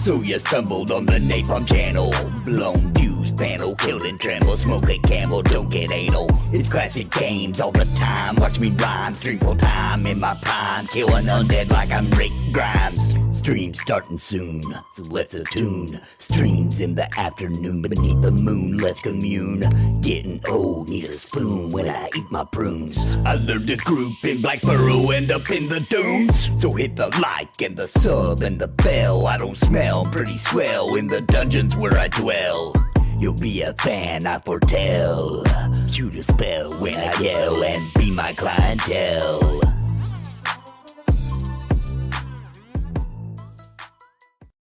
So you stumbled on the Napalm channel. Blown fuse panel, killed and tremble. Smoke a camel, don't get anal. It's classic games all the time. Watch me rhyme, stream full time in my prime. Killing undead like I'm Rick Grimes. Stream starting soon, so let's attune. Streams in the afternoon, beneath the moon, let's commune. Getting old, need a spoon when I eat my prunes. I learned to group in Black Burrow, end up in the dunes. So hit the like and the sub and the bell. I don't smell pretty swell in the dungeons where I dwell. You'll be a fan, I foretell. Shoot a spell when I yell and be my clientele.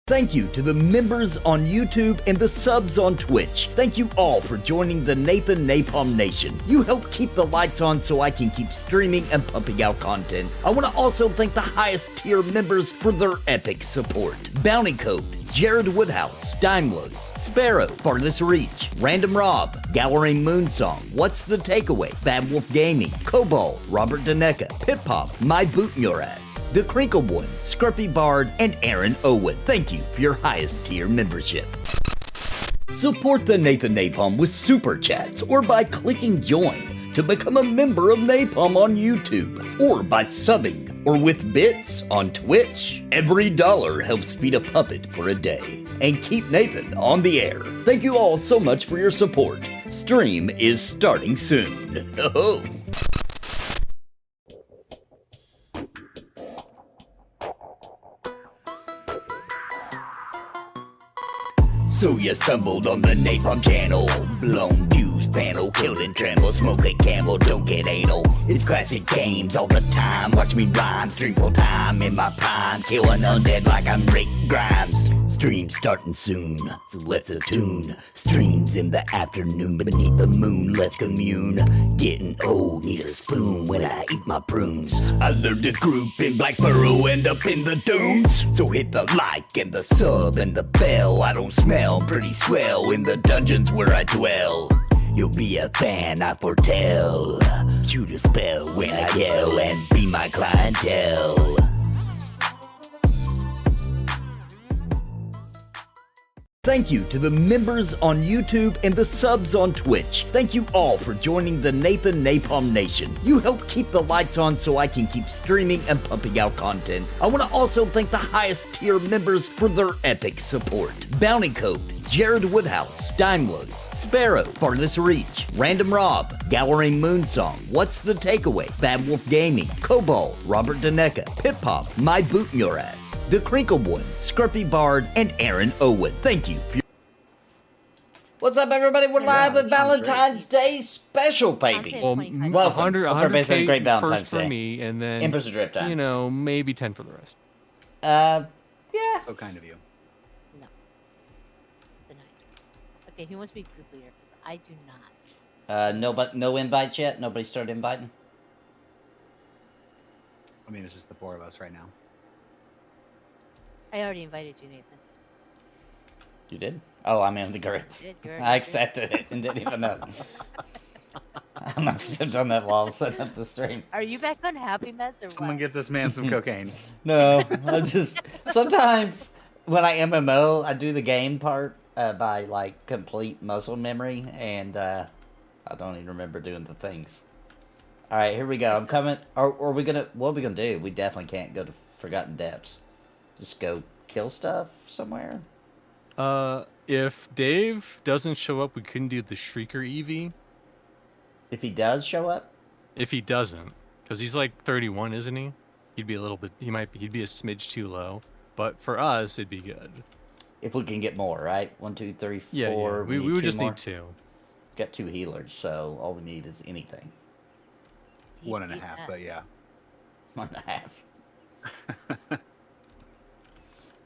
Thank you to the members on YouTube and the subs on Twitch. Thank you all for joining the Nathan Napalm Nation. You help keep the lights on so I can keep streaming and pumping out content. I want to also thank the highest tier members for their epic support. Bounty Code, Jared Woodhouse, Dymlos, Sparrow, Farthest Reach, Random Rob, Gallery Moonsong, What's the Takeaway, Bad Wolf Gaming, Cobalt, Robert Daneka, Pip Pop, My Boot in Your Ass, The Crinkle Boy, Scurpy Bard, and Aaron Owen. Thank you for your highest tier membership. Support the Nathan Napalm with super chats or by clicking join to become a member of Napalm on YouTube, or by subbing or with bits on Twitch. Every dollar helps feed a puppet for a day and keep Nathan on the air. Thank you all so much for your support. Stream is starting soon. Oh. So you stumbled on the Napalm channel. Blown fuse panel, killed and tremble. Smoke a camel, don't get anal. It's classic games all the time. Watch me rhyme, stream full time in my prime. Killing undead like I'm Rick Grimes. Stream starting soon, so let's attune. Streams in the afternoon, beneath the moon, let's commune. Getting old, need a spoon when I eat my prunes. I learned to group in Black Burrow, end up in the dunes. So hit the like and the sub and the bell. I don't smell pretty swell in the dungeons where I dwell. You'll be a fan, I foretell. Shoot a spell when I yell and be my clientele. Thank you to the members on YouTube and the subs on Twitch. Thank you all for joining the Nathan Napalm Nation. You help keep the lights on so I can keep streaming and pumping out content. I want to also thank the highest tier members for their epic support. Bounty Code, Jared Woodhouse, Dymlos, Sparrow, Farthest Reach, Random Rob, Gallery Moonsong, What's the Takeaway, Bad Wolf Gaming, Cobalt, Robert Daneka, Pip Pop, My Boot in Your Ass, The Crinkle Boy, Scurpy Bard, and Aaron Owen. Thank you for your... What's up, everybody? We're live with Valentine's Day special, baby. Well, 100K great Valentine's first for Day. me, and then Embers Adrift time. you know, maybe 10 for the rest. Yeah. So kind of you. No. The night. Okay, who wants to be group leader? 'Cause I do not. No invites yet? Nobody started inviting? I mean, it's just the four of us right now. I already invited you, Nathan. You did? Oh, I'm in the group. You did, you already I did. accepted it and didn't even know. I must have done that while I was setting up the stream. Are you back on happy meds or Someone what? get this man some cocaine. No, I just... Sometimes when I MMO, I do the game part by, like, complete muscle memory, and I don't even remember doing the things. Alright, here we go. I'm coming... Are we gonna... What are we gonna do? We definitely can't go to Forgotten Depths. Just go kill stuff somewhere? If Dave doesn't show up, we couldn't do the Shrieker EV. If he does show up? If he doesn't, because he's like 31, isn't he? He'd be a little bit. He'd be a smidge too low. But for us, it'd be good. If we can get more, right? 1, 2, 3, 4. Yeah, yeah. We need would two just more. need 2. Got 2 healers, so all we need is anything. 1.5, but yeah. 1.5.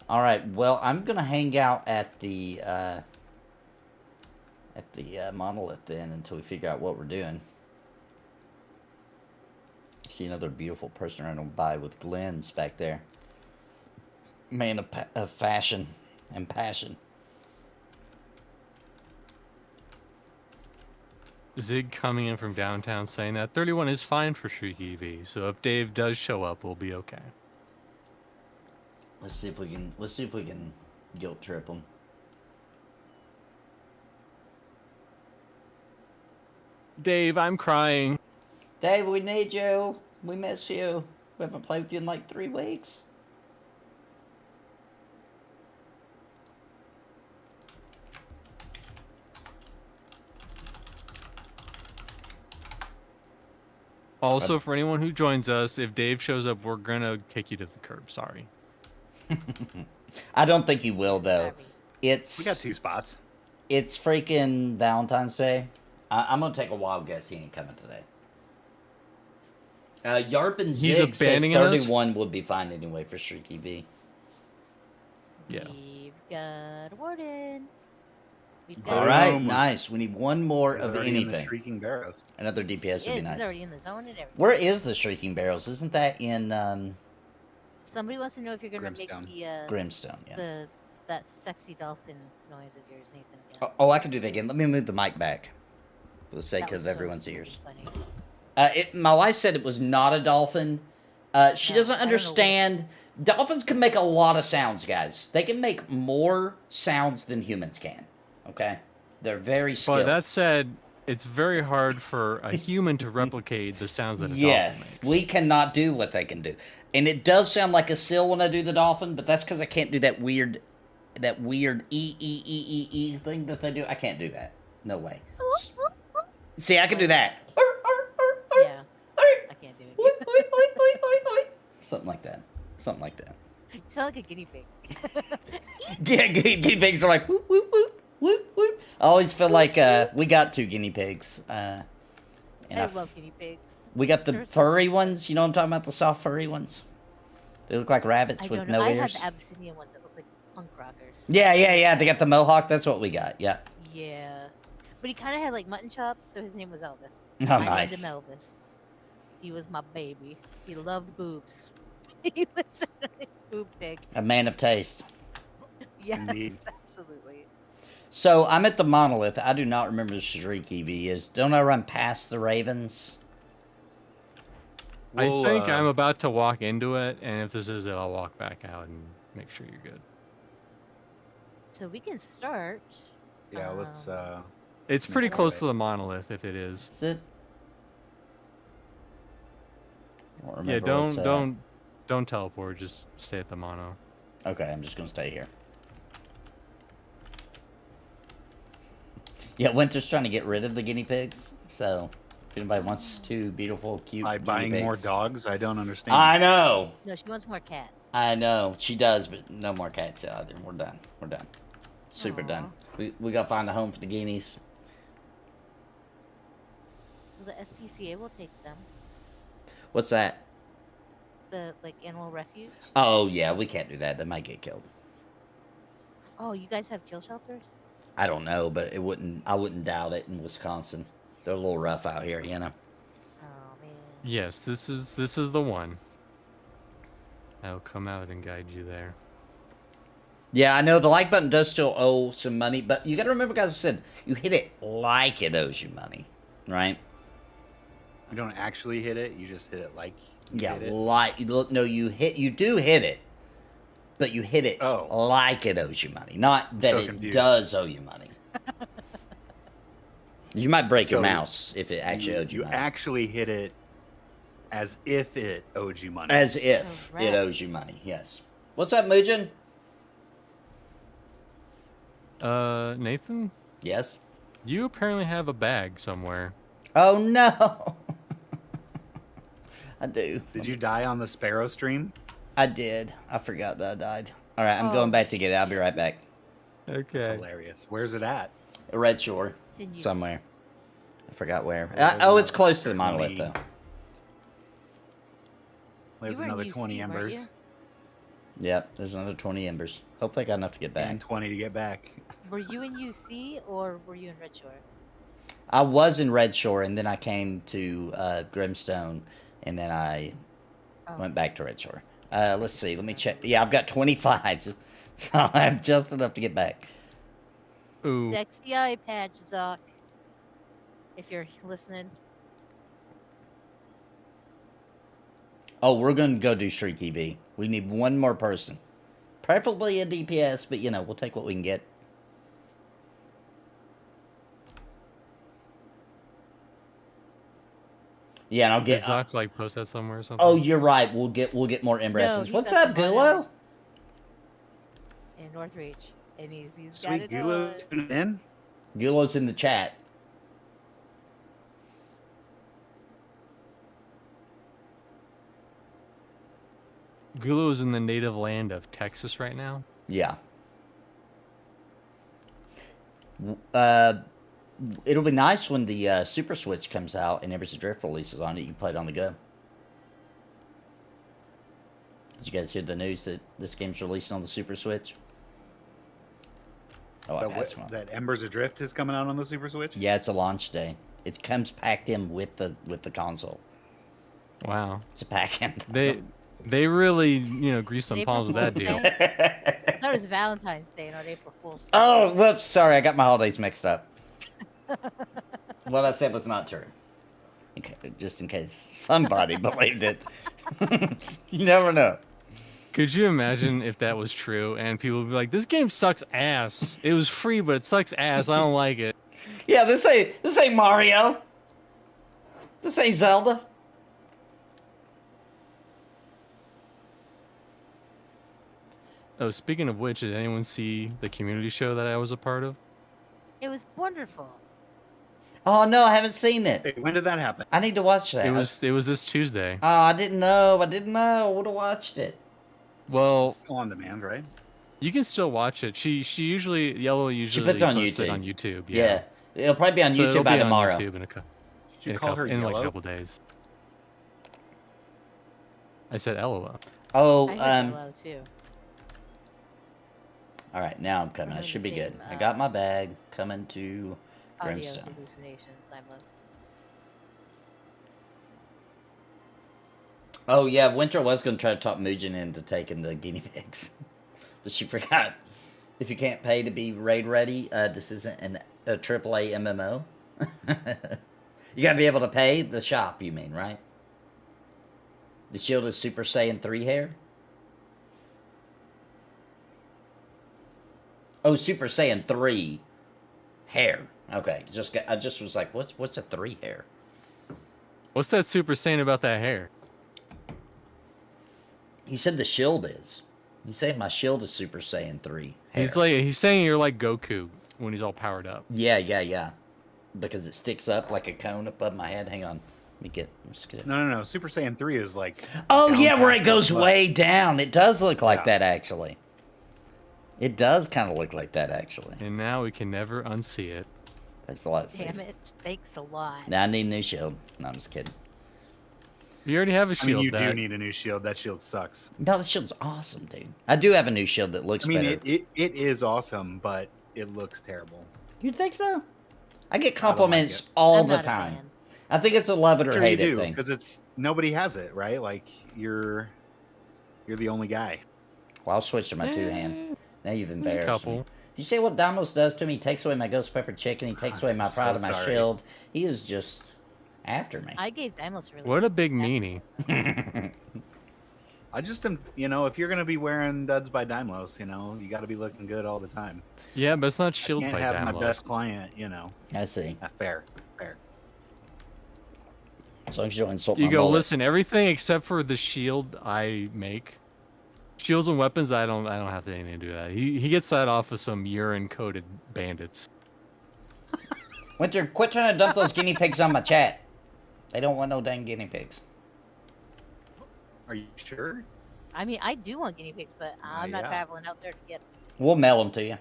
All right. Well, I'm gonna hang out at the monolith then until we figure out what we're doing. See another beautiful person running by with Glenn's back there. Man of fashion and passion. Zig coming in from downtown saying that 31 is fine for Shriek EV, so if Dave does show up, we'll be okay. Let's see if we can Guilt trip them. Dave, I'm crying. Dave, we need you. We miss you. We haven't played with you in like 3 weeks. Also, for anyone who joins us, if Dave shows up, we're gonna kick you to the curb. Sorry. I don't think he will, though. Sorry. It's We got 2 spots. It's freaking Valentine's Day. I'm gonna take a wild guess he ain't coming today. Yarp and He's Zig says abandoning us? 31 would be fine anyway for Streaky V. Yeah. We've got a warden. We've got All right, Boom. nice. We need one more He's of already in the anything. Shrieking Barrows. Another DPS would be He's nice. already in the zone and everything. Where is the Shrieking Barrels? Isn't that in Somebody wants to know if you're gonna Grimstone. make Grimstone? Yeah. that sexy dolphin noise of yours, Nathan. Again. Oh, I can do that again. Let me move the mic back for the sake That was of so everyone's freaking ears. funny. My wife said it was not a dolphin. She No, I doesn't don't know what- understand. Dolphins can make a lot of sounds, guys. They can make more sounds than humans can. Okay? They're very skilled. But that said, it's very hard for a human to replicate the sounds that a dolphin Yes, makes. we cannot do what they can do. And it does sound like a seal when I do the dolphin, but that's because I can't do that weird E thing that they do. I can't do that. No way. See, I can do that. Yeah, I can't do it. Something like that. Something like that. You sound like a guinea pig. Yeah, guinea pigs are like whoop whoop whoop whoop whoop. I always feel like we got 2 guinea pigs. And I love guinea pigs. we got the They're so furry ones. You know what I'm talking about? The soft furry ones. They look like rabbits I with don't no know. I had ears. the Abyssinian ones that look like punk rockers. Yeah. They got the mohawk. That's what we got. Yeah. Yeah, but he kind of had like mutton chops, so his name was Elvis. Oh, I nice. named him Elvis. He was my baby. He loved boobs. He was a boob pig. A man of taste. Yes, Indeed. absolutely. So I'm at the monolith. I do not remember the Shriek EV is. Don't I run past the ravens? I We'll, think I'm about to walk into it, and if this is it, I'll walk back out and make sure you're good. So we can start. Yeah, let's. It's pretty All close right. to the monolith, if it is. Is it? I don't Yeah, remember what's, don't teleport. Just stay at the mono. Okay, I'm just gonna stay here. Yeah, Winter's trying to get rid of the guinea pigs. So, if anybody wants 2 beautiful, cute by guinea buying more pigs- dogs, I don't understand. I know. No, she wants more cats. I know. She does, but no more cats either. We're done. We're done. Super Aw. done. We gotta find a home for the guineas. Well, the SPCA will take them. What's that? The like animal refuge. Oh yeah, we can't do that. They might get killed. Oh, you guys have kill shelters? I don't know, but it wouldn't. I wouldn't doubt it in Wisconsin. They're a little rough out here, you know. Oh man. Yes, this is the one. I'll come out and guide you there. Yeah, I know the like button does still owe some money, but you got to remember, guys. I said you hit it like it owes you money, right? You don't actually hit it. You just hit it like. You Yeah, hit it. like no, you do hit it, but you hit it like it owes you money, not that so it confused. does owe you money. You might break your So mouse if it actually owed you money. actually hit it as if it owed you money. As if it Correct. owes you money, yes. What's up, Mujin? Nathan, Yes. you apparently have a bag somewhere. Oh no. I do. Did you die on the Sparrow stream? I did. I forgot that I died. All right, I'm Oh, going back to get it. I'll be right back. It's Okay. hilarious. Where's it at? Red Shore, It's in use. somewhere. I forgot where. Well, Oh, it's there's close to the another monolith, 20. though. There's You were in another UC, 20 weren't embers you? Yep, there's another 20 embers. Hopefully, I got enough to get back. and 20 to get back. Were you in UC or were you in Red Shore? I was in Red Shore, and then I came to Grimstone, and then I Oh. went back to Red Shore. Let's see. Let me check. Yeah, I've got 25, so I have just enough to get back. Ooh. Sexy eye patch, Zoc. If you're listening. Oh, we're going to go do Street TV. We need one more person. Preferably a DPS, but you know, we'll take what we can get. Yeah, and I'll Did get. Zoc like post that somewhere or something? Oh, you're right. We'll get more Ember No, Essence. he What's said up, the Gulo? In Northreach. And he's got Sweet it Gulo on. tuning in. Gulo's in the chat. Gulo is in the native land of Texas right now. Yeah. It'll be nice when the Super Switch comes out and Embers Adrift releases on it. You can play it on the go. Did you guys hear the news that this game's releasing on the Super Switch? Oh, I passed one. That Embers Adrift is coming out on the Super Switch? Yeah, it's a launch day. It comes packed in with the console. Wow. It's a pack in. They really, greased some palms with that deal. I thought it was Valentine's Day, not April Fool's Day. Oh, whoops. Sorry, I got my holidays mixed up. What I said was not true. Okay, just in case somebody believed it. You never know. Could you imagine if that was true and people would be like, "This game sucks ass. It was free, but it sucks ass. I don't like it." Yeah, this ain't Mario. This ain't Zelda. Oh, speaking of which, did anyone see the community show that I was a part of? It was wonderful. Oh no, I haven't seen it. Hey, when did that happen? I need to watch that. It was this Tuesday. Oh, I didn't know. I would have watched it. Well, It's still on demand, right? you can still watch it. She usually puts it on posts it YouTube. on YouTube. Yeah. It'll probably be on So it'll YouTube by be on tomorrow. YouTube Did you call her in like yellow? a couple days. I said LOL. Oh, I said hello, too. all right, now I'm coming. I We're should be the good. same, I got my bag coming to Audio Grimstone. hallucinations, Dymlos. Oh yeah, Winter was gonna try to talk Mugen into taking the guinea pigs, but she forgot. If you can't pay to be raid ready, this isn't a AAA MMO. You gotta be able to pay the shop. You mean, right? The shield is Super Saiyan 3 hair. Oh, Super Saiyan 3 hair. Okay, I just was like, what's a 3 hair? What's that Super Saiyan about that hair? He said the shield is. He said my shield is Super Saiyan 3 hair. He's saying you're like Goku when he's all powered up. Yeah. Because it sticks up like a cone above my head. Hang on. Let's get it. No. Super Saiyan 3 is like. Oh, down yeah, where past it goes the butt. way down. It does look like Yeah. that, actually. It does kind of look like that, actually. And now we can never unsee it. Thanks a lot, Steve. Damn it. Thanks a lot. Now I need a new shield. No, I'm just kidding. You already have a I shield. mean, you do Dad. need a new shield. That shield sucks. No, the shield's awesome, dude. I do have a new shield that looks I mean, better. it is awesome, but it looks terrible. You think so? I get like compliments it. all I'm the not a time. fan. I think it's a love it or Sure hate you it do, thing. because nobody has it, right? Like you're the only guy. Well, I'll switch to my two-hand. Now you've There's a embarrassed couple. me. You see what Dymlos does to me? He takes away my ghost pepper chicken. He takes away my I'm so pride of my sorry. shield. He is just after me. I gave Dymlos really What a good big stuff. meanie. I just am, if you're gonna be wearing duds by Dymlos, you got to be looking good all the time. Yeah, but it's not shields Can't by have my Dymlos. best client, I see. fair. As long as you don't insult You my go, mullet. listen, everything except for the shield I make. Shields and weapons, I don't have anything to do with that. He gets that off of some urine-coated bandits. Winter, quit trying to dump those guinea pigs on my chat. They don't want no dang guinea pigs. Are you sure? I mean, I do want guinea pigs, but I'm not yeah. traveling out there to get We'll mail them to you.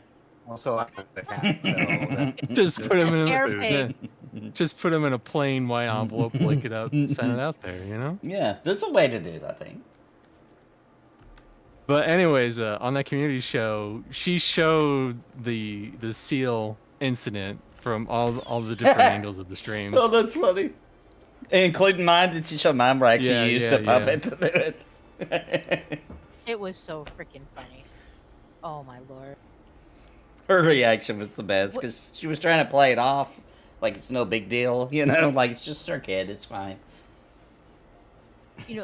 Also, I have a cat, so that, Just put him in Air a, pig. just put him in a plain white envelope, lick it up, send it out there, Yeah, that's a way to do it, I think. But anyways, on that community show, she showed the seal incident from all the different angles of the streams. Oh, that's funny. Including mine. Did she show mine where I actually used a puppet to do it? It was so freaking funny. Oh my lord. Her reaction was the best because she was trying to play it off like it's no big deal, like it's just her kid, it's fine.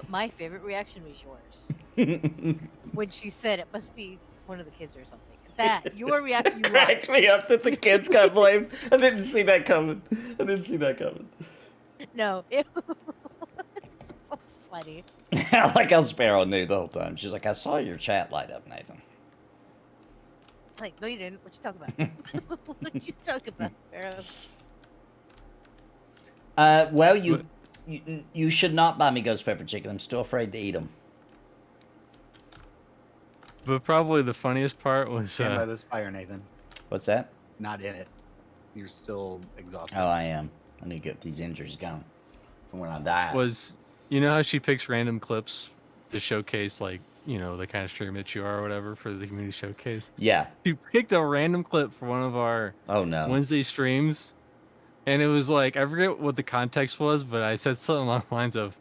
My favorite reaction was yours. When she said it must be one of the kids or something. That your reaction, you Cracked me up that the kids got blamed. I didn't see that coming. I didn't see that coming. No, it was so funny. I like how Sparrow knew the whole time. She's like, I saw your chat light up, Nathan. It's like, no, you didn't. What you talk about? What you talk about, Sparrow? Well, you should not buy me ghost pepper chicken. I'm still afraid to eat them. But probably the funniest part was Stand by this fire, Nathan. What's that? Not in it. You're still exhausted. Oh, I am. I need to get these injuries gone from when I die. was, you know how she picks random clips to showcase, like, you know, the kind of streamer that you are or whatever for the community showcase? Yeah. She picked a random clip for one of our Oh, no. Wednesday streams, and it was like, I forget what the context was, but I said something along the lines of,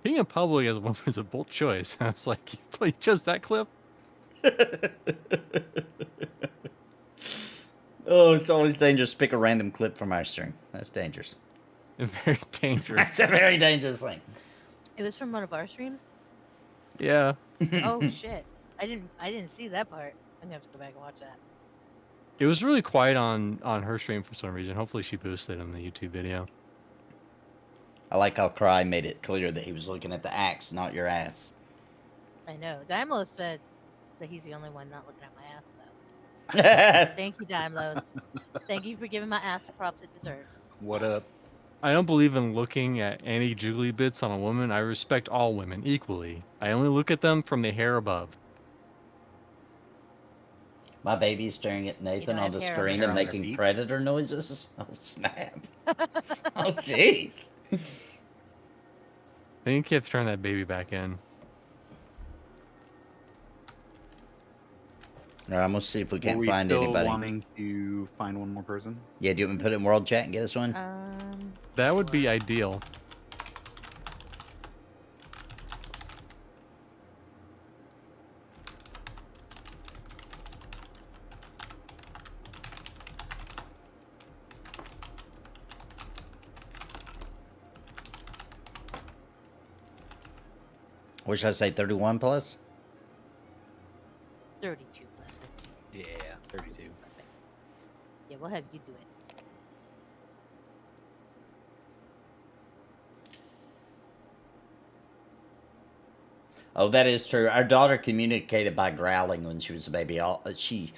being in public as a woman is a bold choice. I was like, you chose that clip? Oh, it's always dangerous to pick a random clip from our stream. That's dangerous. Very dangerous. That's a very dangerous thing. It was from one of our streams. Yeah. Oh shit! I didn't see that part. I'm gonna have to go back and watch that. It was really quiet on her stream for some reason. Hopefully she boosted on the YouTube video. I like how Cry made it clear that he was looking at the axe, not your ass. I know. Dymlos said that he's the only one not looking at my ass, though. Thank you, Dymlos. Thank you for giving my ass the props it deserves. What up? I don't believe in looking at any jiggly bits on a woman. I respect all women equally. I only look at them from the hair above. My baby's staring at Nathan don't on the have hair screen on and their making feet? predator noises. Oh, snap. Oh, jeez. I think you have to turn that baby back in. All right, I'm going to see if we Were can't we find still anybody. wanting to find one more person? Yeah, do you want me to put it in world chat and get us one? That would be ideal. What should I say, 31 plus? 32 plus. I think. Yeah, 32. Perfect. Yeah, we'll have you do it. Oh, that is true. Our daughter communicated by growling when she was a baby. She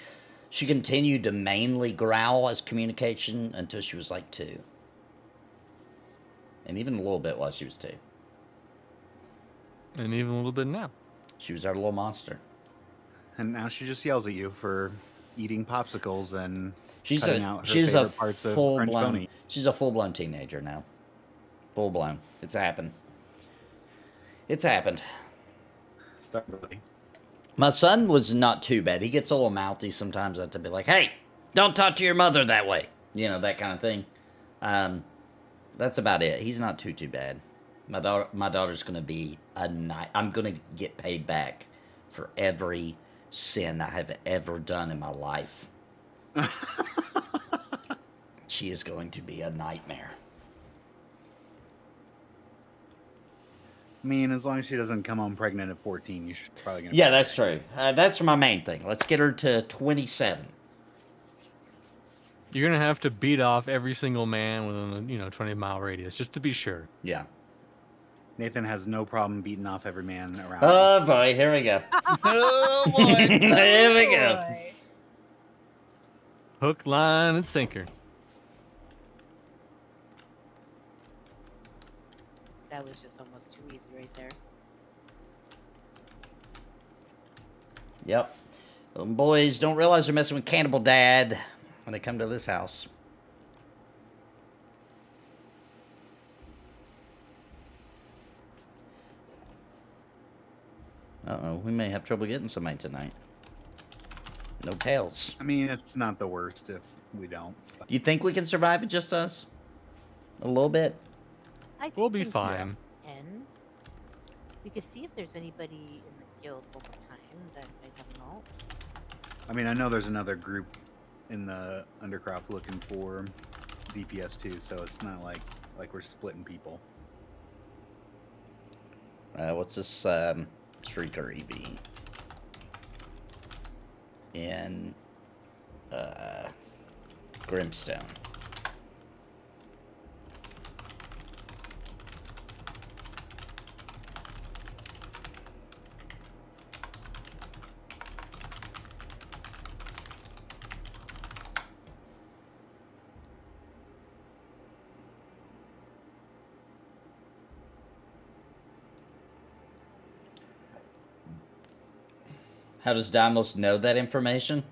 continued to mainly growl as communication until she was like 2. And even a little bit while she was 2. And even a little bit now. She was our little monster. And now she just yells at you for eating popsicles and She's cutting out her she's a favorite parts of full French blown pony. she's a full blown teenager now. Full blown. It's happened. It's happened. Start, buddy. My son was not too bad. He gets a little mouthy sometimes. I have to be like, "Hey, don't talk to your mother that way." You know, that kind of thing. That's about it. He's not too bad. My daughter's gonna be a night. I'm gonna get paid back for every sin I have ever done in my life. She is going to be a nightmare. I mean, as long as she doesn't come home pregnant at 14, you should probably gonna. Yeah, that's true. That's my main thing. Let's get her to 27. You're gonna have to beat off every single man within a 20-mile radius just to be sure. Yeah. Nathan has no problem beating off every man around. Oh boy, here we go. Oh boy! Here we go. Boy. Hook, line, and sinker. That was just almost too easy right there. Yep. Little boys don't realize they're messing with Cannibal Dad when they come to this house. Uh-oh, we may have trouble getting somebody tonight. No tails. I mean, it's not the worst if we don't. You think we can survive with just us? A little bit? We'll be think fine. we can. We could see if there's anybody in the guild one more time that might have an ult. I mean, I know there's another group in the Undercroft looking for DPS too, so it's not like we're splitting people. What's this Shrieker EV? in Grimstone. How does Dymlos know that information?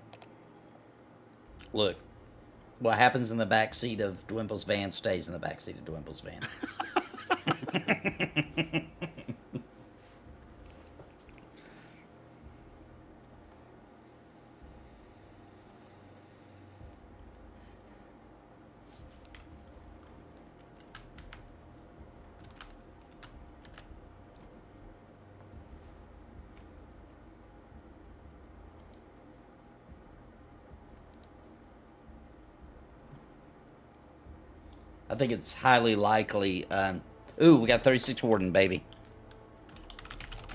Look, what happens in the backseat of Dwimble's van stays in the backseat of Dwimble's van. I think it's highly likely. Ooh, we got 36 Warden, baby.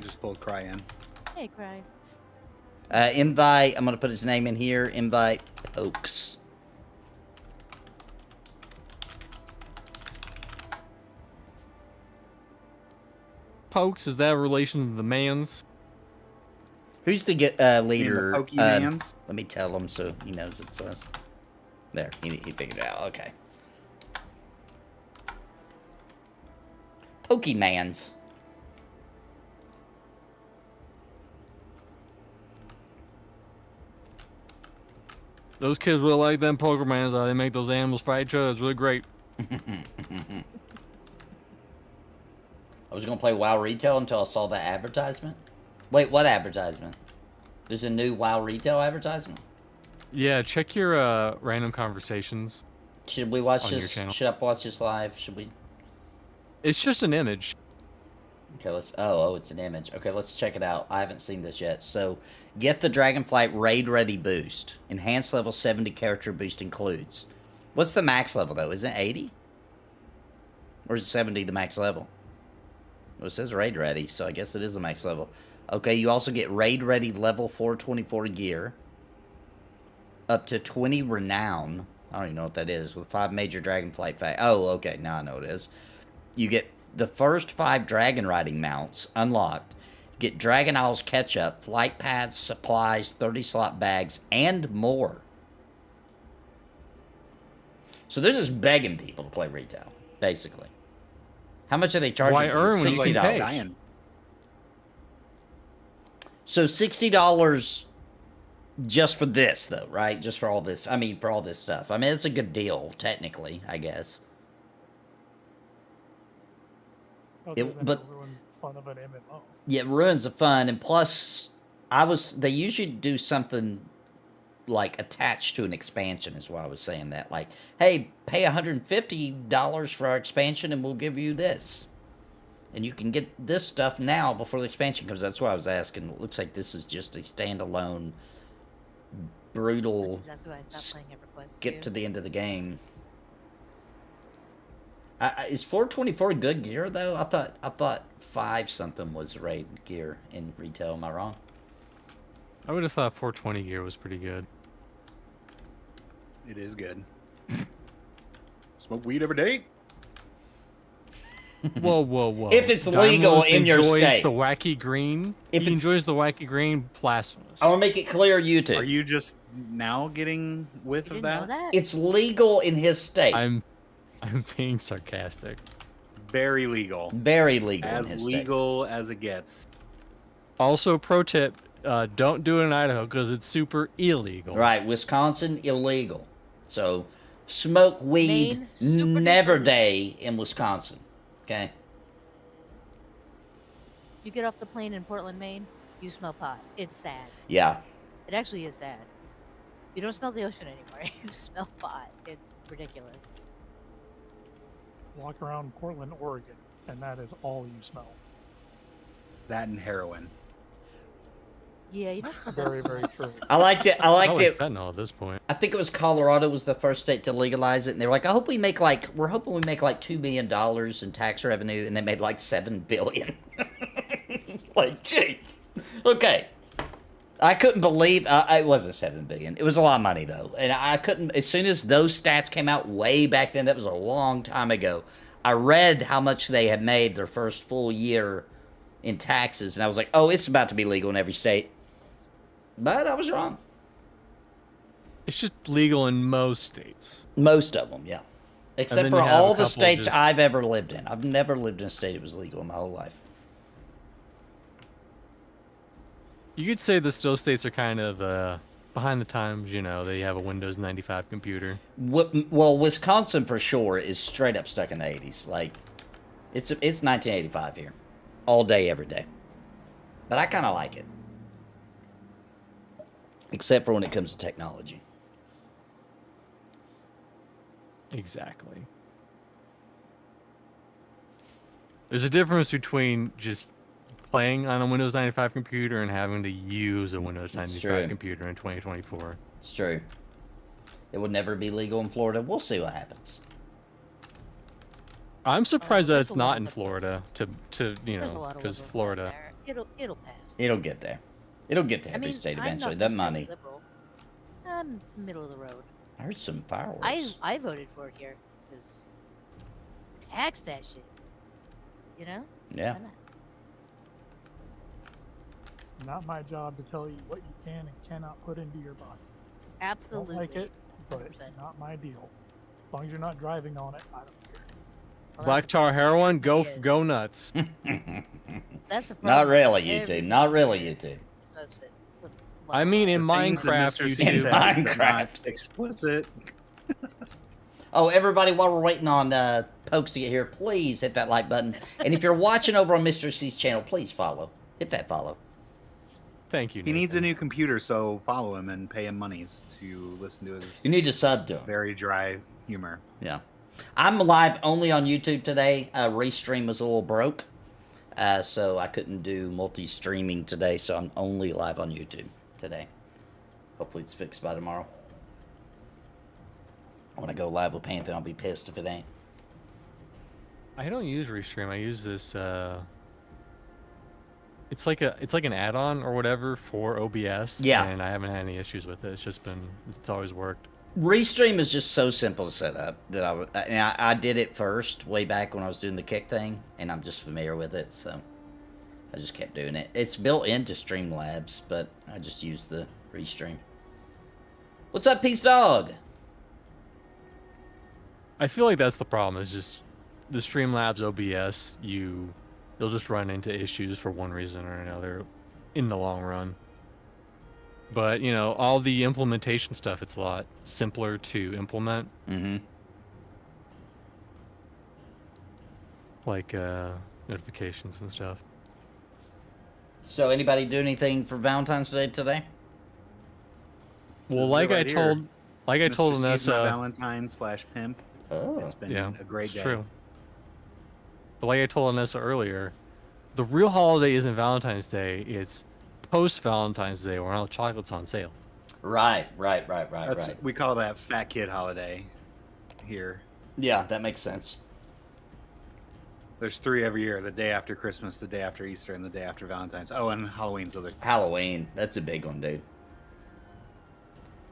Just pulled Cry in. Hey, Cry. Invite, I'm going to put his name in here. Invite Pokes. Pokes, is that a relation to the Mans? Who's the leader? The Pokemans? Let me tell him so he knows it's us. There, he figured it out. Okay. Pokemans. Those kids really like them Pokemans. They make those animals fight each other. It's really great. I was going to play WoW Retail until I saw that advertisement. Wait, what advertisement? There's a new WoW Retail advertisement? Yeah, check your random conversations. Should we watch On this? your channel. Should I watch this live? Should we? It's just an image. Okay, let's. Oh, it's an image. Okay, let's check it out. I haven't seen this yet. So, get the Dragonflight Raid Ready boost. Enhanced level 70 character boost includes. What's the max level though? Isn't it 80? Or is 70 the max level? Well, it says Raid Ready, so I guess it is the max level. Okay, you also get Raid Ready level 424 gear. Up to 20 renown. I don't even know what that is. With 5 major Dragonflight fact. Oh, okay. Now I know what it is. You get the first 5 dragon riding mounts unlocked. Get Dragon Isles catch-up, flight paths, supplies, 30 slot bags, and more. So they're just begging people to play retail, basically. How much are they charging? Why earn when you $60. can pay? Dying. So $60 just for this, though, right? Just for all this. I mean, for all this stuff. I mean, it's a good deal, technically, I guess. Other than but- it ruins the fun of an MMO. Yeah, it ruins the fun, and plus, they usually do something like attached to an expansion, is why I was saying that. Like, hey, pay $150 for our expansion, and we'll give you this. And you can get this stuff now before the expansion comes. That's why I was asking. It looks like this is just a standalone, brutal That's exactly why I stopped playing EverQuest. skip to the end of the game. Is 424 good gear though? I thought 5 something was raid gear in retail. Am I wrong? I would have thought 420 gear was pretty good. It is good. Smoke weed every day. Whoa, whoa, whoa! If it's legal Dymlos in your enjoys state. the wacky green. If He it's- enjoys the wacky green. Blasphemous. I want to make it clear, YouTube. Are you just now getting whiff You of didn't know that? that? It's legal in his state. I'm being sarcastic. Very legal. Very legal in As his legal as it gets. Also, pro tip: don't do it in Idaho because it's super illegal. state. Right, Wisconsin, illegal. So, smoke weed Maine, super never duper day in Wisconsin. Okay? You get off the plane in Portland, Maine, you smell pot. It's sad. Yeah. It actually is sad. You don't smell the ocean anymore. You smell pot. It's ridiculous. Walk around Portland, Oregon, and that is all you smell. That and heroin. Yeah, you don't smell that Very, so very much. true. I liked it. I liked Probably it. fentanyl at this point. I think it was Colorado was the first state to legalize it, and they were like, we're hoping we make like $2 million in tax revenue, and they made like $7 billion. Like, jeez. Okay. I couldn't believe it wasn't 7 billion. It was a lot of money though, and I couldn't. As soon as those stats came out way back then, that was a long time ago. I read how much they had made their first full year in taxes, and I was like, "Oh, it's about to be legal in every state." But I was wrong. It's just legal in most states. Most of them, yeah, except then for you have a all the couple states just- I've ever lived in. I've never lived in a state that was legal in my whole life. You could say the those states are kind of behind the times. You know, they have a Windows 95 computer. Well, Wisconsin for sure is straight up stuck in the 80s. Like, it's 1985 here, all day, every day. But I kind of like it, except for when it comes to technology. Exactly. There's a difference between just playing on a Windows 95 computer and having to use a Windows That's 95 true. computer in 2024. It's true. It would never be legal in Florida. We'll see what happens. I'm surprised that there's it's a not lot in of Florida to you There's a know, lot of because liberals out Florida. there. It'll pass. It'll get there. It'll get to I every mean, state I'm eventually. not That considered money. liberal. I'm middle of the road. I heard some fireworks. I voted for it here because tax that shit. You know? Yeah. Why not? It's not my job to tell you what you can and cannot put into your body. Absolutely. Don't like it, but it's 100%. not my deal. As long as you're not driving on it, I don't care. Well, Black that's tar heroin, Yeah. go nuts. the problem. Not really, Everybody YouTube. Not really, here YouTube. smokes it with I mean, in The things that Minecraft, Mr. you C In do. says, but not Minecraft. explicit. Oh, everybody, while we're waiting on Pokes to get here, please hit that like button. And if you're watching over on Mr. C's channel, please follow. Hit that follow. Thank you. He needs a Nathan. new computer, so follow him and pay him monies to listen to his You need to sub to him. very dry humor. Yeah. I'm live only on YouTube today. Restream was a little broke, so I couldn't do multi-streaming today, so I'm only live on YouTube today. Hopefully it's fixed by tomorrow. When I go live with Panther, I'll be pissed if it ain't. I don't use Restream. I use this. It's like an add-on or whatever for OBS. Yeah. And I haven't had any issues with it. It's always worked. Restream is just so simple to set up that I did it first way back when I was doing the kick thing, and I'm just familiar with it, so I just kept doing it. It's built into Streamlabs, but I just use the Restream. What's up, Peace Dog? I feel like that's the problem. Is just the Streamlabs OBS. You'll just run into issues for one reason or another in the long run. But, you know, all the implementation stuff, it's a lot simpler to implement. Mm-hmm. Like notifications and stuff. So, anybody do anything for Valentine's Day today? Well, This is like it I right here. told, like I told Mr. C's my Vanessa, Valentine/pimp. Oh. It's been yeah, a great it's day. true. But like I told Vanessa earlier, the real holiday isn't Valentine's Day. It's post Valentine's Day when all the chocolate's on sale. Right. We call that fat kid holiday here. Yeah, that makes sense. There's 3 every year: the day after Christmas, the day after Easter, and the day after Valentine's. Oh, and Halloween. So there's Halloween, that's a big one, dude.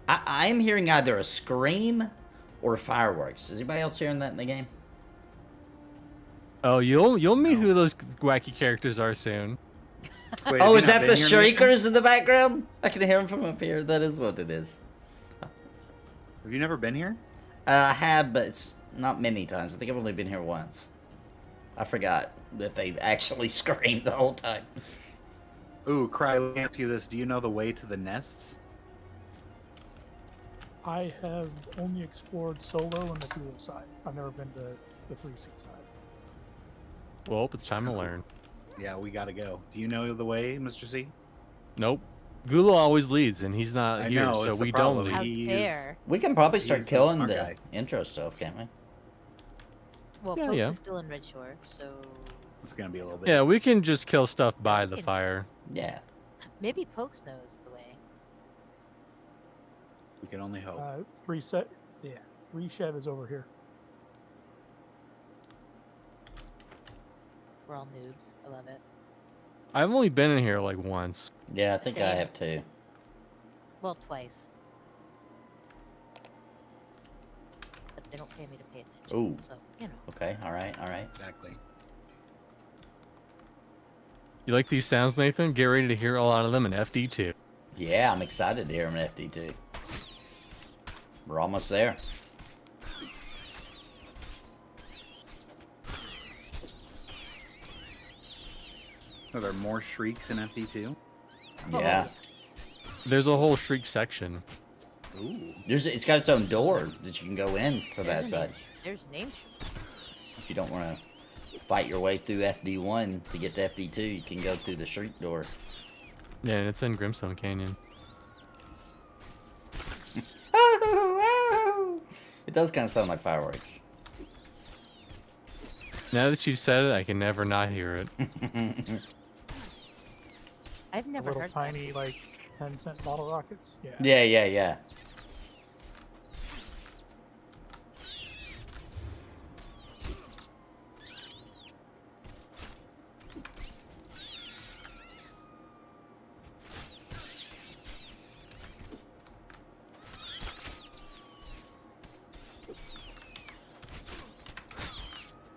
I'm hearing either a scream or fireworks. Is anybody else hearing that in the game? Oh, you'll meet who those wacky characters are soon. Wait, Oh, have is you not that the been here, Nathan? shriekers in the background? I can hear them from up here. That is what it is. Have you never been here? I have, but it's not many times. I think I've only been here once. I forgot that they actually screamed the whole time. Ooh, Cry, let me ask you this. Do you know the way to the nests? I have only explored solo and the dual side. I've never been to the 3-seat side. Well, it's time to learn. Yeah, we gotta go. Do you know the way, Mr. C? Nope. Gula always leads, and he's not I here, know, so it's the we problem. don't How lead. He's- dare. We can probably start He's the killing smart the guy. intro stuff, can't we? Well, Yeah, Pokes yeah. is still in Red Shore, so It's gonna be a little bit. Yeah, we can just kill stuff by the fire. Yeah. maybe Pokes knows the way. We can only hope. Reshev is over here. We're all noobs. I love it. I've only been in here like once. Yeah, I think I Same. have too. Well, twice. But they don't pay me to pay attention. Ooh. So, you know. Okay, all right, all right. Exactly. You like these sounds, Nathan? Get ready to hear a lot of them in FD2. Yeah, I'm excited to hear them in FD2. We're almost there. Are there more shrieks in FD2? Yeah. There's a whole shriek section. Ooh. It's got its own door that you can go in to that There's a side. There's a name. If you don't want to fight your way through FD1 to get to FD2, you can go through the shriek door. Yeah, and it's in Grimstone Canyon. It does kind of sound like fireworks. Now that you said it, I can never not hear it. I've never Little heard tiny, that. like, 10-cent bottle rockets. Yeah. Yeah, yeah, yeah.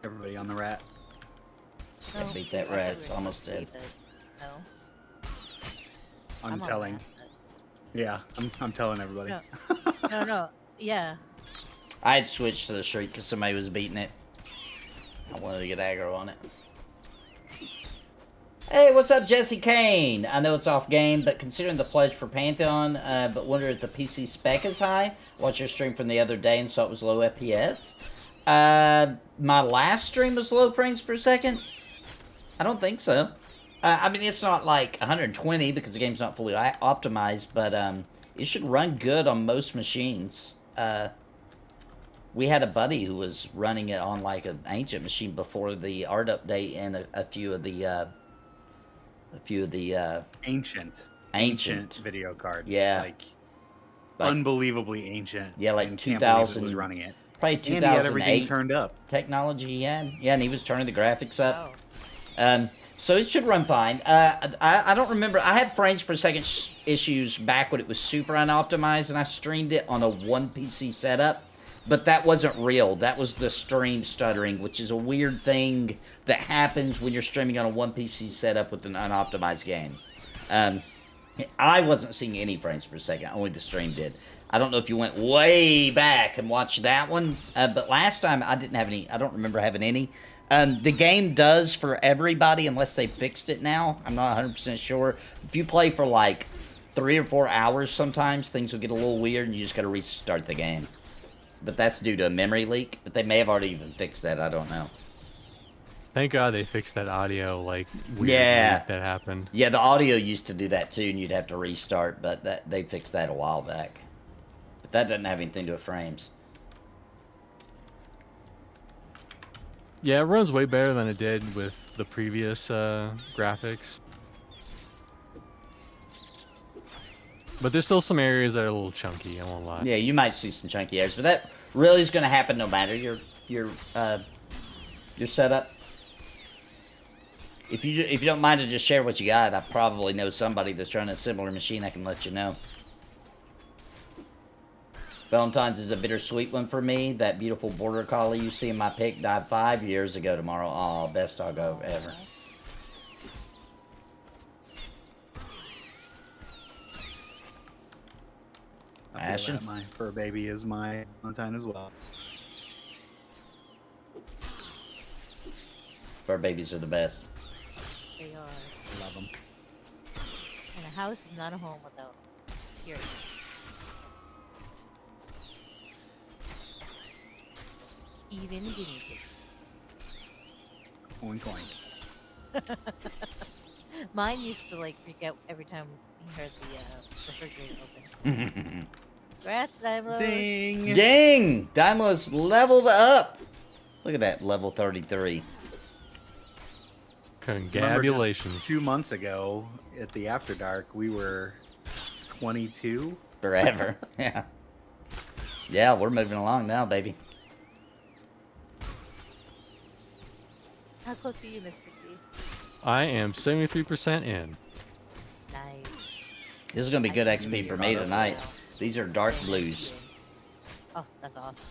Everybody on the rat. No, beat that I thought rat, we it's were almost supposed to dead. be the- No. I'm on the telling. rat, Yeah, I'm telling everybody. but- No. Yeah. I had switched to the shriek because somebody was beating it. I wanted to get aggro on it. Hey, what's up, Jesse Kane? I know it's off game, but considering the pledge for Pantheon, but wonder if the PC spec is high. Watched your stream from the other day and saw it was low FPS. My last stream was low frames per second. I don't think so. I mean, it's not like 120 because the game's not fully optimized, but it should run good on most machines. We had a buddy who was running it on like an ancient machine before the art update, and a few of the ancient video card. Yeah. Like Like- unbelievably ancient. Yeah, like and can't believe it 2000 was running it. probably And he had everything 2008 turned up. technology he had. Yeah, and he was turning the graphics up. Wow. So it should run fine. I don't remember. I had frames per second issues back when it was super unoptimized, and I streamed it on a one PC setup. But that wasn't real. That was the stream stuttering, which is a weird thing that happens when you're streaming on a one PC setup with an unoptimized game. I wasn't seeing any frames per second. Only the stream did. I don't know if you went way back and watched that one, but last time I didn't have any. I don't remember having any. The game does for everybody unless they fixed it now. I'm not 100% sure. If you play for like 3 or 4 hours sometimes, things will get a little weird and you just got to restart the game. But that's due to a memory leak. But they may have already even fixed that. I don't know. Thank God they fixed that audio, like, weird Yeah. leak that happened. Yeah, the audio used to do that too, and you'd have to restart. But they fixed that a while back. But that doesn't have anything to do with frames. Yeah, it runs way better than it did with the previous graphics. But there's still some areas that are a little chunky, I won't lie. Yeah, you might see some chunky areas, but that really is going to happen no matter your setup. If you don't mind to just share what you got, I probably know somebody that's running a similar machine. I can let you know. Valentine's is a bittersweet one for me. That beautiful border collie you see in my pic died 5 years ago tomorrow. Oh, best dog ever. I feel Ashton? that my fur baby is my Valentine as well. Fur babies are the best. They are. I love them. And a house is not a home without them. Period. Even guinea pigs. Oink oink. Mine used to like freak out every time he heard the refrigerator open. Congrats, Dymlos. Ding! Dang! Dymlos leveled up! Look at that, level 33. Remember Congratulations. just 2 months ago at the After Dark, we were 22. Forever. Yeah. Yeah, we're moving along now, baby. How close are you, Mr. C? I am 73% in. Nice. This is gonna be good XP for me Yeah. tonight. These are dark blues. Oh, that's awesome.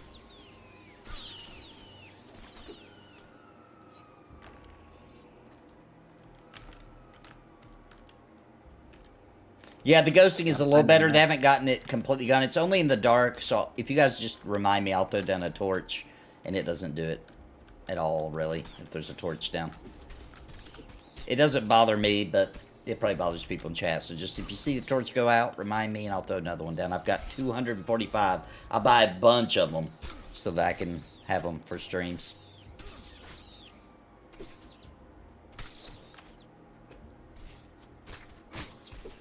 Yeah, the ghosting is a little better. They haven't gotten it completely gone. It's only in the dark, so if you guys just remind me, I'll throw down a torch, and it doesn't do it at all, really, if there's a torch down. It doesn't bother me, but it probably bothers people in chat. So just if you see the torch go out, remind me, and I'll throw another one down. I've got 245. I'll buy a bunch of them so that I can have them for streams.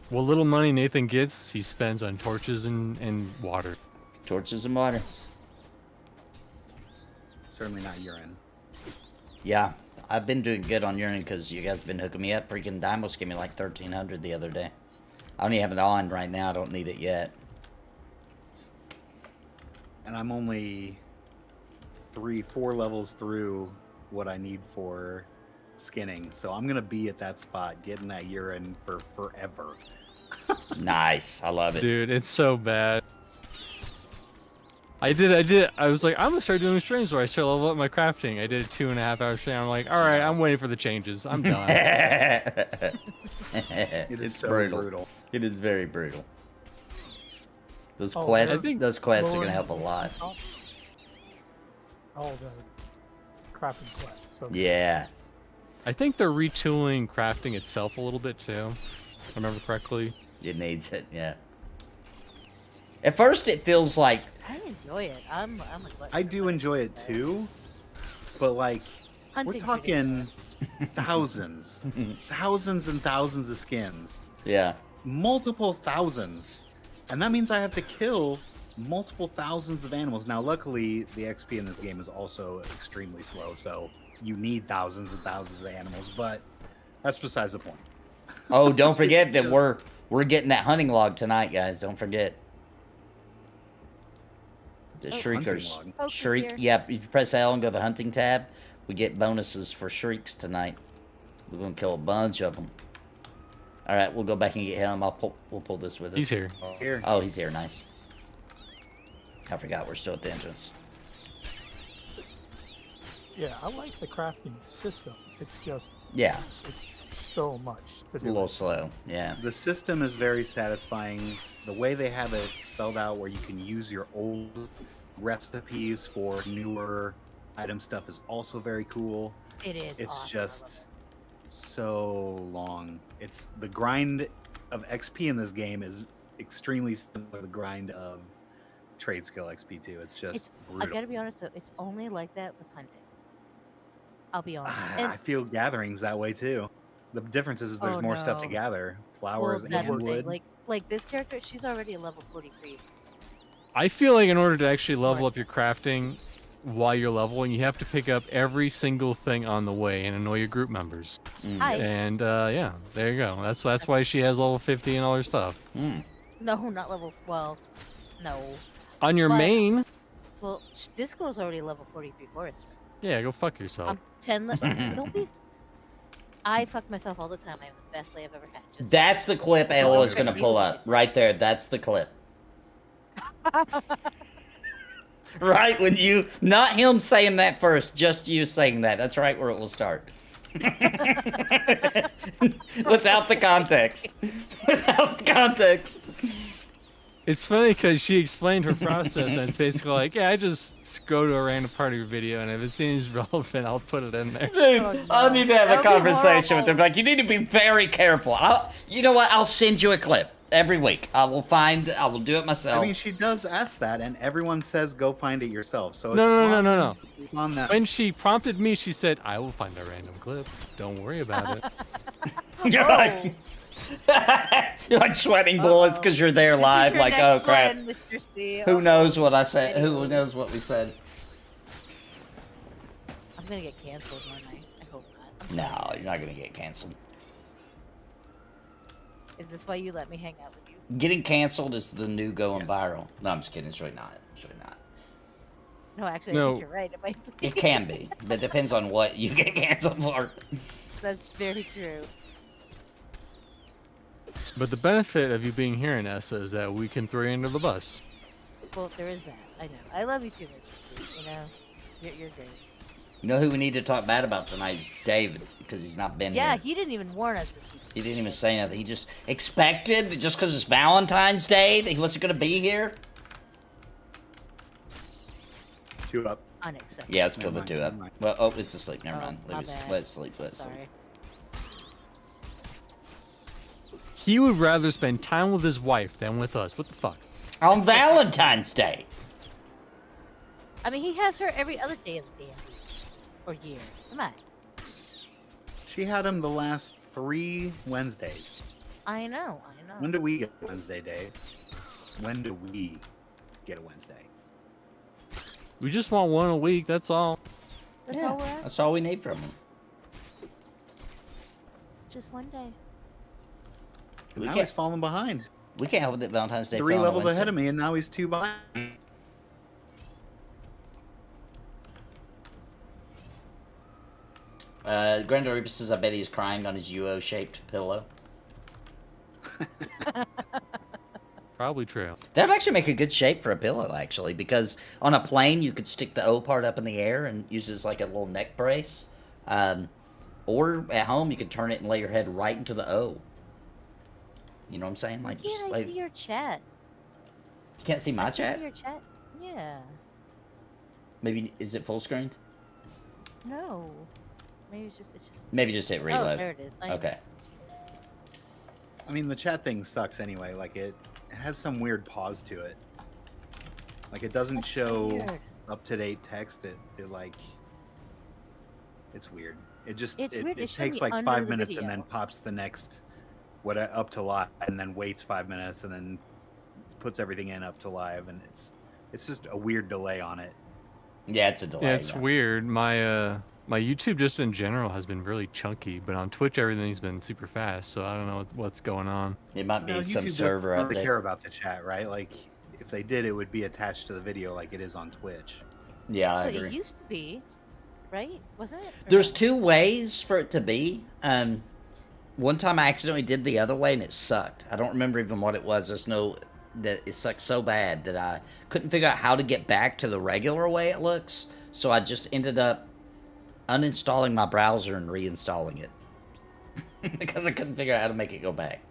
What little money Nathan gets, he spends on torches and water. Torches and water. Certainly not urine. Yeah, I've been doing good on urine because you guys have been hooking me up. Freaking Dymlos gave me like 1,300 the other day. I don't even have it on right now. I don't need it yet. And I'm only 3-4 levels through what I need for skinning. So I'm going to be at that spot getting that urine for forever. Nice. I love it. Dude, it's so bad. I was like, I'm gonna start doing streams where I start level up my crafting. I did a 2.5 hour stream. I'm like, all right, I'm waiting for the changes. I'm done. It is It's so brutal. brutal. It is very brutal. Those Oh, quests, I think those quests are Lord, gonna help a lot. Oh, the crafting quest. So Yeah. I think they're retooling crafting itself a little bit too. If I remember correctly. It needs it. Yeah. At first, it feels like I enjoy it. I'm a glutton I for do what enjoy it said. too, but like Hunting's we're talking ridiculous. thousands, thousands and thousands of skins, yeah. multiple thousands, and that means I have to kill multiple thousands of animals. Now, luckily, the XP in this game is also extremely slow, so you need thousands and thousands of animals. But that's besides the point. Oh, don't forget It's that just- we're getting that hunting log tonight, guys. Don't forget. The Oh, shriekers. hunting log. Focus Shriek. here. Yeah, if you press L and go to the hunting tab, we get bonuses for shrieks tonight. We're gonna kill a bunch of them. All right, we'll go back and get him. We'll pull this with us. He's here. Here, Oh, he's here. Nice. I forgot we're still at the entrance. yeah, I like the crafting system. It's just Yeah, so much to a do. little slow. Yeah. the system is very satisfying. The way they have it spelled out, where you can use your old recipes for newer item stuff, is also very cool. It is. It's awesome. just so long. It's the grind of XP in this game is extremely similar to the grind of trade skill XP too. It's just I brutal. gotta be honest though, it's only like that with hunting. I'll be honest. And I feel gatherings that way too. The difference is there's Oh, more stuff to no. gather, well, flowers that's the and thing. wood. Like this character, she's already a level 43. I feel like in order to actually level up your crafting while you're leveling, you have to pick up every single thing on the way and annoy your group members. Hi. And yeah, there you go. That's why she has level 50 and all her stuff. No, not level. Well, no. On your But- main, Well, this girl's already level 43 forester. yeah, go fuck yourself. I'm 10. Don't be. I fuck myself all the time. I have the best lay I've ever had. Just That's the clip Ella is Okay. gonna pull up right there. That's the clip. Right when you, not him saying that first, just you saying that. That's right where it will start. Without the context. Without the context. It's funny because she explained her process, and it's basically like, yeah, I just go to a random part of your video, and if it seems relevant, I'll put it in there. Dude, Oh, I'll no. need to have a That would be conversation with horrible. them. Like, you need to be very careful. You know what? I'll send you a clip every week. I will do it myself. I mean, she does ask that, and everyone says go find it yourself. So it's No. It's on that. When she prompted me, she said, I will find a random clip. Don't worry about it. You're like, you're like sweating bullets because you're there live. Like, oh crap. Mr. C. Who knows what I said? Who knows what we said? I'm gonna get canceled, aren't I? I hope not. I'm No, sorry. you're not gonna get canceled. Is this why you let me hang out with you? Getting canceled is the new going Yes. viral. No, I'm just kidding. It's really not. It's really not. No, actually, No. I think you're right. It might be. It can be, but it depends on what you get canceled for. That's very true. But the benefit of you being here, Nessa, is that we can throw you under the bus. Well, there is that. I know. I love you too, Mr. Steve. You know, you're great. You know who we need to talk bad about tonight is David, because he's not been Yeah, here. he didn't even warn us this week. He didn't even say nothing. He just expected that just because it's Valentine's Day that he wasn't going to be here. 2 up. Unacceptable. Yeah, let's kill Never the mind, 2 never up. mind. Well, oh, it's asleep. Never Oh, mind. my Let bad. it sleep. Let it sleep. Sorry. He would rather spend time with his wife than with us. What the fuck? On Valentine's Day. I mean, he has her every other day of the damn week or year. Come on. She had him the last 3 Wednesdays. I know. When do we get a Wednesday day? When do we get a Wednesday? We just want one a week. That's all. That's all we're at. That's all we need from him. Just one day. We Now can't, he's falling behind. we can't help it that Valentine's Day 3 fell on a levels ahead Wednesday. of me, and now he's 2 behind. Grand Reaper says, I bet he's crying on his UO-shaped pillow. Probably true. That would actually make a good shape for a pillow, actually, because on a plane, you could stick the O part up in the air and use it as like a little neck brace. Or at home, you could turn it and lay your head right into the O. You know what I'm saying? Why Like, just can't I like, see your chat? you can't see my I can't chat? see your chat? Yeah. Maybe, is it full screen? No. Maybe it's just. Maybe just hit Oh, reload. there it is. Okay. Jesus. I mean, the chat thing sucks anyway. Like, it has some weird pause to it. Like, it doesn't That's so show weird. up-to-date text. It like... It's weird. It just... It's it weird. it It should takes be like under 5 the minutes and video. then pops the next... up to live, and then waits 5 minutes, and then puts everything in up to live, and it's just a weird delay on it. Yeah, it's a delay. Yeah, it's yeah. weird. My YouTube just in general has been really chunky, but on Twitch everything's been super fast. So I don't know what's going on. It might be No, some YouTube server doesn't really update. care about the chat, right? Like, if they did, it would be attached to the video like it is on Twitch. Yeah, I But agree. it used to be, right? Wasn't it? Or There's no? 2 ways for it to be. One time I accidentally did the other way and it sucked. I don't remember even what it was. There's no that it sucked so bad that I couldn't figure out how to get back to the regular way it looks. So I just ended up uninstalling my browser and reinstalling it because I couldn't figure out how to make it go back.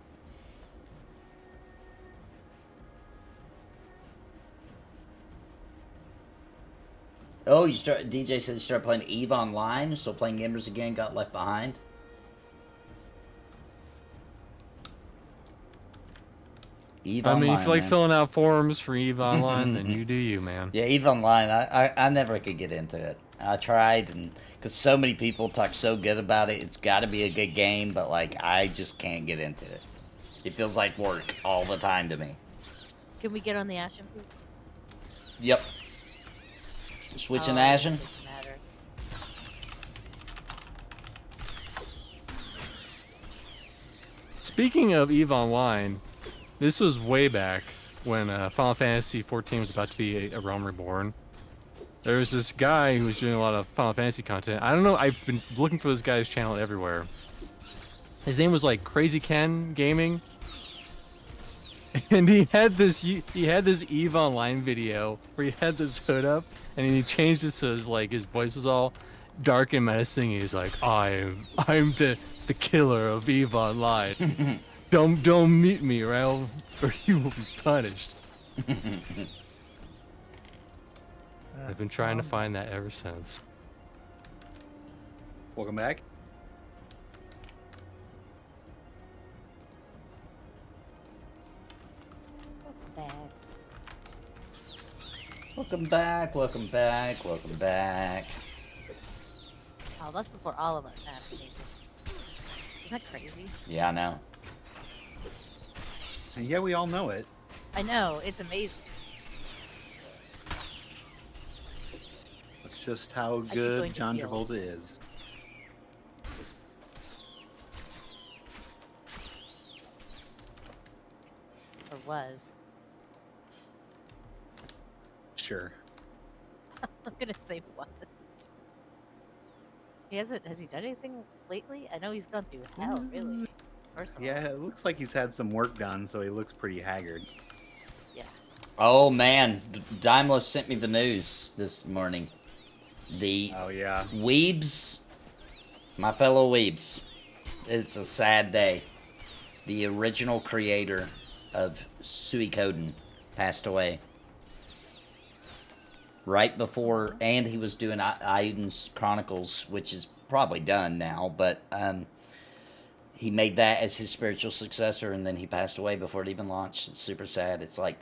Oh, DJ said you started playing EVE Online, so playing Embers again got left behind. EVE I Online, mean, if you like man. filling out forms for EVE Online, then you do you, man. Yeah, EVE Online, I never could get into it. I tried, and because so many people talk so good about it, it's got to be a good game, but like I just can't get into it. It feels like work all the time to me. Can we get on the Ashen, please? Yep. Switching Oh, Ashen. it doesn't matter. Speaking of EVE Online, this was way back when Final Fantasy XIV was about to be a Realm Reborn. There was this guy who was doing a lot of Final Fantasy content. I don't know, I've been looking for this guy's channel everywhere. His name was like Crazy Ken Gaming. And he had this EVE Online video where he had this hood up and he changed it so his voice was all dark and menacing. He's like, I'm the killer of EVE Online. Don't meet me or you will be punished. I've been trying to find that ever since. Welcome back. Bad. Welcome back, welcome back, welcome back. Oh, that's before all of us have Nathan. Isn't that crazy? Yeah, I know. And yeah, we all know it. I know, it's amazing. That's just how keep good going to John field. Travolta is. Or was. Sure. I'm gonna say was. Has he done anything lately? I know he's gone through hell, really. First of all. Yeah, it looks like he's had some work done, so he looks pretty haggard. Yeah. Oh man, Dymlos sent me the news this morning. The Oh yeah. Weebs, my fellow Weebs, it's a sad day. The original creator of Suikoden passed away. Right before, and he was doing Aiden's Chronicles, which is probably done now, but he made that as his spiritual successor, and then he passed away before it even launched. It's super sad. It's like,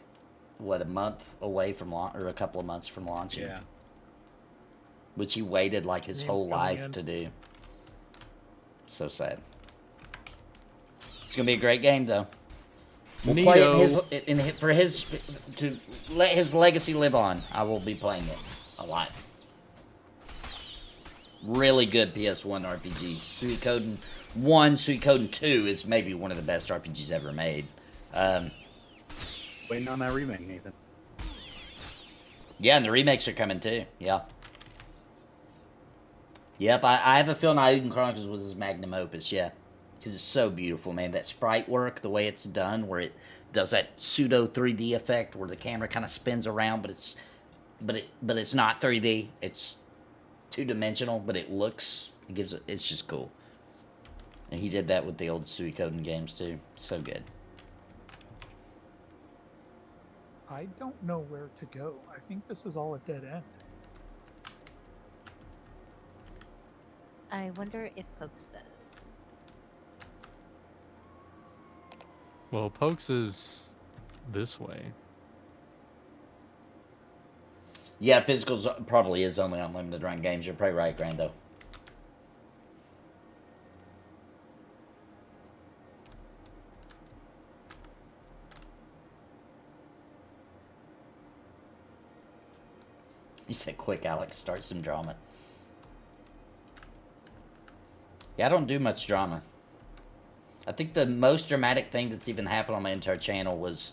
what, a month away from launch, or a couple of months from launching. Yeah. Which he waited like his whole coming life in. to do. So sad. It's gonna be a great game, though. We'll play it for his to let his legacy live on. I will be playing it a lot. Really good PS1 RPG. Suikoden 1, Suikoden 2 is maybe one of the best RPGs ever made. Waiting on that remake, Nathan. Yeah, and the remakes are coming too. Yeah. Yep, I have a feeling Aiden Chronicles was his magnum opus, yeah. Because it's so beautiful, man. That sprite work, the way it's done, where it does that pseudo 3D effect where the camera kind of spins around, but it's not 3D. It's two-dimensional, but it looks, it's just cool. And he did that with the old Suikoden games too. So good. I don't know where to go. I think this is all a dead end. I wonder if Pokes does. Well, Pokes is this way. Yeah, physicals probably is only on limited run games. You're probably right, Grando. You said quick, Alex. Start some drama. Yeah, I don't do much drama. I think the most dramatic thing that's even happened on my entire channel was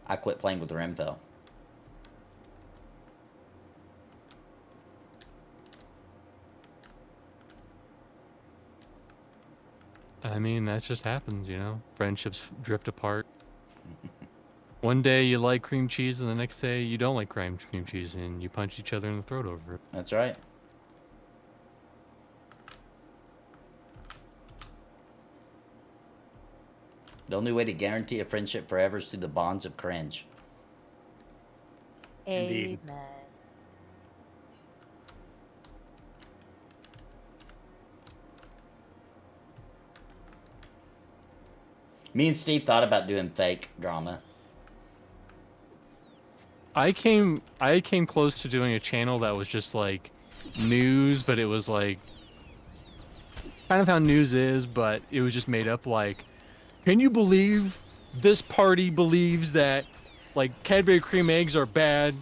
I quit playing with Remfell. I mean, that just happens, you know? Friendships drift apart. One day you like cream cheese, and the next day you don't like cream cheese, and you punch each other in the throat over it. That's right. The only way to guarantee a friendship forever is through the bonds of cringe. Indeed. Amen. Me and Steve thought about doing fake drama. I came close to doing a channel that was just like news, but it was like kind of how news is, but it was just made up like, can you believe this party believes that like Cadbury cream eggs are bad?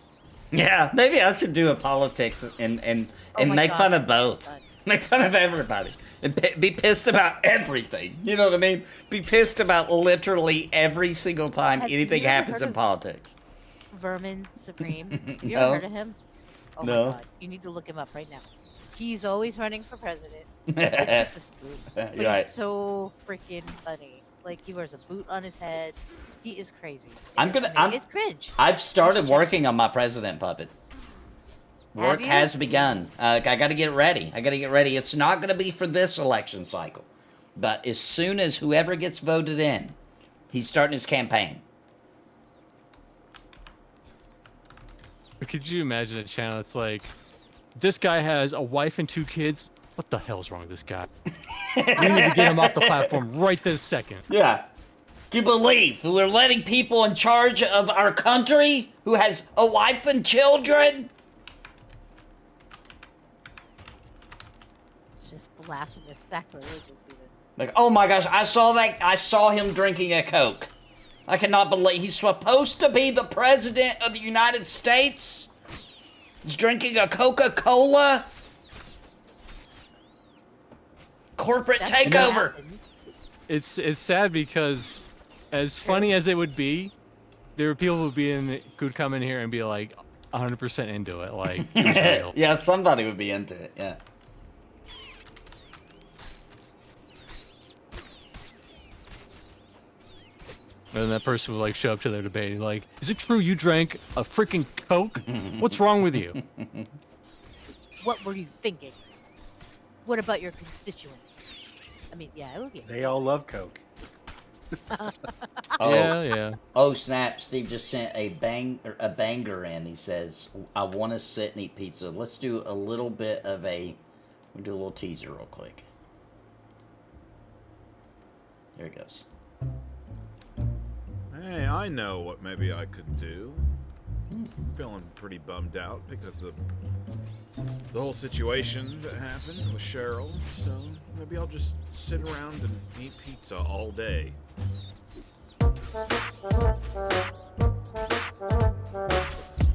Yeah, maybe I should do a politics and Oh my make God, fun of that'd be both. fun. Make fun of everybody. And be pissed about everything. You know what I mean? Be pissed about literally every single time Have anything you ever happens heard in of- politics. Vermin Supreme. You No. ever heard of him? Oh No. my God. You need to look him up right now. He's always running for president. It's just a spoof. But You're right. he's so freaking funny. Like, he wears a boot on his head. He is crazy. It's cringe. I've started check it. working on my president puppet. Work you? has begun. I gotta get ready. It's not gonna be for this election cycle. But as soon as whoever gets voted in, he's starting his campaign. But could you imagine a channel that's like, this guy has a wife and 2 kids? What the hell's wrong with this guy? We need to get him off the platform right this second. Yeah. Do you believe we're letting people in charge of our country who has a wife and children? It's just blasphemous, sacrilegious even. Like, oh my gosh, I saw him drinking a Coke. I cannot believe he's supposed to be the president of the United States. He's drinking a Coca-Cola. Corporate That's what takeover. happened. It's sad because, as funny as it would be, there were people who'd come in here and be like 100% into it, like it was real. Yeah, somebody would be into it. Yeah. And that person would like show up to their debate, like, "Is it true you drank a freaking Coke? What's wrong with you?" What were you thinking? What about your constituents? I mean, yeah, it would be. They all love Coke. Oh, Yeah. oh snap! Steve just sent a banger in. He says, "I want to sit and eat pizza." Let's do a little bit of a. We'll do a little teaser real quick. Here it goes. Hey, I know what maybe I could do. Feeling pretty bummed out because of the whole situation that happened with Cheryl, so maybe I'll just sit around and eat pizza all day.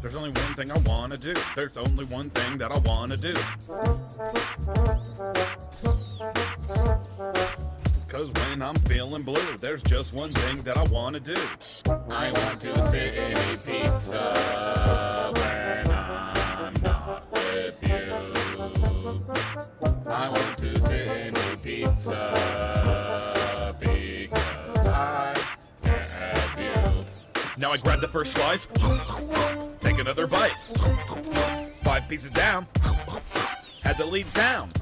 There's only one thing I want to do. There's only one thing that I want to do. Because when I'm feeling blue, there's just one thing that I want to do. I want to sit and eat pizza when I'm not with you. I want to sit and eat pizza because I can't have you. Now I grab the first slice, take another bite. 5 pieces down, had to leave town.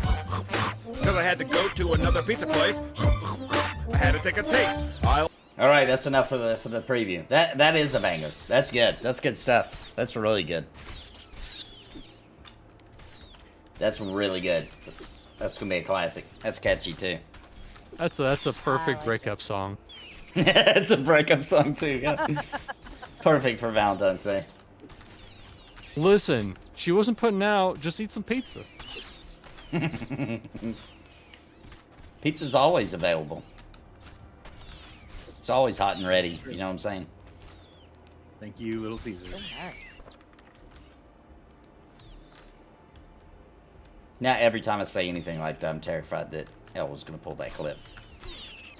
Because I had to go to another pizza place, I had to take a taste. All right, that's enough for the preview. That is a banger. That's good. That's good stuff. That's really good. That's really good. That's gonna be a classic. That's catchy too. That's a perfect breakup song. It's a breakup song too. Yeah. Perfect for Valentine's Day. Listen, she wasn't putting out. Just eat some pizza. Pizza's always available. It's always hot and ready. You know what I'm saying? Thank you, Little Caesar. Now every time I say anything like that, I'm terrified that Elle was gonna pull that clip.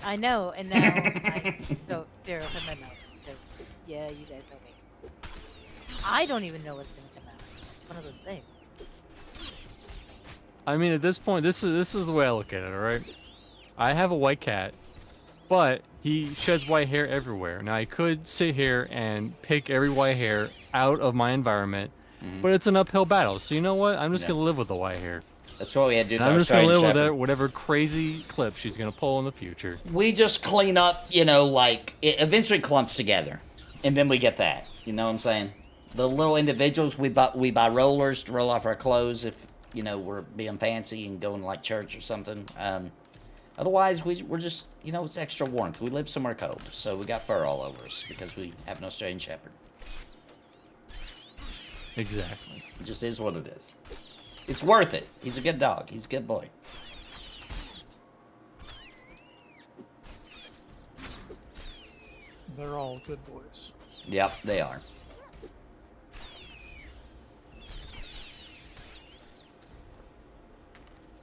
I know, and now I don't dare open my mouth because, yeah, you guys know me. I don't even know what's gonna come out. It's one of those things. I mean, at this point, this is the way I look at it. All right, I have a white cat, but he sheds white hair everywhere. Now I could sit here and pick every white hair out of my environment, but it's an uphill battle. So you know what? I'm just gonna live with the white hair. That's what we had to do. And I'm just gonna live with it, whatever crazy clip she's gonna pull in the future. We just clean up, you know, like it eventually clumps together, and then we get that. You know what I'm saying? The little individuals we buy rollers to roll off our clothes if you know we're being fancy and going to like church or something. Otherwise, we're just you know it's extra warmth. We live somewhere cold, so we got fur all over us because we have an Australian Shepherd. Exactly. It just is what it is. It's worth it. He's a good dog. He's a good boy. They're all good boys. Yep, they are.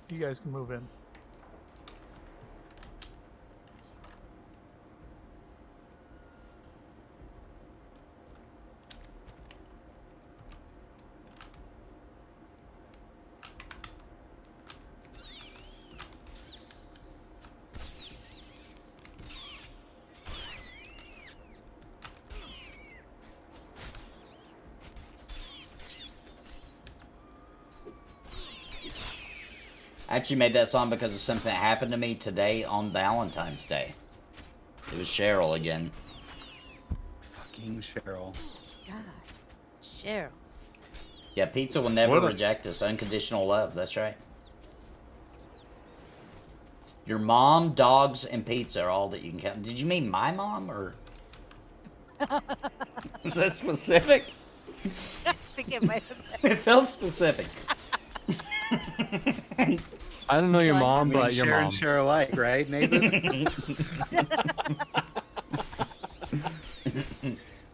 You guys can move in. I actually made that song because of something that happened to me today on Valentine's Day. It was Cheryl again. Fucking Cheryl. God, Cheryl. Yeah, pizza will never reject us. Unconditional love, that's right. Your mom, dogs, and pizza are all that you can count. Did you mean my mom, or... Was that specific? I think it might have been. It felt specific. I don't know your mom, but your share mom. and share alike, right, Nathan?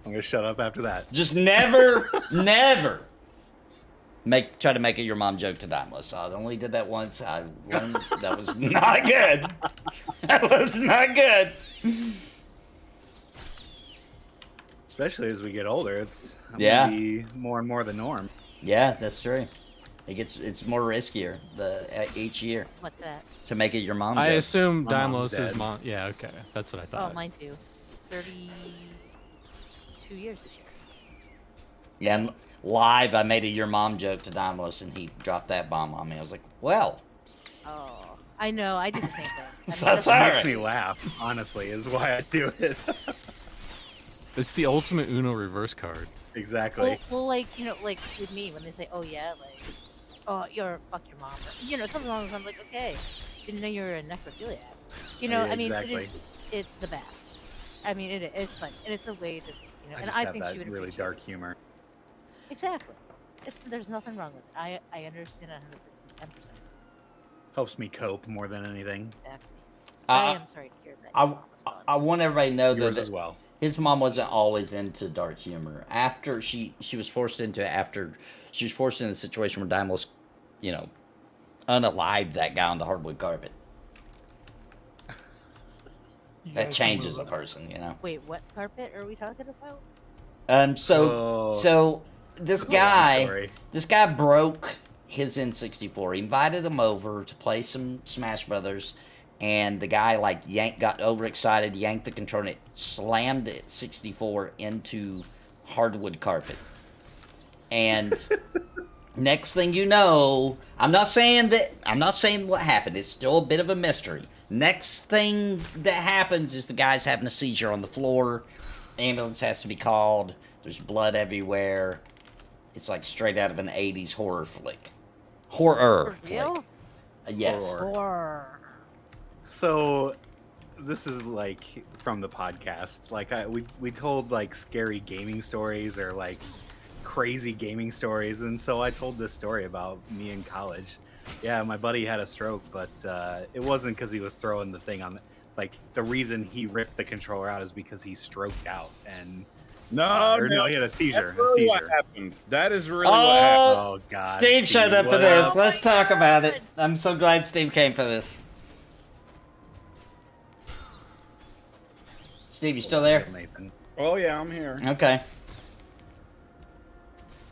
I'm gonna shut up after that. Just never, never try to make it your mom joke to Dymlos. I only did that once. I learned that was not good. That was not good. Especially as we get older, it's Yeah. gonna be more and more the norm. Yeah, that's true. It's more riskier each year What's that? to make it your mom I joke. assume My mom's Dymlos is dead. mom. Yeah, okay, that's what I thought. Oh, mine too. 32 years this year. Yeah, and live, I made a your mom joke to Dymlos, and he dropped that bomb on me. I was like, well. Oh, I know. I do the same thing. I mean, So that's sorry. It makes me laugh, honestly, is why I do it. It's the ultimate Uno reverse card. Exactly. well, like, you know, like with me, when they say, oh, yeah, like, oh, fuck your mom. Or, you know, something along those lines. I'm like, okay, didn't know you were a necrophiliac. You know, Yeah, I mean, exactly. it's the best. I mean, it's fun. And it's a way to, you know, I and just I have think that she would really appreciate dark it. humor. Exactly. There's nothing wrong with it. I understand 110%. Helps me cope more than anything. Exactly. I am sorry to hear that. your mom was gone. I want everybody to know Yours that as well. his mom wasn't always into dark humor. After she was forced into it, after she was forced into the situation where Dymlos, you know, unalived that guy on the hardwood carpet. You That guys changes a remember that? person, you know. Wait, what carpet are we talking about? So this Long guy, story. broke his N64. He invited him over to play some Smash Brothers, and the guy like got overexcited, yanked the controller, and it slammed the 64 into hardwood carpet. And next thing you know, I'm not saying what happened. It's still a bit of a mystery. Next thing that happens is the guy's having a seizure on the floor. Ambulance has to be called. There's blood everywhere. It's like straight out of an 80s horror flick. Horror For real? flick. Yes. Horror. Or So, this is like from the podcast. Like we told like scary gaming stories or like crazy gaming stories, and so I told this story about me in college. Yeah, my buddy had a stroke, but it wasn't because he was throwing the thing on. Like the reason he ripped the controller out is because he stroked out and No, or no, he had a seizure. That's really what happened. That is really what happened. Oh God, Steve showed up for what this. else? Let's talk about it. I'm so glad Steve came for this. Steve, you still there? Nathan. Oh yeah, I'm here. Okay.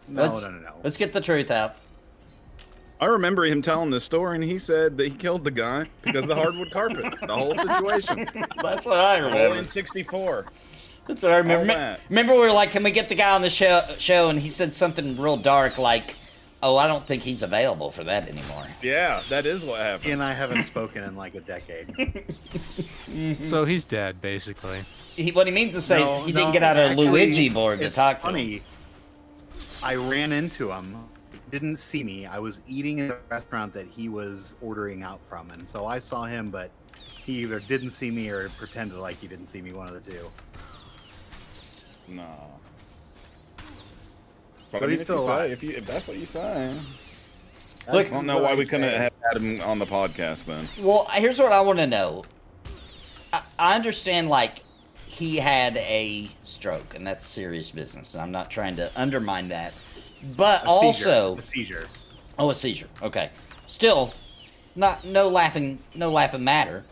No. Let's get the truth out. I remember him telling this story, and he said that he killed the guy because of the hardwood carpet. The whole situation. That's what I All remember. in 64. That's what I remember. All that. Remember we were like, can we get the guy on the show? And he said something real dark like, oh, I don't think he's available for that anymore. Yeah, that is what He happened. and I haven't spoken in like a decade. So he's dead, basically. What he means to say is he didn't get out of a actually, Luigi board to it's talk to funny. him. I ran into him. He didn't see me. I was eating at a restaurant that he was ordering out from, and so I saw him, but he either didn't see me or pretended like he didn't see me. One of the two. No. So But I mean, he's if still you say, alive. if that's what you say, Look, I don't know why we couldn't have had him on the podcast then. Well, here's what I want to know. I understand, like, he had a stroke, and that's serious business, and I'm not trying to undermine that. But also, a seizure. oh, a seizure. Okay, still, no laughing matter.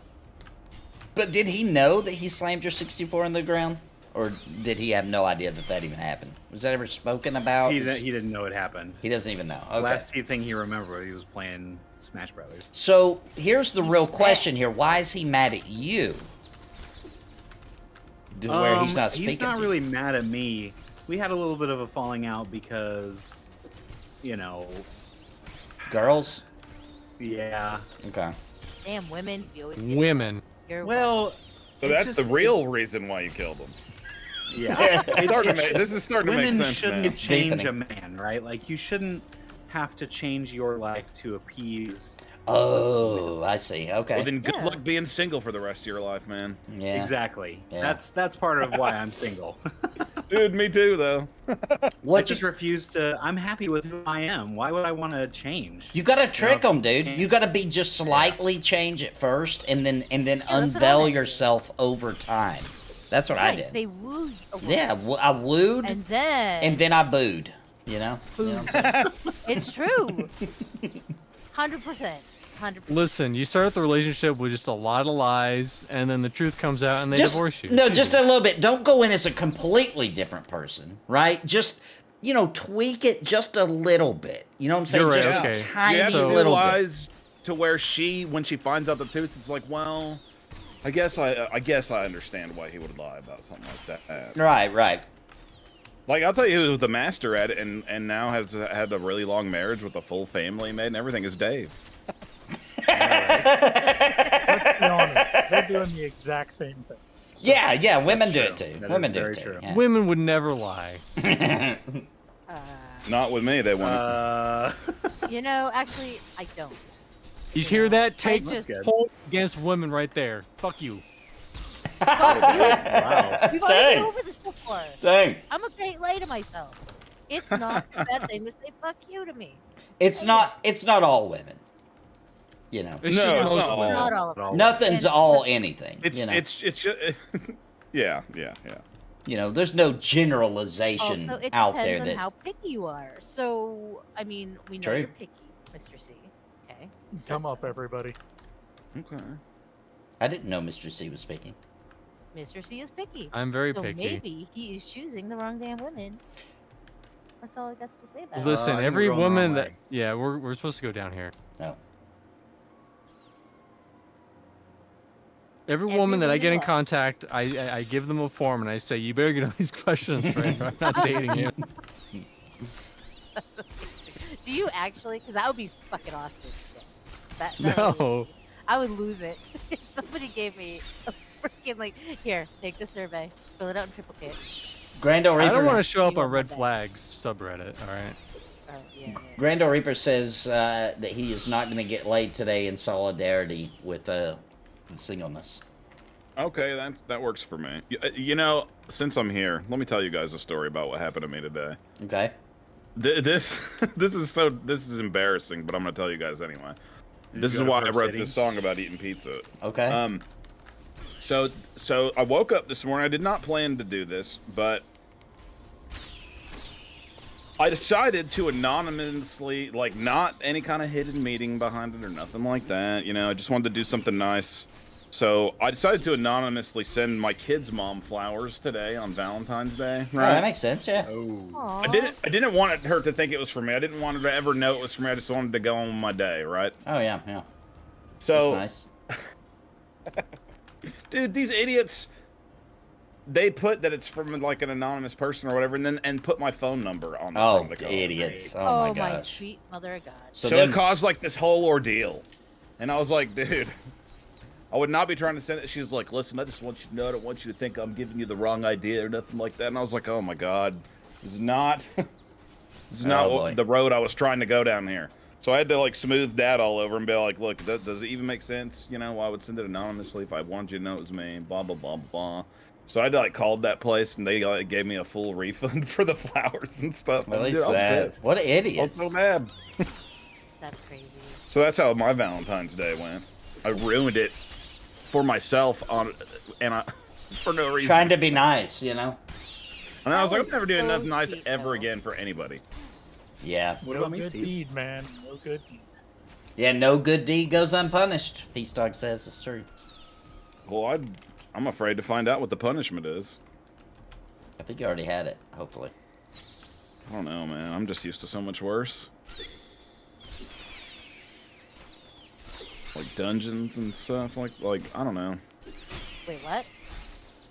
But did he know that he slammed your 64 on the ground, or did he have no idea that even happened? Was that ever spoken about? He didn't know it happened. He doesn't even know. Okay. Last thing he remembered, he was playing Smash Brothers. So here's the real mad. question here: why is he mad at you? To where he's not speaking. He's not to really you. mad at me. We had a little bit of a falling out because, you know, Girls. yeah. Okay. damn women. You always get Women. your Well, So it's that's just- the real reason why you killed him. Yeah. This is starting to make Women sense shouldn't now. It's change deepening. a man, right? Like you shouldn't have to change your life to appease. Oh, I see. Okay. Well, then good Yeah. luck being single for the rest of your life, man. Yeah. Exactly. Yeah. That's part of why I'm single. Dude, me too, though. I What just refuse to. I'm happy with who I am. Why would I want to change? you gotta trick No, them, dude. can't. You gotta be just slightly change it first, and then that's what I unveil did. yourself over time. That's what I right, did. They woo. a woman, Yeah, I wooed, And then. and then I booed. You know. You know what I'm saying? It's true. 100%. 100%. Listen, you start the relationship with just a lot of lies, and then the truth comes out, and they divorce you. No, It's just easy. a little bit. Don't go in as a completely different person, right? Just, tweak it just a little bit. You know what I'm saying? You're right, Just okay. a tiny You have to So- little bit. realize to where when she finds out the truth, it's like, well, I guess I understand why he would lie about something like that. Right. Like, I'll tell you who was the master at it and now has had a really long marriage with a full family made and everything is Dave. Let's be honest, they're doing the exact same thing. So, Yeah, women do it true. too. That Women is do very it too. true. Yeah. Women would never lie. Not with me, they want You know, actually, I don't. You hear that? I Take just- point against women right there. Fuck you. Wow. We've already Dang. been over this before. Dang. I'm a great lay to myself. It's not a bad thing to say "fuck you" to me. It's not all women. You know. It's No, just it's most not of all. them. Not all of them. Nothing's And- all anything. it's you know. it's just yeah. You know, there's no generalization Also, it out there depends on that how picky you are. So, I mean, we know True. you're picky, Mr. C. Okay. you said Come up, so. everybody. Okay. I didn't know Mr. C was speaking. Mr. C is picky. I'm very So picky. maybe he is choosing the wrong damn women. That's all I got to say about it. Listen, I think every we're going the woman wrong that way. yeah, we're supposed to go down here. No. Every Every woman that I woman get in what? contact, I give them a form and I say, you better get all these questions right. Or I'm not dating you. That's amazing. Do you actually? Because that would be fucking awesome. That would- No. I would lose it if somebody gave me a freaking like, here, take the survey, fill it out in triplicate. Grando I don't Reaper. want to show up You on want Red my Flags subreddit. All right. Or, yeah. Grando Reaper says that he is not going to get laid today in solidarity with singleness. Okay, that works for me. You know, since I'm here, let me tell you guys a story about what happened to me today. Okay. This is embarrassing, but I'm gonna tell you guys anyway. This is go to why I Perp wrote City? this song about eating pizza. Okay. So I woke up this morning. I did not plan to do this, but I decided to anonymously, like, not any kind of hidden meeting behind it or nothing like that. You know, I just wanted to do something nice. So I decided to anonymously send my kid's mom flowers today on Valentine's Day. Oh, Right? that makes sense, yeah. Aw. I didn't want her to think it was for me. I didn't want her to ever know it was for me. I just wanted to go on with my day, right? Oh, yeah. So, That's nice. dude, these idiots, they put that it's from like an anonymous person or whatever, and put my phone number on the front Oh, of the card. idiots. Oh, Oh, my my gosh. sweet mother of God. So then- it caused like this whole ordeal, and I was like, dude, I would not be trying to send it. She's like, listen, I just want you to know, I don't want you to think I'm giving you the wrong idea or nothing like that. And I was like, oh my god, this is not boy. the road I was trying to go down here. So I had to like smooth that all over and be like, look, does it even make sense? You know, I would send it anonymously if I wanted you to know it was me. Blah blah blah blah. So I like called that place and they like, gave me a full refund for the flowers and stuff. At Dude, least I was that. pissed. What I was idiots. so mad. That's crazy. So that's how my Valentine's Day went. I ruined it for myself for no reason. Trying to be nice, you know? And I was like, That I'm never doing was nothing so nice sweet, ever though. again for anybody. Yeah. What No about me, good Steve? deed, man. No good deed. Yeah, no good deed goes unpunished. Peace Dog says it's true. Well, I'm afraid to find out what the punishment is. I think you already had it, hopefully. I don't know, man. I'm just used to so much worse. Like dungeons and stuff. Like I don't know. Wait, what?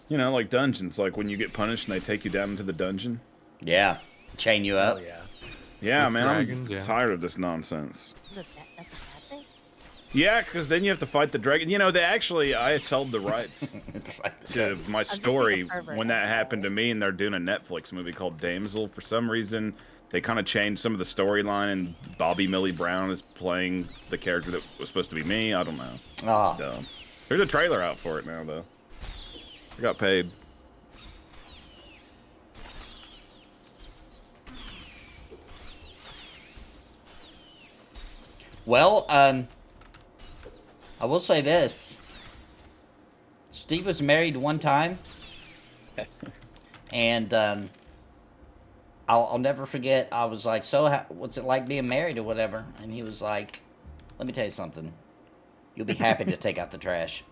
You know, like dungeons. Like when you get punished and they take you down into the dungeon. Yeah. Chain you up. Oh yeah. Yeah, With man. dragons, I'm yeah. tired of this nonsense. That's a bad thing? Yeah, because then you have to fight the dragon. You know, I held the rights to my just being a story pervert, when that I'm happened to sorry. me, and they're doing a Netflix movie called Damsel. For some reason, they kind of changed some of the storyline, and Bobby Millie Brown is playing the character that was supposed to be me. I don't know. Oh. It's dumb. There's a trailer out for it now, though. I got paid. Well, I will say this. Steve was married one time. And I'll never forget, I was like, so what's it like being married or whatever? And he was like, let me tell you something. You'll be happy to take out the trash.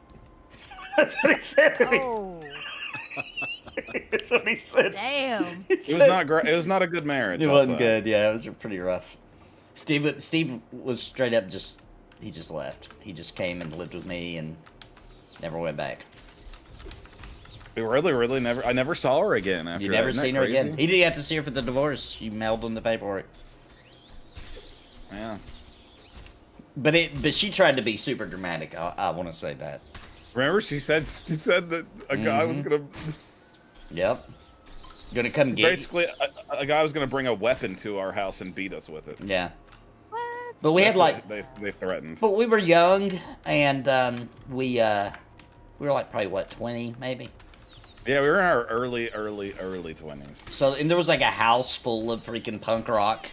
That's what he said to me. Oh, That's what he said. damn. It was not great. It was not a good marriage. It I'll wasn't say. good. Yeah, it was pretty rough. Steve was straight up he just left. He just came and lived with me, and Never went back. We really never. I never saw her again. After You never that. Isn't seen that her again. crazy? He didn't have to see her for the divorce. You mailed him the paperwork. Yeah. But she tried to be super dramatic. I want to say that. Remember, she said that a guy was gonna. Yep. Gonna come get you. Basically, a guy was gonna bring a weapon to our house and beat us with it. Yeah. What? But we had That's like, what they threatened. but we were young, and we were like probably what 20 maybe. Yeah, we were in our early 20s. So and there was like a house full of freaking punk rock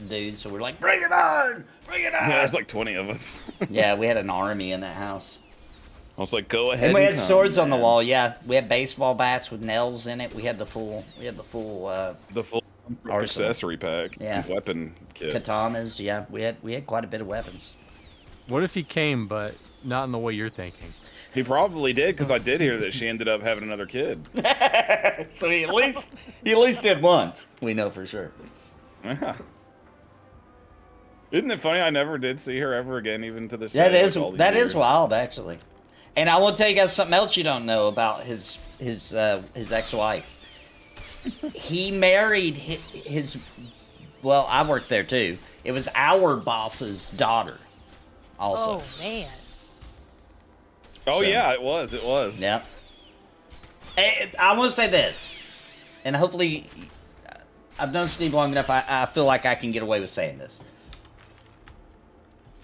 dudes. So we were like, bring it on, bring it on. Yeah, there's like 20 of us. Yeah, we had an army in that house. I was like, go ahead. And we had come, swords on the man. wall. Yeah, we had baseball bats with nails in it. We had the full. The full Arsenal. accessory pack. Yeah. Weapon kit. katanas. Yeah, we had quite a bit of weapons. What if he came, but not in the way you're thinking? He probably did, because I did hear that she ended up having another kid. So he at least did once. We know for sure. Yeah. Isn't it funny? I never did see her ever again, even to this That day. is like all these that years. is wild, actually. And I want to tell you guys something else you don't know about his ex-wife. He married his. Well, I worked there too. It was our boss's daughter. Also. Oh man. Oh, So- yeah, it was. It was. Yep. And I want to say this, and hopefully, I've known Steve long enough. I feel like I can get away with saying this.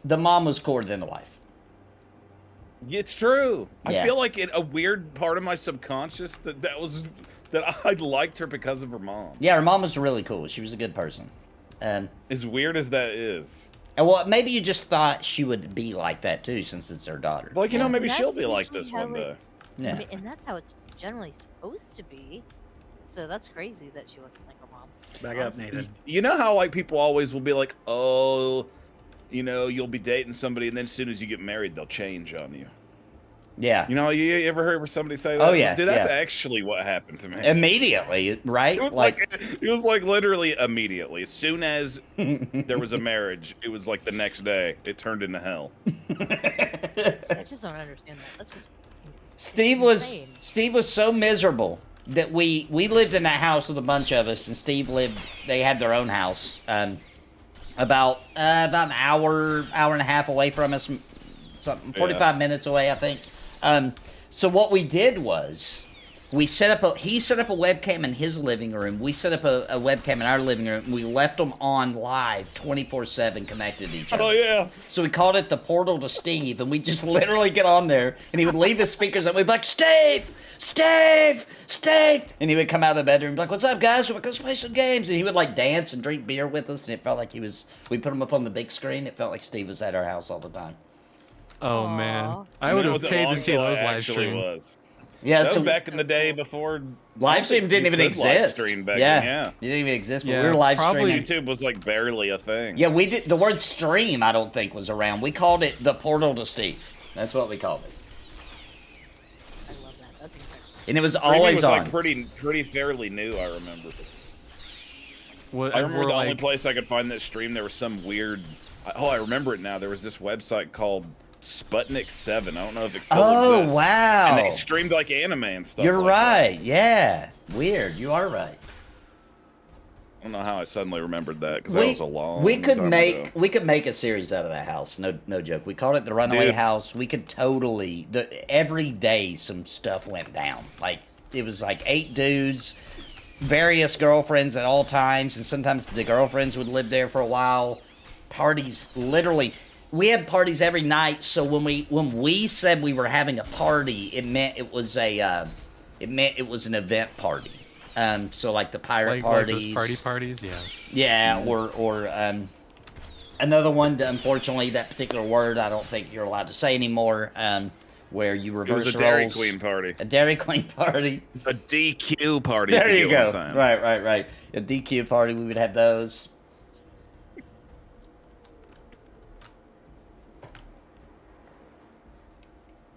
The mom was cooler than the wife. It's true. Yeah. I feel like a weird part of my subconscious that I liked her because of her mom. Yeah, her mom was really cool. She was a good person. And As weird as that is. well, maybe you just thought she would be like that too, since it's her daughter. Like, you know, maybe That's she'll be like usually this how one it- day. I Yeah. mean, and that's how it's generally supposed to be. So that's crazy that she wasn't like her mom. Back up, Nathan. You know how, like, people always will be like, oh, you know, you'll be dating somebody, and then as soon as you get married, they'll change on you. Yeah. You know, you ever heard somebody say that? Oh, yeah, Dude, that's yeah. actually what happened to me. Immediately, right? It was like literally immediately. As soon as there was a marriage, it was like the next day. It turned into hell. See, I just don't understand that. That's just Steve was so miserable that we lived in that house with a bunch of us, and Steve lived. They had their own house, about an hour and a half away from us, something 45 minutes away, I think. So what we did was he set up a webcam in his living room. We set up a webcam in our living room. And we left them on live 24/7 connected to each other. Oh, yeah. So we called it the portal to Steve, and we just literally get on there, and he would leave his speakers up. We'd be like, Steve! Steve! Steve! And he would come out of the bedroom and be like, what's up, guys? We're like, let's play some games. And he would, like, dance and drink beer with us, and it felt like we put him up on the big screen. It felt like Steve was at our house all the time. Oh Aw. man, I And would it have wasn't paid long to see till I those live actually stream. was. Yeah, That so was back in the day before live stream didn't even exist. Live stream back yeah. then, yeah. It didn't even exist, but Yeah, we were live probably- streaming. YouTube was like barely a thing. Yeah, we did. The word stream, I don't think, was around. We called it the portal to Steve. That's what we called it. I love that. That's incredible. And it was Streaming always was on. like pretty fairly new, I remember. What, I remember we're the only like- place I could find that stream, there was some weird. Oh, I remember it now. There was this website called Sputnik 7. I don't know if it still Oh, exists. wow. And they streamed like anime and stuff. You're like right. Yeah. Weird. You are right. That. I don't know how I suddenly remembered that because that was a long. we could time make ago. we could make a series out of that house. No joke. We called it the Runaway Dude. House. We could totally every day some stuff went down. Like it was like 8 dudes, various girlfriends at all times, and sometimes the girlfriends would live there for a while. Parties, literally, we had parties every night. So when we said we were having a party, it meant it was an event party. So like the pirate like parties, those parties, yeah. yeah, or another one. Unfortunately, that particular word I don't think you're allowed to say anymore. Where you It reverse was a Dairy roles. Queen party. A Dairy Queen party. A DQ party. There if you get go. what I'm saying. Right. A DQ party. We would have those.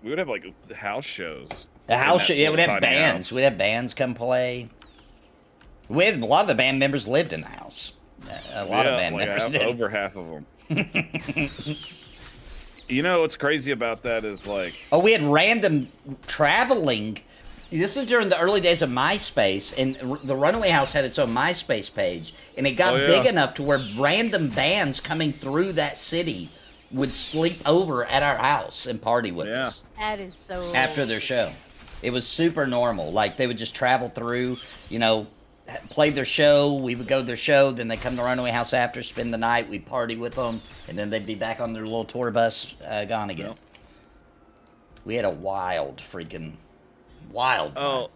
We would have like house shows. The house in show. that Yeah, we'd little have tiny bands. house. We'd have bands come play. We had a lot of the band members lived in the house. A lot of band like members half, did. over half of them. You know what's crazy about that is like, Oh, we had random traveling. This is during the early days of MySpace, and the Runaway House had its own MySpace page, and it got big enough to where random bands coming through that city would sleep over at our house and party with us. That is so. After their show. It was super normal. Like, they would just travel through, you know, play their show, we would go to their show, then they come to Runaway House after, spend the night, we'd party with them, and then they'd be back on their little tour bus, gone again. Yep. We had a wild time. Oh,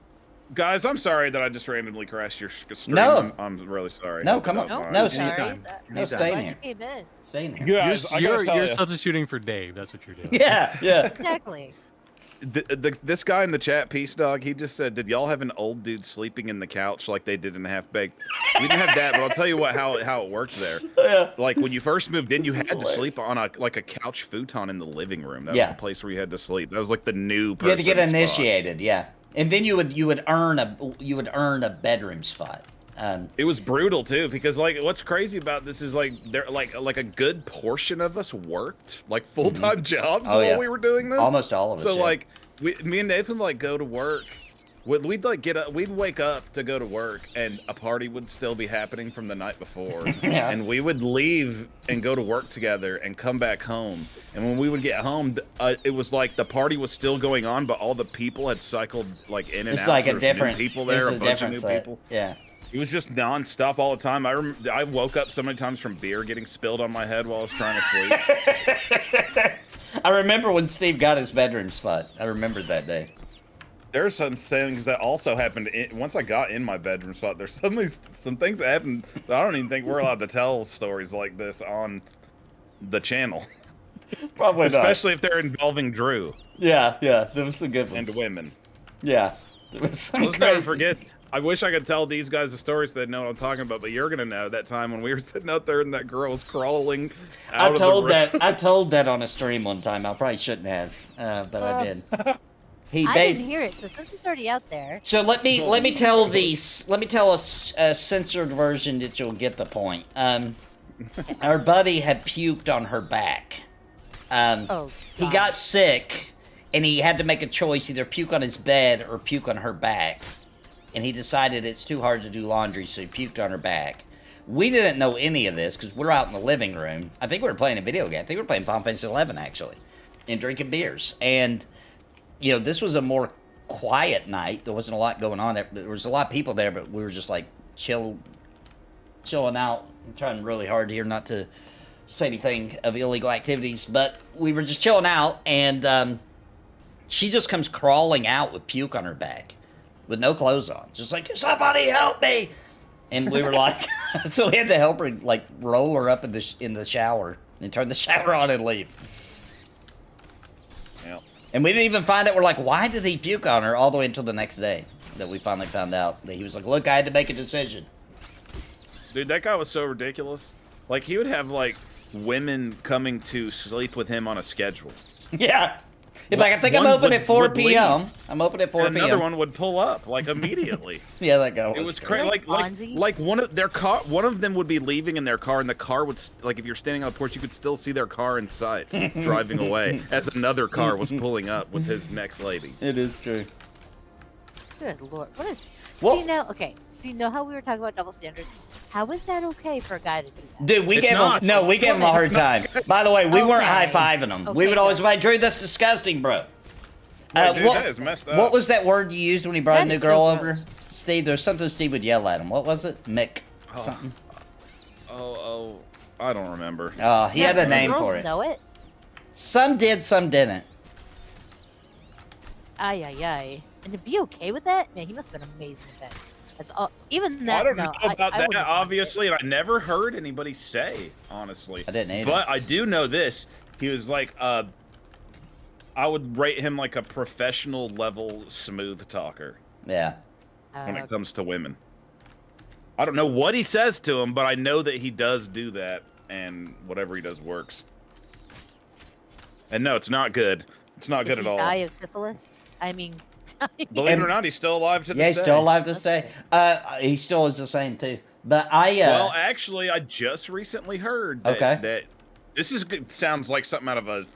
guys, I'm sorry that I just randomly crashed your stream. No. I'm really sorry. No, come on. No, sorry. No, stay in here. Anytime. Stay in here. Guys, You're substituting for Dave. That's what you're doing. Yeah. Exactly. This guy in the chat, Peace Dog, he just said, did y'all have an old dude sleeping in the couch like they did in Half Baked? We didn't have that, but I'll tell you what, how it worked there. Yeah. Like, when you first moved in, you had to sleep on a couch futon in the living room. That was the place where you had to sleep. That was like the new person. You had to get initiated, yeah. And then you would earn a bedroom spot. It was brutal too, because like what's crazy about this is like there like a good portion of us worked like full-time jobs while we were doing this. Almost all of us. So like me and Nathan like go to work. We'd like we'd wake up to go to work, and a party would still be happening from the night before, and we would leave and go to work together and come back home. And when we would get home, it was like the party was still going on, but all the people had cycled like in and out. It's like so a different people there, a bunch of new people. Yeah. It was just non-stop all the time. I woke up so many times from beer getting spilled on my head while I was trying to sleep. I remember when Steve got his bedroom spot. I remember that day. There are some things that also happened once I got in my bedroom spot. There's suddenly some things that happened that I don't even think we're allowed to tell stories like this on the channel. Probably Especially if they're involving Drew. Yeah, there was some good ones. And women. Yeah, there was some Let's never forget. I wish I could tell these guys the stories so they'd know what I'm talking about, but you're gonna know that time when we were sitting out there and that girl was crawling out of the room. I told that on a stream one time. I probably shouldn't have, but I did. I didn't hear it, so since it's already out there. So let me tell a censored version that you'll get the point. Our buddy had puked on her back. He got sick, and he had to make a choice: either puke on his bed or puke on her back. And he decided it's too hard to do laundry, so he puked on her back. We didn't know any of this because we're out in the living room. I think we were playing a video game. I think we were playing Final Fantasy 11 actually, and drinking beers. And you know, this was a more quiet night. There wasn't a lot going on. There was a lot of people there, but we were just like chilling out. I'm trying really hard here not to say anything of illegal activities, but we were just chilling out, and she just comes crawling out with puke on her back, with no clothes on, just like, somebody help me! And we were like, so we had to help her, like, roll her up in the shower and turn the shower on and leave. Yeah. And we didn't even find out. We're like, why did he puke on her? All the way until the next day that we finally found out that he was like, look, I had to make a decision. Dude, that guy was so ridiculous. Like, he would have like women coming to sleep with him on a schedule. Yeah. He'd be like, I think I'm open at 4 p.m. I'm open at 4 p.m. Another one would pull up like immediately. Yeah, that guy was. It was crazy. Like one of them would be leaving in their car, and the car would like if you're standing on the porch, you could still see their car in sight driving away as another car was pulling up with his next lady. It is true. Good lord, what is? Well, see now, okay. So you know how we were talking about double standards? How is that okay for a guy to do that? Dude, we gave him a hard time. By the way, we weren't high-fiving him. We would always be like, Drew, that's disgusting, bro. Dude, that is messed up. What was that word you used when he brought That a new is girl so over? gross. Steve, there's something Steve would yell at him. What was it? Mick something? I don't remember. Oh, he had a name girls for it. Know it? Some did, some didn't. Ay. And to be okay with that? Man, he must have been amazing at that. That's all. Even that. I don't know about that, wouldn't have obviously, and I never heard anybody say, honestly. I didn't either. But I do know this. He was like, I would rate him like a professional level smooth talker. Yeah. When it comes to women. I don't know what he says to him, but I know that he does do that, and whatever he does works. And no, it's not good. It's not good at all. Die of syphilis? I mean... Believe it or not, he's still alive to this day. Yeah, he's still alive this day. He still is the same, too. But Well, actually, I just recently heard that This sounds like something out of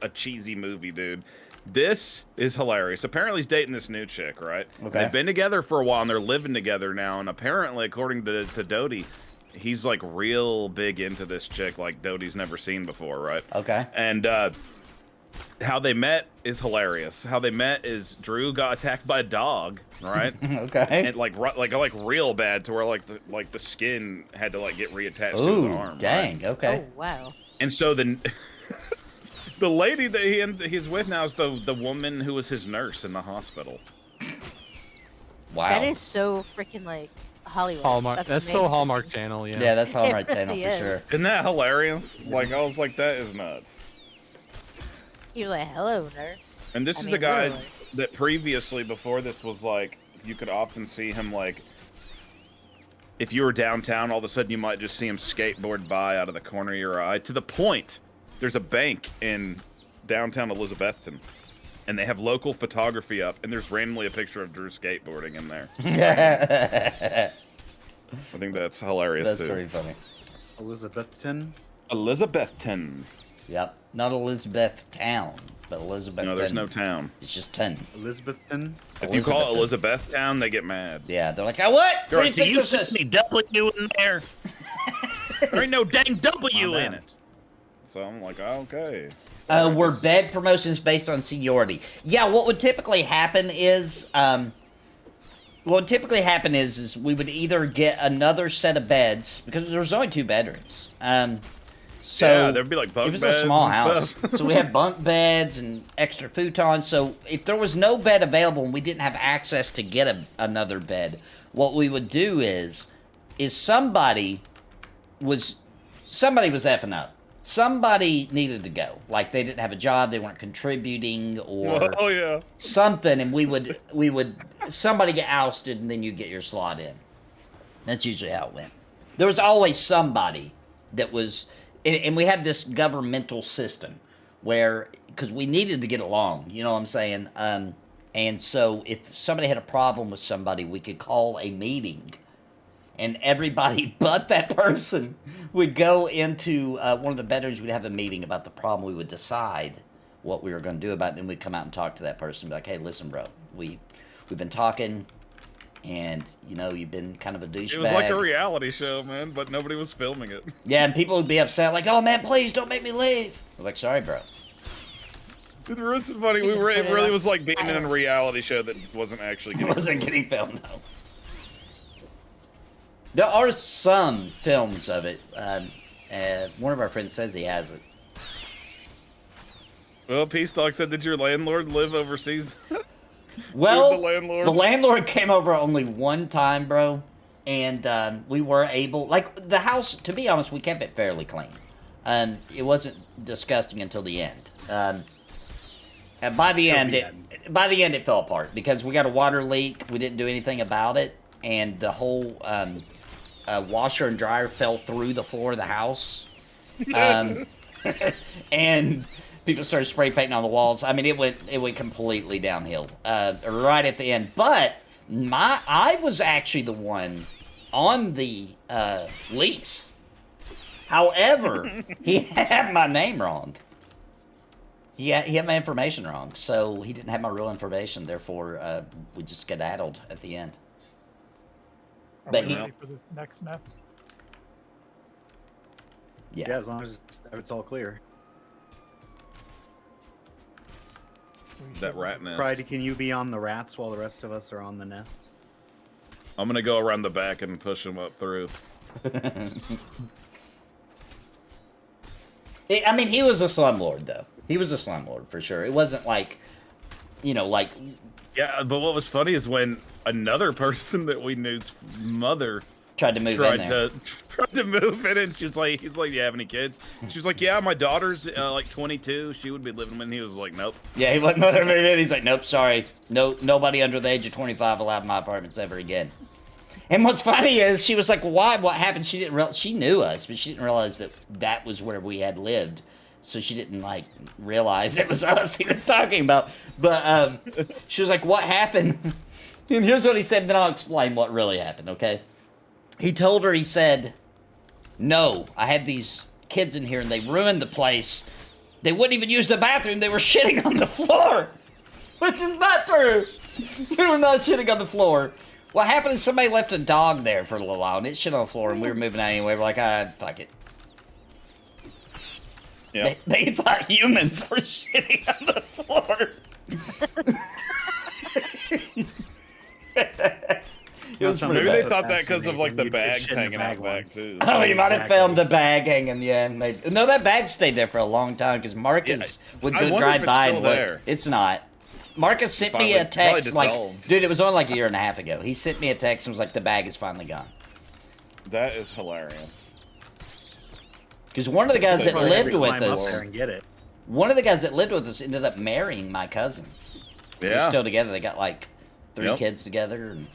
a cheesy movie, dude. This is hilarious. Apparently, he's dating this new chick, right? Okay. They've been together for a while, and they're living together now. And apparently, according to Doty, he's like real big into this chick, like Doty's never seen before, right? Okay. And how they met is hilarious. How they met is Drew got attacked by a dog, right? Okay. And like real bad, to where like the skin had to like get reattached to Ooh, his arm. dang. Right? Okay. Oh wow. And so the the lady that he's with now is the woman who was his nurse in the hospital. Wow. That is so freaking like Hollywood. Hallmark. That's so amazing. Hallmark Channel. Yeah. Yeah, that's Hallmark It Channel really for is. sure. Isn't that hilarious? Like I was like, that is nuts. He was like, "Hello, nurse." And this I is mean, the guy literally. that previously, before this, was like, you could often see him like, if you were downtown, all of a sudden you might just see him skateboard by out of the corner of your eye. To the point, there's a bank in downtown Elizabethton, and they have local photography up, and there's randomly a picture of Drew skateboarding in there. I think that's hilarious That's too. very funny. Elizabethton. Elizabethton. Yep. Not Elizabeth Town, but Elizabeth. No, there's no town. It's just 10. Elizabethton. If you call it Elizabeth Town, they get mad. Yeah, they're like, oh, what? They're What like, do do you you think this see is? any W in there? There ain't no dang W My in bad. it. So I'm like, okay. Were bed promotions based on seniority? Yeah, what would typically happen is, is we would either get another set of beds, because there's only 2 bedrooms. So yeah, there'd be like bunk it was beds a small and house, stuff. so we had bunk beds and extra futons. So if there was no bed available and we didn't have access to get another bed, what we would do is somebody was effing up. Somebody needed to go. Like they didn't have a job, they weren't contributing, or Oh yeah. something, and we would somebody get ousted, and then you get your slot in. That's usually how it went. There was always somebody that was, and we had this governmental system where, because we needed to get along, you know what I'm saying? And so if somebody had a problem with somebody, we could call a meeting, and everybody but that person would go into one of the bedrooms. We'd have a meeting about the problem. We would decide what we were going to do about it. Then we'd come out and talk to that person. Be like, hey, listen, bro, we've been talking, and, you know, you've been kind of a douchebag. It was like a reality show, man, but nobody was filming it. Yeah, and people would be upset, like, oh, man, please don't make me leave. We're like, sorry, bro. It was so funny. It really was like being in a reality show that wasn't actually It getting wasn't getting filmed, though. There are some films of it. One of our friends says he has it. Well, Peace Dog said, did your landlord live overseas? Well, the landlord? came over only one time, bro. And we were able, like, the house, to be honest, we kept it fairly clean. It wasn't disgusting until the end. And by the end, it fell apart because we got a water leak. We didn't do anything about it, and the whole washer and dryer fell through the floor of the house. And people started spray painting on the walls. I mean, it went completely downhill right at the end. But I was actually the one on the lease. However, he had my name wrong. He had my information wrong, so he didn't have my real information. Therefore, we just skedaddled at the end. Are But we he- ready for this next nest? Yeah, as long as it's all clear. We That should- rat nest. Pride, can you be on the rats while the rest of us are on the nest? I'm gonna go around the back and push him up through. I mean, he was a slumlord, though. He was a slumlord, for sure. It wasn't like, you know, like... Yeah, but what was funny is when another person that we knew's mother Tried to move tried in there. to move in, and he's like, "Do you have any kids?" She's like, "Yeah, my daughter's like 22. She would be living with me." He was like, "Nope." Yeah, he wasn't letting me in. He's like, nope, sorry. No, nobody under the age of 25 allowed in my apartments ever again. And what's funny is she was like, why? What happened? She didn't she knew us, but she didn't realize that was where we had lived. So she didn't, like, realize it was us he was talking about. But she was like, what happened? And here's what he said, then I'll explain what really happened, okay? He told her, he said, no, I had these kids in here and they ruined the place. They wouldn't even use the bathroom. They were shitting on the floor, which is not true. We were not shitting on the floor. What happened is somebody left a dog there for a little while, and it shit on the floor, and we were moving out anyway. We're like, fuck it. Yeah. They thought humans were shitting on the floor. It was Maybe pretty they bad. thought that because of like the You'd bags shit in the hanging bag out back once. too. Oh, you might have Exactly. found the bag hanging, yeah. And no, that bag stayed there for a long time because Marcus would I go wonder drive if it's by still and look. there. It's not. Marcus sent me a Probably text like, dissolved. dude, it was on like a year and a half ago. He sent me a text and was like, the bag is finally gone. That is hilarious. Because one of the guys that Probably lived had to with climb up us, there and get it. one of the guys that lived with us ended up marrying my cousin. They're Yeah. still together. They got like 3 Yep. kids together. And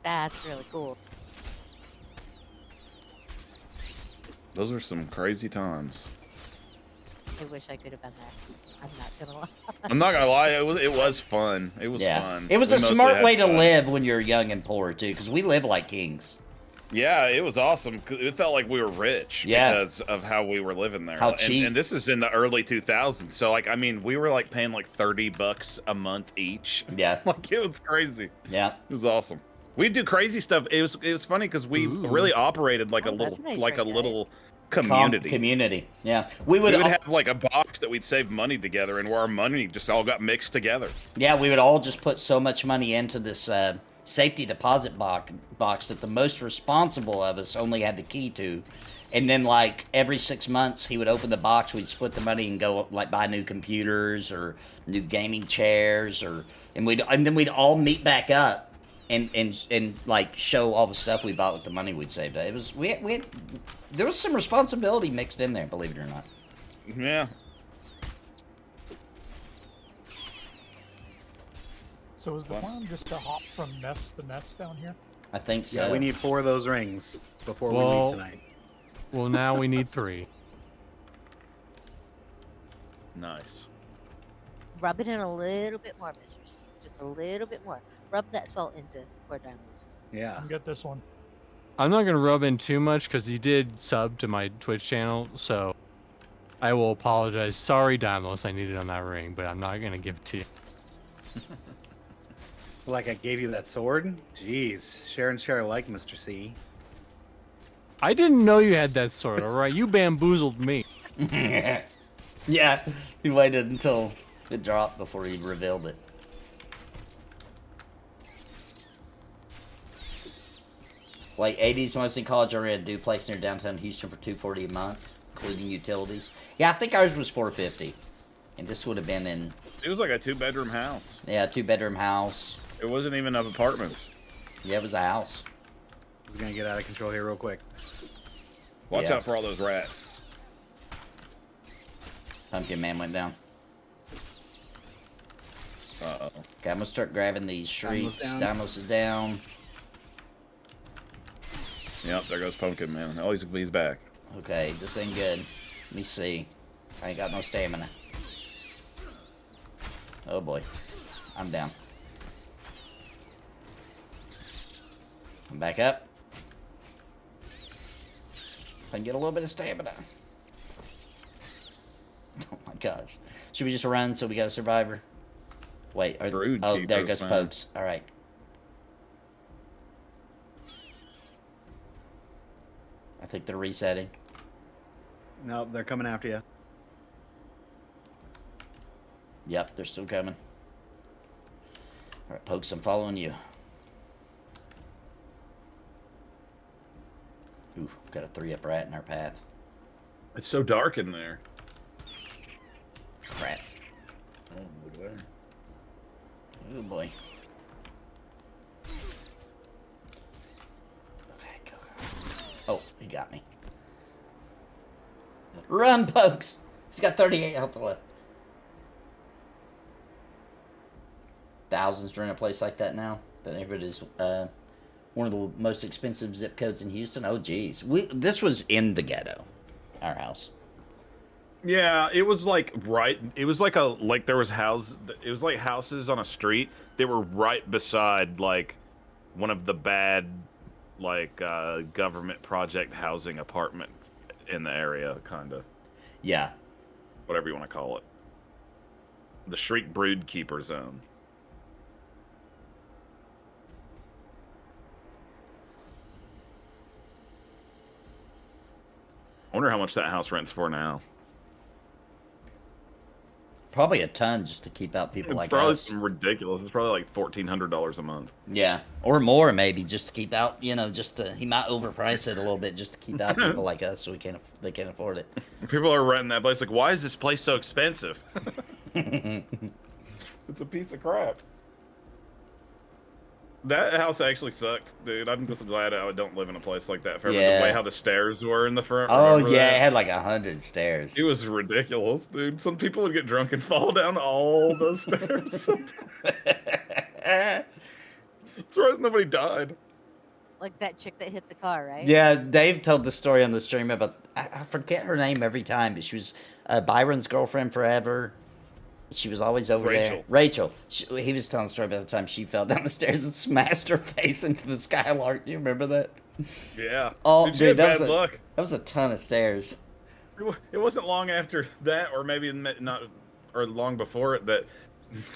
That's really cool. Those are some crazy times. I wish I could have been there. I'm not gonna lie. I'm not gonna lie, it was fun. It was yeah, fun. it was We a mostly smart had way to fun. live when you're young and poor too. Because we live like kings. Yeah, it was awesome. It felt like we were rich Yeah. because of how we were living there. How And- cheap. And this is in the early 2000s. So like, I mean, we were like paying like $30 a month each. Yeah, Like it was crazy. yeah. It was awesome. We'd do crazy stuff. It was funny because we Ooh. really operated like Oh, a little that's a nice like a ring, little community. Community. Yeah, we would. We would have like a box that we'd save money together, and where our money just all got mixed together. Yeah, we would all just put so much money into this safety deposit box that the most responsible of us only had the key to. And then, like, every 6 months, he would open the box, we'd split the money and go, like, buy new computers or new gaming chairs, and then we'd all meet back up and like, show all the stuff we bought with the money we'd saved. It was, we had, there was some responsibility mixed in there, believe it or not. Yeah. So is the plan just to hop from nest to nest down here? I think so. Yeah, we need 4 of those rings before we Well- leave tonight. Well, now we need 3. Nice. Rub it in a little bit more, mistress. Just a little bit more. Rub that salt into where Dymlos is. Yeah. Get this one. I'm not gonna rub in too much because he did sub to my Twitch channel, so I will apologize. Sorry, Dymlos, I need it on that ring, but I'm not gonna give it to you. Like I gave you that sword? Jeez. Share and share alike, Mr. C. I didn't know you had that sword. All right, you bamboozled me. Yeah, he waited until it dropped before he revealed it. Like 80s, when I was in college, I rented a duplex near downtown Houston for $240 a month, including utilities. Yeah, I think ours was $450, and this would have been in It was like a 2-bedroom house. a 2-bedroom house. It wasn't even of apartments. Yeah, it was a house. This is gonna get out of control here real quick. Watch Yeah. out for all those rats. Pumpkin Man went down. Uh-oh. Okay, I'm gonna start grabbing these shrieks. down. Dymlos is down. Yep, there goes Pumpkin Man. Oh, he's back. Okay, this ain't good. Let me see. I ain't got no stamina. Oh boy. I'm down. I'm back up. If I can get a little bit of stamina. Oh my gosh. Should we just run so we got a survivor? Wait, Brood oh, there keepers, goes man. Pokes. Alright. I think they're resetting. No, they're coming after you. Yep, they're still coming. Alright, Pokes, I'm following you. Ooh, got a 3-up rat in our path. It's so dark in there. Crap. Oh, boy. Oh boy. Okay, go. Oh, he got me. Run, Pokes! He's got 38 health left. Thousands during a place like that now. That neighborhood is one of the most expensive zip codes in Houston. Oh, geez. This was in the ghetto. Our house. Yeah, it was like it was like there was it was like houses on a street. They were right beside like one of the bad like government project housing apartment in the area, kind of. Yeah. Whatever you want to call it. The Shriek Broodkeeper Zone. I wonder how much that house rents for now. Probably a ton just to keep out people It's like probably us. some ridiculous. It's probably like $1,400 a month. Yeah, or more maybe, just to keep out. You know, just to, he might overprice it a little bit just to keep out people like us, so they can't afford it. People are renting that place. Like, why is this place so expensive? It's a piece of crap. That house actually sucked, dude. I'm just glad I don't live in a place like that forever. Yeah. The way how the stairs were in the front. Oh remember yeah, that? it had like 100 stairs. It was ridiculous, dude. Some people would get drunk and fall down all those stairs. Surprised nobody died. Like that chick that hit the car, right? Yeah, Dave told the story on the stream about, I forget her name every time, but she was Byron's girlfriend forever. She was always over there. Rachel. He was telling the story about the time she fell down the stairs and smashed her face into the skylark. Do you remember that? Yeah. Oh, Dude, that luck. was a ton of stairs. It wasn't long after that, or maybe not, or long before it, that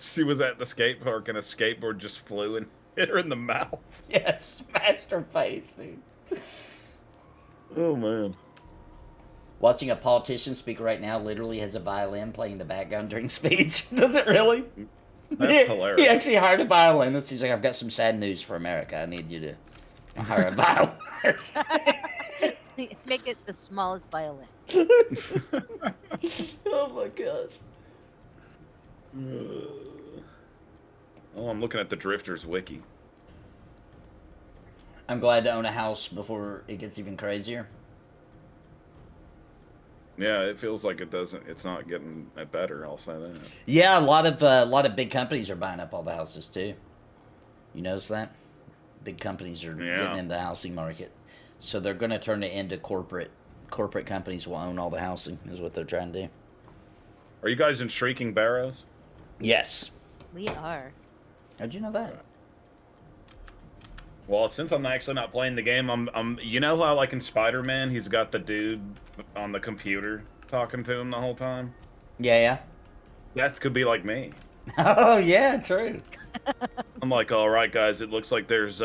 she was at the skate park and a skateboard just flew and hit her in the mouth. Yeah, smashed her face, dude. Oh man. Watching a politician speak right now literally has a violin playing in the background during speech. Does it really? That's hilarious. He actually hired a violinist. He's like, I've got some sad news for America. I need you to hire a violinist. Make it the smallest violin. Oh my gosh. Oh, I'm looking at the Drifters wiki. I'm glad to own a house before it gets even crazier. Yeah, it feels like it's not getting better, I'll say that. Yeah, a lot of big companies are buying up all the houses too. You notice that? Big companies are getting in the housing market. So they're going to turn it into corporate companies will own all the housing is what they're trying to do. Are you guys in Shrieking Barrows? Yes. We are. How'd you know that? Well, since I'm actually not playing the game, I'm you know how like in Spider-Man, he's got the dude on the computer talking to him the whole time? Yeah. That could be like me. Oh, yeah, true. I'm like, all right, guys, it looks like there's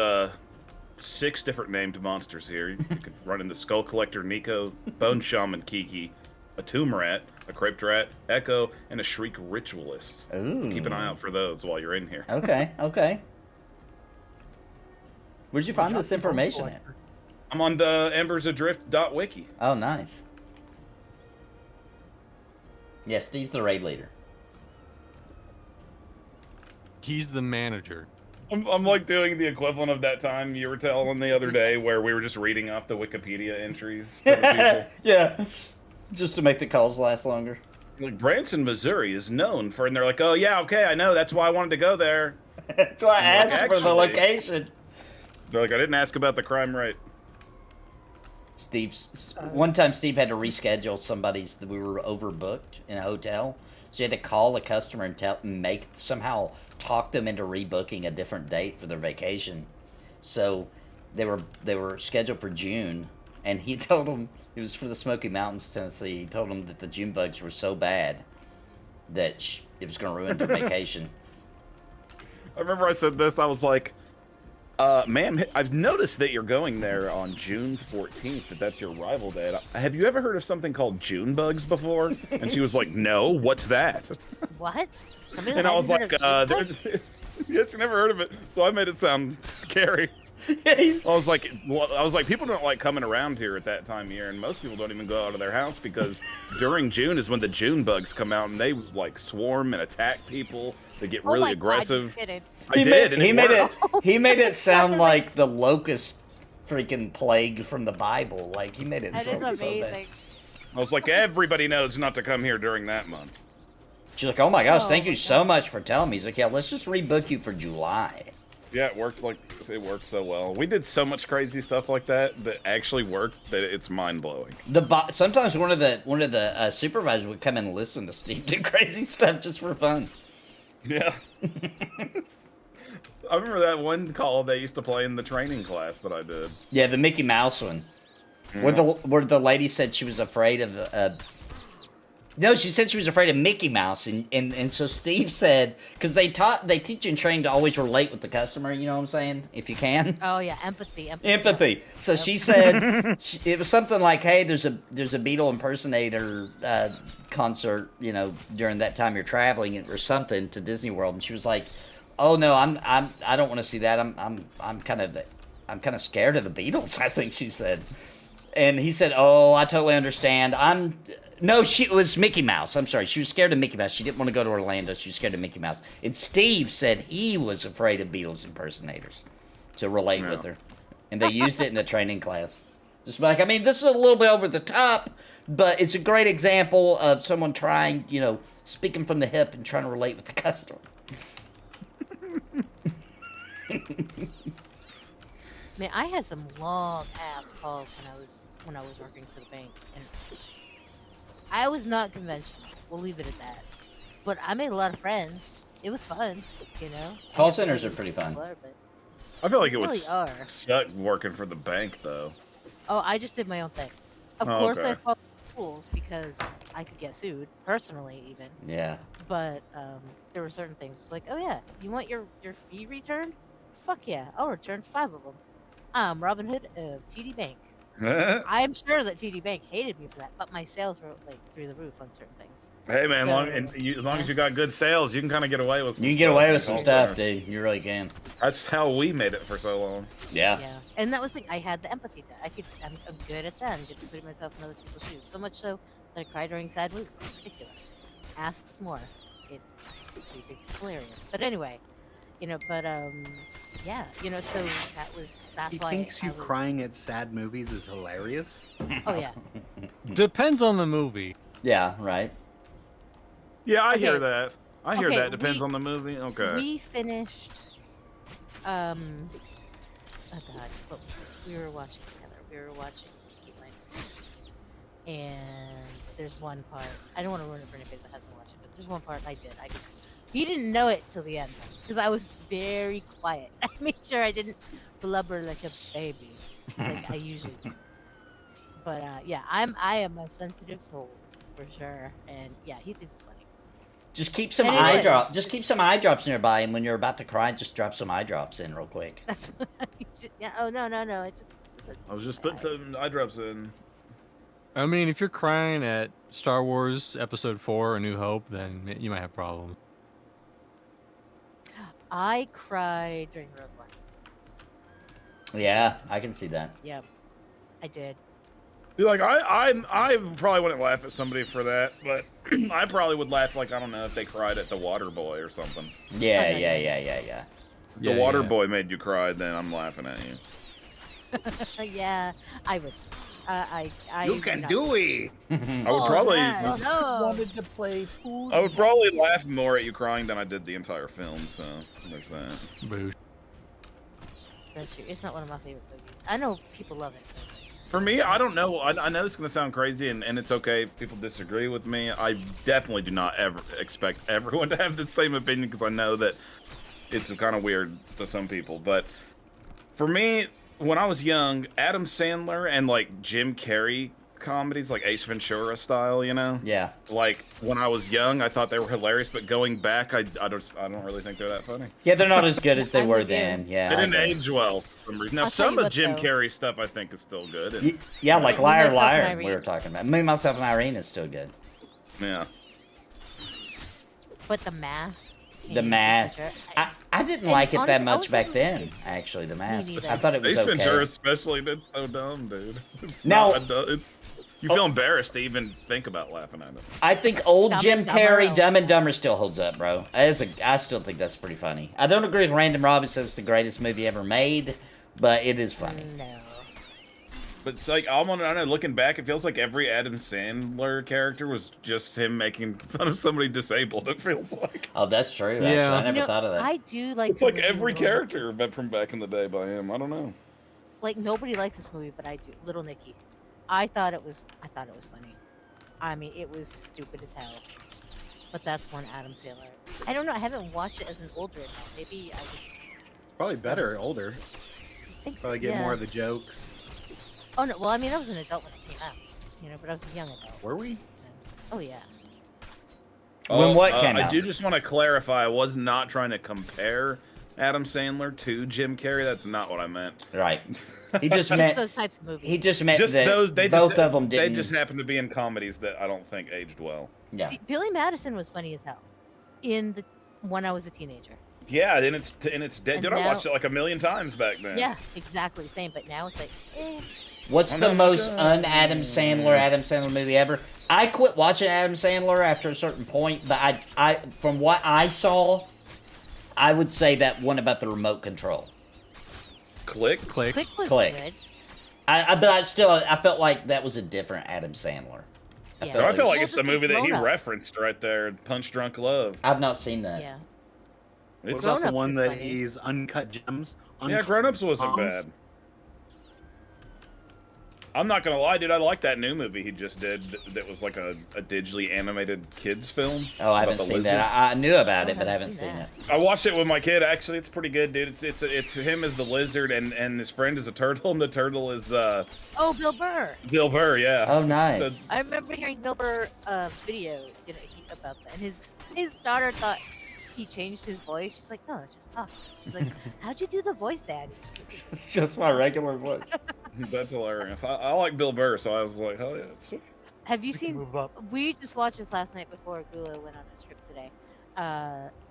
6 different named monsters here. You could run into Skull Collector Nico, Bone Shaman Kiki, a Tomb Rat, a Crypt Rat, Echo, and a Shriek Ritualist. Ooh. Keep an eye out for those while you're in here. Okay. Where'd you find this information at? I'm on the embersadrift.wiki. Oh, nice. Yeah, Steve's the raid leader. He's the manager. I'm like doing the equivalent of that time you were telling the other day where we were just reading off the Wikipedia entries to the people. Yeah. Just to make the calls last longer. Like, Branson, Missouri is known for, and they're like, oh yeah, okay, I know, that's why I wanted to go there. That's why I I'm like, asked for the actually- location. They're like, I didn't ask about the crime rate. One time Steve had to reschedule somebody's that we were overbooked in a hotel. So he had to call a customer and somehow talk them into rebooking a different date for their vacation. So they were scheduled for June, and he told them it was for the Smoky Mountains, Tennessee. He told them that the June bugs were so bad that it was going to ruin their vacation. I remember I said this, I was like, ma'am, I've noticed that you're going there on June 14th, that's your arrival date. Have you ever heard of something called June bugs before? And she was like, no, what's that? What? Somebody And I was hadn't like, heard of June bugs? yes, you never heard of it. So I made it sound scary. I was like, people don't like coming around here at that time of year, and most people don't even go out of their house because during June is when the June bugs come out, and they like swarm and attack people. They get really aggressive. God, you He made it sound like the locust freaking plague from the Bible. Like he made it That so is amazing. bad. I was like, everybody knows not to come here during that month. She's like, oh my gosh, Oh thank my you so much for telling me. He's like, yeah, let's just rebook you for July. Yeah, it worked so well. We did so much crazy stuff like that actually worked that it's mind blowing. Sometimes one of the supervisors would come in and listen to Steve do crazy stuff just for fun. Yeah. I remember that one call they used to play in the training class that I did. Yeah, the Mickey Mouse one. Where the lady said she was afraid of. No, she said she was afraid of Mickey Mouse, and so Steve said, because they teach you in training to always relate with the customer. You know what I'm saying? If you can. Oh yeah, empathy. Empathy. So she said it was something like, "Hey, there's a Beatle impersonator concert, you know, during that time you're traveling or something to Disney World," and she was like, "Oh no, I don't want to see that. I'm kind of scared of the Beatles," I think she said. And he said, "Oh, I totally understand. No, it was Mickey Mouse. I'm sorry. She was scared of Mickey Mouse. She didn't want to go to Orlando. She was scared of Mickey Mouse." And Steve said he was afraid of Beatles impersonators to relate with her. And they used it in the training class. Just like, I mean, this is a little bit over the top, but it's a great example of someone trying, you know, speaking from the hip and trying to relate with the customer. Man, I had some long ass calls when I was working for the bank, and I was not conventional. We'll leave it at that. But I made a lot of friends. It was fun, you know. Call centers are pretty fun. I feel like it would Really are. suck working for the bank, though. Oh, I just did my own thing. Of Oh, course, okay. I followed the rules because I could get sued personally, even. Yeah. But there were certain things like, oh yeah, you want your fee returned? Fuck yeah, I'll return 5 of them. I'm Robin Hood of TD Bank. I'm sure that TD Bank hated me for that, but my sales were like through the roof on certain things. Hey man, So- as long as you got good sales, you can kind of get away with some You can get stuff away in with some call stuff, centers. dude. You really can. That's how we made it for so long. Yeah. Yeah, and that was the I had the empathy that I'm good at that. I'm good at putting myself in other people's shoes. So much so that I cry during sad movies. It's ridiculous. Asks more. It's hilarious. But anyway, you know. But yeah, you know. So that's He why thinks I you was- crying at sad movies is hilarious. Oh yeah. Depends on the movie. Yeah, right. Yeah, I hear Okay. that. I hear Okay, that. Depends we- on the movie. Okay. We finished. Oh God, what was it? We were watching together. We were watching Peaky Blinders, and there's one part. I don't want to ruin it for anybody that hasn't watched it, but there's one part I did. He didn't know it till the end because I was very quiet. I made sure I didn't blubber like a baby, like I usually do. But yeah, I am a sensitive soul for sure, and yeah, he thinks it's funny. Just keep some And it eye is. drops. Just keep some eye drops nearby, and when you're about to cry, just drop some eye drops in real quick. That's what I should, yeah. Oh no. I just I was just putting some eye drops in. I mean, if you're crying at Star Wars Episode 4: A New Hope, then you might have problems. I cried during Rogue One. Yeah, I can see that. Yep, I did. Be like, I probably wouldn't laugh at somebody for that, but I probably would laugh, like, I don't know, if they cried at the Water Boy or something. Yeah, Okay. yeah. If the Yeah, Water yeah. Boy made you cry, then I'm laughing at you. Yeah, I would. I You would can not- do it. I would probably, yeah, no. Wanted to play food. I would probably laugh more at you crying than I did the entire film. So there's that. Boo. That's true. It's not one of my favorite movies. I know people love it. For me, I don't know. I know this is gonna sound crazy, and it's okay if people disagree with me. I definitely do not ever expect everyone to have the same opinion because I know that it's kind of weird to some people. But for me, when I was young, Adam Sandler and like Jim Carrey comedies, like Ace Ventura style, you know, Yeah. like when I was young, I thought they were hilarious. But going back, I don't really think they're that funny. Yeah, they're not as good as they I'm were with you. then. Yeah. They I didn't agree. age well for some reason. Now I'll tell some you of what, Jim though. Carrey stuff I think is still good. And, Yeah, like Me, Liar Myself, and Liar we Irene. were talking about. Me, Myself, and Irene is still good. yeah. But The Mask. The and Mask. Ventura, I didn't And like it that honestly, I much was back really then, good. actually, The Mask. neither. I thought it was Ace Ventura okay. especially, that's so dumb, dude. It's Now- not, it's you feel embarrassed to even think about laughing at it. I think old Dumb Jim and Dumber. Carrey, Dumb and Dumber still holds up, bro. I still think that's pretty funny. I don't agree with Random Robbie says it's the greatest movie ever made, but it is funny. No. But it's like I don't know. Looking back, it feels like every Adam Sandler character was just him making fun of somebody disabled. It feels like Oh, that's true. Actually, Yeah. I never You know, thought of that. I do like. it's the like movie every Little character but from back in the day by him. I don't know. Like nobody likes this movie, but I do. Little Nicky. I thought it was funny. I mean, it was stupid as hell. But that's one Adam Sandler. I don't know. I haven't watched it as an older adult. Maybe I just It's probably better older. think so. Probably get Yeah. more of the jokes. Oh no, well I mean I was an adult when it came out, but I was a young adult. Were we? Oh yeah. When what came I out? do just want to clarify. I was not trying to compare Adam Sandler to Jim Carrey. That's not what I meant. Right. He just Just meant those types of movies. he just meant Just that those. both of them didn't. They just happen to be in comedies that I don't think aged well. Yeah. See, Billy Madison was funny as hell when I was a teenager. Yeah, and it's dead. And Dude, I watched it like a million times back then. Yeah, exactly same. But now it's like, What's Oh, the no, most God. un-Adam Sandler movie ever? I quit watching Adam Sandler after a certain point, but I from what I saw, I would say that one about the remote control. Click. Click. Click was Click. good. But I felt like that was a different Adam Sandler. Yeah. I feel like Well, it's the just movie that he Grown Up. referenced right there, Punch Drunk Love. I've not seen that. Yeah. What It's about the Grown-Ups one is that funny. he's Uncut Gems? yeah, Uncut Grown Ups wasn't Moms? bad. I'm not gonna lie, dude. I like that new movie he just did. That was like a digitally animated kids film. Oh, I about haven't the seen lizard. that. I knew about it, but I haven't haven't seen seen that. it. I watched it with my kid. Actually, it's pretty good, dude. It's him as the lizard and his friend is a turtle, and the turtle is Oh, Bill Burr. Bill Burr. Yeah. Oh, nice. So- I remember hearing Bill Burr video about that, and his daughter thought he changed his voice. She's like, no, it's just talk. She's like, how'd you do the voice, Dad? She's like, It's just my regular voice. That's hilarious. I like Bill Burr, so I was like, hell yeah. Sweet. have you We can seen? move up. We just watched this last night before Gula went on his trip today.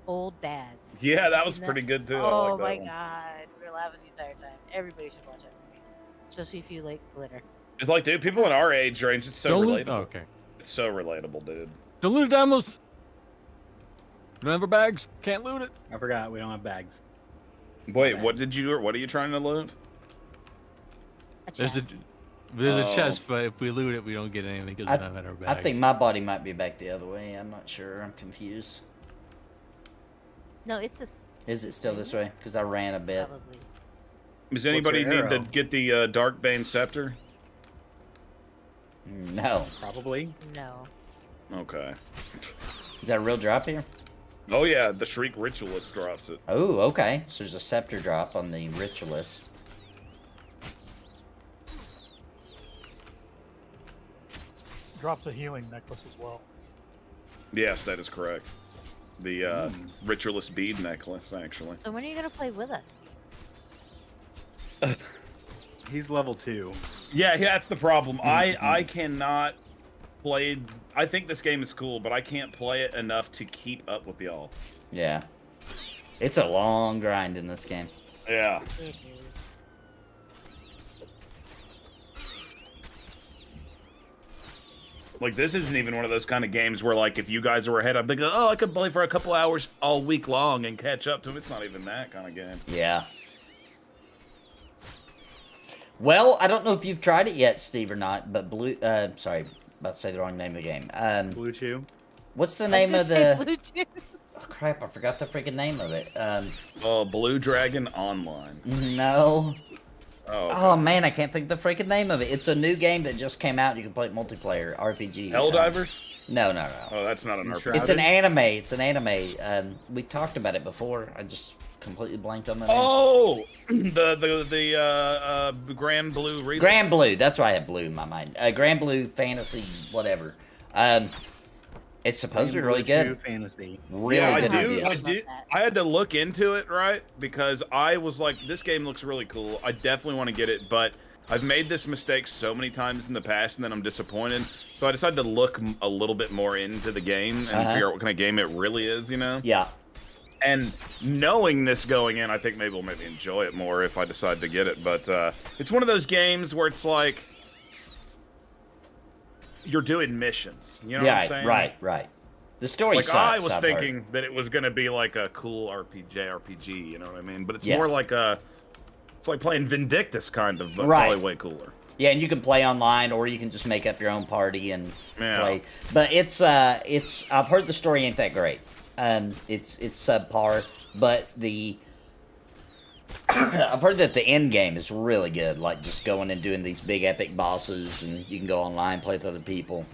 Old Dads. Yeah, Have you that was seen pretty good too. I Oh like my that one. god, we were laughing the entire time. Everybody should watch it, especially if you like glitter. It's like, dude, people in our age range, it's so Don't relatable. loot. Oh, okay. It's so relatable, dude. Don't loot it, Dymlos. Remember bags? Can't loot it. I forgot we don't have bags. Wait, what are you trying to loot? A There's a chest. Oh. chest, but if we loot it, we don't get anything because we don't have our I bags. think my body might be back the other way. I'm not sure. I'm confused. No, it's this Is it still this way? Because I ran a bit. probably. Does anybody your need to arrow? get the Dark Bane Scepter? No. Probably. No. Okay. Is that a real drop here? Oh yeah, the Shriek Ritualist drops it. Oh, okay. So there's a scepter drop on the ritualist. Drops a healing necklace as well. Yes, that is correct. The Ritualist bead necklace, actually. So when are you gonna play with us? He's level 2. Yeah, that's the problem. I cannot play. I think this game is cool, but I can't play it enough to keep up with y'all. Yeah. It's a long grind in this game. Yeah. It is. Like, this isn't even one of those kind of games where, like, if you guys are ahead, I'd be like, oh, I could play for a couple hours all week long and catch up to them. It's not even that kind of game. Yeah. Well, I don't know if you've tried it yet, Steve, or not, but sorry, about to say the wrong name of the game. Blue Chew. What's the I was name gonna of say the... Blue Chew. Oh, crap, I forgot the freaking name of it. Blue Dragon Online. No. Oh, okay. Oh, man, I can't think of the freaking name of it. It's a new game that just came out. You can play it multiplayer, RPG. Helldivers? No, no, no. Oh, that's not an RPG. It's an anime. It's an anime. We talked about it before. I just completely blanked on the name. Oh, the Grand Blue Relay. Grand Blue. That's why I had blue in my mind. Grand Blue Fantasy, whatever. It's supposed to be really Blue Chew good. Fantasy. Really Yeah, good I do. reviews. I do. I had to look into it, right? Because I was like, this game looks really cool. I definitely want to get it, but I've made this mistake so many times in the past, and then I'm disappointed. So I decided to look a little bit more into the game and figure out what kind of game it really is, you know? Yeah. And knowing this going in, I think maybe we'll maybe enjoy it more if I decide to get it. But it's one of those games where it's like you're doing missions. You know what I'm saying? Right. The story Like, sucks. I was I've thinking heard. that it was gonna be like a cool RPG, you know what I mean? But it's Yeah. more like it's like playing Vindictus kind of, but Right. probably way cooler. Yeah, and you can play online, or you can just make up your own party and Yeah. play. But it's I've heard the story ain't that great. It's subpar, but I've heard that the end game is really good. Like just going and doing these big epic bosses, and you can go online play with other people.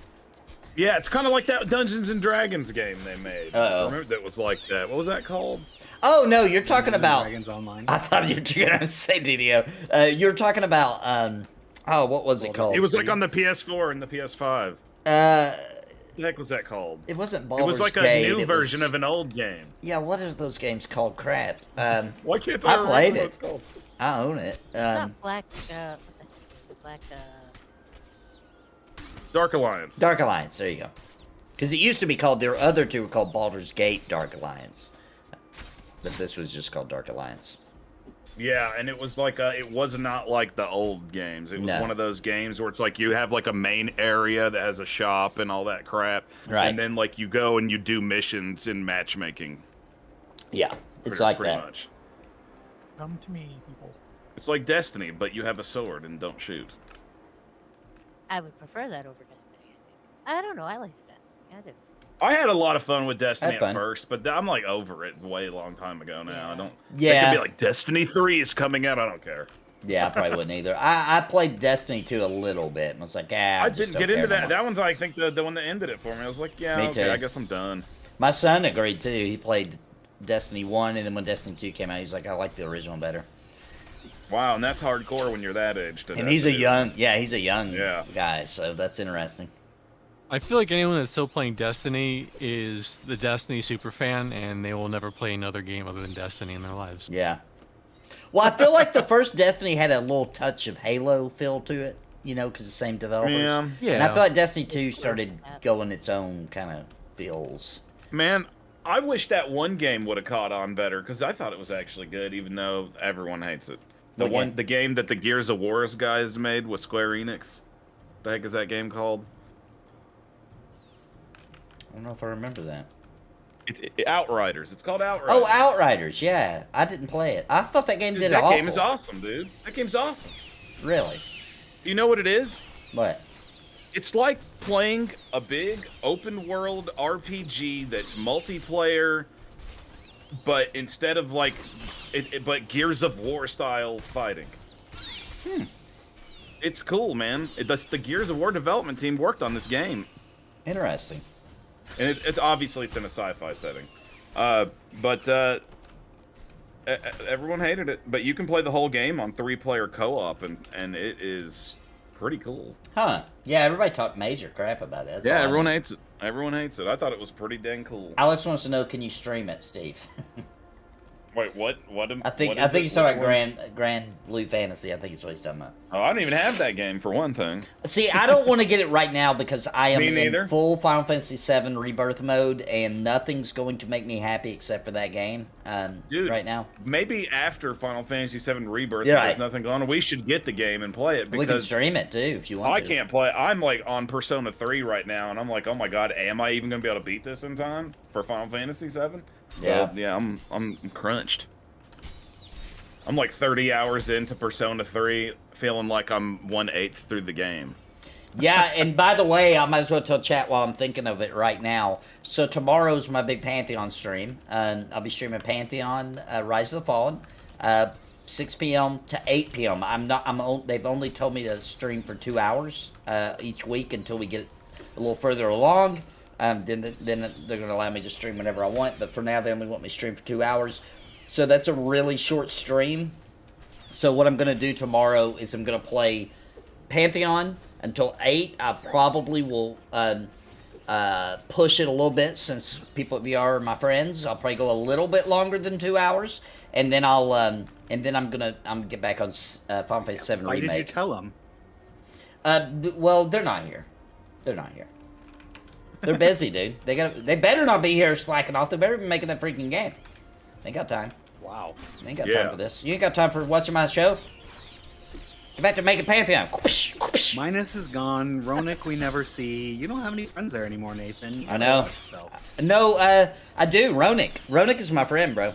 Yeah, it's kind of like that Dungeons and Dragons game they made. Uh-oh. Remember that was like that. What was that called? Oh no, you're talking about. Dragons Online. I thought you were gonna say DDO. You're talking about Oh, what was it called? It was like on the PS4 and the PS5. What the heck was that called? It wasn't It Baldur's was like a Gate. new It version was- of an old game. Yeah, what is those games called? Crap. Why can't I I played remember it. what it's called? I own it. It's not Black. What the heck is it? Black. Dark Alliance. Dark Alliance. There you go. Because it used to be called. Their other two were called Baldur's Gate Dark Alliance, but this was just called Dark Alliance. Yeah, and it was like it was not like the old games. It was No. one of those games where it's like you have like a main area that has a shop and all that crap. Right. And then like you go and you do missions in matchmaking. Yeah, it's pretty- like pretty that. much. Come to me, people. It's like Destiny, but you have a sword and don't shoot. I would prefer that over Destiny. I don't know. I like Destiny. I did. I had a lot of fun with Destiny Had at fun. first, but I'm like over it way long time ago now. Yeah. I don't. Yeah. They could be like Destiny 3 is coming out. I don't care. Yeah, I probably wouldn't either. I played Destiny 2 a little bit and was like, I I just didn't don't get into care that. anymore. That one's I think the one that ended it for me. I was like, yeah, Me okay, too. I guess I'm done. My son agreed too. He played Destiny 1, and then when Destiny 2 came out, he's like, I like the original better. Wow, and that's hardcore when you're that age. To And that he's a too. young, he's a young Yeah. guy, so that's interesting. I feel like anyone that's still playing Destiny is the Destiny superfan, and they will never play another game other than Destiny in their lives. Yeah. Well, I feel like the first Destiny had a little touch of Halo feel to it, you know, because the same developers. Yeah. Yeah. And I feel like Destiny 2 started going its own kind of feels. Man, I wish that one game would have caught on better because I thought it was actually good, even though everyone hates it. What The game that the Gears of War guys made with Square Enix. The heck is that game called? I don't know if I remember that. It's Outriders. It's called Outriders. Oh, Outriders, yeah. I didn't play it. I thought that game Dude, did that awful. game is awesome, dude. That game's awesome. Really? Do you know what it is? What? It's like playing a big open world RPG that's multiplayer, but instead of like, but Gears of War style fighting. It's cool, man. The Gears of War development team worked on this game, Interesting. and it's obviously it's in a sci-fi setting, but everyone hated it. But you can play the whole game on 3-player co-op, and it is pretty cool. Huh. Yeah, everybody talked major crap about it. That's all I Everyone know. hates it. Everyone hates it. I thought it was pretty dang cool. Alex wants to know, can you stream it, Steve? Wait, what? What? I think what is it? he's talking Which about one? Grand Blue Fantasy. I think it's what he's talking about. Oh, I don't even have that game for one thing. See, I don't want to get it right now because I am Me in neither. full Final Fantasy VII Rebirth mode, and nothing's going to make me happy except for that game. Dude, right now Maybe after Final Fantasy VII Rebirth, You're there's right. nothing going on. We should get the game and play it we can because stream it too if you want. I to. can't play. I'm like on Persona 3 right now, and I'm like, oh my god, am I even gonna be able to beat this in time for Final Fantasy VII? So Yeah. I'm crunched. I'm like 30 hours into Persona 3, feeling like I'm 1/8 through the game. Yeah, and by the way, I might as well tell chat while I'm thinking of it right now. So tomorrow's my big Pantheon stream. I'll be streaming Pantheon Rise of the Fallen, 6 p.m. to 8 p.m. They've only told me to stream for 2 hours each week until we get a little further along. Then they're going to allow me to stream whenever I want. But for now, they only want me to stream for 2 hours. So that's a really short stream. So what I'm going to do tomorrow is I'm going to play Pantheon until 8. I probably will push it a little bit since people at VR are my friends. I'll probably go a little bit longer than 2 hours, and then I'm gonna get back on Final Fantasy VII Why Remake. did you tell him? Well, they're not here. They're not here. They're busy, dude. They better not be here slacking off. They better be making that freaking game. They ain't got time. Wow. They ain't got Yeah. time for this. You ain't got time for watching my show. Get back to making Pantheon. Minus is gone. Ronick we never see. You don't have any friends there anymore, Nathan. I know. So No, I do. Ronick. Ronick is my friend, bro.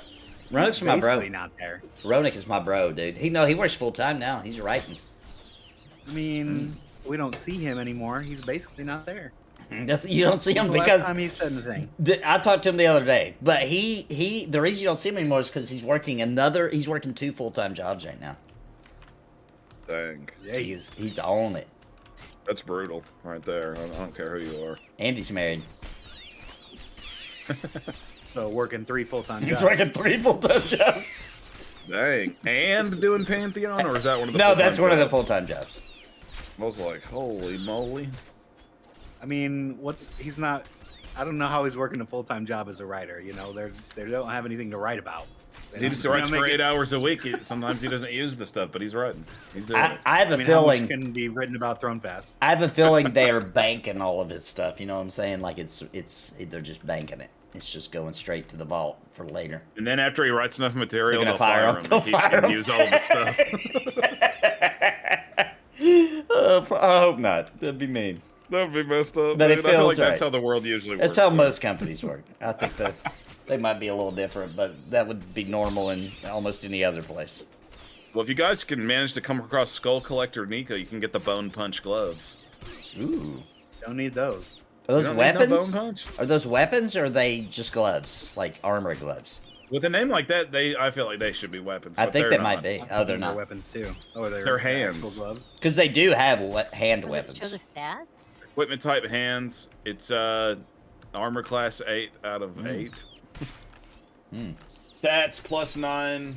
Ronick's my bro. basically not there. Ronick is my bro, dude. He works full time now. He's writing. I mean, we don't see him anymore. He's basically not there. You don't see him When's the because last time he said anything? I talked to him the other day. But the reason you don't see him anymore is because he's working 2 full-time jobs right now. Dang, He's on it. that's brutal right there. I don't care who you are. And he's married. So working 3 full-time jobs. He's working 3 full-time jobs. Dang, and doing Pantheon, or is that one of the? No, full-time that's one of the jobs? full-time jobs. I was like, holy moly. I mean, he's not. I don't know how he's working a full-time job as a writer. You know, they don't have anything to write about. He just writes for 8 hours a week. Sometimes he doesn't use the stuff, but he's writing. He's doing it. I have a How feeling much can be written about Thronefest? I have a feeling they are banking all of his stuff. You know what I'm saying? Like they're just banking it. It's just going straight to the vault for later. And then after he writes enough material, They're they'll gonna fire him. They'll He fire can him. use all of his stuff. I hope not. That'd be mean. That'd be messed up. But it dude. I feel like feels that's right. how the world usually works. That's how man. most companies work. I think that they might be a little different, but that would be normal in almost any other place. Well, if you guys can manage to come across Skull Collector Nico, you can get the Bone Punch gloves. Ooh. Don't need those. Are those You don't need no weapons? Bone Punch? Are those weapons or are they just gloves? Like armor gloves? With a name like that, I feel like they should be weapons. I but think they're they might not. be. Oh, they're not. Weapons too. Oh, They're hands. actual gloves. Because they do have hand Does it weapons. show the stats? Equipment type hands. It's armor class 8 out of 8. Stats +9,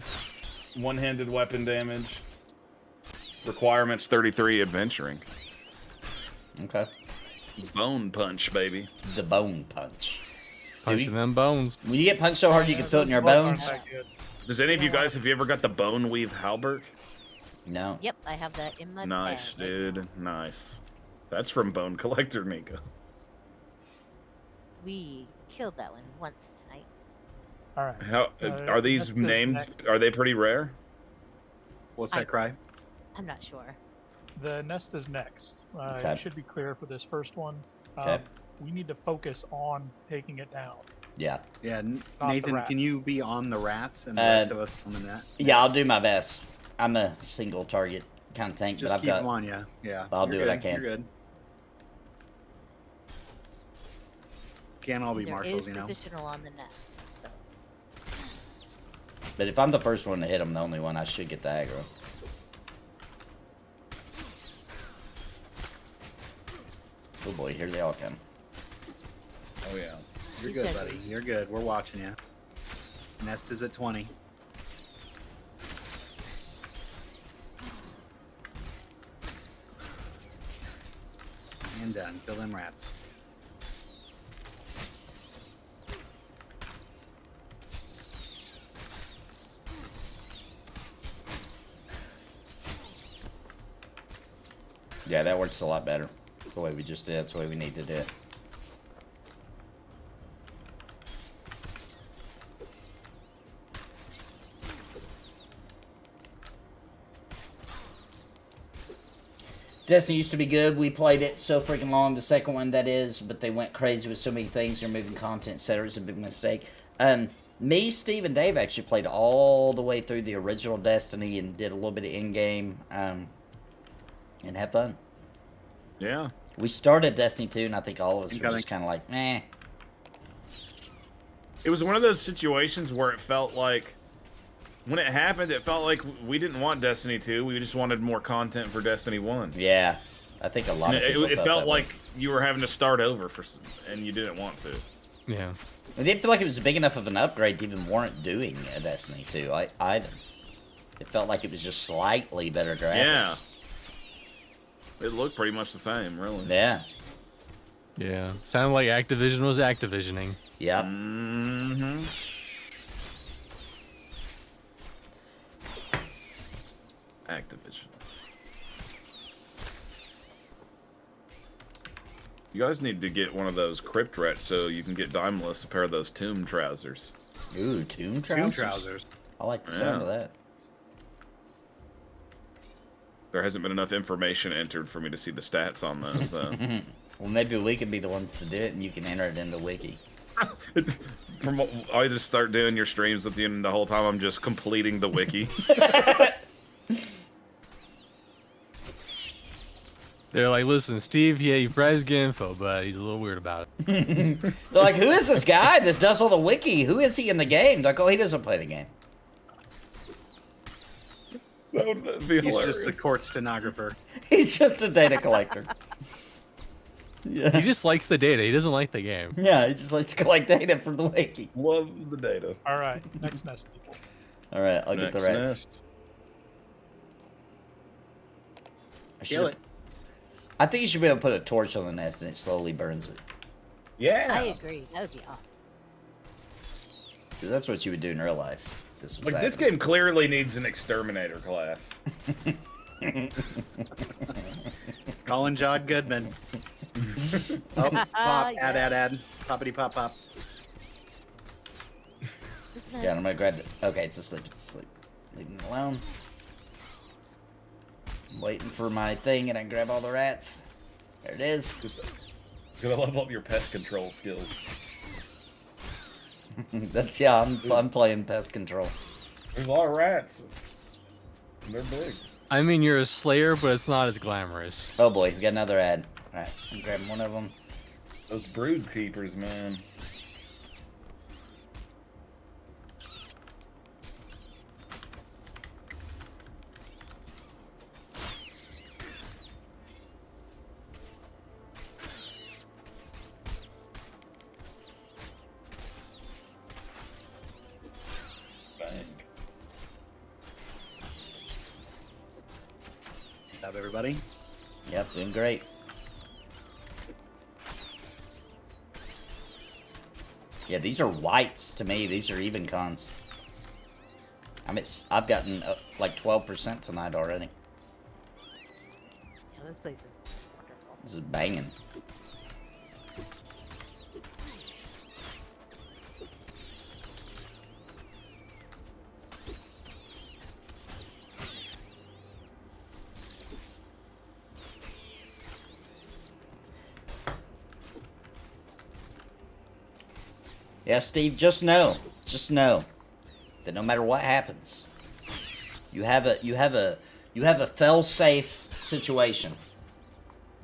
one-handed weapon damage. Requirements 33 adventuring. Okay. Bone punch, baby. The bone punch. Punching them bones. When you get punched so hard you can feel it in your Those gloves bones? aren't that good. Does any of you guys have you ever got the bone weave halberd? No. Yep, I have that in my Nice, bag right dude. now. Nice. That's from Bone Collector Nico. We killed that one once tonight. All right. How are these next is named? next. Are they pretty rare? What's I- that cry? I'm not sure. The nest is next. Okay. It should be clear for this first one. Okay. We need to focus on taking it down. Yeah. Yeah, the Nathan, rat. can you be on the rats and the rest of us on the net? Yeah, I'll do my best. I'm a single target kind of tank, Just but I've keep got. them on you. Yeah. I'll you're do what I good, can. You're good. Can't all be There marshals, is you know. positional on the nest, so But if I'm the first one to hit, I'm the only one. I should get the aggro. Oh boy, here they all come. Oh yeah. You're He's good, good. buddy. You're good. We're watching you. Nest is at 20. And done. Kill them rats. Yeah, that works a lot better. The way we just did. That's the way we need to do it. Destiny used to be good. We played it so freaking long. The second one, that is, but they went crazy with so many things. They're moving content, etc. It's a big mistake. Me, Steve, and Dave actually played all the way through the original Destiny and did a little bit of in-game and had fun. Yeah. We started Destiny 2, and I think all of us were Incoming. just kind of like, eh. It was one of those situations where it felt like, when it happened, it felt like we didn't want Destiny 2. We just wanted more content for Destiny 1. Yeah, I think a lot of And people it felt felt that way. like you were having to start over and you didn't want to. Yeah. It didn't feel like it was big enough of an upgrade to even warrant doing a Destiny 2 either. It felt like it was just slightly better graphics. Yeah. It looked pretty much the same, really. Yeah. Yeah. Sounded like Activision was Activisioning. Yep. Mm-hmm. Activision. You guys need to get one of those crypt rats so you can get Dymlos a pair of those tomb trousers. Ooh, tomb trousers? Tomb trousers. I like the sound of that. There hasn't been enough information entered for me to see the stats on those, though. Well, maybe we can be the ones to do it, and you can enter it in the wiki. From what, I just start doing your streams with you, and the whole time I'm just completing the wiki. They're like, listen, Steve, yeah, you probably get info, but he's a little weird about it. They're like, who is this guy that does all the wiki? Who is he in the game? They're like, oh, he doesn't play the game. That would be He's hilarious. just the court stenographer. He's just a data collector. Yeah. He just likes the data. He doesn't like the game. Yeah, he just likes to collect data from the wiki. Love the data. All right, next nest, people. All right, I'll get the Next rats. nest. I Kill should've- it. I think you should be able to put a torch on the nest and it slowly burns it. Yeah. I agree. That would be awesome. 'Cause that's what you would do in real life. This was Like, this game clearly needs an exterminator class. Calling John Goodman. Oh, pop, add. Poppity pop pop. Yeah, I'm gonna grab it. Okay, it's asleep. It's asleep. Leave it alone. I'm waiting for my thing, and I can grab all the rats. There it is. Just gonna level up your pest control skills. That's I'm playing pest control. There's a lot of rats. They're big. I mean, you're a slayer, but it's not as glamorous. Oh boy, we got another ad. All right, I'm grabbing one of them. Those brood keepers, man. What's up, everybody? Yep, doing great. Yeah, these are whites to me. These are even cons. I've gotten like 12% tonight already. Yeah, this place is wonderful. This is banging. Yeah, Steve, just know that no matter what happens, you have a fail-safe situation.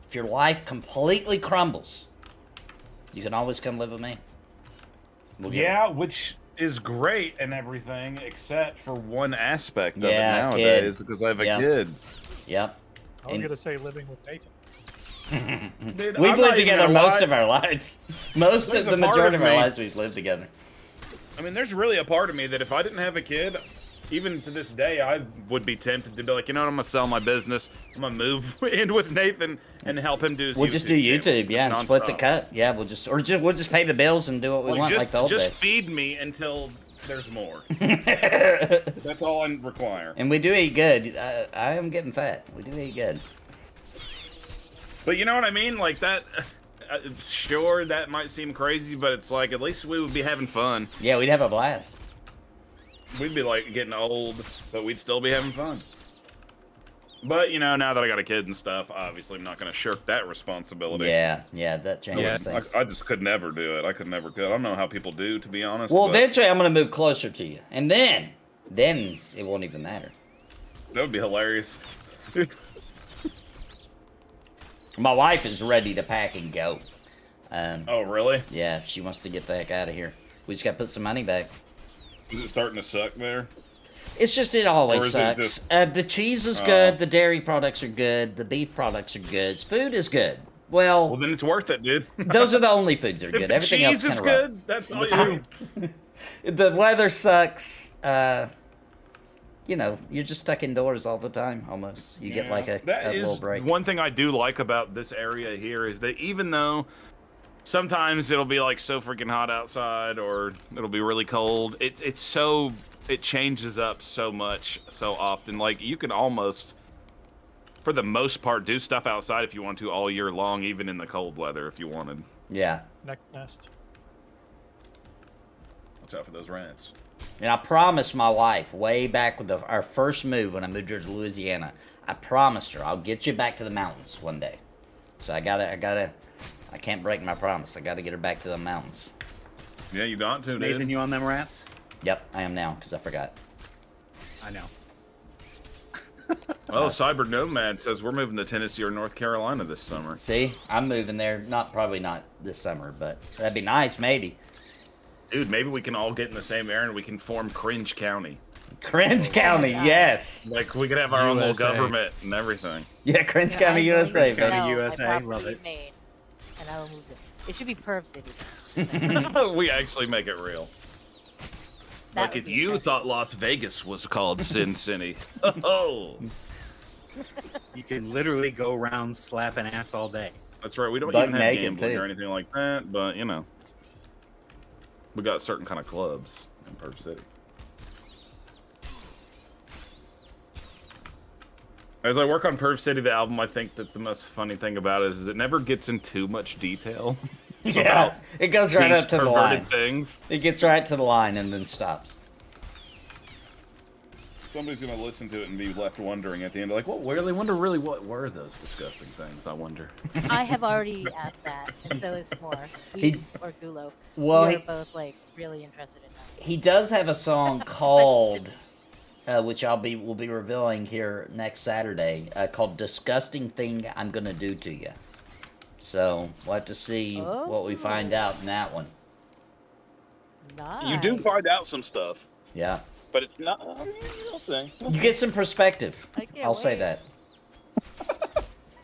If your life completely crumbles, you can always come live with me. Yeah, which is great and everything, except for one aspect of it Yeah, nowadays, kid. because I have a Yeah. kid. Yep. I was gonna say living with Nathan. Dude, We've I'm lived not even together gonna most lie. of our lives. Most There's of the a part majority of of our me- lives we've lived together. I mean, there's really a part of me that if I didn't have a kid, even to this day, I would be tempted to be like, you know what, I'm gonna sell my business. I'm gonna move in with Nathan and help him do his We'll just do channel, YouTube, yeah, and just split the nonstop. cut. Yeah, we'll just pay the bills and do what we want just, like the old just days. feed me until there's more. That's all I require. And we do eat good. I am getting fat. We do eat good. But you know what I mean? Like that. Sure, that might seem crazy, but it's like at least we would be having fun. Yeah, we'd have a blast. We'd be like getting old, but we'd still be having fun. But you know, now that I got a kid and stuff, obviously I'm not going to shirk that responsibility. Yeah, that changes Yeah, things. I just could never do it. I could never. I don't know how people do, to be honest. Well, but eventually I'm gonna move closer to you, and then it won't even matter. that would be hilarious. My wife is ready to pack and go. Oh, really? Yeah, she wants to get the heck out of here. We just gotta put some money back. Is it starting to suck there? It's just, it always Or is it sucks. just- The cheese is good, the dairy products are good, the beef products are good, food is good. Well, Well, then it's worth it, dude. those are the only foods that are If good. the Everything cheese else is is kind of rough. good, that's all you need. The weather sucks. You know, you're just stuck indoors all the time, almost. You get like a That little is break. one thing I do like about this area here is that even though sometimes it'll be like so freaking hot outside or it'll be really cold, it changes up so much so often. Like you can almost, for the most part, do stuff outside if you want to all year long, even in the cold weather if you wanted. Yeah. Next nest. Watch out for those rats. And I promised my wife way back with our first move when I moved her to Louisiana, I promised her I'll get you back to the mountains one day. So I can't break my promise. I gotta get her back to the mountains. Yeah, you got to, dude. Nathan, you on them rats? Yep, I am now, because I forgot. I know. Oh, Cyber Nomad says we're moving to Tennessee or North Carolina this summer. See, I'm moving there. Probably not this summer, but that'd be nice, maybe. Dude, maybe we can all get in the same area and we can form Cringe County. Cringe County, yes. Like, we could have our own little USA. government and everything. Yeah, Cringe County, I will USA, move baby. County, no, USA, my property love is it. Maine, and I will move it. It should be Perv City. We actually make it real. That Like, would if be you perfect. thought Las Vegas was called Sin City. Oh. You can literally go around slapping ass all day. That's right. We don't Butt even have naked, gambling too. or anything like that, but you know, we got certain kind of clubs in Perv City. As I work on Perv City, the album, I think that the most funny thing about it is it never gets in too much detail. Yeah, it goes right these up to the perverted line. things. It gets right to the line and then stops. Somebody's gonna listen to it and be left wondering at the end, like, what? They wonder really what were those disgusting things? I wonder. I have already asked that, and so is S'more. Or Gulo. Well, We're both like really interested in that. He does have a song called, which we'll be revealing here next Saturday, called "Disgusting Thing I'm Gonna Do to You." So we'll have to see what we find out in that one. Nice. You do find out some stuff, Yeah, but it's not. I'll say. you get some perspective. I can't I'll say wait. that.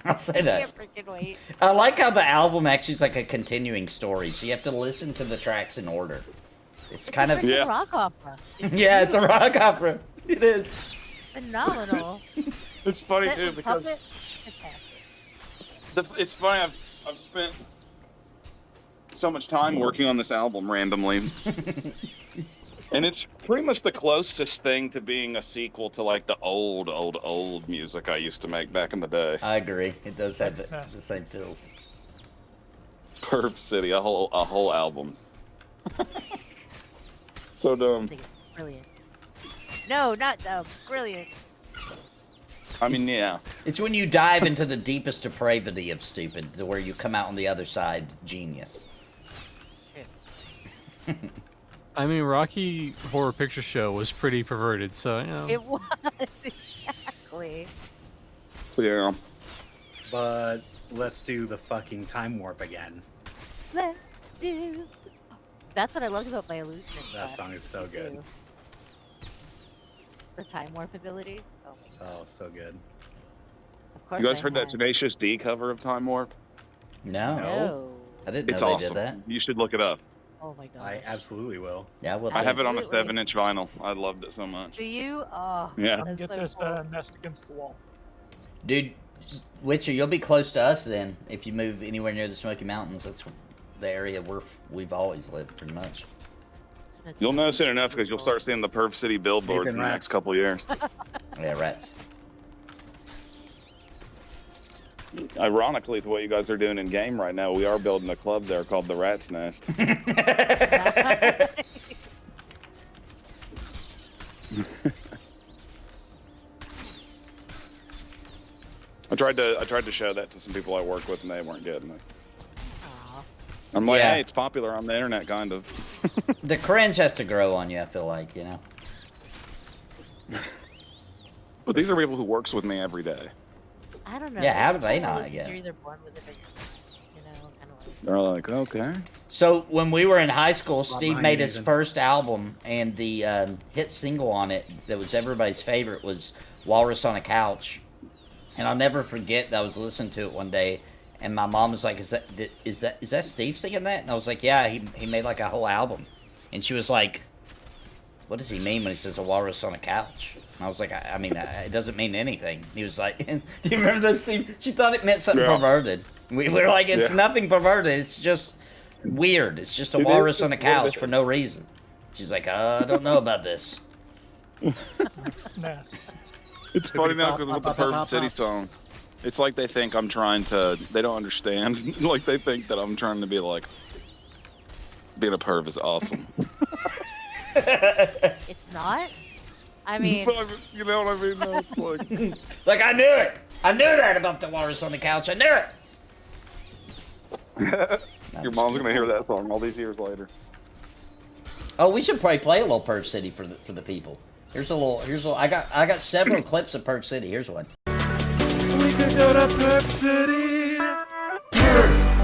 I'll say I that. can't freaking wait. I like how the album actually is like a continuing story, so you have to listen to the tracks in order. It's kind of Freaking Yeah. rock opera. yeah, it's a rock opera. It is. Phenomenal. It's funny Set too with because puppet, fantastic. it's funny. I've spent so much time working on this album randomly, and it's pretty much the closest thing to being a sequel to like the old music I used to make back in the day. I agree. It does have the same feels. Perv City, a whole album. So dumb. I think it's brilliant. No, not dumb. Brilliant. I mean, yeah. It's when you dive into the deepest depravity of stupid, to where you come out on the other side genius. It's true. I mean, Rocky Horror Picture Show was pretty perverted, so you know. It was exactly. Yeah. But let's do the fucking time warp again. Let's do. That's what I loved about my illusionist. That class, song is so good. too. The time warp ability. Oh my god. Oh, so good. Of course. You guys I heard that had. Tenacious D cover of Time Warp? No, No. I didn't It's know they awesome. did that. You should look it up. Oh my god. I absolutely will. Yeah, well, I have it on a Absolutely. 7-inch vinyl. I loved it so much. Do you? Oh. Yeah. Come That's get so this cool. nest against the wall. dude, Witcher, you'll be close to us then if you move anywhere near the Smoky Mountains. That's the area we've always lived, pretty much. You'll notice it enough because you'll start seeing the Perv City billboards Nathan in the Rats. next couple of years. Yeah, rats. Ironically, the way you guys are doing in game right now, we are building a club there called the Rat's Nest. I tried to show that to some people I work with, and they weren't getting it. Aw. I'm like, Yeah. hey, it's popular on the internet, kind of. The cringe has to grow on you, I feel like, you know? But these are people who works with me every day. I don't know. Yeah, how do It's they one of not those get You're it? either born with it or you're not. You know, kind of like. They're like, okay. So, when we were in high school, Steve behind made you, his Ethan. first album, and the hit single on it that was everybody's favorite was Walrus on a Couch. And I'll never forget that I was listening to it one day, and my mom was like, is that Steve singing that? And I was like, yeah, he made like a whole album. And she was like, what does he mean when he says a walrus on a couch? And I was like, I mean, it doesn't mean anything. He was like, do you remember that, Steve? She thought it meant something Yeah. perverted. We were like, it's Yeah. nothing perverted. It's just weird. It's just a It is walrus just on a couch for no reason. She's like, I don't know about this. Nest. It's funny now because with the Perv City song, it's like they think I'm trying to. They don't understand. Like they think that I'm trying to be like, being a perv is awesome. It's not. I mean, You know what I mean? No, it's like. Like, I knew it. I knew that about the walrus on the couch. I knew it. Your mom's gonna hear that song all these years later. Oh, we should probably play a little Perv City for the people. Here's a little. I got several clips of Perv City. Here's one. We could go to Perv City.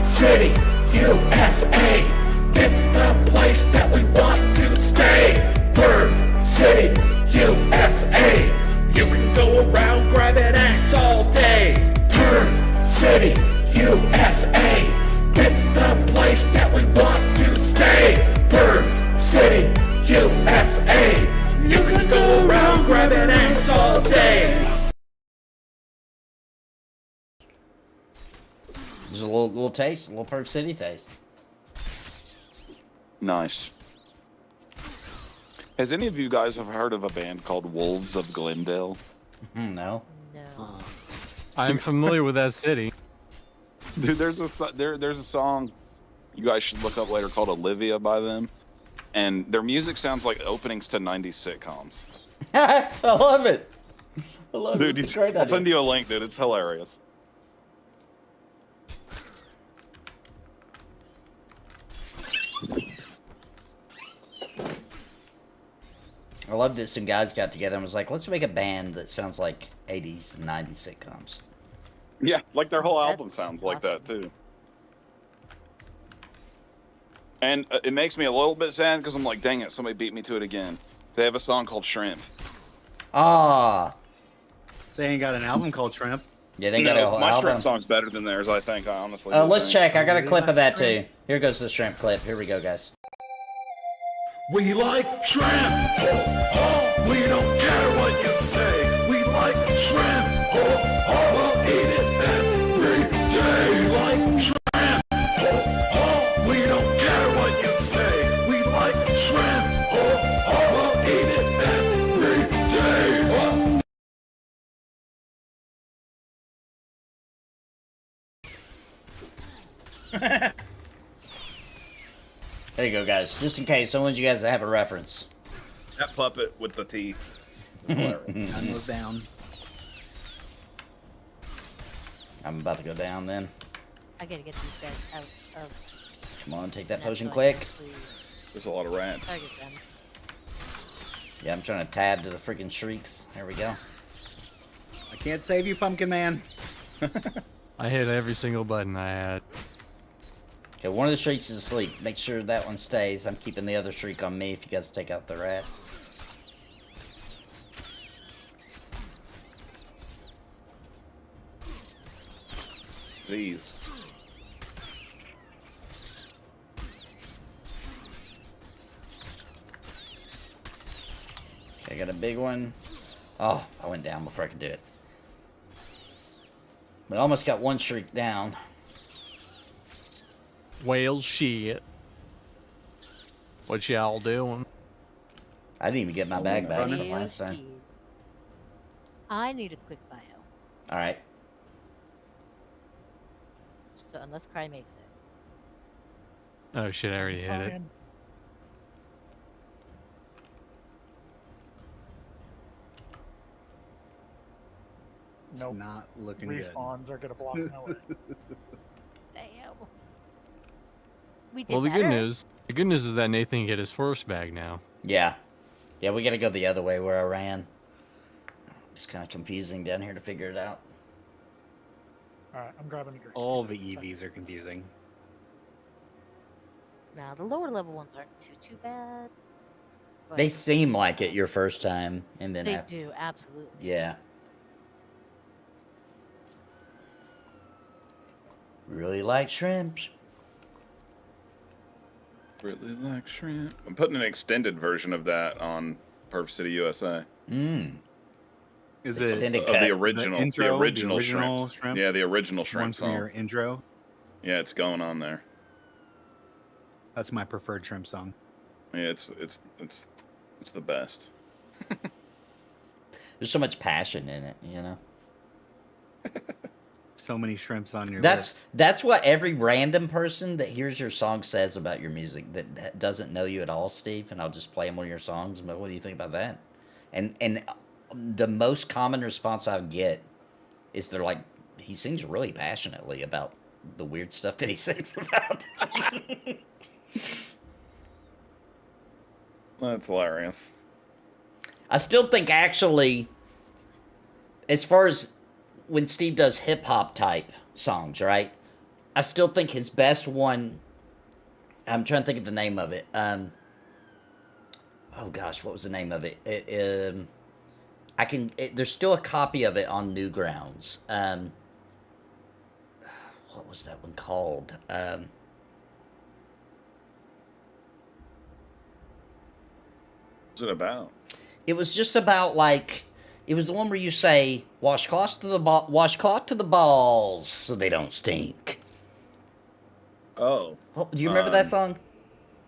City, USA. It's the place that we want to stay. Bird City, USA. You can go around grabbing ass all day. Bird City, USA. It's the place that we want to stay. Bird City, USA. You can go around grabbing ass all day. Just a little taste, a little Perk City taste. Nice. Has any of you guys have heard of a band called Wolves of Glendale? No. No. I'm familiar with that city. Dude, there's a song you guys should look up later called Olivia by them, and their music sounds like openings to 90s sitcoms. I love it. I love Dude, it. It's a great I'll idea. send you a link, dude. It's hilarious. I love that some guys got together and was like, let's make a band that sounds like 80s and 90s sitcoms. Yeah, like their whole album That's sounds like that awesome. too. And it makes me a little bit sad because I'm like, dang it, somebody beat me to it again. They have a song called Shrimp. Ah. They ain't got an album called Shrimp. Yeah, they got a whole my album. Shrimp song's better than theirs, I think. I honestly. Let's think. check. I got a We clip like of that too. shrimp. Here goes the shrimp clip. Here we go, guys. We like shrimp. Oh, oh. We don't care what you say. We like shrimp. Oh, oh. We'll eat it every day. We like shrimp. Oh, oh. We don't care what you say. We like shrimp. Oh, oh. We'll eat it every day. Oh. There you go, guys. Just in case some of you guys have a reference. That puppet with the teeth. Gun goes down. I'm about to go down then. I gotta get these guys out of. Come on, take that potion so I quick. can actually There's a lot of rats. target them. Yeah, I'm trying to tab to the freaking shrieks. There we go. I can't save you, Pumpkin Man. I hit every single button I had. Okay, one of the shrieks is asleep. Make sure that one stays. I'm keeping the other shriek on me if you guys take out the rats. Jeez. Okay, I got a big one. Oh, I went down before I could do it. But I almost got one shriek down. Whale shit. What y'all doing? I didn't even get my bag back from Real last time. speed. I need a quick bio. Alright. So unless Cry makes it. Oh shit, I already hit it. And It's Nope. not looking good. respawns are gonna block my way. Damn. We did Well, the better. good news is that Nathan can get his first bag now. Yeah. Yeah, we gotta go the other way where I ran. It's kind of confusing down here to figure it out. Alright, I'm grabbing a drink. All the EVs are confusing. Now the lower level ones aren't too bad. But They seem like it your first time, and then they after, do absolutely. yeah. Really like shrimps. Really like shrimp. I'm putting an extended version of that on Perf City USA. Mmm. Is Extended Of cut. the original, intro, the the original original shrimps. shrimp? Yeah, the original one shrimp from your song. intro? Yeah, it's going on there. That's my preferred shrimp song. Yeah, it's the best. There's so much passion in it, you know. So many shrimps on your lips. That's what every random person that hears your song says about your music that doesn't know you at all, Steve. And I'll just play one of your songs. But what do you think about that? And the most common response I get is they're like, he sings really passionately about the weird stuff that he sings about. That's hilarious. I still think actually, as far as when Steve does hip hop type songs, right? I still think his best one. I'm trying to think of the name of it. Oh gosh, what was the name of it? There's still a copy of it on Newgrounds. What was that one called? What's it about? It was just about like it was the one where you say washcloth to the balls so they don't stink. Oh. Do you remember that song?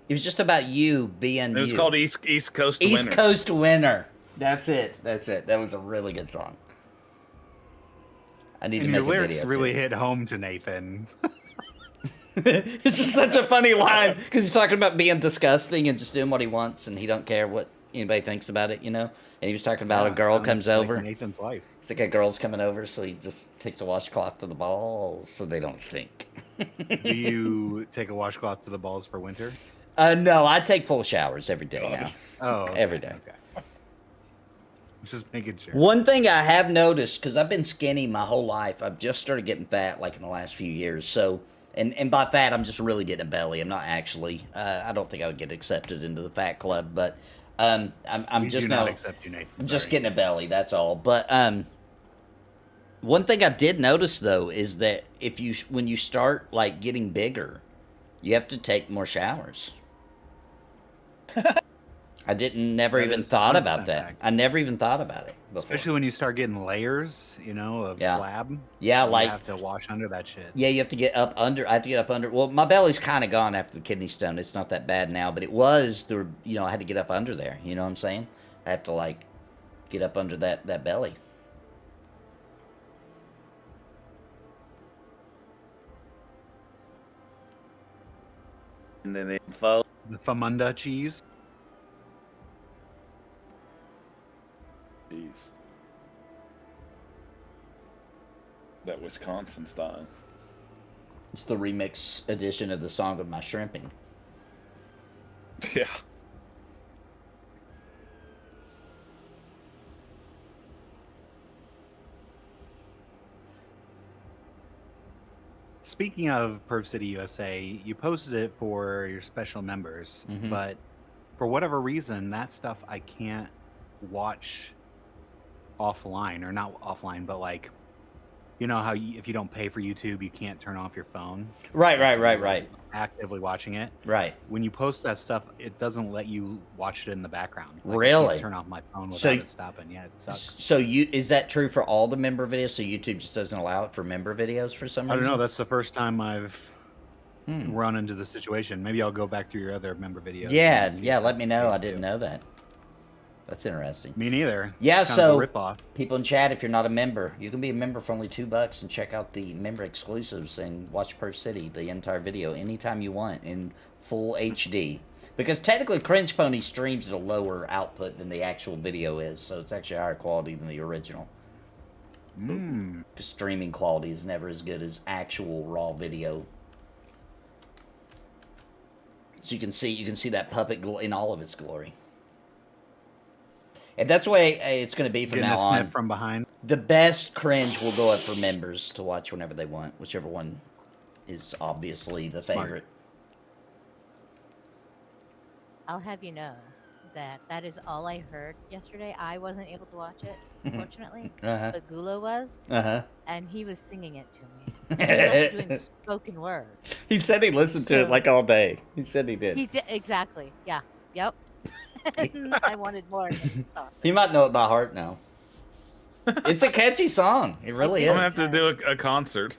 It was just about you being It was you. called East Coast Winter. East Coast Winter. That's it. That was a really good song. I need And to your make a lyrics video really too. hit home to Nathan. It's just such a funny line because he's talking about being disgusting and just doing what he wants, and he don't care what anybody thinks about it, you know. And he was talking about a girl Sounds comes like over. Nathan's life. It's like a girl's coming over, so he just takes a washcloth to the balls so they don't stink. Do you take a washcloth to the balls for winter? No, I take full showers every day now. Oh, okay, Every day. Okay. Just making sure. One thing I have noticed, because I've been skinny my whole life, I've just started getting fat like in the last few years. So, and by fat, I'm just really getting a belly. I'm not actually. I don't think I would get accepted into the fat club, but I'm We just do now. not accept you, Nathan. I'm just Sorry. getting a belly. That's all. But one thing I did notice though is that when you start like getting bigger, you have to take more showers. I never That even is thought 100% about that. fact. I never even thought about it before. Especially when you start getting layers, you know, of Yeah. flab. Yeah, you like- have to wash under that shit. Yeah, you have to get up under. I have to get up under. Well, my belly's kind of gone after the kidney stone. It's not that bad now, but it was. I had to get up under there. You know what I'm saying? I have to like get up under that belly. And then the info. The famunda cheese. Jeez. That Wisconsin style. It's the remix edition of the Song of My Shrimping. Yeah. Speaking of Perv City USA, you posted it for your special members, Mhm. but for whatever reason, that stuff I can't watch offline, or not offline, but like, you know how if you don't pay for YouTube, you can't turn off your phone. Right. Actively watching it. Right. When you post that stuff, it doesn't let you watch it in the background. Like, I Really? can't turn off my phone without So- it stopping. Yeah, it sucks. So is that true for all the member videos? So YouTube just doesn't allow it for member videos for some I reason? don't know. That's the first time I've Hmm. run into the situation. Maybe I'll go back through your other member videos. Yeah, and see if let that's me the know. I case, didn't too. know that. That's interesting. Me neither. Yeah, It's kind so of a ripoff. people in chat, if you're not a member, you can be a member for only $2 and check out the member exclusives and watch Perv City, the entire video, anytime you want in full HD. Because technically, Cringe Pony streams at a lower output than the actual video is, so it's actually higher quality than the original. Mm. Because streaming quality is never as good as actual raw video. So you can see that puppet in all of its glory. And that's the way it's going to be from Getting now a sniff on. from behind. The best cringe will go up for members to watch whenever they want, whichever one is obviously the Smart. favorite. I'll have you know that is all I heard yesterday. I wasn't able to watch it, unfortunately, Uh-huh. but Gulo was, Uh-huh. and he was singing it to me. And he was also doing spoken word. He said he listened to it So- like all day. He said he did. He did exactly. Yeah. Yep. I wanted more. And he stopped. He might know it by heart now. It's a catchy song. It really I'm gonna is. have to do a concert.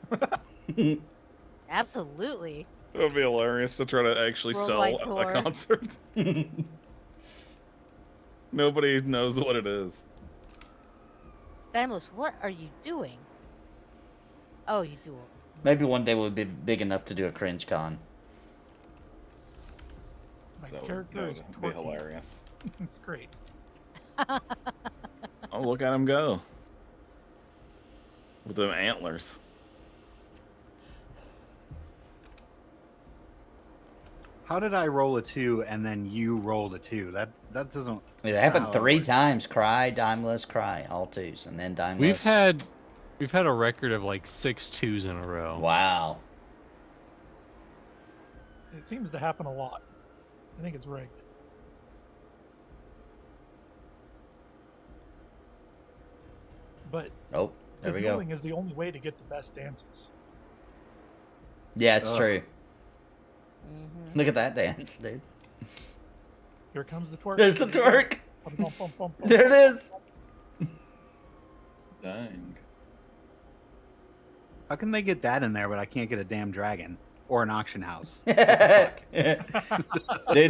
Absolutely. It would be hilarious to try to actually Worldwide sell a tour. concert. Nobody knows what it is. Dymlos, what are you doing? Oh, you dueled. Maybe one day we'll be big enough to do a cringe con. My That character is would be twerking. hilarious. It's great. Oh, look at him go. With them antlers. How did I roll a 2 and then you rolled a 2? That doesn't. It that's not happened how 3 works. times. Cry, Dymlos, cry. All 2s. And then Dymlos. We've had a record of like 6 2s in a row. Wow. It seems to happen a lot. I think it's rigged. But Oh, there the we go. dueling is the only way to get the best dances. Yeah, it's Ugh. true. Mm-hmm. Look at that dance, dude. Here comes the twerk. There's the twerk. Bum, bum, bum, bum, bum, There it bum, is. Dang. How can they get that in there, but I can't get a damn dragon? or an auction house. Dude,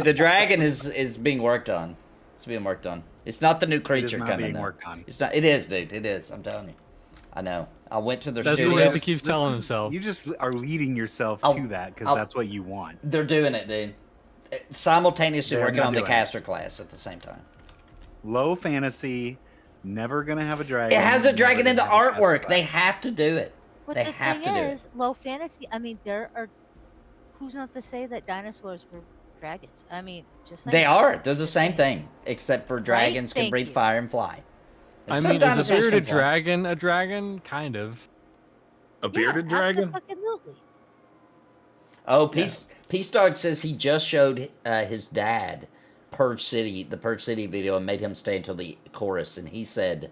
the dragon is being worked on. It's being worked on. It's not the new creature not coming. being though. worked on. It's not. It is, dude. It is. I'm telling you. I know. I went to their That's studio. what he keeps telling himself. You just are leading yourself I'll- to that because I'll- that's what you want. They're doing it, dude. Simultaneously They're working not on the doing it. caster class at the same time. Low fantasy, never gonna have a dragon. It has a never dragon in the gonna have a artwork. castle They class. have to do it. But They the have thing to do it. is, low fantasy. I mean, there are. Who's not to say that dinosaurs were dragons? I mean, just like They are. They're the same thing, except for dragons can Thank breathe you. fire and fly. And I some mean, is a dinosaurs bearded can fly. dragon a dragon? Kind of. A bearded dragon? Absolutely. Oh, Peace Dog says he just showed his dad the Perv City video, and made him stay until the chorus, and he said,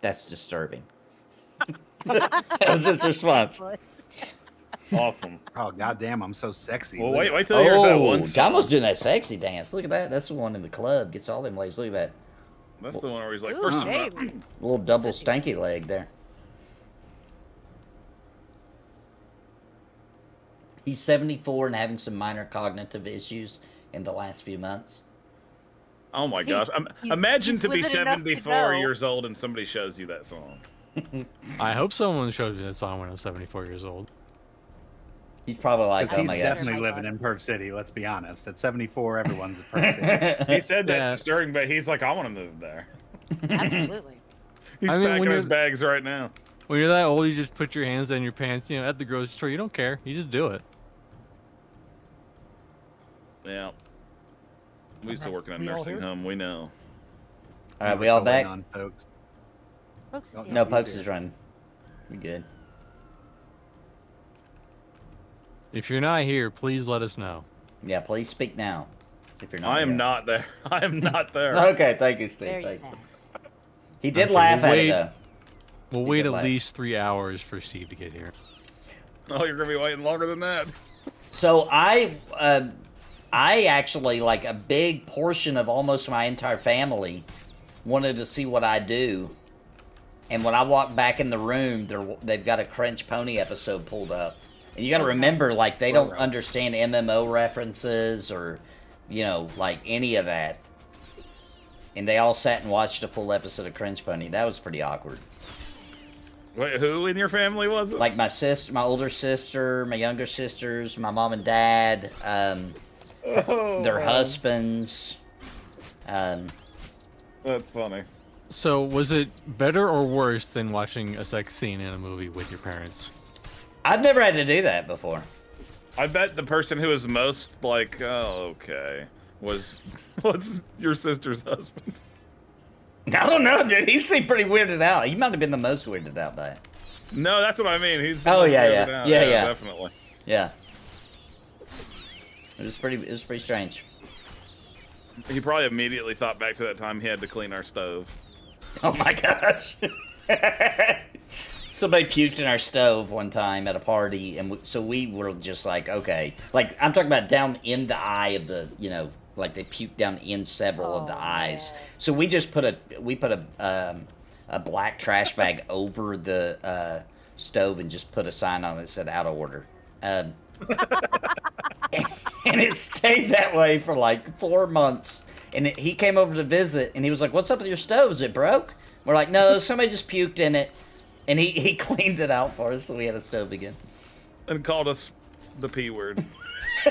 "That's disturbing." That was his response. Awesome. Oh goddamn! I'm so sexy. Well, Look at wait till you hear that Oh, one song. Dymlos doing that sexy dance. Look at that. That's the one in the club. Gets all them legs. Look at that. That's the one where he's like, Ooh, first of all, baby. Little double stanky leg there. He's 74 and having some minor cognitive issues in the last few months. oh my gosh. he's- Imagine he's to be living enough to 74 know. years old and somebody shows you that song. I hope someone showed me that song when I was 74 years old. He's probably like, Because oh he's my gosh. definitely my living God. in Perv City. Let's be honest. At 74, everyone's a Perv City. He said that's Yeah. disturbing, but he's like, I want to move there. Absolutely. He's I mean, packing when his you're- bags right now. When you're that old, you just put your hands down your pants, at the grocery store. You don't care. You just do it. Yeah. We used to work in a We all nursing here? home. We know. All right, we all Still waiting back? on folks. Folks, is Oh, here. No, he's Pokes here. is running. We good. If you're not here, please let us know. Yeah, please speak now. If you're not I am here. not there. I am not there. Okay, thank you, Steve. Very Thank you. sad. He did Okay, laugh we'll at it, wait. though. We'll You wait can at laugh. least 3 hours for Steve to get here. Oh, you're going to be waiting longer than that. So I actually, like a big portion of almost my entire family wanted to see what I do. And when I walked back in the room, they've got a Crunch Pony episode pulled up. And you got to remember, like, they don't understand MMO references or, like any of that. And they all sat and watched a full episode of Crunch Pony. That was pretty awkward. Wait, who in your family was it? Like my sister, my older sister, my younger sisters, my mom and dad, their husbands. That's funny. So, was it better or worse than watching a sex scene in a movie with your parents? I've never had to do that before. I bet the person who was most like, oh, okay, was your sister's husband. I don't know, dude. He seemed pretty weirded out. He might have been the most weirded out by it. No, that's what I mean. He's Oh, yeah, weirded yeah. out. Yeah. Definitely. Yeah. It was pretty strange. He probably immediately thought back to that time he had to clean our stove. Oh my gosh. Somebody puked in our stove one time at a party, and so we were just like, okay. Like, I'm talking about down in the eye of the, like they puked down in several of the eyes. man. So we just put a black trash bag over the stove and just put a sign on it that said out of order. And it stayed that way for like 4 months. And he came over to visit, and he was like, "What's up with your stove? Is it broke?" We're like, "No, somebody just puked in it." And he cleaned it out for us, so we had a stove again. And called us the P word.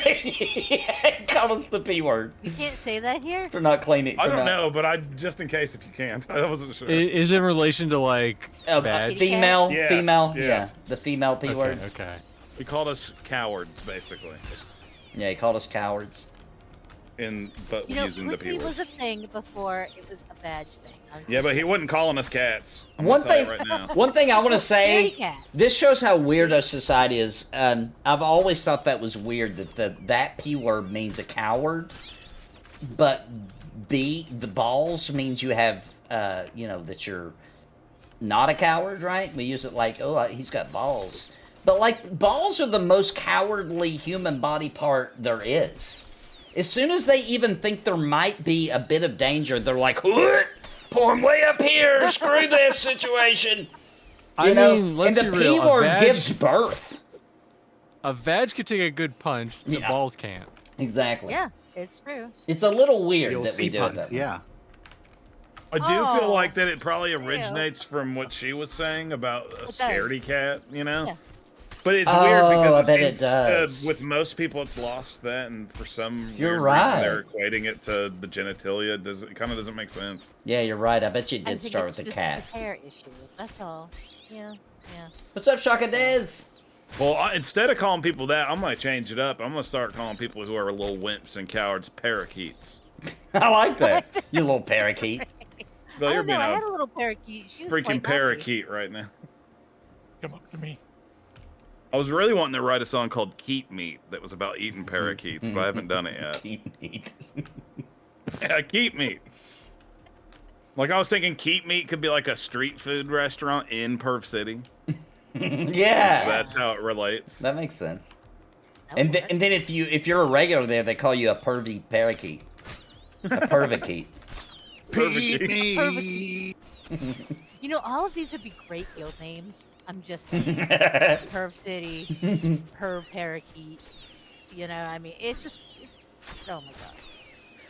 He called us the P word You can't say that here? for not cleaning. I don't know, but just in case if you can't. I wasn't sure. Is it in relation to, like, bad? Kitty cat? Female, Yes, female, yes. yeah. The female P word. Okay. He called us cowards, basically. Yeah, he called us cowards. But using the P pussy word. was a thing before it was a badge thing. Yeah, but he wasn't calling us cats. I'm One gonna tell thing, you right now. one thing I want to say, Scaredy cat. this shows how weird our society is. I've always thought that was weird that that P word means a coward, but the balls means you have, that you're not a coward, right? We use it like, oh, he's got balls. But, like, balls are the most cowardly human body part there is. As soon as they even think there might be a bit of danger, they're like, pull him way up here, screw this situation. I You know, mean, let's and the be real. P A word badge- gives birth. A veg could take a good punch. The Yeah. balls can't. Exactly. Yeah, it's true. It's a little weird You'll that we see do puns, it that way. yeah. I do feel Oh, like that it probably ew. originates from what she was saying about a does. scaredy cat, you know? Yeah. But it's Oh, weird because I bet it seems, does. with most people, it's lost that, and for some You're weird right. reason, they're equating it to the genitalia. It kind of doesn't make sense. Yeah, you're right. I bet you it I did think start it's with a just cat. The hair issue. That's all. Yeah. What's up, Shaka Dez? Well, instead of calling people that, I'm going to change it up. I'm going to start calling people who are little wimps and cowards parakeets. I like that. You little parakeet. Well, I you're don't know. being I a had a little parakeet. She was freaking quite happy. parakeet right now. Come up to me. I was really wanting to write a song called Keat Meat that was about eating parakeets, but I haven't done it yet. Keep meat. Yeah, Keat Meat. Like, I was thinking Keat Meat could be like a street food restaurant in Perv City. Yeah. So that's how it relates. That makes sense. That And, would and then if you're a regular there, they call you a pervy parakeet. A pervikeet. Pee-me. You know, all of these would be great guild names. I'm just saying. Perv City, Perv Parakeet. You know, I mean, it's oh my god.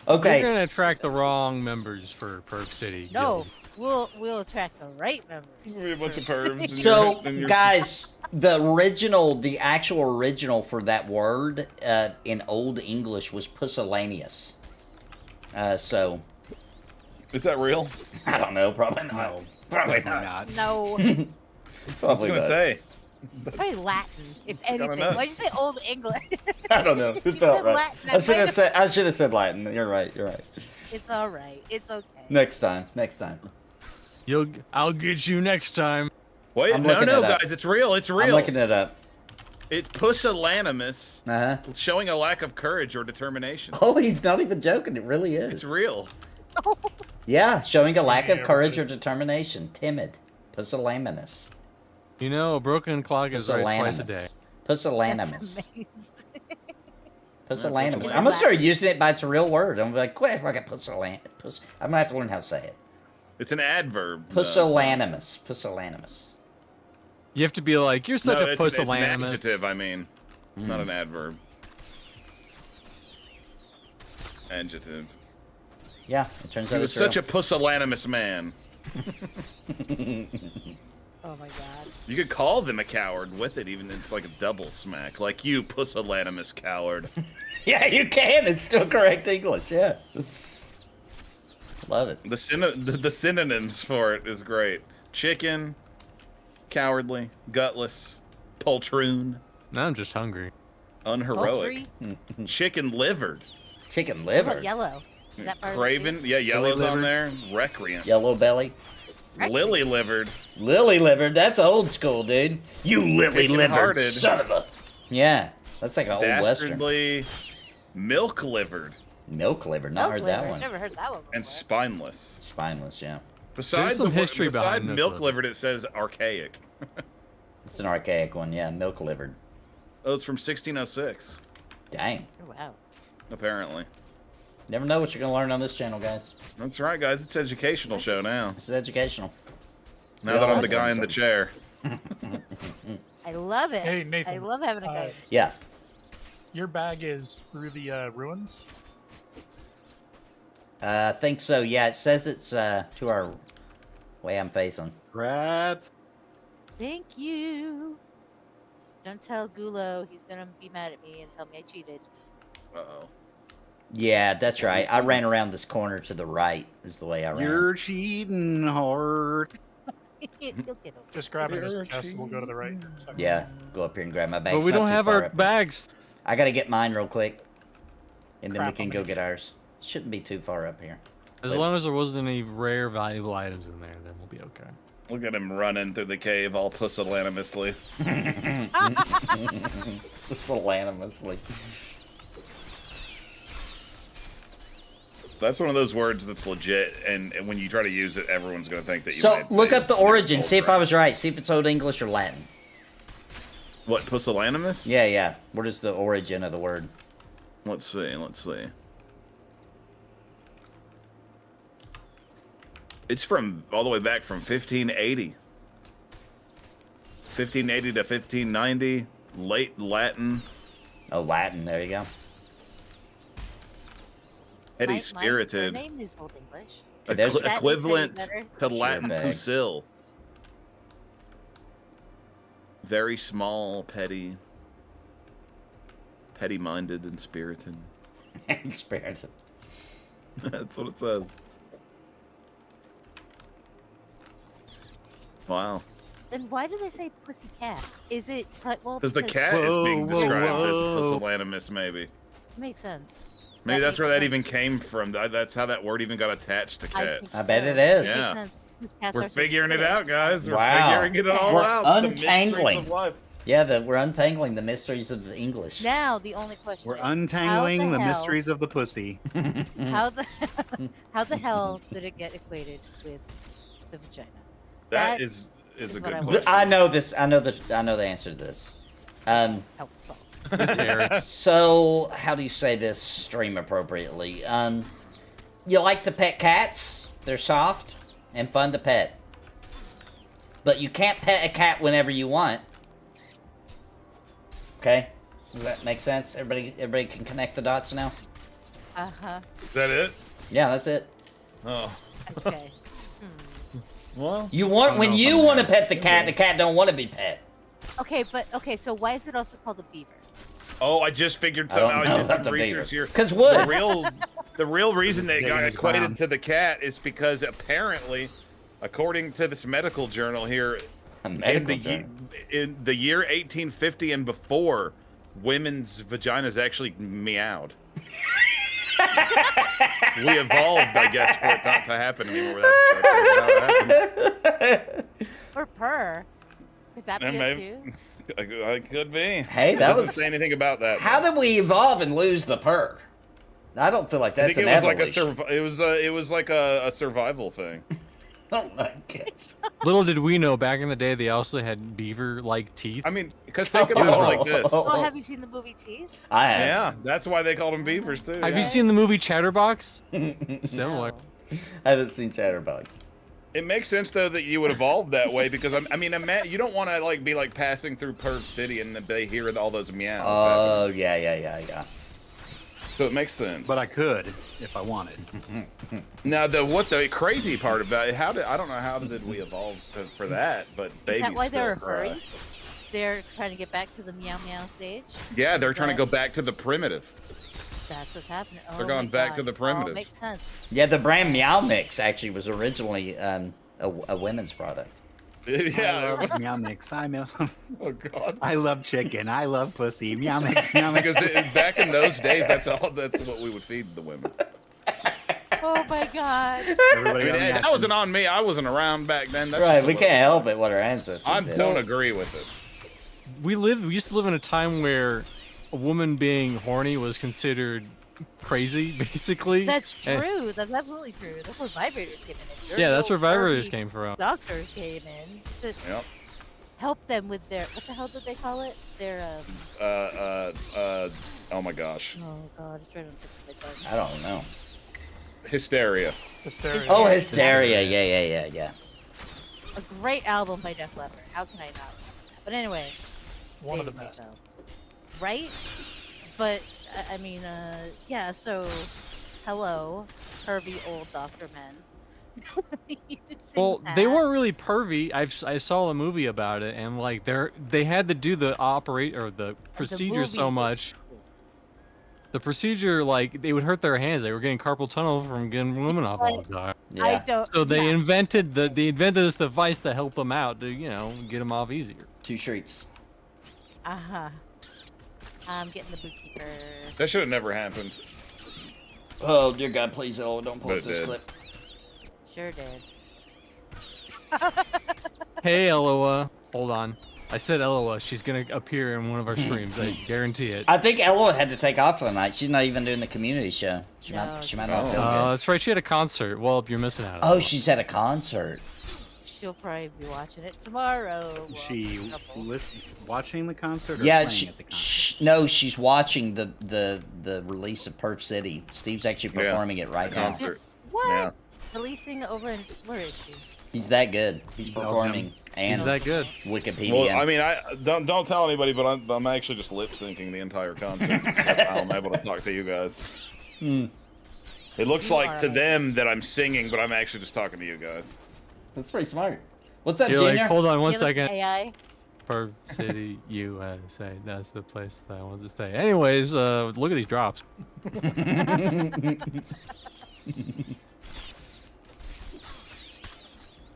Okay. You're gonna attract the wrong members for Perp City. No, we'll attract the right members. There's gonna be a bunch of Perv pervs. in So, your- in your- guys, the actual original for that word in Old English was pusillanimous. So, Is that real? I don't know, probably not. No, Probably definitely not. not. No, I was Probably gonna not. say. probably Latin, if kinda anything. nuts. Why'd you say Old English? I don't know. It You felt said right. Latin, I should might have said Latin. You're right. You're right. It's all right. It's okay. Next time. Next time. I'll get you next time. Wait, I'm no, looking no, it up. guys, it's real. It's real. I'm looking it up. It's pusillanimous, Uh huh. showing a lack of courage or determination. Oh, he's not even joking. It really is. It's real. Yeah, showing a lack of Yeah, courage or really. determination. Timid. Pusillanimous. You know, a broken clock is right twice a day. Pusillanimous. That's amazing. Pusillanimous. Is it I'm gonna start using it by its real word. I'm gonna be like, quit, I got pusillanimous. I'm gonna have to learn how to say it. It's an adverb. Pusillanimous. Pusillanimous. You have to be like, you're such No, a it's an pusillanimous. adjective, I mean. Not an adverb. Adjective. Yeah, it turns He out was it's such real. a pusillanimous man. Oh my god. You could call them a coward with it, even it's like a double smack. Like, you pusillanimous coward. Yeah, you can. It's still correct English. Yeah. Love it. The synonyms for it is great. Chicken, cowardly, gutless, poltroon, Now I'm just hungry. unheroic, Poultry? chicken livered, Chicken What about liver. yellow? Is that part of it craven, too? yeah, yellow's on livered. there, recreant, Yellow belly. lily livered, Lily livered. That's old school, dude. You lily livered Chicken-hearted. son of a. Yeah, that's like an old western. dastardly, milk livered, Milk livered. Not Milk heard that liver. one. Never heard that one before. and spineless. Spineless. Yeah. Besides some history beside behind milk milk livered, it says archaic. It's an archaic one. Yeah, milk livered. Oh, it's from 1606, Dang. Oh, wow. apparently. Never know what you're gonna learn on this channel, guys. That's right, guys. It's an educational show now. This is educational. Now We that all I'm the have guy in the something. chair. I love it. Hey, Nathan, I love having a guy. Yeah. your bag is through the ruins. I think so. Yeah, it says it's to our way I'm facing. Rats. Thank you. Don't tell Gulo. He's gonna be mad at me and tell me I cheated. Uh-oh. Yeah, that's right. I ran around this corner to the right. Is the way I ran. You're cheating hard. You'll get over Just grab it in his You're chest and we'll go to the right. for a second. Yeah, go up here and grab my bag. But It's we not don't too have far our up here. bags. I gotta get mine real quick, and then Crap, we can I'm go gonna get ours. Shouldn't be too far up here. As But- long as there wasn't any rare, valuable items in there, then we'll be okay. Look at him running through the cave all pusillanimously. Pusillanimously. That's one of those words that's legit, and when you try to use it, everyone's going to think that you So made- look that up the you did origin. old See if I crap. was right. See if it's Old English or Latin. What, pusillanimous? Yeah, yeah. What is the origin of the word? Let's see, let's see. It's from all the way back from 1580. 1580 to 1590. Late Latin. Oh, Latin. There you go. Petty My spirited. name is Old English. There's- That makes it Equivalent better. to Latin bag. pusil. Very small, petty. Petty-minded and spirited. Spirited. That's what it says. Wow. Then why do they say pussy cat? Is it well? Because the cat is being described as pusillanimous, maybe. Makes sense. Maybe That that's where makes that sense. even came from. That's how that word even got attached to I cats. think I bet so. it is. Makes Yeah. sense, 'cause cats We're are so figuring it spirited. out, guys. We're Wow. figuring it all We're out. The mysteries untangling. of life. Yeah, we're untangling the mysteries of the English. Now the only question We're is, untangling the hell- mysteries of the pussy. How the how the hell did it get equated with the vagina? That That is a is good what I question. I know this. I know the answer to this. Helpful. It's hairy. So how do you say this stream appropriately? You like to pet cats? They're soft and fun to pet. But you can't pet a cat whenever you want. Okay? Does that make sense? Everybody can connect the dots now? Uh-huh. Is that it? Yeah, that's it. Oh. Okay. Well, You want when you want to pet the cat don't want to be pet. Okay, so why is it also called a beaver? oh, I just figured I don't something. know I did about some the research beaver. here. 'Cause wood. The real reason they digging got his equated ground. to the cat is because apparently, according to this medical journal here, A medical in the, journal. in the year 1850 and before, women's vaginas actually meowed. We evolved, I guess, for it not to happen anymore. That's how it happened. Or purr? Could that be And it maybe- too? I could be. Hey, It that doesn't was- say anything about that. How did we evolve and lose the purr? I don't feel like I that's think an it was like evolution. it was like a survival thing. Oh my gosh. Little did we know, back in the day, they also had beaver-like teeth. I mean, because think about it like this. Oh, have you seen the movie Teeth? I have. Yeah, that's why they called them beavers too. Have yeah. you seen the movie Chatterbox? Similar. No. I haven't seen Chatterbox. It makes sense though that you would evolve that way because I mean, you don't want to be like passing through Perv City and they hear all those meows. Oh, happening. yeah. So it makes sense. But I could if I wanted. Now the crazy part about it, I don't know how did we evolve for that, but Is babies that why they're a still cry. furry? They're trying to get back to the meow meow stage? Yeah, they're trying to go That- back to the primitive. That's what's happening. Oh They're going my back to God. the primitive. Oh, makes sense. Yeah, the brand Meow Mix actually was originally a women's product. I Yeah. love meow mix. Oh God. I love chicken. I love pussy. Meow mix. Meow mix. Because back in those days, that's what we would feed the women. Oh my God. Everybody got That reaction. wasn't on me. I wasn't around back then. That's Right, just we what- can't help it what our ancestors I did. don't agree with it. We used to live in a time where a woman being horny was considered crazy, basically. That's And- true. That's absolutely true. That's where vibrators came in. Your yeah, that's where little vibrators furry came from. Doctors came in to Yep. help them with their, what the hell did they call it? Their, Oh my gosh. oh God, it's right on the tip of my tongue. I don't know. Hysteria. Hysteria. Oh, Hysteria. Yeah. A great album by Def Leppard. How can I not remember that? But anyway. One of the dating best. myself. Right? But, I mean, yeah, so, hello, pervy old Dr. Men. You could sing Well, they that. weren't really pervy. I saw a movie about it, and like they had to do the procedure so movie was much. cool. The procedure, like, they would hurt their hands. They were getting carpal tunnel from getting women off all the time. Yeah. I don't. So they yeah. invented this device to help them out to get them off easier. 2 shrieks. Uh-huh. I'm getting the bookkeeper. That should have never happened. Oh, dear God, please, don't pull But up this it did. clip. Sure did. Hey, Eloa. Hold on. I said Eloa. She's gonna appear in one of our streams. I guarantee it. I think Ella had to take off for the night. She's not even doing the community show. She No, might not feel good. That's right. She had a concert. Well, you're missing out. Oh, she's at a concert. She'll probably be watching it tomorrow. Is she watching the concert or Yeah, playing at the concert? no, she's watching the release of Perf City. Steve's actually Yeah. performing it right now. Concert. What? Yeah. Releasing over in, where is she? He's that good. He's Belgium. performing. And Is that good? Wikipedia. Well, I mean, I don't tell anybody, but I'm actually just lip syncing the entire concert. I'm able to talk to you guys. It looks You like are to right. them that I'm singing, but I'm actually just talking to you guys. That's pretty smart. What's up, You're Junior? like, hold on one You look second. AI. Perv City, USA. That's the place that I wanted to stay. Anyways, look at these drops.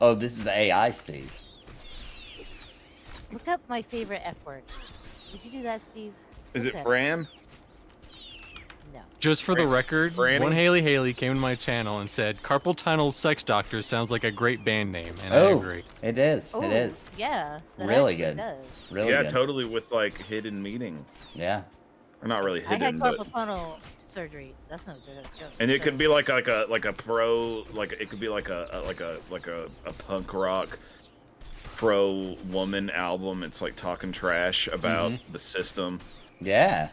Oh, this is the AI, Steve. Look up my favorite F word. Did you do that, Steve? Is Look it up. Fran? No. Just for the record, Franny? one Haley came to my channel and said, Carpal Tunnel Sex Doctor sounds like a great band name, and I Oh, agree. it is. Oh, It is. Yeah. that Really actually good. Does. Really Yeah, good. totally with like hidden meaning. Yeah. Or not really I had hidden, but carpal tunnel surgery. That's not good joke. and it so- could be like a pro, like it could be like a punk rock pro woman album. It's like talking trash about the system. Yeah.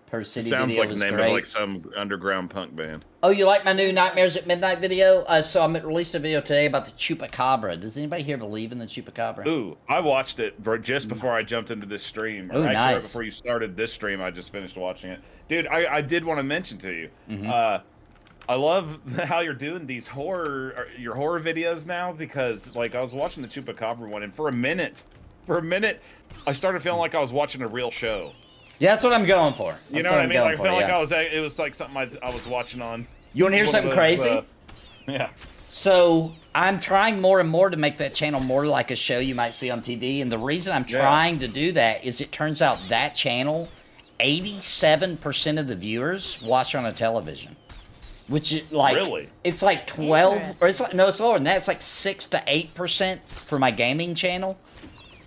Per City Sounds video like the was name great. of like some underground punk band. Oh, you like my new Nightmares at Midnight video? So I released a video today about the Chupacabra. Does anybody here believe in the Chupacabra? Ooh, I watched it just before I jumped into this stream. Ooh, Actually, nice. right before you started this stream, I just finished watching it. Dude, I did want to mention to you. I love how you're doing these your horror videos now, because like I was watching the Chupacabra one, and for a minute, I started feeling like I was watching a real show. Yeah, that's what I'm going for. You That's know what I I'm mean? going Like, I for, felt like yeah. it was like something I was watching on. You want to hear one of something those, crazy? Yeah. So I'm trying more and more to make that channel more like a show you might see on TV, and the reason I'm trying to do that is it turns out that channel, 87% of the viewers watch on a television, which is like Really? it's like 12, or it's like no, it's lower than that. It's like 6 to 8% for my gaming channel,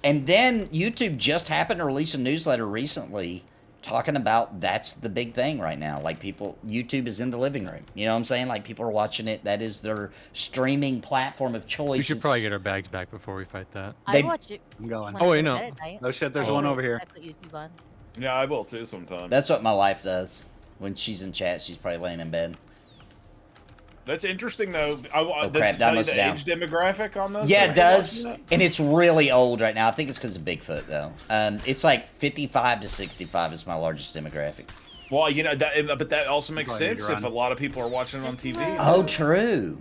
and then YouTube just happened to release a newsletter recently talking about that's the big thing right now. Like YouTube is in the living room. You know what I'm saying? Like people are watching it. That is their streaming platform of choice. We should It's- probably get our bags back before we fight that. They- I watch it. I'm going. when I Oh, go wait, to no. bed at night. No shit, there's Oh, one wait. over here. I put YouTube on. Yeah, I will too sometimes. That's what my wife does. When she's in chat, she's probably laying in bed. That's interesting though. Does crap, it tell you Dymlos the down. age demographic on those? Yeah, Are it you does. watching And it's really old right now. I think it's because of Bigfoot, though. It's like 55 to 65 is my largest demographic. that? Well, you know, but that also makes Probably need sense to if run. a lot of people are watching it on TV. Oh, true.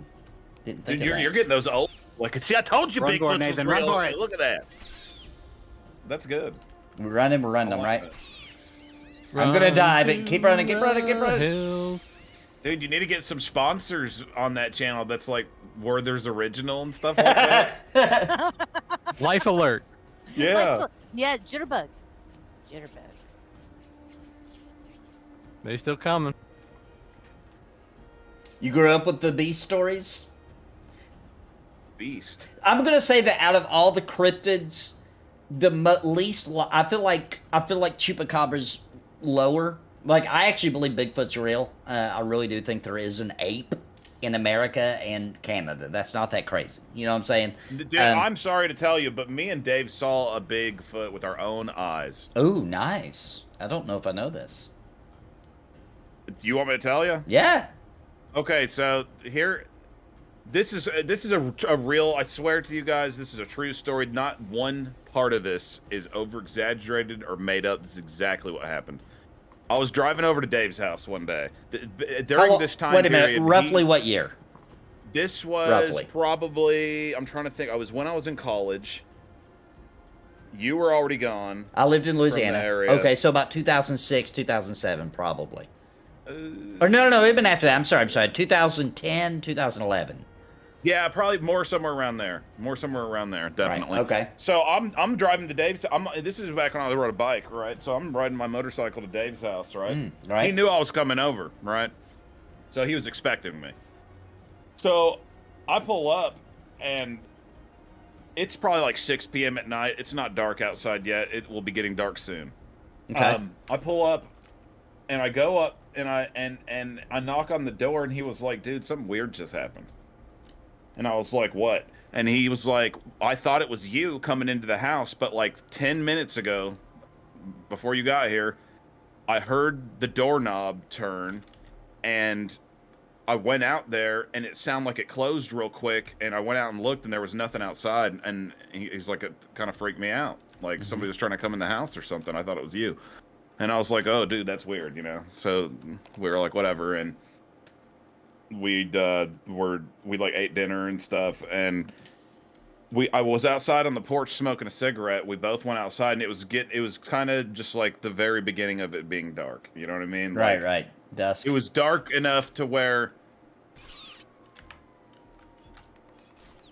Didn't think Dude, of that. you're getting those old. Like, see, I told you, Run Bigfoot for it, was Nathan, real. run for it. Look at that. That's good. We're running I them, like right? that. I'm gonna die, Run but keep running, keep to running, keep the running. hills. Dude, you need to get some sponsors on that channel. That's like Werther's Original and stuff like that. Life alert. Yeah. Yeah, Jitterbug. Jitterbug. They still coming. You grew up with the Beast stories? Beast. I'm gonna say that out of all the cryptids, the least I feel like Chupacabra's lower. Like I actually believe Bigfoot's real. I really do think there is an ape in America and Canada. That's not that crazy. You know what I'm saying? Dude, I'm sorry to tell you, but me and Dave saw a Bigfoot with our own eyes. Oh, nice. I don't know if I know this. Do you want me to tell you? Yeah. Okay, so here, this is a real. I swear to you guys, this is a true story. Not one part of this is over exaggerated or made up. This is exactly what happened. I was driving over to Dave's house one day during this time Wait a minute. period. Roughly what year? This was Roughly. probably. I'm trying to think. I was when I was in college. You were already gone. I lived in Louisiana. area. Okay, so about 2006, 2007, probably. Or no, it'd been after that. I'm sorry. 2010, 2011. Yeah, probably more somewhere around there. Definitely. okay. So I'm driving to Dave's. This is back when I rode a bike, right? So I'm riding my motorcycle to Dave's house, right? right. He knew I was coming over, right? So he was expecting me. So I pull up, and it's probably like 6 p.m. at night. It's not dark outside yet. It will be getting dark soon. Okay. I pull up, and I go up, and I knock on the door, and he was like, "Dude, something weird just happened." And I was like, "What?" And he was like, "I thought it was you coming into the house, but like 10 minutes ago, before you got here, I heard the doorknob turn, and I went out there and it sounded like it closed real quick, and I went out and looked and there was nothing outside, and he's like, it kind of freaked me out. Like somebody was trying to come in the house or something. I thought it was you. And I was like, oh dude, that's weird, you know? So we were like, whatever. And we like ate dinner and stuff. And I was outside on the porch smoking a cigarette. We both went outside, and it was kind of just like the very beginning of it being dark. You know what I mean? Right, like, right. Dusk. It was dark enough to where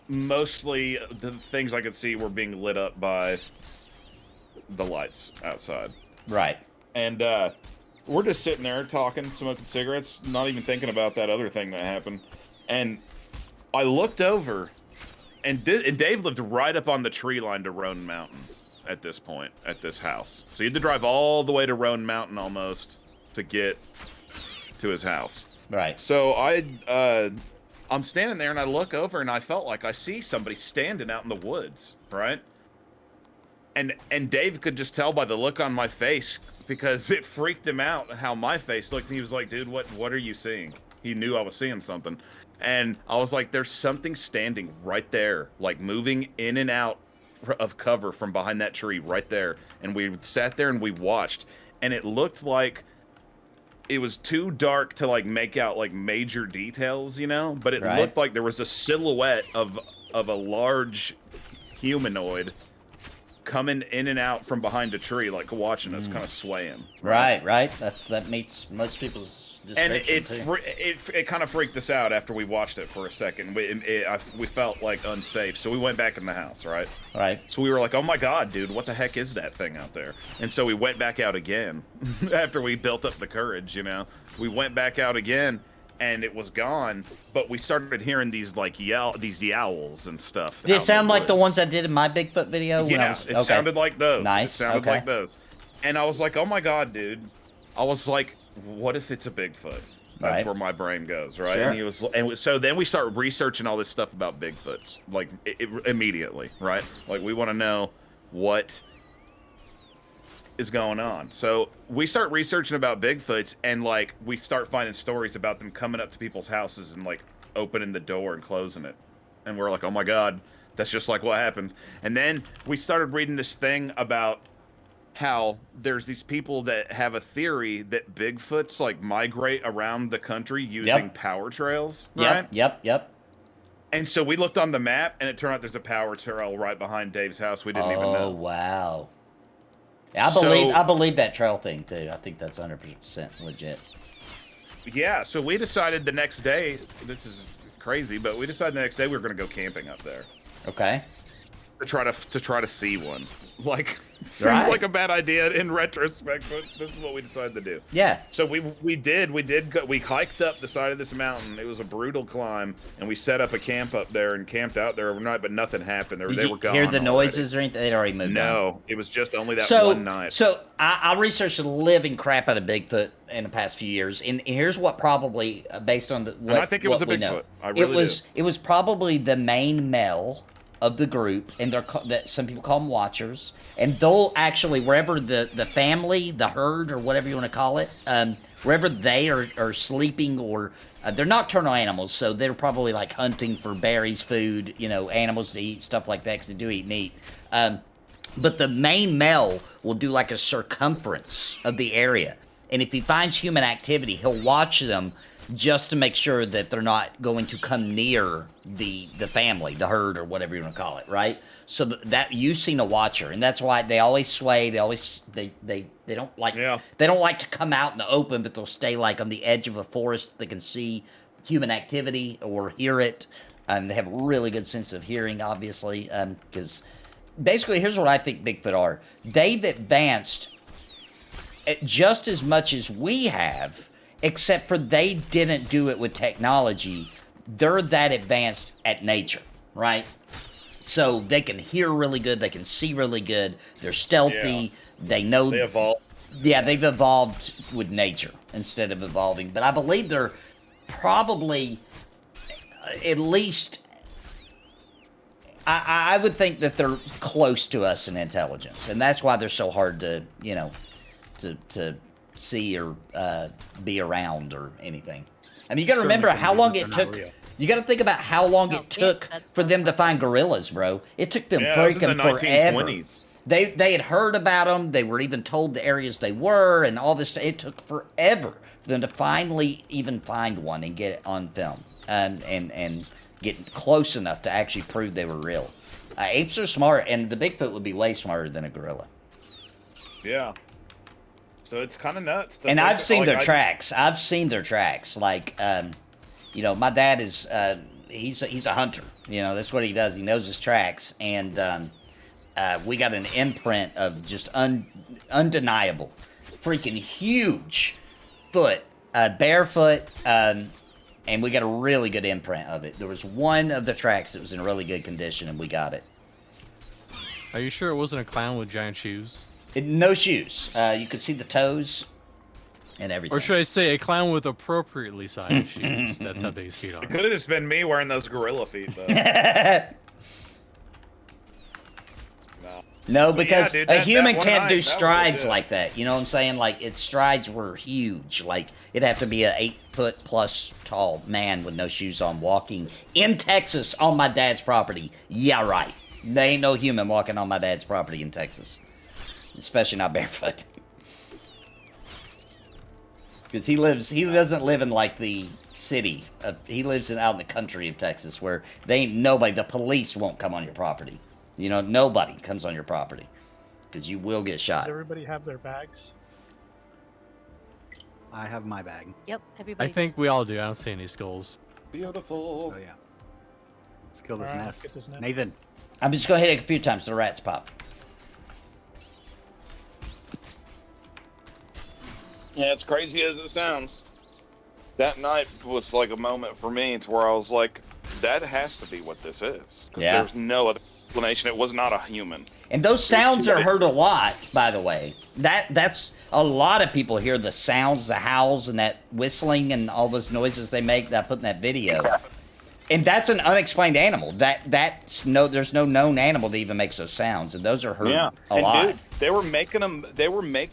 mostly the things I could see were being lit up by the lights outside. Right. And we're just sitting there talking, smoking cigarettes, not even thinking about that other thing that happened. And I looked over, and Dave lived right up on the tree line to Roan Mountain at this point, at this house. So you had to drive all the way to Roan Mountain almost to get to his house. Right. So I'm standing there, and I look over, and I felt like I see somebody standing out in the woods, right? And Dave could just tell by the look on my face, because it freaked him out how my face looked. And he was like, dude, what are you seeing? He knew I was seeing something. And I was like, there's something standing right there, like moving in and out of cover from behind that tree right there. And we sat there and we watched, and it looked like it was too dark to like make out like major details, you know, but it looked like there was a silhouette of a large humanoid coming in and out from behind a tree, like watching us, kind of swaying. Right. That meets most people's description. And it kind of freaked us out after we watched it for a second. We felt like unsafe, so we went back in the house, right? Right. So we were like, oh my god, dude, what the heck is that thing out there? And so we went back out again after we built up the courage, you know. We went back out again, and it was gone, but we started hearing these like yowls and stuff. Did it sound like the ones I did in my Bigfoot video? Yeah, it sounded like those. Nice. It sounded like those. And I was like, oh my god, dude. I was like, what if it's a Bigfoot? That's where my brain goes, right? Sure. And so then we start researching all this stuff about Bigfoots, like immediately, right? Like we want to know what is going on. So we start researching about Bigfoots, and like we start finding stories about them coming up to people's houses and like opening the door and closing it. And we're like, oh my god, that's just like what happened. And then we started reading this thing about how there's these people that have a theory that Bigfoots like migrate around the country using power trails, right? Yep. And so we looked on the map, and it turned out there's a power trail right behind Dave's house. We didn't even know. Oh, wow. Yeah, I believe that trail thing too. I think that's 100% legit. Yeah, so we decided the next day, this is crazy, but we decided the next day we were going to go camping up there. Okay. To try to see one. Like, seems like a bad idea in retrospect, but this is what we decided to do. Yeah. So we hiked up the side of this mountain. It was a brutal climb, and we set up a camp up there and camped out there overnight, but nothing happened. They were gone. Hear the noises or anything? They'd already moved on. No, it was just only that one night. So I researched the living crap out of Bigfoot in the past few years, and here's what probably, based on what I think it was a Bigfoot. I really do. It was probably the main male of the group, and that some people call them watchers, and they'll actually, wherever the family, the herd, or whatever you want to call it, wherever they are sleeping, or they're nocturnal animals, so they're probably like hunting for berries, food, you know, animals to eat, stuff like that, because they do eat meat. But the main male will do like a circumference of the area, and if he finds human activity, he'll watch them just to make sure that they're not going to come near the family, the herd, or whatever you want to call it, right? So that you've seen a watcher, and that's why they always sway. They always they don't like they don't like to come out in the open, but they'll stay like on the edge of a forest. They can see human activity or hear it, and they have a really good sense of hearing, obviously, because basically, here's what I think Bigfoot are. They've advanced just as much as we have, except for they didn't do it with technology. They're that advanced at nature, right? So they can hear really good. They can see really good. They're stealthy. Yeah. They know. They evolved. Yeah, they've evolved with nature instead of evolving. But I believe they're probably at least... I would think that they're close to us in intelligence. And that's why they're so hard to, you know, to see or be around or anything. I mean, you got to Certainly remember for how me, long they're it not took. real. You got to think about how long No, it took that's for not them to right. find gorillas, bro. It took them Yeah, it was in the freaking forever. 1920s. They had heard about them. They were even told the areas they were and all this. It took forever for them to finally even find one and get it on film and get close enough to actually prove they were real. Apes are smart, and the Bigfoot would be way smarter than a gorilla. Yeah. So it's kind of nuts. And I've seen their tracks. I've seen their tracks. Like, you know, my dad is he's a hunter. You know, that's what he does. He knows his tracks, and we got an imprint of just undeniable, freaking huge foot, barefoot, and we got a really good imprint of it. There was one of the tracks that was in really good condition, and we got it. Are you sure it wasn't a clown with giant shoes? No shoes. You could see the toes and everything. Or should I say a clown with appropriately sized shoes? That's how big his feet are. It could have just been me wearing those gorilla feet, though. No, because dude, a that human one can't night, do that was strides legit. like that. You know what I'm saying? Like, its strides were huge. Like, it'd have to be a 8-foot-plus tall man with no shoes on walking in Texas on my dad's property. Yeah, right. There ain't no human walking on my dad's property in Texas. Especially not barefoot. Because he doesn't live in, like, the city. He lives out in the country of Texas where they ain't nobody, the police won't come on your property. You know, nobody comes on your property. Because you will get shot. Does everybody have their bags? I have my bag. Yep, I everybody. think we all do. I don't see any skulls. Beautiful. Oh yeah. Let's kill this Alright, let's nest. get this nest. Nathan. I'm just going to hit it a few times so the rats pop. Yeah, it's crazy as it sounds. That night was like a moment for me to where I was like, that has to be what this is. Because Yeah. there's no other explanation. It was not a human. And those sounds too are late. heard a lot, by the way. That's a lot of people hear the sounds, the howls, and that whistling and all those noises they make that I put in that video. And that's an unexplained animal. There's no known animal that even makes those sounds, and those are heard a and lot. dude, they were making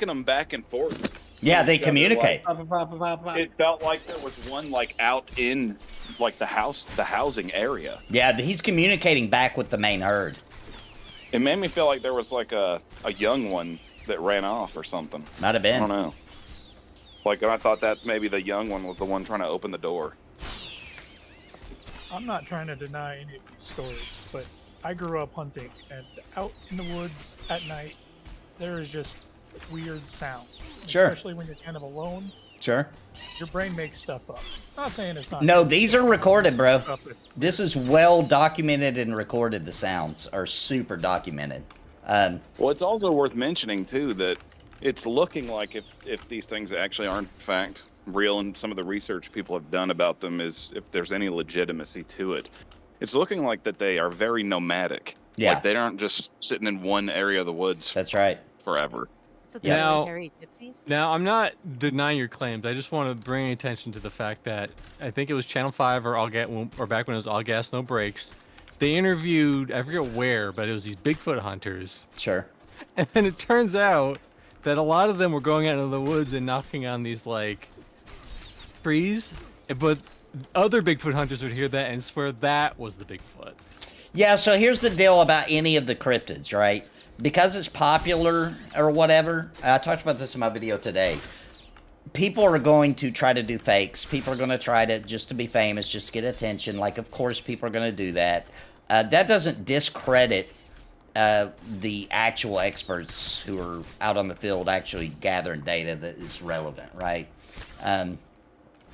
them back and forth. Yeah, they Each other, communicate. It felt like there was one like out in like the housing area. Yeah, he's communicating back with the main herd. It made me feel like there was like a young one that ran off or something. Might have I been. don't know. Like, I thought that maybe the young one was the one trying to open the door. I'm not trying to deny any of these stories, but I grew up hunting, and out in the woods at night, there is just weird sounds. Sure. Especially when you're kind of alone, Sure. your brain makes stuff up. Not saying it's not. No, these are recorded, bro. Stuff that- This is well documented and recorded. The sounds are super documented. Well, it's also worth mentioning too that it's looking like if these things actually aren't in fact real, and some of the research people have done about them is if there's any legitimacy to it, it's looking like that they are very nomadic. Yeah. Like they aren't just sitting in one area of the woods That's right. forever. So they're Now- really hairy gypsies. Now, I'm not denying your claims. I just want to bring attention to the fact that I think it was Channel 5 or back when it was All Gas No Breaks. They interviewed, I forget where, but it was these Bigfoot hunters. Sure. And then it turns out that a lot of them were going out into the woods and knocking on these, like, trees. But other Bigfoot hunters would hear that and swear that was the Bigfoot. Yeah, so here's the deal about any of the cryptids, right? Because it's popular or whatever, I talked about this in my video today. People are going to try to do fakes. People are going to try to, just to be famous, just to get attention. Like, of course, people are going to do that. That doesn't discredit the actual experts who are out on the field actually gathering data that is relevant, right?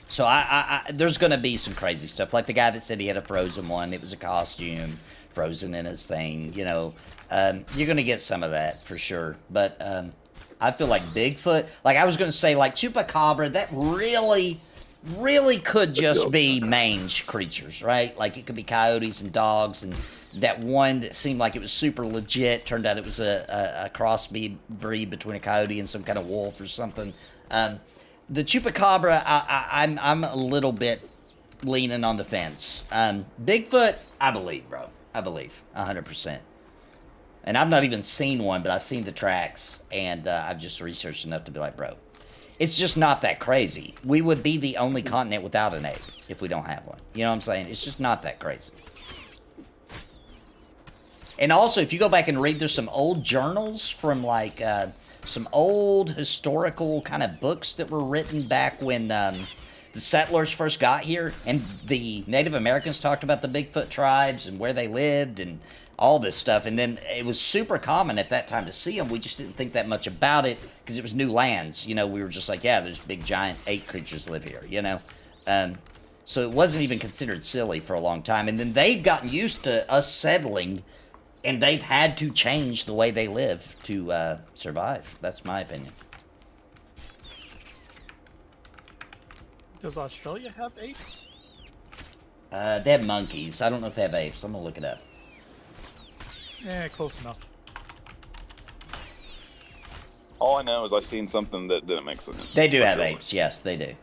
So there's going to be some crazy stuff. Like the guy that said he had a frozen one. It was a costume, frozen in his thing, you know. You're going to get some of that for sure. But I feel like Bigfoot, like I was going to say, like Chupacabra, that really could just be mange creatures, right? Like it could be coyotes and dogs, and that one that seemed like it was super legit turned out it was a crossbreed between a coyote and some kind of wolf or something. The Chupacabra, I'm a little bit leaning on the fence. Bigfoot, I believe, bro. I believe, 100%. And I've not even seen one, but I've seen the tracks, and I've just researched enough to be like, bro. It's just not that crazy. We would be the only continent without an ape if we don't have one. You know what I'm saying? It's just not that crazy. And also, if you go back and read, there's some old journals from like some old historical kind of books that were written back when the settlers first got here, and the Native Americans talked about the Bigfoot tribes and where they lived and all this stuff. And then it was super common at that time to see them. We just didn't think that much about it because it was new lands. You know, we were just like, yeah, there's big giant ape creatures live here, you know. So it wasn't even considered silly for a long time. And then they've gotten used to us settling, and they've had to change the way they live to survive. That's my opinion. Does Australia have apes? They have monkeys. I don't know if they have apes. I'm gonna look it up. Eh, close enough. All I know is I seen something that didn't make sense. They do For have sure. apes. Yes, they do.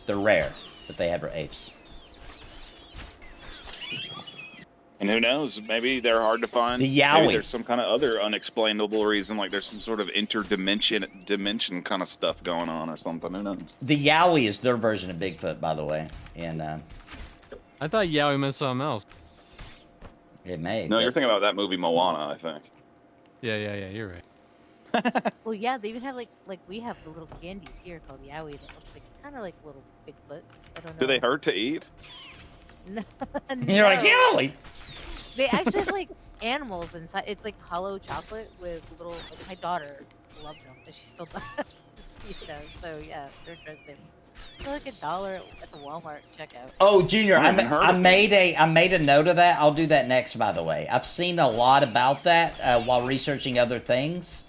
They're rare, but they have apes. And who knows? Maybe they're hard to find. The Yowie. Maybe there's some kind of other unexplainable reason, like there's some sort of dimension kind of stuff going on or something. Who knows? The Yowie is their version of Bigfoot, by the way. And I thought Yowie meant something else. it may. No, but- you're thinking about that movie Moana, I think. Yeah, you're right. Well, yeah, they even have like we have the little candies here called Yowie that looks like kind of like little Bigfoots. I don't know. Do they hurt to eat? No, You're like, no. Yowie! They actually have like animals inside. It's like hollow chocolate with little. Like, my daughter loved them, and she still does. You know, so yeah, they're interesting. They're like $1 at the Walmart checkout. Oh, Junior, I haven't heard I of made a note of that. I'll do that next, by the way. I've seen a lot about that while researching other things.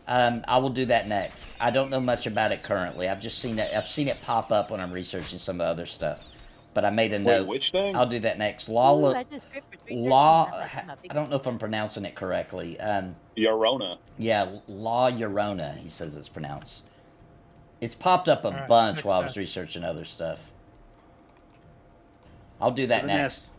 I will do that next. I don't know much about it currently. I've just seen it. I've seen it pop up when I'm researching some other stuff. But I made a note. which thing? I'll do that next. Ooh, I just script for 3 Law. I'm not big I don't know if I'm pronouncing it correctly. Yorona. Yeah, La Llorona, he says it's pronounced. It's popped up a Alright, bunch next while I was step. researching other stuff. I'll do that the next. nest.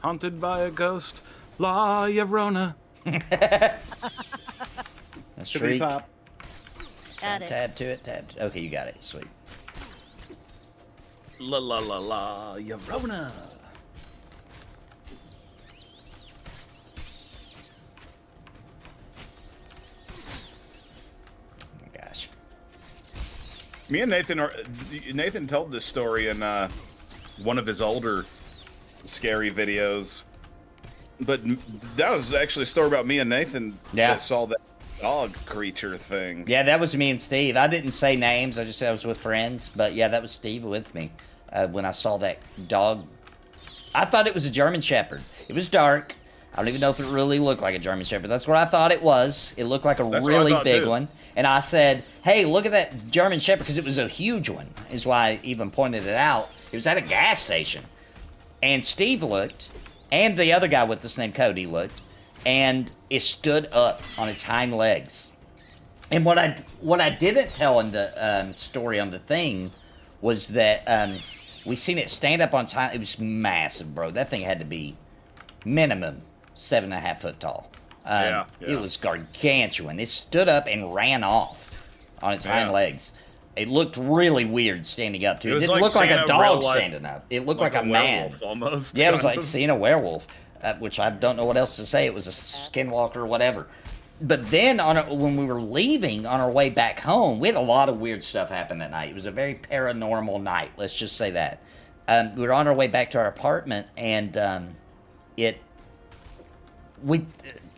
Haunted by a ghost, La Llorona. Shriek. Pop. Got it. Tab to it, tab to okay, you got it. Sweet. La la la la Llorona. Oh my gosh. Me and Nathan told this story in one of his older scary videos, but that was actually a story about me and Nathan Yeah. that saw that dog creature thing. Yeah, that was me and Steve. I didn't say names. I just said I was with friends. But yeah, that was Steve with me when I saw that dog. I thought it was a German Shepherd. It was dark. I don't even know if it really looked like a German Shepherd. That's what I thought it was. It looked like a That's what I really thought, big too. one. And I said, hey, look at that German Shepherd, because it was a huge one, is why I even pointed it out. It was at a gas station. And Steve looked, and the other guy with us named Cody looked, and it stood up on its hind legs. And what I didn't tell in the story on the thing was that we seen it stand up on its hind. It was massive, bro. That thing had to be minimum 7.5 foot tall. Yeah. It was gargantuan. It stood up and ran off on its hind Yeah. legs. It looked really weird standing up too. It It was didn't like look like seeing a a dog real life- standing up. It looked like a man. werewolf almost. Yeah, it was kind like of. seeing a werewolf, which I don't know what else to say. It was a skinwalker or whatever. But then when we were leaving on our way back home, we had a lot of weird stuff happen that night. It was a very paranormal night. Let's just say that. We were on our way back to our apartment, and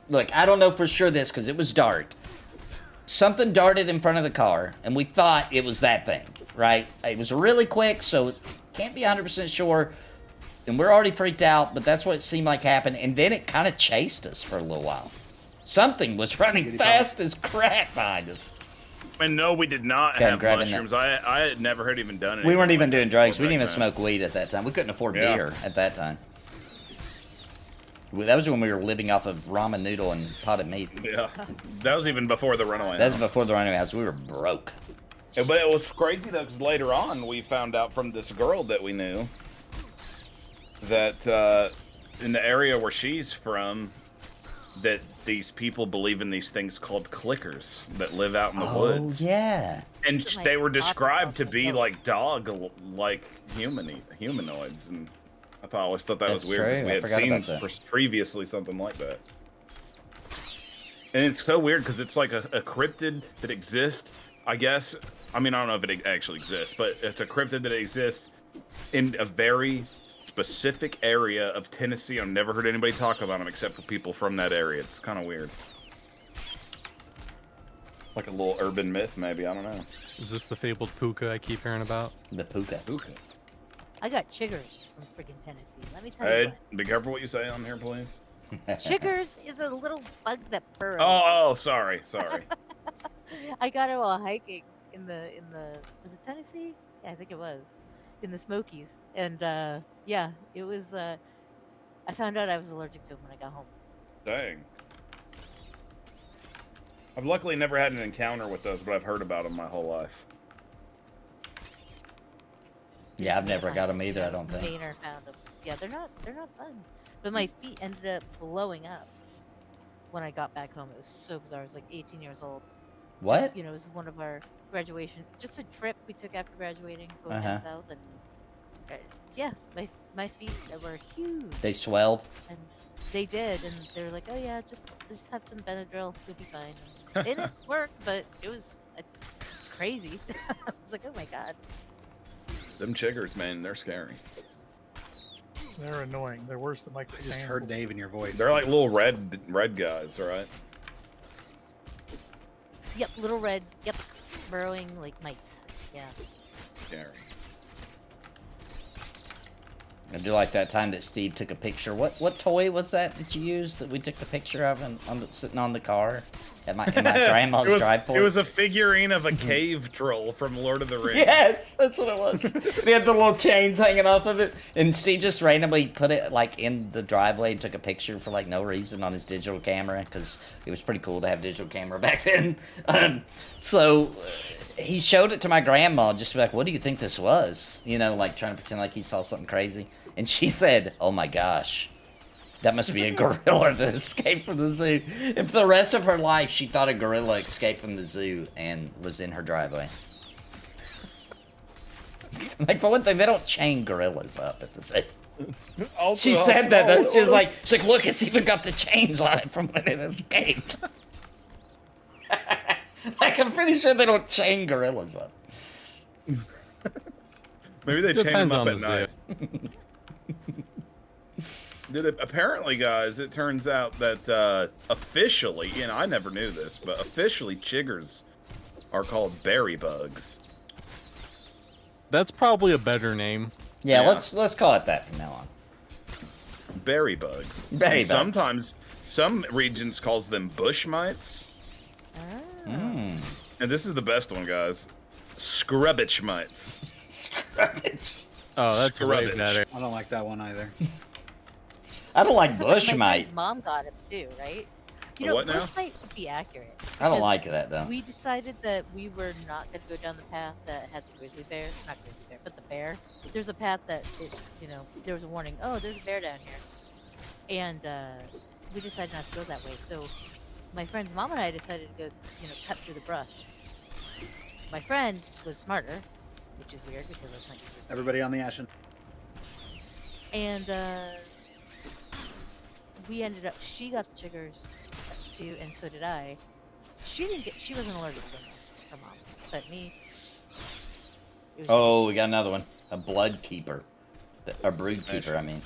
look, I don't know for sure this because it was dark. Something darted in front of the car, and we thought it was that thing, right? It was really quick, so can't be 100% sure. And we're already freaked out, but that's what it seemed like happened. And then it kind of chased us for a little while. Something was running fast as crap behind us. And no, we did not Okay, I'm have grabbing mushrooms. I had never heard even done it. We weren't even doing drugs. We didn't even smoke weed at that time. We couldn't afford Yeah. beer at that time. That was when we were living off of ramen noodle and potted meat. Yeah, that was even before the runaway. That was house. before the runaway house. We were broke. Yeah, but it was crazy though, because later on we found out from this girl that we knew that in the area where she's from, that these people believe in these things called clickers that live out in the woods. Yeah. And Those are they like were described to octopus be and like like humanoids, and I always thought that That's was weird true. we I had forgot seen about that. previously something like that. And it's so weird because it's like a cryptid that exists, I guess. I mean, I don't know if it actually exists, but it's a cryptid that exists in a very specific area of Tennessee. I've never heard anybody talk about them except for people from that area. It's kind of weird. Like a little urban myth, maybe. I don't know. Is this the fabled puka I keep hearing about? The puka. Puka. I got chiggers from freaking Tennessee. Let me tell Hey, you be careful what you say on here, please. what. Chiggers is a little bug that burrows. Oh, sorry. I got it while hiking in the was it Tennessee? Yeah, I think it was. In the Smokies. And yeah, it was I found out I was allergic to them when I got home. Dang. I've luckily never had an encounter with those, but I've heard about them my whole life. Yeah, I've never got them either, I don't think. Maynard found them. Yeah, they're not fun. But my feet ended up blowing up when I got back home. It was so bizarre. I was like 18 years old. What? Just, you know, it was one of our graduation, just a trip we took after graduating, going down south, and yeah, my feet were huge. They swelled? And they did, and they were like, "Oh yeah, just have some Benadryl, you'll be fine." And it didn't work, but it was crazy. I was like, "Oh my god." Them chiggers, man, they're scary. They're annoying. They're worse than like the I just sand. heard Dave in your voice. They're like little red guys, right? Yep, little red. Yep, burrowing like mice. Yeah. Scary. I do like that time that Steve took a picture. What toy was that you used that we took the picture of sitting on the car at my grandma's drive port? It was a figurine of a cave troll from Lord of the Rings. Yes, that's what it was. We had the little chains hanging off of it, and Steve just randomly put it like in the driveway and took a picture for like no reason on his digital camera because it was pretty cool to have digital camera back then. So he showed it to my grandma, just like, "What do you think this was?" You know, like trying to pretend like he saw something crazy. And she said, "Oh my gosh, that must be a gorilla that escaped from the zoo." And for the rest of her life, she thought a gorilla escaped from the zoo and was in her driveway. Like, for one thing, they don't chain gorillas up at the zoo. She said that, though. She's like, "Look, it's even got the chains on it from when it escaped." Like, I'm pretty sure they don't chain gorillas up. Maybe they chain them Depends up on at the night. Apparently, guys, it turns out that officially, and I never knew this, but officially chiggers are called berry bugs. That's probably a better name. Yeah, Yeah. let's call it that from now on. Berry bugs. Berry And bugs. Sometimes some regions calls them bush mites. Mm. And this is the best one, guys. Scrubbage mites. Scrubbage. Oh, that's way Scrubbage. better. I don't like that one either. I don't like So bush my mite. friend's mom got him too, right? You A know, what now? bush mite would be accurate. I don't because like that though. We decided that we were not going to go down the path that had the grizzly bear, not grizzly bear, but the bear. There's a path that, there was a warning. Oh, there's a bear down here, and we decided not to go that way. So my friend's mom and I decided to go, cut through the brush. My friend was smarter, which is weird because that's not usually. Everybody on the Ashen. And we ended up. She got the chiggers too, and so did I. She wasn't allergic to them, her mom, but me. It was Oh, we got another one. A blood keeper. A brood keeper, I mean.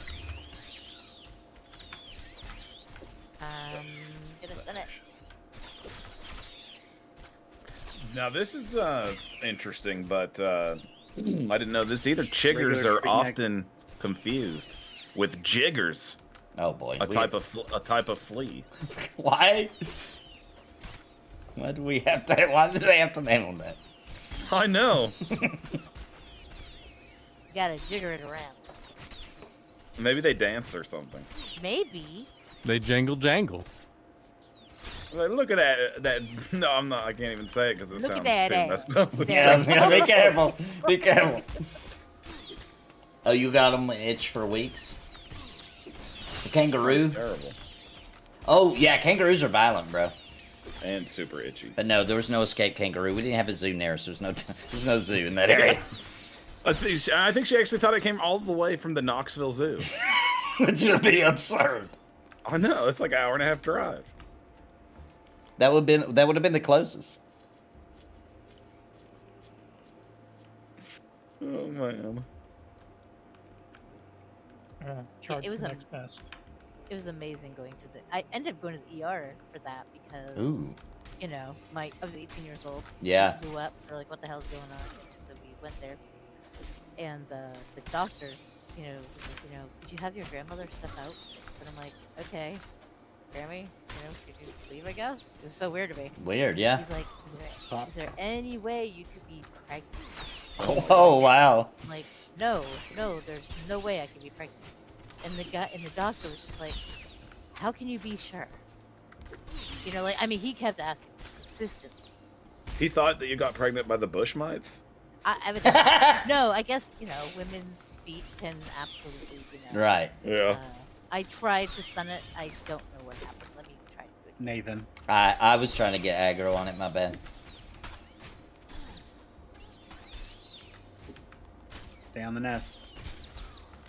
gonna send it. Now this is interesting, but I didn't know this either. Chiggers Regular are picnic. often confused with jiggers, Oh boy. a type of flea. Why? Why do we have to? Why do they have to name them that? I know. Gotta jigger it around. Maybe they dance or something. Maybe. They jangle jangle. Like, look at that. No, I'm not. I can't even say it because it Look at sounds that too ass. messed up. Yeah, be careful. Be careful. Oh, you got them itch for weeks? kangaroo. Sounds terrible. Oh yeah, kangaroos are violent, bro. And super itchy. But no, there was no escape kangaroo. We didn't have a zoo near us. There's no zoo in that area. I think she actually thought it came all the way from the Knoxville Zoo. It's gonna be absurd. I know, it's like an hour and a half drive. That would have been the closest. Oh man. Charge it was the a- next nest. It was amazing going to the. I ended up going to the ER for that because Ooh. you know I was 18 years old. Yeah. Blew up. They're like, what the hell's going on? So we went there, and the doctor, was like, could you have your grandmother step out? And I'm like, okay, Grammy, could you leave? I guess it was so weird to me. Weird, yeah. He's like, is there any way you could be pregnant? Oh wow. I'm like, no, there's no way I could be pregnant. And the doctor was just like, how can you be sure? He kept asking consistently. He thought that you got pregnant by the Bushmites? No, I guess, women's feet can absolutely, Right. Yeah. I tried to stun it. I don't know what happened. Let me try to do it. Nathan. I was trying to get aggro on it, my bad. Stay on the nest.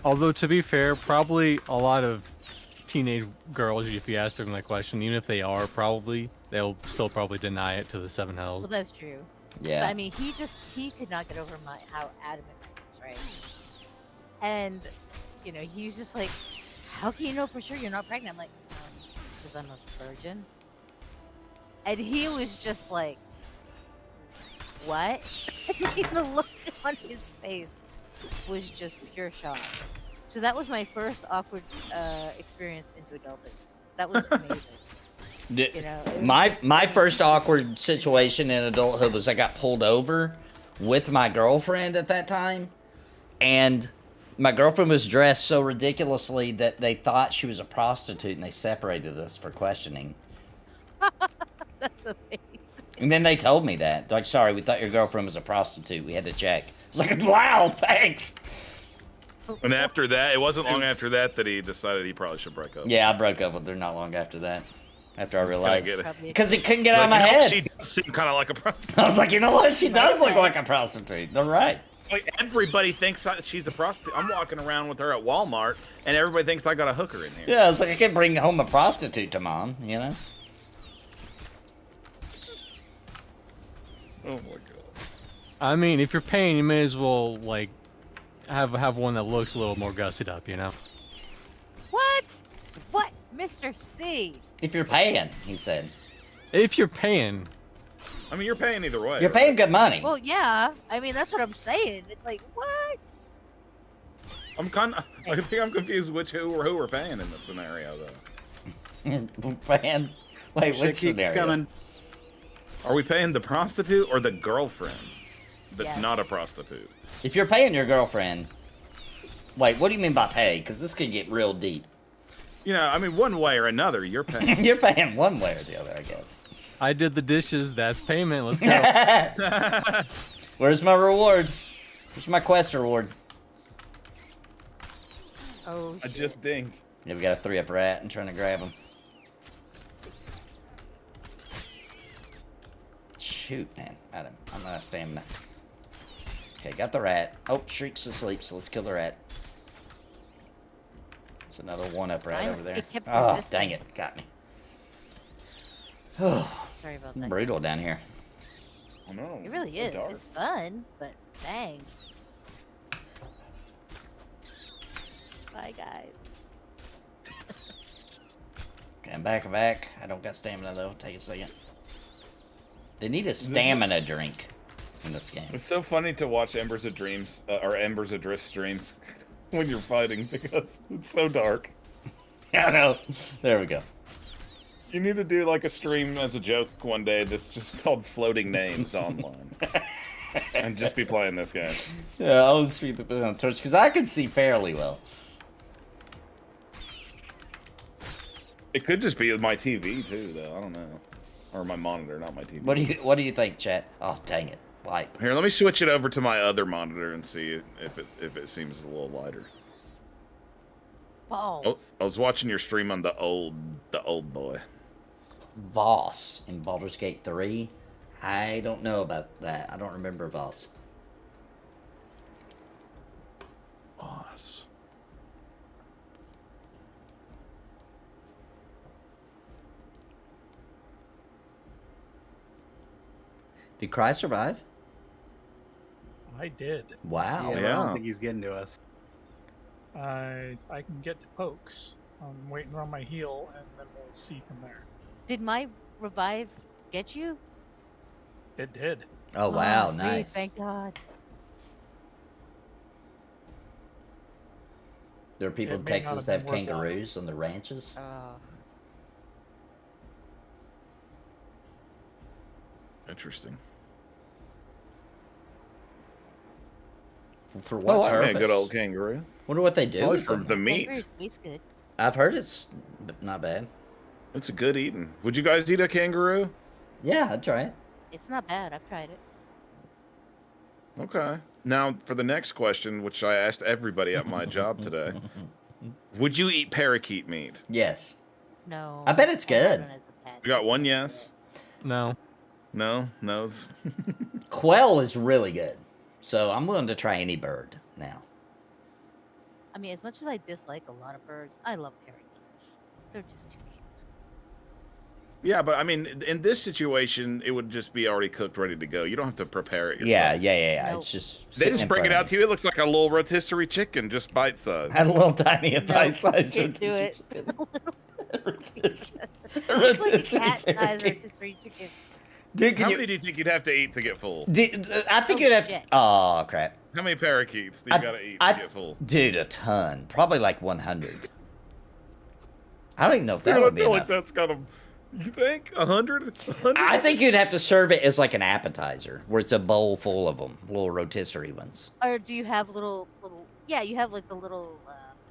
Although, to be fair, probably a lot of teenage girls, if you ask them that question, even if they are, they'll still probably deny it to the seven hells. Well, that's true. Yeah. But, he could not get over how adamant I was, right? And, he was just like, how can you know for sure you're not pregnant? I'm like, because I'm a virgin. And he was just like, what? And the look on his face was just pure shock. So that was my first awkward experience into adulthood. That was amazing. My first awkward situation in adulthood was I got pulled over with my girlfriend at that time, and my girlfriend was dressed so ridiculously that they thought she was a prostitute, and they separated us for questioning. That's amazing. And then they told me that. Like, sorry, we thought your girlfriend was a prostitute. We had to check. I was like, wow, thanks. And after that, it wasn't long after that he decided he probably should break up. Yeah, I broke up with her not long after that. After I realized. get it. Because it couldn't get out of my head. She does seem kind of like a prostitute. I was like, you know what? She does look like a prostitute. They're right. Like, everybody thinks she's a prostitute. I'm walking around with her at Walmart, and everybody thinks I got a hooker in here. Yeah, it's like I can't bring home a prostitute to mom, you know? Oh my god. I mean, if you're paying, you may as well, like, have one that looks a little more gussied up, you know? What? What? Mr. C. If you're paying, he said. If you're paying. I mean, you're paying either way. You're paying good money. Well, yeah. I mean, that's what I'm saying. It's like, what? I think I'm confused who we're paying in this scenario, though. Paying? Wait, Should which keep scenario? coming. Are we paying the prostitute or the girlfriend that's Yes. not a prostitute? If you're paying your girlfriend... Wait, what do you mean by pay? Because this could get real deep. You know, I mean, one way or another, you're paying. You're paying one way or the other, I guess. I did the dishes, that's payment, let's go. Where's my reward? Where's my quest reward? Oh, I shit. just dinged. Yeah, we got a 3-up rat and trying to grab him. Shoot, man. I'm not stamina. Okay, got the rat. Oh, Shriek's asleep, so let's kill the rat. It's another 1-up rat over there. It kept Oh, resisting. dang it. Got me. Sorry about that. Brutal down here. I know. It really is. It's fun, but dang. Bye, guys. Okay, I'm back. I don't got stamina, though. Take a second. They need a stamina drink in this game. It's so funny to watch Embers Adrift streams when you're fighting because it's so dark. I know. There we go. You need to do like a stream as a joke one day that's just called Floating Names Online. And just be playing this game. Yeah, I'll speak to put it on Twitch because I can see fairly well. It could just be with my TV too, though. I don't know. Or my monitor, not my TV. What do you think, chat? Oh, dang it. Light. Here, let me switch it over to my other monitor and see if it seems a little lighter. Balls. I was watching your stream on the old boy. Voss in Baldur's Gate 3. I don't know about that. I don't remember Voss. Boss. Did Cry survive? I did. Wow. Yeah, I Yeah. don't think he's getting to us. I can get to pokes. I'm waiting on my heal, and then we'll see from there. Did my revive get you? It did. Oh, wow. Sweet, Nice. thank God. There are people It in may not Texas have that have been worthwhile. kangaroos on their ranches. Oh. Interesting. For what Well, I purpose? mean, a good old kangaroo. Wonder what they do. Probably with for them. the meat. Kangaroo tastes good. I've heard it's not bad. It's a good eating. Would you guys eat a kangaroo? Yeah, I'd try it. It's not bad. I've tried it. Okay. Now, for the next question, which I asked everybody at my job today, would you eat parakeet meat? Yes. No. I bet it's I had good. one as a pet. We got one yes. No. No. No. Quail is really good. So I'm willing to try any bird now. I mean, as much as I dislike a lot of birds, I love parakeets. They're just too cute. Yeah, but I mean, in this situation, it would just be already cooked, ready to go. You don't have to prepare it yourself. Yeah. Nope. It's just They just bring it out to you. It looks like a little rotisserie chicken, just bite size. Had a little tiny bite-sized. Can't do it. It's It's like a cat-sized rotisserie chicken. Dude, How many do you think you'd have to eat to get full? I think Oh, you'd have shit. to. Oh crap, How many parakeets do you gotta eat to get full? dude, a ton. Probably like 100. I don't even know if that Dude, I would be feel enough. like that's kind of. You think 100? I think you'd have to serve it as like an appetizer, where it's a bowl full of them, little rotisserie ones. Or do you have little? Yeah, you have like the little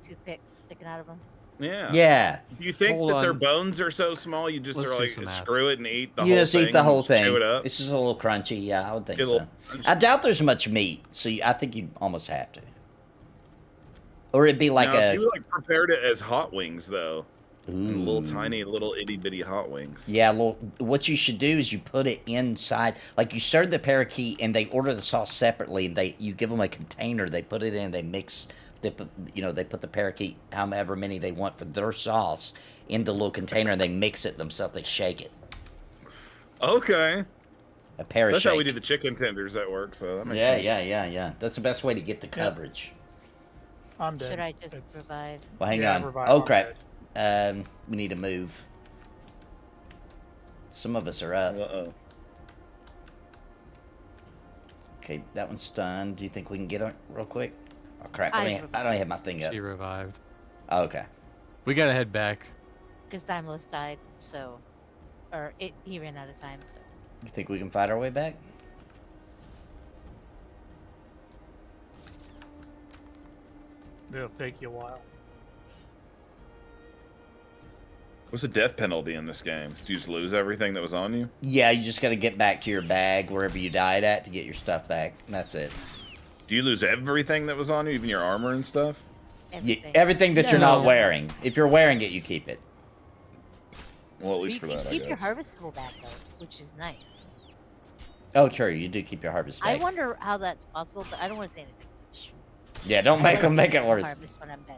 toothpicks sticking out of them. Yeah. Yeah, Do you think Hold that their on. bones are so small you just Let's are do like some math. screw it and eat the you whole just thing? eat the whole and thing. Chew it up? It's just a little crunchy. Yeah, I would think Get a so. little crunchy. I doubt there's much meat, so I think you'd almost have to. Or it'd be like now, a if you like prepared it as hot wings though, and little Ooh. tiny little itty bitty hot wings. Yeah, well, what you should do is you put it inside, like you serve the parakeet, and they order the sauce separately. And you give them a container, they put it in, they mix, they put the parakeet, however many they want for their sauce, in the little container, and they mix it themselves. They shake it. Okay. A parashake. That's how we do the chicken tenders at work, so that makes Yeah, sense. yeah. That's the best way to get the coverage. I'm dead. Should I just It's- revive? Well, hang Yeah, on. revive, Oh I'm crap. dead. We need to move. Some of us are up. Uh-oh. Okay, that one's stunned. Do you think we can get on real quick? Oh crap! I I don't have my thing up. She revived. Oh, okay. We gotta head back. Because Dymlos died, so, he ran out of time. So You think we can fight our way back? It'll take you a while. What's the death penalty in this game? Do you just lose everything that was on you? Yeah, you just got to get back to your bag wherever you died at to get your stuff back. And that's it. Do you lose everything that was on you, even your armor and stuff? Everything that you're not No. wearing. If you're wearing it, you keep it. Well, at you least for can that, I keep your guess. harvestable back though, which is nice. Oh, true. You do keep your harvest I bag. wonder how that's possible, but I don't want to say anything. Shh. Yeah, don't I make like them make to it worse. Harvest when I'm dead.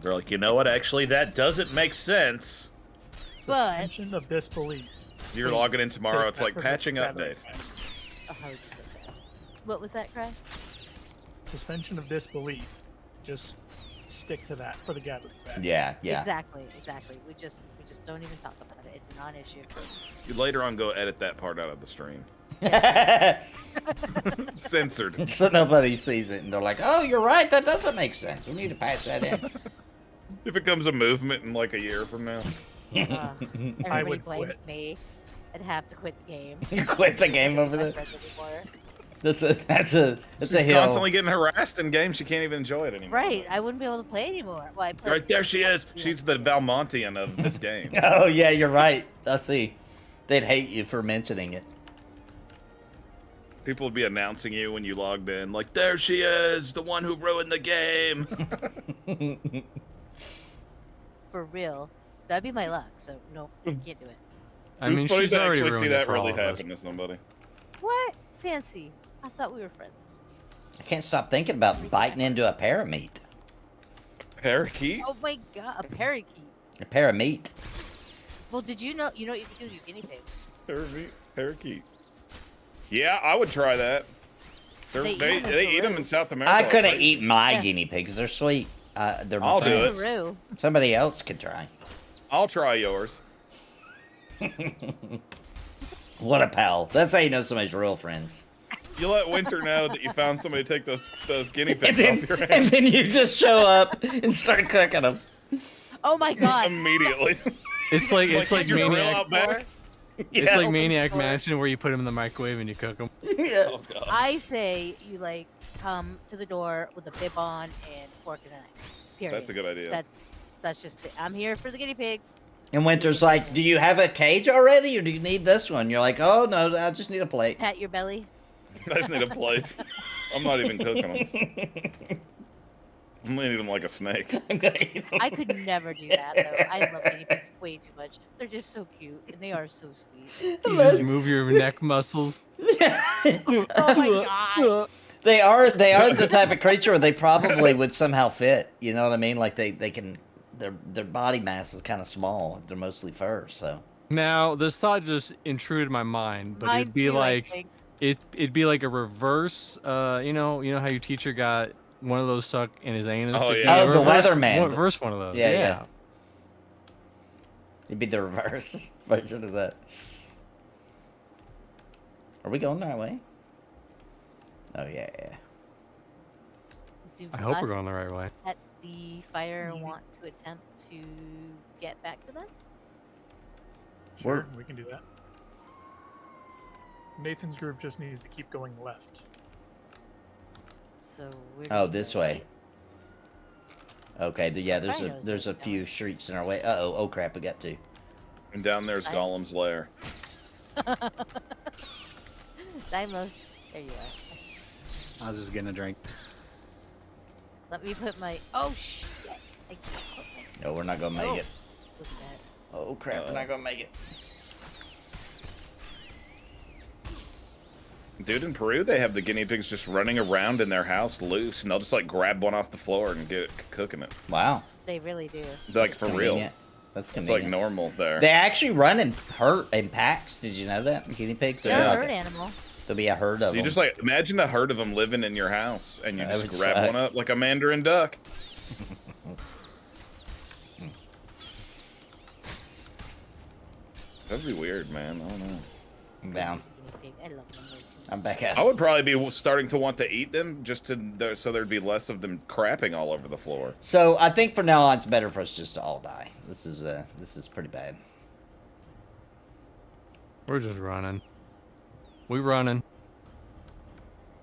They're like, you know what? Actually, that doesn't make sense. But- Suspension of disbelief. You're logging in tomorrow. It's like That patching that update. Oh, how would you say that? What was that, Cry? Suspension of disbelief. Just stick to that for the gathering bag. Yeah. Exactly. We just don't even talk about it. It's a non-issue. You later on go edit that part out of the stream. Censored. So nobody sees it and they're like, oh, you're right. That doesn't make sense. We need to patch that in. If it becomes a movement in like a year from now. Everybody would blames quit. me. I'd have to quit the game. You quit the game over My there. friends anymore. That's She's a hill. constantly getting harassed in games. She can't even enjoy it anymore. Right, I wouldn't be able to play anymore. Well, I play Right there she is. She's the Valmontian of this game. Oh yeah, you're right. I see. They'd hate you for mentioning it. People would be announcing you when you logged in, like, there she is, the one who ruined the game. for real. That'd be my luck. So no, I can't do it. I It was mean, funny she's to already actually see ruined it that for all really of us. happen to somebody. What? Fancy. I thought we were friends. I can't stop thinking about biting into a pair of meat. Parakeet? Oh my god, a parakeet. A pair of meat. Well, did you know? You know what you can do with your guinea pigs? Parakeet. Yeah, I would try that. They eat them in South America. I couldn't right? eat my Yeah. guinea pigs. They're sweet. They're my I'll do friends. it. Kangaroo. Somebody else could try. I'll try yours. What a pal. That's how you know somebody's real friends. You let Winter know that you found somebody to take those guinea And pigs then, off your and hands then you just show up and start cooking them. Oh my god. immediately. It's like Like, your grill Maniac. out back. It's like Open Maniac door. Mansion where you put them in the microwave and you cook them. Yeah. Oh, God. I say you like come to the door with a bib on and fork and a knife. Period. That's a good idea. That's just it. I'm here for the guinea pigs. And Winter's like, do you have a cage already or do you need this one? You're like, oh no, I just need a plate. Pat your belly. I just need a plate. I'm not even cooking them. I'm gonna eat them like a snake. I could never do that though. I love guinea pigs way too much. They're just so cute and they are so sweet. You just move your neck muscles. Oh my god. They are the type of creature where they probably would somehow fit. You know what I mean? Like they can, their body mass is kind of small. They're mostly fur, so. Now, this thought just intruded my mind, but Mine it'd be too, I like think. it'd be like a reverse. You know how your teacher got one of those stuck in his anus. Oh, It'd be yeah. a Oh, the reverse- Weatherman. Reverse one of those. Yeah, Yeah. yeah. It'd be the reverse version of that. Are we going the right way? Oh yeah. Do I hope we're us going the right way. at the fire want to attempt to get back to them? Sure, we can do that. Nathan's group just needs to keep going left. So we're Oh, going this the way. Okay. Yeah. There's Probably a knows there's a where we're few going. streets in our way. Oh. Oh crap. We got two. And down there's Gollum's lair. Dymlos, there you are. I was just getting a drink. Let me put my. Oh shit! I can't put my. No, we're not gonna make Oh. it. Look at that. Oh crap. We're not gonna make it. Dude, in Peru, they have the guinea pigs just running around in their house loose, and they'll just like grab one off the floor and get it cooking it. Wow. They really do. Like for real. Convenient. That's It's convenient. like normal there. They actually run in packs. Did you know that? Guinea pigs. They're There'll a be herd like animal. there'll be a herd of So you them. just like imagine a herd of them living in your house, and you That just would grab suck. one up like a mandarin duck. That'd be weird, man. I don't know. I'm down. Guinea pig. I love them way too much. I'm back out. I would probably be starting to want to eat them just to so there'd be less of them crapping all over the floor. So I think from now on it's better for us just to all die. This is pretty bad. We're just running. We running.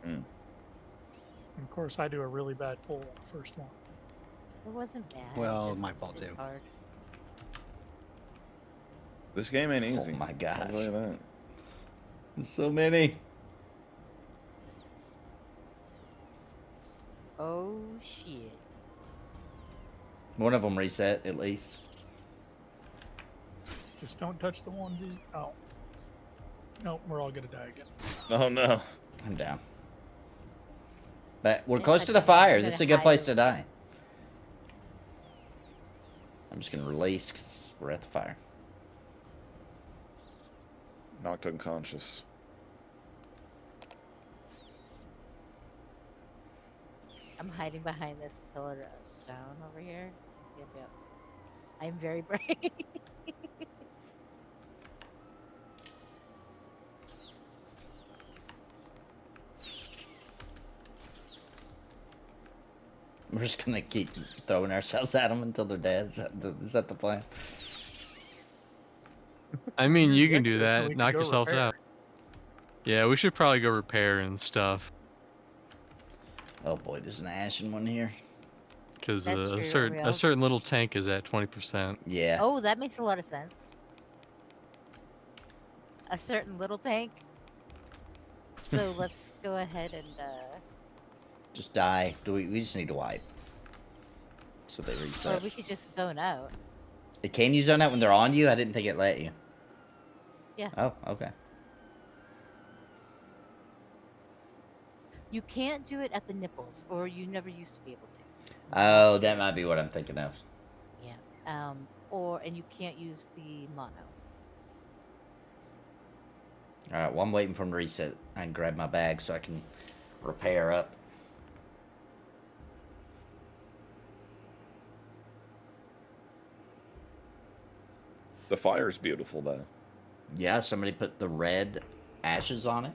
And of course, I do a really bad pull on the first one. It wasn't bad. Well, just my fault, really too. hard. This game ain't easy. Oh my I'll gosh. tell you that. There's so many. Oh shit! One of them reset at least. Just don't touch the onesies. Oh. Nope, we're all gonna die again. Oh no. I'm down. But we're Yeah, close to the I'm fire. gonna This is a good hide place over to die. I'm just gonna release because we're at the fire. Knocked unconscious. I'm hiding behind this pillar of stone over here. Yep. I'm very brave. We're just gonna keep throwing ourselves at them until they're dead. Is that the plan? I mean, you can Yeah, do so that. we can Knock go yourselves repair. out. Yeah, we should probably go repair and stuff. Oh boy, there's an ashen one here. Because That's true, a real. certain little tank is at 20%. Yeah. Oh, that makes a lot of sense. A certain little tank. So let's go ahead and Just die. We just need to wipe. So they or reset. we could just zone out. It can you zone out when they're on you? I didn't think it let you. Yeah. Oh, okay. You can't do it at the nipples, or you never used to be able to. Oh, that might be what I'm thinking of. Yeah. And you can't use the mono. All right, well, I'm waiting for him to reset. I can grab my bag so I can repair up. The fire's beautiful, though. Yeah, somebody put the red ashes on it.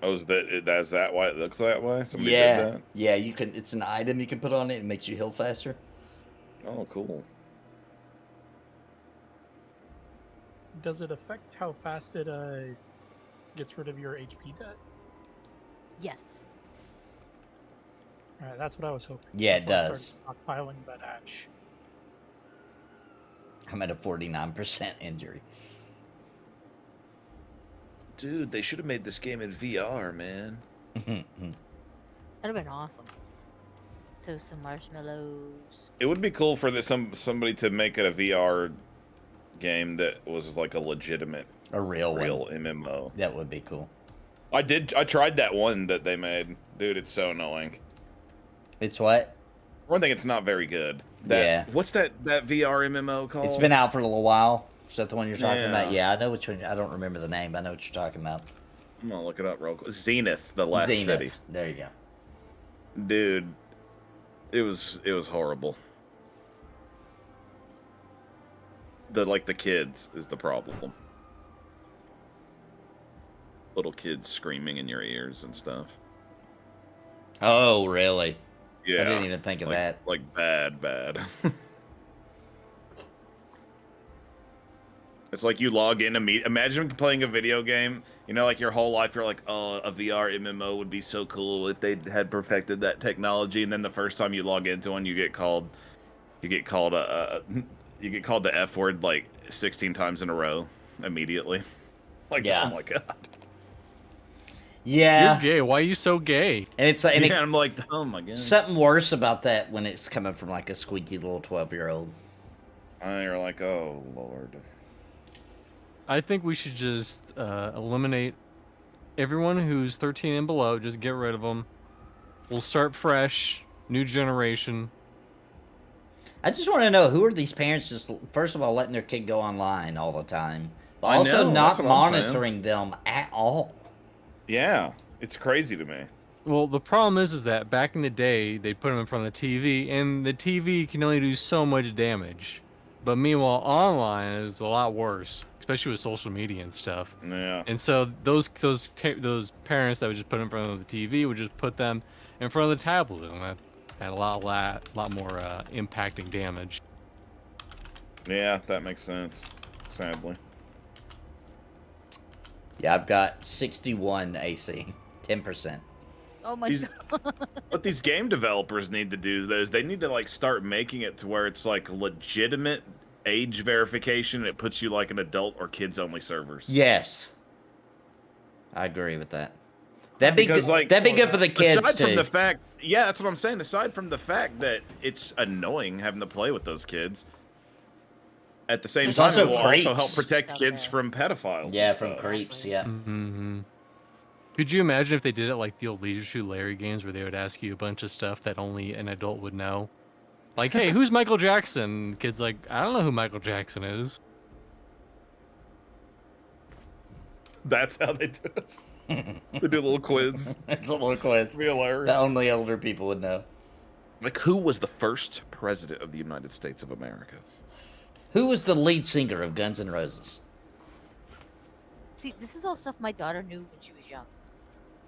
Oh, is that why it looks that way? Somebody Yeah, did that? yeah. You can. It's an item you can put on it. It makes you heal faster. Oh, cool. Does it affect how fast it gets rid of your HP debt? Yes. All right, that's what I was hoping. Yeah, it That's does. why I started stockpiling that ash. I'm at a 49% injury. Dude, they should have made this game in VR, man. That'd have been awesome. Toast some marshmallows. It would be cool for somebody to make it a VR game that was like a legitimate, a real MMO. That would be cool. I tried that one that they made. Dude, it's so annoying. It's what? One thing, it's not very good. Yeah. What's that VR MMO called? It's been out for a little while. Is that the one you're talking about? Yeah. Yeah, I know which one. I don't remember the name. I know what you're talking about. I'm gonna look it up real quick. Zenith, the last Zenith. city. There you go. Dude, it was horrible. The kids is the problem. Little kids screaming in your ears and stuff. Oh, really? Yeah. I didn't even think of that. Like bad. It's like you log in imagine playing a video game, you know, like your whole life you're like, oh, a VR MMO would be so cool if they had perfected that technology, and then the first time you log into one you get called the F word like 16 times in a row immediately. Like, Yeah. oh my god. Yeah. You're gay. Why are you so gay? And it's like, I'm like, oh my god. something worse about that when it's coming from like a squeaky little 12-year-old. You're like, oh lord. I think we should just eliminate everyone who's 13 and below. Just get rid of them. We'll start fresh, new generation. I just want to know, who are these parents just, first of all, letting their kid go online all the time, but I also know, not that's what I'm saying. monitoring them at all. Yeah, it's crazy to me. Well, the problem is that back in the day, they put them in front of the TV, and the TV can only do so much damage. But meanwhile, online is a lot worse, especially with social media and stuff. Yeah. And so those parents that would just put in front of the TV would just put them in front of the tablet, and that had a lot more impacting damage. Yeah, that makes sense. Sadly. Yeah, I've got 61 AC, 10%. Oh my god. What these game developers need to do is they need to like start making it to where it's like legitimate age verification. And it puts you like an adult or kids only servers. Yes, I agree with that. That'd be Because, good. like, That'd be good for the kids aside too. from the fact, yeah, that's what I'm saying. Aside from the fact that it's annoying having to play with those kids, at the same There's time, also it will creeps. also help protect Out kids there. from pedophiles. Yeah, and from stuff. creeps. Yeah. Mm-hmm. Could you imagine if they did it like the old Leisure Suit Larry games, where they would ask you a bunch of stuff that only an adult would know? Like, hey, who's Michael Jackson? Kid's like, I don't know who Michael Jackson is. That's how they do it. They do a little quiz. It's a little quiz Be hilarious. that only older people would know. Like, who was the first president of the United States of America? Who was the lead singer of Guns N' Roses? See, this is all stuff my daughter knew when she was young.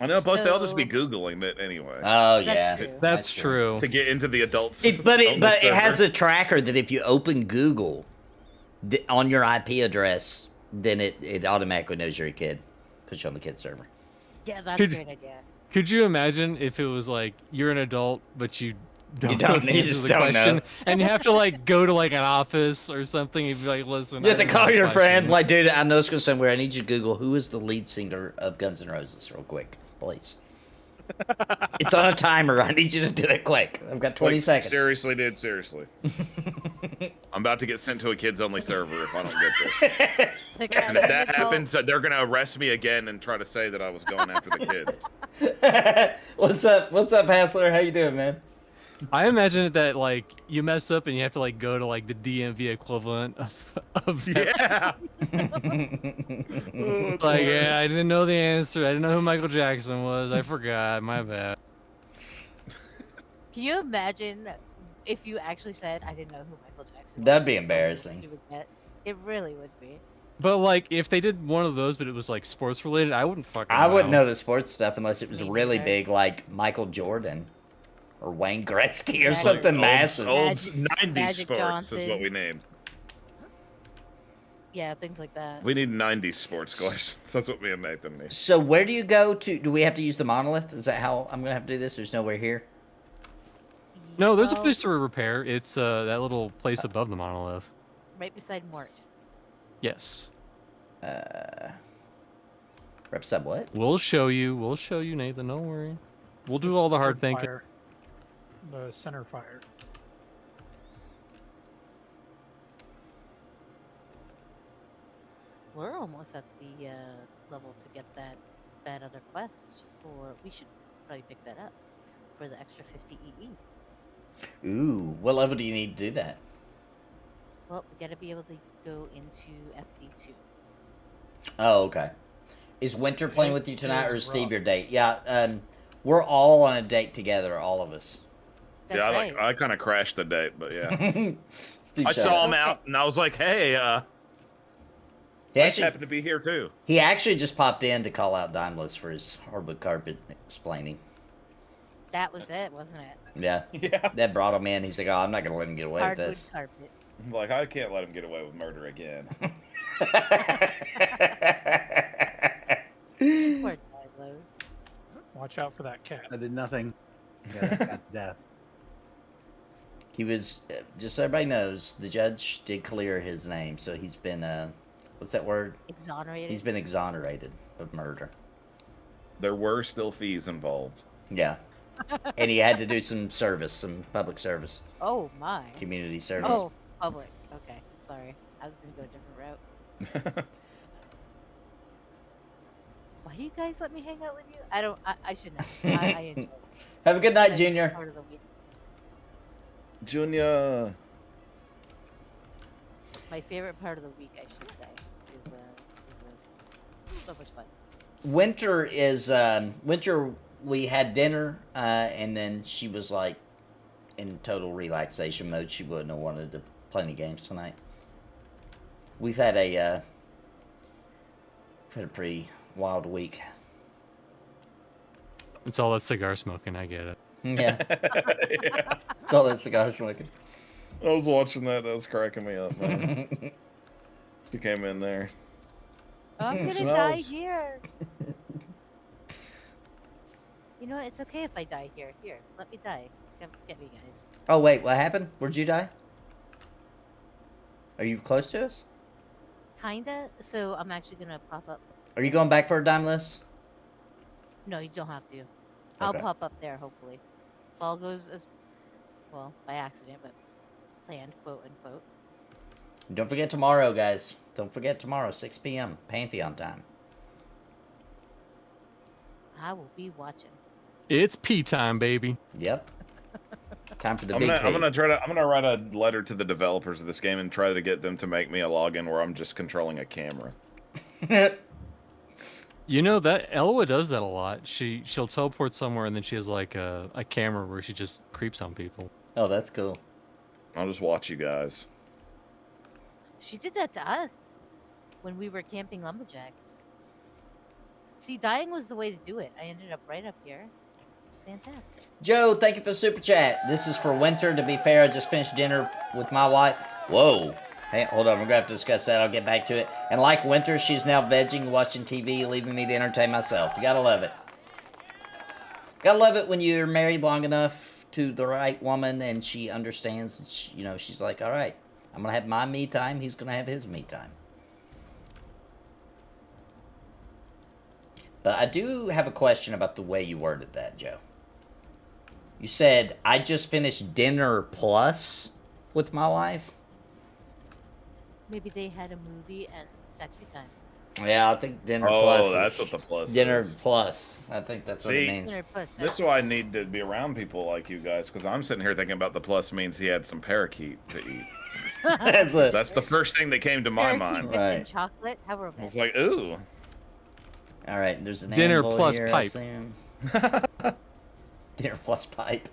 I know, plus they'll just be So- Googling it anyway. Oh That's yeah, true. That's true. to get into the adults. But it has a tracker that if you open Google on your IP address, then it automatically knows you're a kid. Puts you on the kid server. Yeah, that's Could- a great idea. Could you imagine if it was like you're an adult, but you don't don't- know you the answer just to the don't know. question, and you have to like go to like an office or something and be like, listen. You have I to don't know call the your friend, question." like, dude, I know it's going somewhere. I need you to Google who is the lead singer of Guns N' Roses real quick, please. It's on a timer. I need you to do it quick. I've got 20 seconds. Seriously, dude, seriously. I'm about to get sent to a kids-only server if I don't get this. Like, And if that happens, they're gonna arrest me again and try to say that I was going after the kids. What's up? What's up, Hassler? How you doing, man? I imagine that like you mess up and you have to like go to like the DMV equivalent of that. Yeah. It's like, yeah, I didn't know the answer. I didn't know who Michael Jackson was. I forgot. My bad. Can you imagine if you actually said, I didn't know who Michael Jackson was? That'd be embarrassing. You would get? It really would be. But like, if they did one of those, but it was like sports related, I wouldn't fucking. I wouldn't know the sports stuff unless it was Me really neither. big, like Michael Jordan or Wayne Gretzky or Magic- something massive. Old Magic- 90s Magic sports Johnson. is what we named. Yeah, things like that. We need 90s sports questions. That's what me and Nathan need. So where do you go to? Do we have to use the monolith? Is that how I'm gonna have to do this? There's nowhere here. No, there's a Well, place to repair. It's that little place above the monolith. right beside Mort. Yes. Represent what? We'll show you. We'll show you, Nathan. Don't worry. We'll do all the hard thinking. Fire. The center fire. We're almost at the level to get that other quest for. We should probably pick that up for the extra 50 EE. Ooh, what level do you need to do that? Well, we gotta be able to go into FD2. Oh, okay. Is Winter playing with you tonight, or is is Steve rough. your date? Yeah, we're all on a date together, all of us. That's Yeah, right. I kind of crashed the date, but yeah. Steve I showed saw up. him out, and I was like, hey, He I actually, happen to be here too. he actually just popped in to call out Dymlos for his hardwood carpet explaining. That was it, wasn't it? Yeah, Yeah. that brought him in. He's like, oh, I'm not going to let him get away with Hardwood this. carpet. I'm like, I can't let him get away with murder again. Poor Dymlos. Watch out for that cat. I did nothing. Yeah, that cat's death. He was, just so everybody knows, the judge did clear his name, so he's been, what's that word? Exonerated. He's been exonerated of murder. There were still fees involved. Yeah. And he had to do some service, some public service, Oh my. community service. Oh, public. Okay, sorry. I was gonna go a different route. Why do you guys let me hang out with you? I don't. I should know. I enjoy it. Have a good night, It's Junior. part of the week. Junior. My favorite part of the week, I should say, is this. So much fun. Winter is, Winter, we had dinner, and then she was like in total relaxation mode. She wouldn't have wanted to play any games tonight. We've had a pretty wild week. It's all that cigar smoking. I get it. Yeah. Yeah. It's all that cigar smoking. I was watching that. That was cracking me up, man. She came in there. Oh, I'm gonna die smells. here. You know what? It's okay if I die here. Here, let me die. Get me, guys. Oh, wait, what happened? Where'd you die? Are you close to us? Kinda. So I'm actually gonna pop up. Are you going back for a Dymlos? No, you don't have to. I'll Okay. pop up there, hopefully. If all goes as well, by accident, but planned, quote unquote. Don't forget tomorrow, guys. Don't forget tomorrow, 6 p.m. Pantheon time. I will be watching. It's pee time, baby. Yep. Time for the I'm big gonna write a letter to the developers of this game and try to get them to make me a login where I'm just controlling a camera. P. You know that Elwa does that a lot. She'll teleport somewhere and then she has like a camera where she just creeps on people. Oh, that's cool. I'll just watch you guys. She did that to us when we were camping lumberjacks. See, dying was the way to do it. I ended up right up here. It's fantastic. Joe, thank you for the super chat. This is for Winter. To be fair, I just finished dinner with my wife. Whoa. Hey, hold on. We're going to have to discuss that. I'll get back to it. And like Winter, she's now vegging, watching TV, leaving me to entertain myself. You got to love it. Got to love it when you're married long enough to the right woman and she understands, that she, she's like, all right, I'm going to have my me time. He's going to have his me time. But I do have a question about the way you worded that, Joe. You said, I just finished dinner plus with my wife? Maybe they had a movie and sexy time. Yeah, I think dinner plus. Oh, that's is what the plus dinner is. plus. I think that's what it See, means. Dinner plus This is sexy. why I need to be around people like you guys, because I'm sitting here thinking about the plus means he had some parakeet to eat. That's it. That's the first thing that came to my mind. Dipped in Right. chocolate. How I was romantic. like, ooh. All right, there's an Dinner anvil plus here, I pipe. assume. Dinner plus pipe.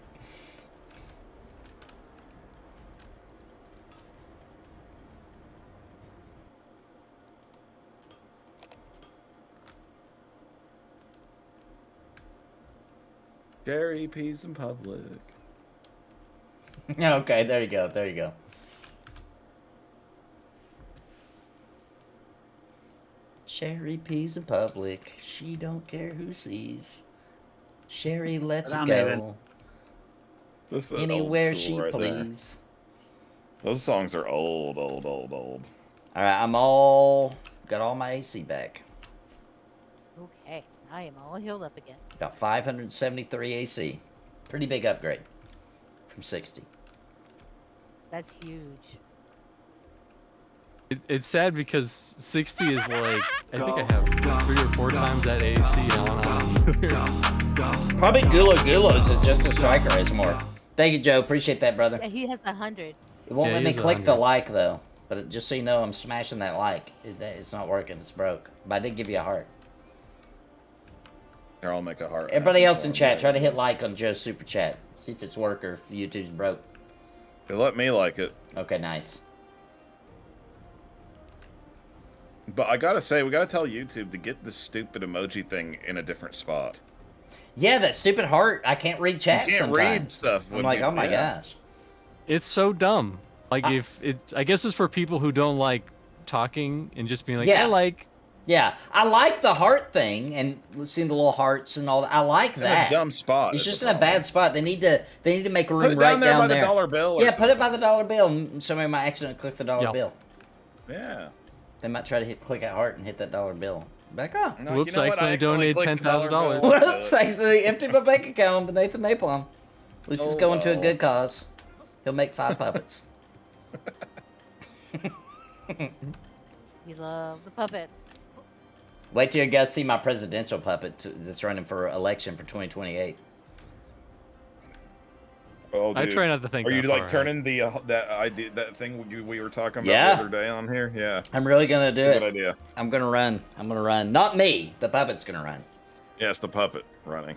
Cherry peas in public. Okay, there you go. There you go. Sherry peas in public. She don't care who sees. Sherry lets it I'm go even. This is old anywhere school she right there. please. Those songs are old, old, old, old. All right, I'm all got all my AC back. Okay, I am all healed up again. Got 573 AC. Pretty big upgrade from 60. That's huge. It's sad because 60 is like, I think I have 3 or 4 times that AC on. Probably Gulo's is just a striker is more. Thank you, Joe. Appreciate that, brother. Yeah, he has 100. It won't Yeah, let me he's click the 100. like though. But just so you know, I'm smashing that like. It's not working. It's broke. But I did give you a heart. Here, I'll make a heart. Everybody else in chat, try to hit like on Joe's super chat. See if it's work or if YouTube's broke. They let me like it. Okay, nice. But I gotta say, we gotta tell YouTube to get this stupid emoji thing in a different spot. Yeah, that stupid heart. I can't read chat You can't sometimes. read stuff. I'm when like, you- oh my yeah. gosh. It's so dumb. Like if it's, I guess it's for people who don't like talking and just being like, Yeah. I like. Yeah, I like the heart thing and seeing the little hearts and all that. I like It's that. in a dumb spot. It's is just the in a problem. bad spot. They need to make room Put it right down there by there. the dollar bill. Or Yeah, put it by something. the dollar bill. And somebody might accidentally click the dollar Yep. bill. Yeah. They might try to click that heart and hit that dollar bill. Back on. No, Whoops, you know I what? accidentally donated clicked the dollar $10,000. bill. Whoops, I accidentally emptied my bank account on the Nathan NAPALM. At least it's Oh, going to a well. good cause. He'll make 5 puppets. We love the puppets. Wait till you guys see my presidential puppet that's running for election for 2028. Oh, I dude. try not to think. Are you that like far turning the that idea, that thing we were talking about Yeah. the other day on here? Yeah, I'm really gonna do it's a it. good idea. I'm gonna run. Not me. The puppet's gonna run. Yeah, it's the puppet running.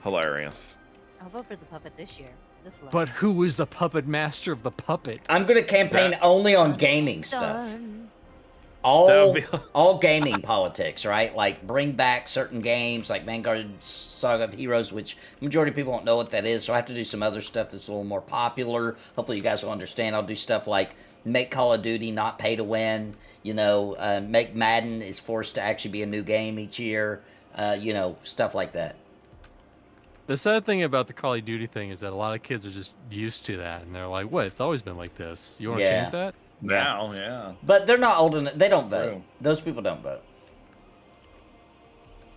Hilarious. I'll vote for the puppet this year. This love. But who is the puppet master of the puppet? I'm gonna campaign only on gaming stuff. Done. All That would be- all gaming politics, right? Like bring back certain games like Vanguard's Saga of Heroes, which majority of people don't know what that is. So I have to do some other stuff that's a little more popular. Hopefully you guys will understand. I'll do stuff like make Call of Duty not pay to win. You know, make Madden is forced to actually be a new game each year. You know, stuff like that. The sad thing about the Call of Duty thing is that a lot of kids are just used to that, and they're like, "What? It's always been like this. You want to Yeah. change that?" Now, yeah. But they're not old enough. They don't vote. True. Those people don't vote.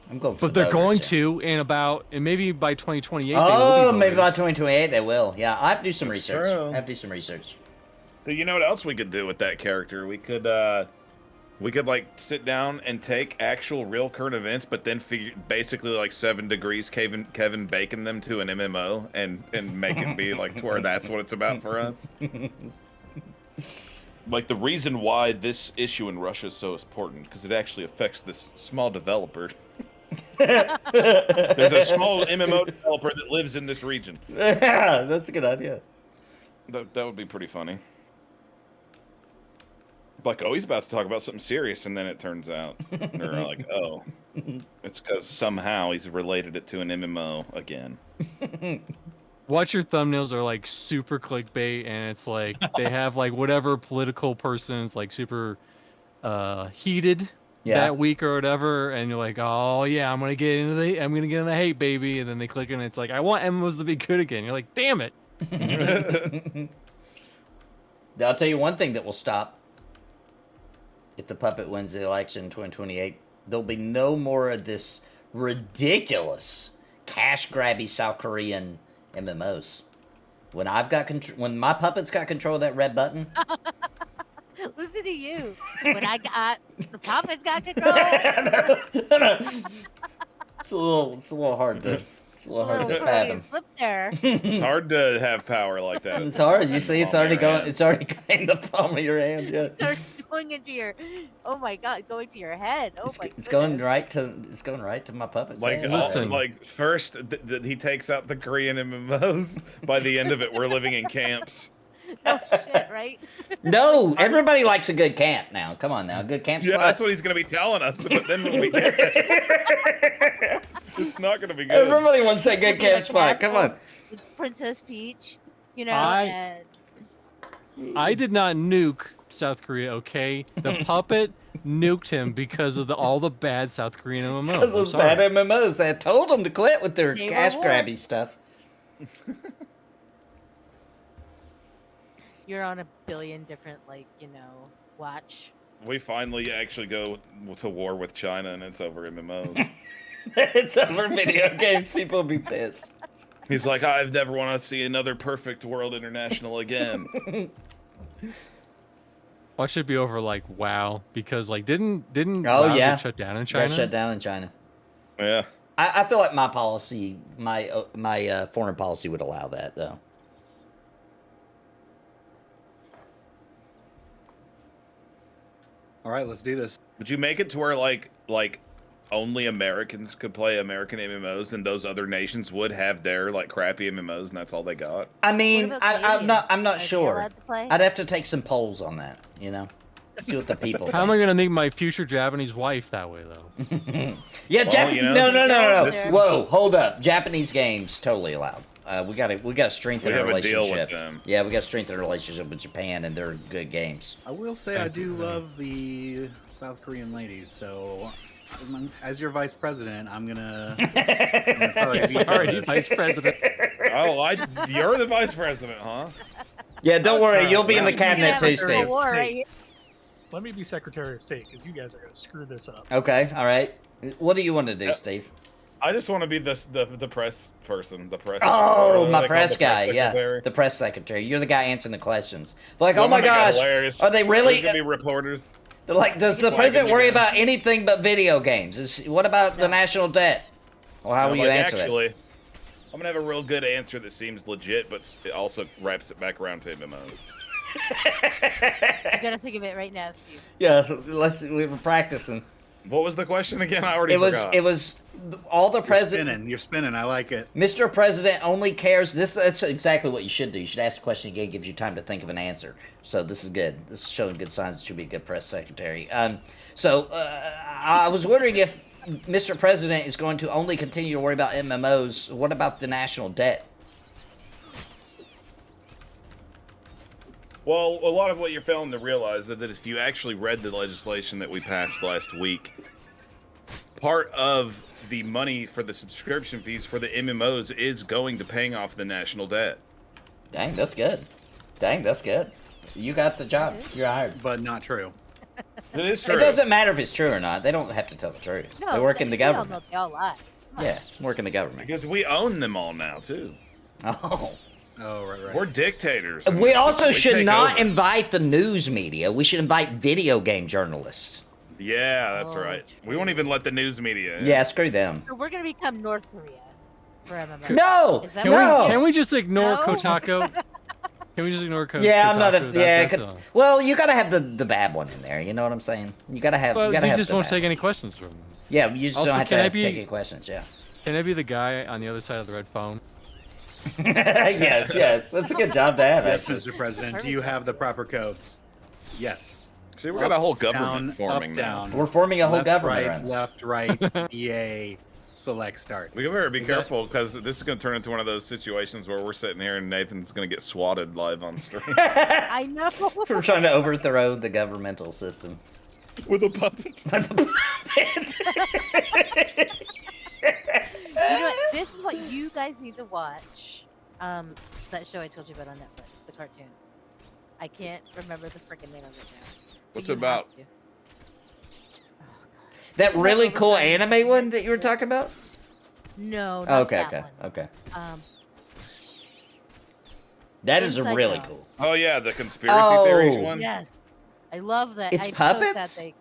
I'm going for But the they're voters, going yeah. to, and maybe by 2028. Oh, they will be maybe by voters. 2028 they will. Yeah, I have to do some That's research. true. I have to do some research. Dude, you know what else we could do with that character? We could like sit down and take actual real current events, but then basically like 7 Degrees Kevin Bacon them to an MMO and make it be like to where that's what it's about for us. Like the reason why this issue in Russia is so important because it actually affects this small developer. There's a small MMO developer that lives in this region. Yeah, that's a good idea. That would be pretty funny. Like, oh, he's about to talk about something serious, and then it turns out they're like, oh, it's because somehow he's related it to an MMO again. Watch your thumbnails are like super clickbait, and it's like they have like whatever political person's like super heated that week or whatever, and you're like, oh yeah, I'm gonna get in the hate, baby, and then they click and it's like, I want MMOs to be good again. You're like, damn it. I'll tell you one thing that will stop if the puppet wins the election in 2028. There'll be no more of this ridiculous cash grabby South Korean MMOs. When I've got when my puppet's got control of that red button, Listen to you. When I got the puppets got control. It's a little hard to. It's a little hard to fathom. Slip there. It's hard to have power like that. It's hard. You see, it's Palm of already your going. hand. It's already in the palm of your hand. Yeah. Starts going into your. Oh my god, going to your head. Oh It's, my. it's going goodness. right to. It's going right to my puppet's Like, hand. Listen. like first he takes out the Korean MMOs. By the end of it, we're living in camps. No shit, right? No, everybody likes a good camp now. Come on now, a good camp Yeah, spot. that's what he's gonna be telling us. But then when we get there, it's not gonna be good. Everybody wants that good camp Like spot. Come on. with Princess Peach, you know. I- I did not nuke South Korea, okay? The puppet nuked him because of all the bad South Korean MMOs. Because I'm those sorry. bad MMOs, they told them to quit with their They were cash warned. grabby stuff. You're on a billion different, watch. We finally actually go to war with China, and it's over MMOs. It's over video games. People will be pissed. He's like, I never want to see another perfect world international again. Watch should be over like WoW because didn't Oh, WoW yeah. get shut down in China? Got shut down in China. Yeah. I feel like my policy, my foreign policy would allow that though. All right, let's do this. Would you make it to where like only Americans could play American MMOs, and those other nations would have their like crappy MMOs, and that's all they got? I mean, What about I'm not Canadians? Are they sure. allowed to play? I'd have to take some polls on that. You know, see what the people. How am I think. gonna make my future Japanese wife that way though? Yeah, Well, you know, no. this is- Whoa, hold up. Japanese games totally allowed. We gotta strengthen We our have a deal with relationship. them. Yeah, we gotta strengthen our relationship with Japan, and they're good games. I will say I do love the South Korean ladies, so as your vice president, I'm gonna probably veto Sorry, this. Vice President. Oh, you're the vice president, huh? Yeah, don't worry, you'll be in the Right. cabinet Yeah, too, we're Steve. war right here. Let me be Secretary of State, because you guys are going to screw this up. Okay, all right. What do you want to do, Steve? I just want to be the press person, the press. Oh, what do my they call press the guy, yeah, secretary? the press secretary. You're the guy answering the questions. They're like, Well, oh my I'm gonna make it gosh, hilarious. are they really? There's gonna be reporters. They're like, does the Flagging president you worry down. about anything but video games? What about the national debt? Well, how will you Like, answer actually, it? I'm gonna have a real good answer that seems legit, but it also wraps it back around to MMOs. You gotta think of it right now, Steve. Yeah, we were practicing. What was the question again? I already forgot. It was all the president. You're spinning. I like it. Mr. President only cares. That's exactly what you should do. You should ask a question again, gives you time to think of an answer. So this is good. This is showing good signs. It should be a good press secretary. I was wondering if Mr. President is going to only continue to worry about MMOs. What about the national debt? Well, a lot of what you're failing to realize is that if you actually read the legislation that we passed last week, part of the money for the subscription fees for the MMOs is going to paying off the national debt. Dang, that's good. You got the job. You're hired. But not true. It is true. It doesn't matter if it's true or not. They don't have to tell the truth. No, they work in the we all government. know they all lie. Yeah, work in the government. Because we own them all now, too. Oh. Oh, right. We're dictators. We also should take not over. invite the news media. We should invite video game journalists. Yeah, that's Oh, right. We won't even let the news media in. Yeah, screw them. So we're gonna become North Korea for MMO. No! Is that No! Can we just ignore No? Kotaku? Can we just ignore Kotaku? Yeah, I'm not a. Yeah, That's, well, you gotta have the bad one in there. You know what I'm saying? You gotta have. well, you gotta you have just the won't bad- take any questions from them. Yeah, you just Also, don't have can I to be- take any questions. Yeah. Can I be the guy on the other side of the red phone? yes. That's a good job to have. Yes, Actually. Mr. President. Do you have the proper codes? Yes. See, we got a whole Down, government forming up, now. down. We're forming a whole left, government right, around this. left, right, EA, select, start. We better be Is that- careful because this is going to turn into one of those situations where we're sitting here and Nathan's going to get swatted live on stream I know. For trying to overthrow the governmental system. with a puppet. You know what? This is what you guys need to watch. That show I told you about on Netflix, the cartoon. I can't remember the freaking name of it now. But What's you it about? have to. Oh, gosh. That really cool anime one that you were talking about? No, not Okay, that okay. one. That is Inside really Out. cool. Oh yeah, the conspiracy theory Oh. one. Yes. I love that. It's I'm puppets? So sad they...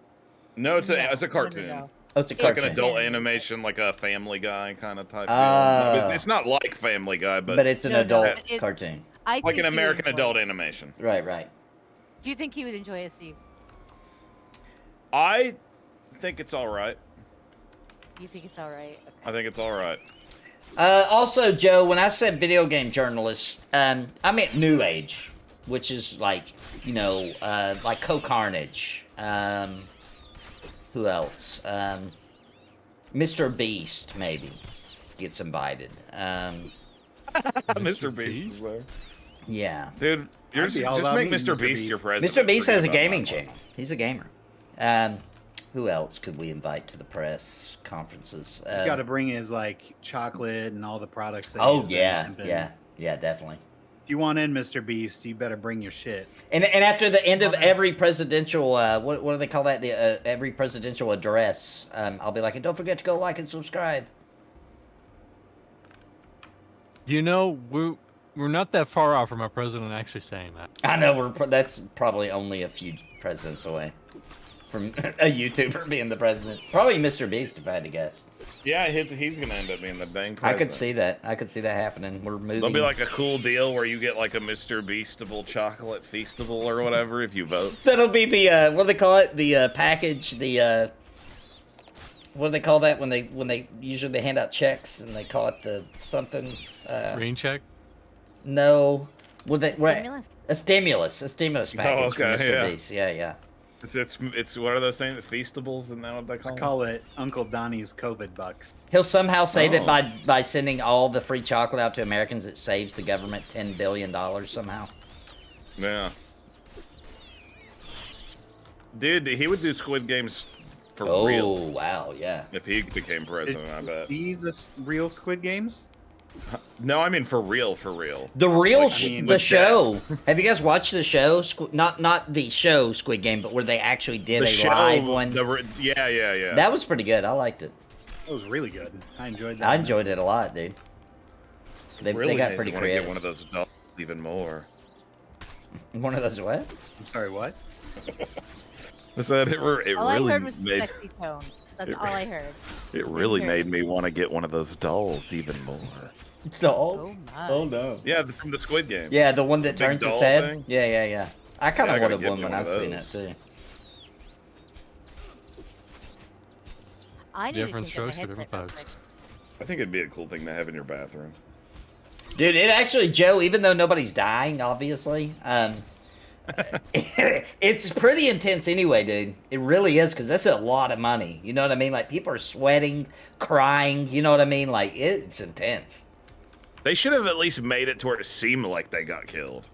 No, it's a No, cartoon. no. Oh, it's a It's like an cartoon. adult Animated. animation, like a Family Guy kind of type deal. Oh. It's not like Family Guy, but, But it's an No, no, adult it's- cartoon. I like think an he would American enjoy adult it. animation. Right, right. Do you think he would enjoy it, Steve? I think it's all right. You think it's all right? Okay. I think it's all right. Also, Joe, when I said video game journalists, I meant New Age, which is like, you know, like Co-Carnage. Who else? Mr. Beast, maybe, gets invited. Mr. Beast is there. Yeah. Dude, you're I'd be all just about make meeting Mr. Mr. Beast Beast. your president. Mr. Beast Forget has a about gaming that. channel. He's a gamer. Who else could we invite to the press conferences? He's got to bring his like chocolate and all the products. That Oh he's been yeah, pimping. yeah, definitely. If you want in, Mr. Beast, you better bring your shit. And after the end of every presidential, what do they call that? The every presidential address, I'll be like, and don't forget to go like and subscribe. You know, we're not that far off from our president actually saying that. I know that's probably only a few presidents away from a YouTuber being the president. Probably Mr. Beast, if I had to guess. Yeah, he's gonna end up being the dang president. I could see that. I could see that happening. We're moving. There'll be like a cool deal where you get like a Mr. Beastable chocolate feastable or whatever if you vote. That'll be the what do they call it? The package. The what do they call that when they usually they hand out checks and they call it the something. Rain check. No. What they Stimulus? A stimulus package for okay, Mr. yeah. Beast. Yeah. It's what are those things? Feastables, isn't that what they call I them? call it Uncle Donnie's COVID bucks. He'll somehow say that Oh. by sending all the free chocolate out to Americans, it saves the government $10 billion somehow. Yeah. Dude, he would do Squid Games for Oh real wow, yeah. if he became president. I bet. See the real Squid Games? No, I mean for real. The real Like, I mean, the with show. Have you guys watched the show? Not the show Squid Game, but where they actually did a live one. Yeah. That was pretty good. I liked it. It was really good. I enjoyed that. I enjoyed it a lot, dude. They really got made pretty me wanna creative. Get one of those dolls even more. One of those what? I'm sorry, what? I said it All really I heard was the made sexy tone. That's all I heard. it really made me want to get one of those dolls even more. Dolls? Oh my. Oh no. Yeah, from the Squid Game. Yeah, the one that Big turns its doll head. thing? Yeah. I kind Yeah, I of gotta wanted get one me when one I of seen it those. too. I need to Different change out my strokes for different headset real folks. quick. I think it'd be a cool thing to have in your bathroom. Dude, it actually, Joe, even though nobody's dying, obviously, it's pretty intense anyway, dude. It really is, because that's a lot of money. You know what I mean? Like, people are sweating, crying, you know what I mean? Like, it's intense. They should have at least made it to where it seemed like they got killed.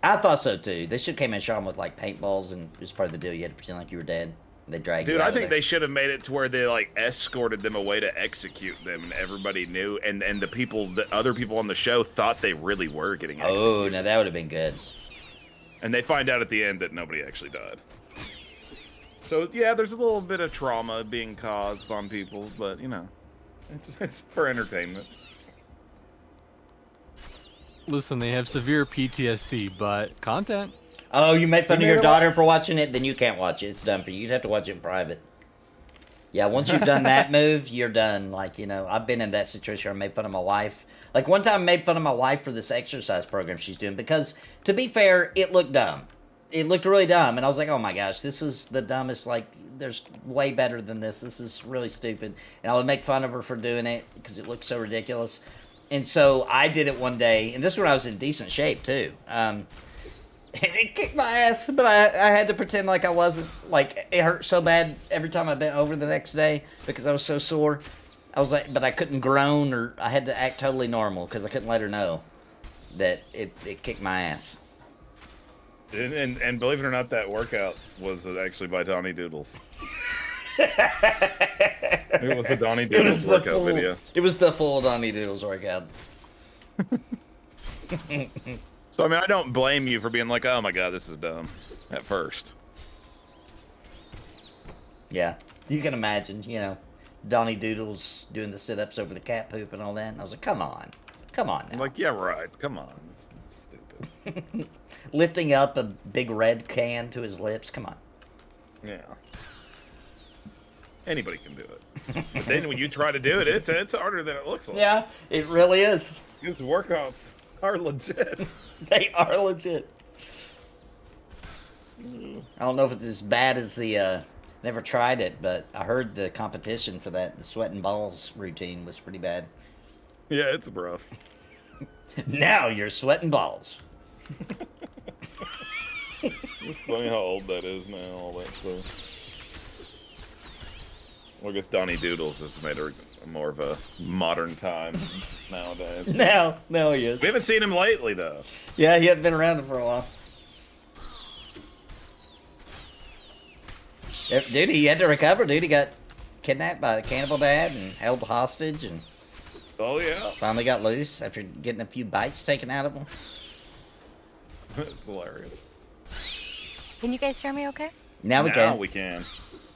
I thought so, too. They should have came and shot them with, like, paintballs, and it was part of the deal. You had to pretend like you were dead. They dragged you Dude, out I of think there. they should have made it to where they like escorted them away to execute them, and everybody knew, and the other people on the show thought they really were getting executed. Oh, now that would have been good. And they find out at the end that nobody actually died. So yeah, there's a little bit of trauma being caused on people, but you know, it's for entertainment. Listen, they have severe PTSD, but content. Oh, you made fun You of your made a daughter for watching it? Then you can't watch it. It's done for you. You'd have to watch it in private. Yeah, once you've done that move, you're done. Like, you know, I've been in that situation where I made fun of my wife. Like, one time I made fun of my wife for this exercise program she's doing because, to be fair, it looked dumb. It looked really dumb. And I was like, oh my gosh, this is the dumbest, like, there's way better than this. This is really stupid. And I would make fun of her for doing it because it looked so ridiculous. And so I did it one day, and this is when I was in decent shape, too. And it kicked my ass, but I had to pretend like I wasn't. Like, it hurt so bad every time I bent over the next day because I was so sore. I was like, but I couldn't groan, or I had to act totally normal because I couldn't let her know that it kicked my ass. And believe it or not, that workout was actually by Donnie Doodles. It was a Donnie Doodles workout video. It was the full Donnie Doodles workout. So I mean, I don't blame you for being like, oh my god, this is dumb at first. Yeah, you can imagine, you know, Donnie Doodles doing the sit-ups over the cat poop and all that. And I was like, come on now. I'm like, yeah, right. Come on, it's stupid. Lifting up a big red can to his lips. Come on. Yeah. Anybody can do it. But then when you try to do it, it's harder than it looks like. Yeah, it really is. These workouts are legit. They are legit. I don't know if it's as bad as the, never tried it, but I heard the competition for that, the sweat and balls routine was pretty bad. Yeah, it's rough. Now you're sweating balls. It's funny how old that is now, all that stuff. Well, I guess Donnie Doodles has made a more of a modern times nowadays. Now he is. We haven't seen him lately, though. Yeah, he hadn't been around for a while. Dude, he had to recover, dude. He got kidnapped by the cannibal dad and held hostage and Oh, yeah. finally got loose after getting a few bites taken out of him. It's hilarious. Can you guys hear me okay? Now we Now can. we can.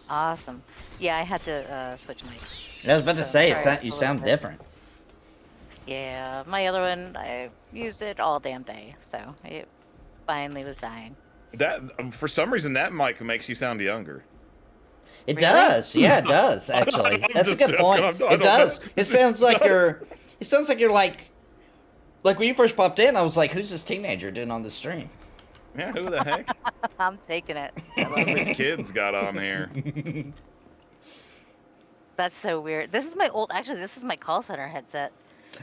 Awesome. Yeah, I had to switch mics. I was about to say, sorry, you a sound little bit. different. Yeah, my other one, I used it all damn day, so it finally was dying. That for some reason that mic makes you sound younger. It Really? does. Yeah, it does, actually. I'm That's a just good joking. point. I It don't does. know. It sounds like you're like when you first popped in, I was like, who's this teenager doing on the stream? Yeah, who the heck? I'm taking it. Some of his kids got on here. That's so weird. This is my this is my call center headset.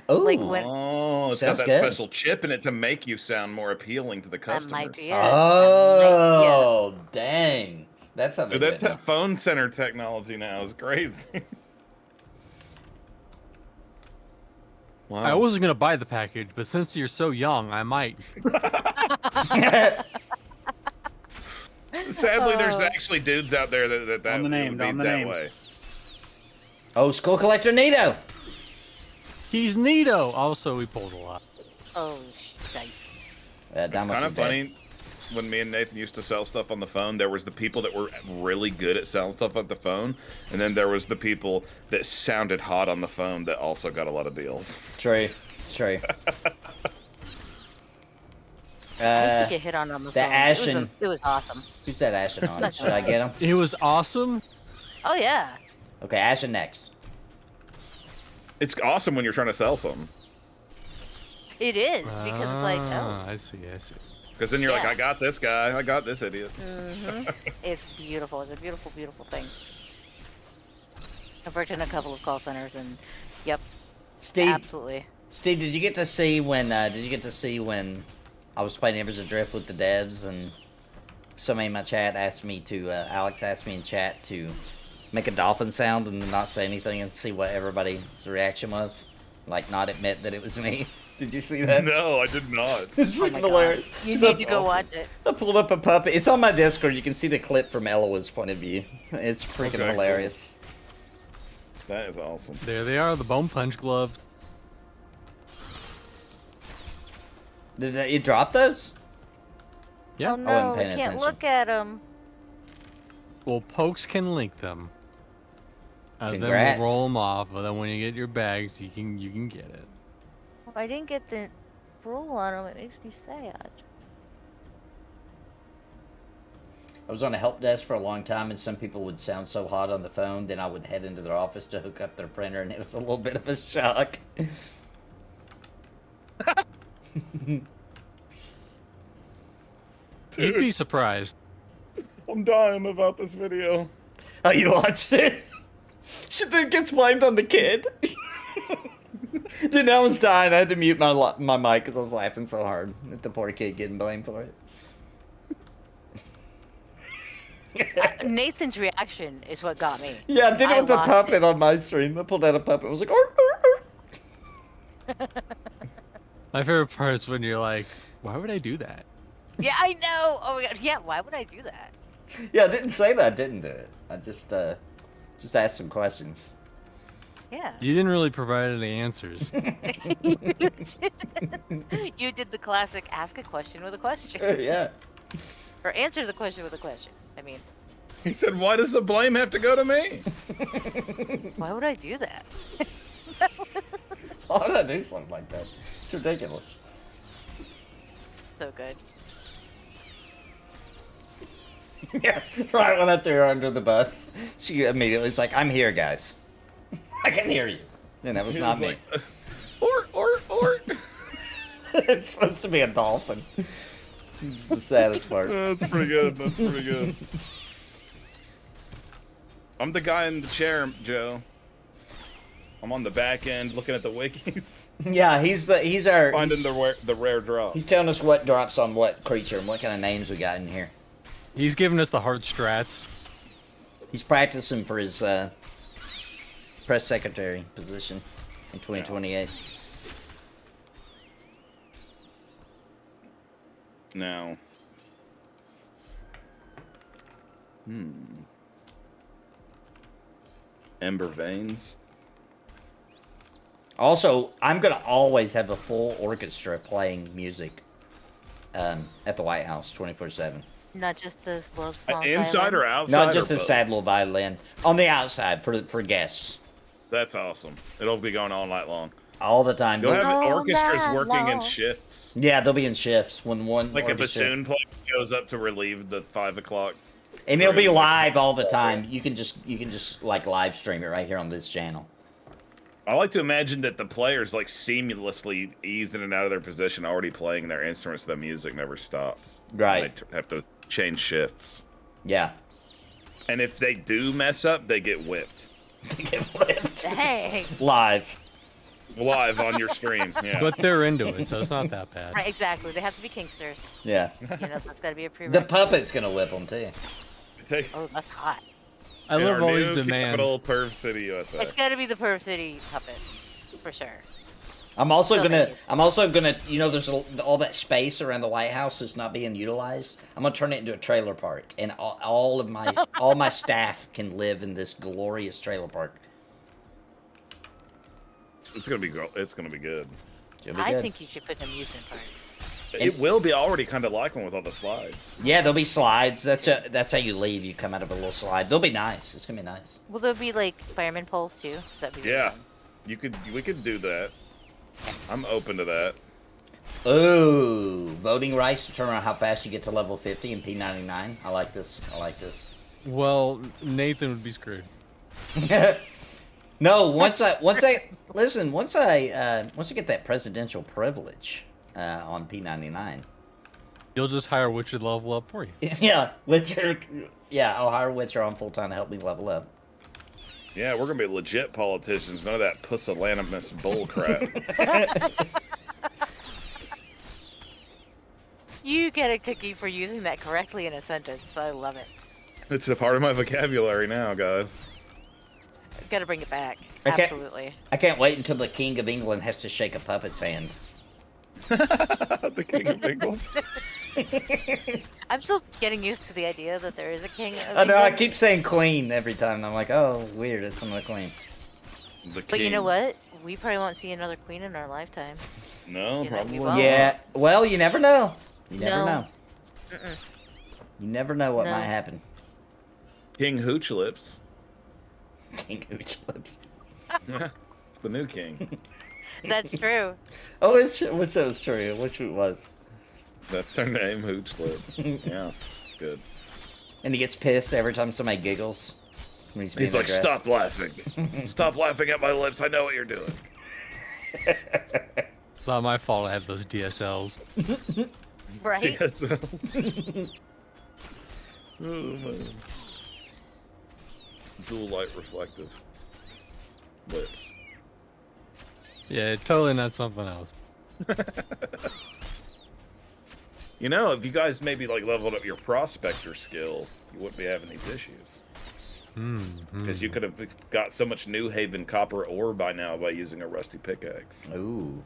Oh, Like when Oh, it's Sounds got that good. special chip in it to make you sound more appealing to the that customers. might be it. oh, dang. That's something Dude, good. that phone center technology now is crazy. Wow. I wasn't gonna buy the package, but since you're so young, I might. Sadly, there's actually dudes out there that On the it name, would be on the that name. way. Oh, Skull Collector Nito. He's neato. Also, we pulled a lot. Oh, shite. Dymlos Kind is of dead. funny. When me and Nathan used to sell stuff on the phone, there was the people that were really good at selling stuff on the phone, and then there was the people that sounded hot on the phone that also got a lot of deals. True. It's true. I used to get hit on the the phone. Ashen- It was awesome. Who's that Ashen on? Should I get him? It was awesome. Oh, yeah. Okay, Ashen next. It's awesome when you're trying to sell something, It is, because it's like, oh. I see. because then you're like, Yeah. I got this guy, I got this idiot. It's beautiful. It's a beautiful, beautiful thing. I've worked in a couple of call centers, and yep, Steve, absolutely. Steve, did you get to see when I was playing Embers Adrift with the devs and somebody in my chat asked me to Alex asked me in chat to make a dolphin sound and not say anything and see what everybody's reaction was, like not admit that it was me. Did you see that? No, I did not. It's Oh my freaking God. hilarious. You 'Cause need to go watch it. I pulled up a puppet. It's on my Discord. You can see the clip from Eloa's point of view. It's freaking Okay, hilarious. That is awesome. There they are, the bone punch gloves. Did you drop those? Yeah. Oh wasn't no, paying I can't attention. look at them. Well, Pokes can link them. And then Congrats. we'll roll them off. But then when you get your bags, you can get it. If I didn't get the roll on them, it makes me sad. I was on a help desk for a long time, and some people would sound so hot on the phone, then I would head into their office to hook up their printer, and it was a little bit of a shock. You'd be surprised. I'm dying about this video. Oh, you watched it? Shit, that gets blamed on the kid. Dude, I was dying. I had to mute my mic because I was laughing so hard at the poor kid getting blamed for it. Nathan's reaction is what got me. Yeah, I did it I with the lost puppet it. on my stream. I pulled out a puppet. I was like, "Arr, arr, arr." My favorite part is when you're like, why would I do that? Yeah, I know. Oh my god. Yeah, why would I do that? Yeah, I didn't say that. I didn't do it. I just asked some questions. Yeah. You didn't really provide any answers. You did the classic ask a question with a question. Yeah. Or answer the question with a question. I mean, He said, why does the blame have to go to me? why would I do that? Why would I do something like that? It's ridiculous. so good. Yeah, right when I threw her under the bus, she immediately was like, "I'm here, guys. I can hear you." And that was He not was me. like, or. It's supposed to be a dolphin. It's the saddest part. That's pretty good. That's pretty good. I'm the guy in the chair, Joe. I'm on the back end looking at the wikis. Yeah, he's our Finding the rare drop. He's telling us what drops on what creature and what kind of names we got in here. He's giving us the hard strats. He's practicing for his press secretary position in 2028. Now. Ember veins. Also, I'm gonna always have a full orchestra playing music at the White House 24/7. Not just the world's smallest Inside or island. outside? Not just or a both? sad little violin on the outside for guests That's awesome. It'll be going all night long. all the time. You'll have All orchestras night working in long. shifts. Yeah, they'll be in shifts when one Like a orchestra- bassoon player goes up to relieve the 5 o'clock. and it'll be live all the time. You can just like live stream it right here on this channel. I like to imagine that the players like seamlessly ease in and out of their position, already playing their instruments. The music never stops. Right. They have to change shifts. Yeah. And if they do mess up, they get whipped Dang. Live. live on your stream. Yeah. But they're into it, so it's not that bad. Right, exactly. They have to be kinksters. Yeah. You know, that's got to be a The prerequisite. puppet's gonna whip them too. Take Oh, that's hot. I in love our all new these demands. capital, Perv City, USA. It's got to be the Perv City puppet, for sure. I'm also So gonna. many. I'm also gonna. You know, there's all that space around the White House is not being utilized. I'm gonna turn it into a trailer park, and all of my all my staff can live in this glorious trailer park. It's gonna be good. It's gonna be good. It'll be I good. think you should put an amusement park. It will be already kind of like one with all the slides. Yeah, there'll be slides. That's how you leave. You come out of a little slide. They'll be nice. It's gonna be nice. Will there be like fireman poles too? Does that be really Yeah, fun? we could do that. I'm open to that. Ooh, voting rights determine how fast you get to level 50 in P99. I like this. I like this. Well, Nathan would be screwed. No, once I get that presidential privilege on P99. You'll just hire Witcher to level up for you. Yeah, Witcher. Yeah, I'll hire Witcher on full time to help me level up. Yeah, we're gonna be legit politicians. None of that pusillanimous bull crap. You get a cookie for using that correctly in a sentence. I love it. It's a part of my vocabulary now, guys. Got to bring it back. Okay. Absolutely. I can't wait until the King of England has to shake a puppet's hand. The King of England. I'm still getting used to the idea that there is a king. Of I know. I England. keep saying Queen every time. And I'm like, oh, weird. It's not a Queen. The But you know king. what? We probably won't see another queen in our lifetime. No, You know, probably we not. won't. Yeah. Well, you never know. You never No. know. Mm-mm. You never know what No. might happen. King Hooch Lips. King Hooch Lips. It's the new king. That's true. Oh, which that was true. Which it was. That's their name, Hooch Lips. Yeah, good. And he gets pissed every time somebody giggles. When he's He's being like, addressed. stop laughing. Stop laughing at my lips. I know what you're doing. It's not my fault I have those DSLs. Right? Yes. Oh, man. Dual light reflective lips. Yeah, totally not something else. You know, if you guys maybe like leveled up your prospector skill, you wouldn't be having these issues. Because you could have got so much New Haven copper ore by now by using a rusty pickaxe. Ooh.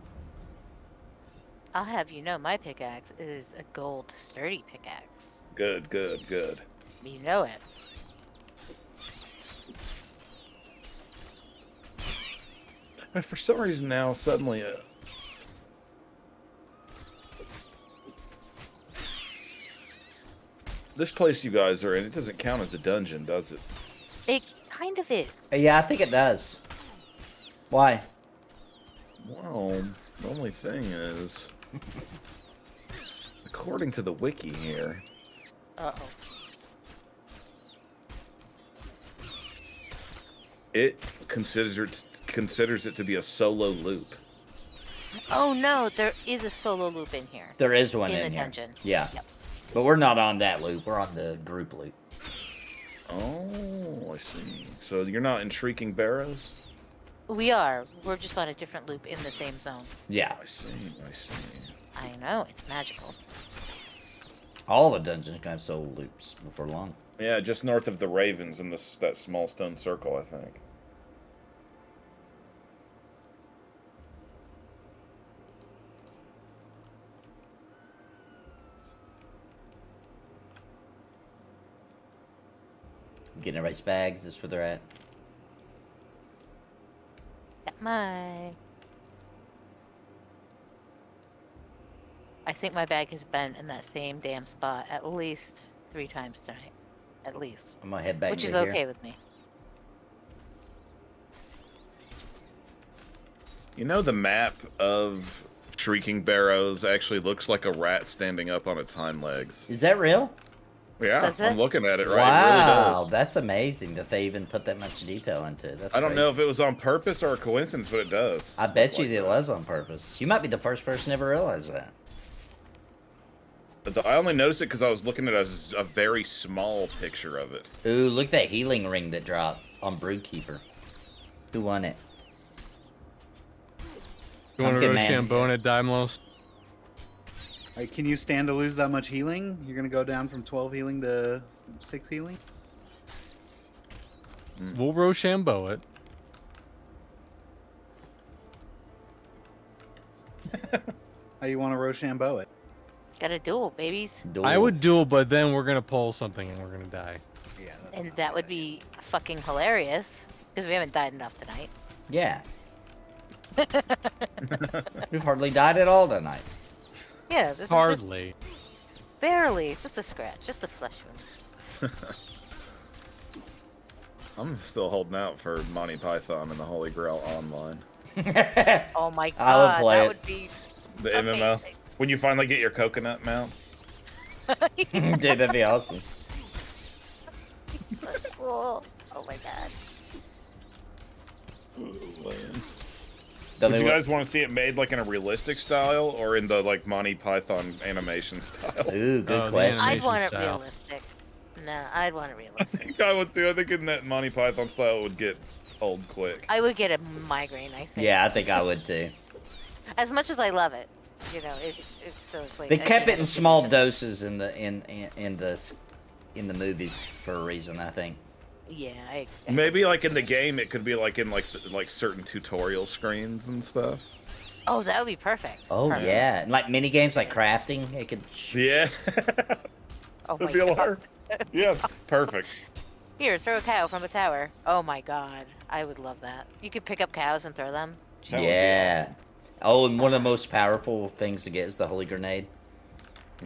I'll have you know, my pickaxe is a gold sturdy pickaxe. Good, good, good. You know it. But for some reason now, suddenly, this place you guys are in, it doesn't count as a dungeon, does it? It kind of is. Yeah, I think it does. Why? Well, the only thing is, the according to the wiki here, Uh-oh. it considers it to be a solo loop. Oh no, there is a solo loop in here. There is one In in the here. dungeon. Yeah. Yep. But we're not on that loop. We're on the group loop. Oh, I see. So you're not in Shrieking Barrows? We are. We're just on a different loop in the same zone. Yeah. I see. I see. I know, it's magical. All the dungeons can have solo loops before long. Yeah, just north of the Ravens in that small stone circle, I think. Getting everybody's bags. That's where they're at. Got mine. I think my bag has been in that same damn spot at least 3 times tonight. At least. I'm gonna head back Which to is here. okay with me. You know, the map of Shrieking Barrows actually looks like a rat standing up on its hind legs. Is that real? Yeah, Does it? I'm looking at it right. Wow, It really does. that's amazing that they even put that much detail into it. That's I don't crazy. know if it was on purpose or a coincidence, but it does. I bet you Like that it that. was on purpose. You might be the first person to ever realize that. But I only noticed it because I was looking at a very small picture of it. Ooh, look at that healing ring that dropped on Broodkeeper. Who won it? You want to Pumpkin Man. Rochambeau at Dymlos? Hey, can you stand to lose that much healing? You're gonna go down from 12 healing to 6 healing? We'll Rochambeau it. How you want to Rochambeau it? Got a duel, babies. I would duel, but then we're gonna pull something and we're gonna die. Yeah, that's And not that a would bad be fucking hilarious. Because we haven't died enough tonight. Yeah. We've hardly died at all tonight. Yeah, this is Hardly. just barely. Just a scratch. Just a flesh wound. I'm still holding out for Monty Python and the Holy Grail online. Oh my god, I would play that it. would be The MMO. amazing. When you finally get your coconut mount. Dude, that'd be awesome. So cool. Oh my god. Don't Would they you wa- guys want to see it made like in a realistic style or in the like Monty Python animation style? Ooh, good Oh, the question. I'd Animation want it style. realistic. No, I'd want it I realistic. think I would too. I think in that Monty Python style it would get old quick. I would get a migraine, I think. Yeah, I think I would too. As much as I love it, you know, it's so like They I kept can't it in look at small each other. doses in the movies for a reason, I think. Yeah, I Maybe like in the game it could be like in like like certain tutorial screens and stuff. Oh, that would be perfect. Oh Perfect. yeah, and like mini games like crafting, it could. Yeah. Oh my That'd be a god. Yes, perfect. Here, throw a cow from a tower. Oh my god, I would love that. You could pick up cows and throw them. That would be Yeah. Oh, and one of the most powerful things to get is the holy grenade.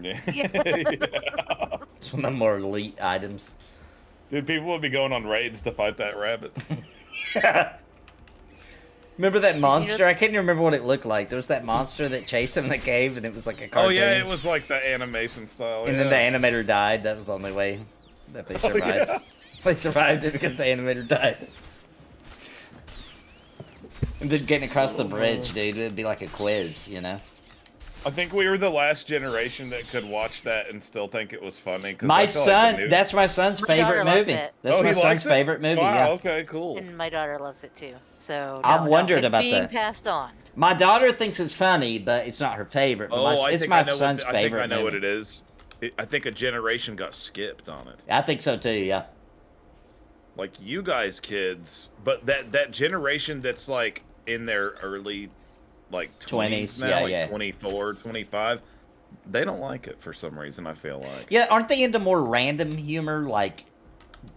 Yeah. Yeah. Yeah. It's one of the more elite items. Dude, people would be going on raids to fight that rabbit. Remember that monster? I can't even remember what it looked like. There was that monster that chased him in the cave, and it was like a Oh cartoon. yeah, it was like the animation style. And yeah. then the animator died. That was the only way that they Oh, survived. yeah. They survived it because the animator died. And then getting across the bridge, dude, it'd be like a quiz, you know? I think we were the last generation that could watch that and still think it was funny. 'cause My I feel like son, the new- that's my son's My favorite daughter loves movie. it. That's Oh, my he son's likes it? favorite movie, Wow, yeah. okay, cool. And my daughter loves it too. So I'm no, wondering it's about being that. passed on. My daughter thinks it's funny, but it's not her favorite. But Oh, I it's think my I know son's what, I think favorite I know what movie. it is. I think a generation got skipped on it. I think so too, yeah. Like you guys kids, but that generation that's like in their early like 20s 20s, now, yeah, like yeah. 24, 25, they don't like it for some reason, I feel like. Yeah, aren't they into more random humor, like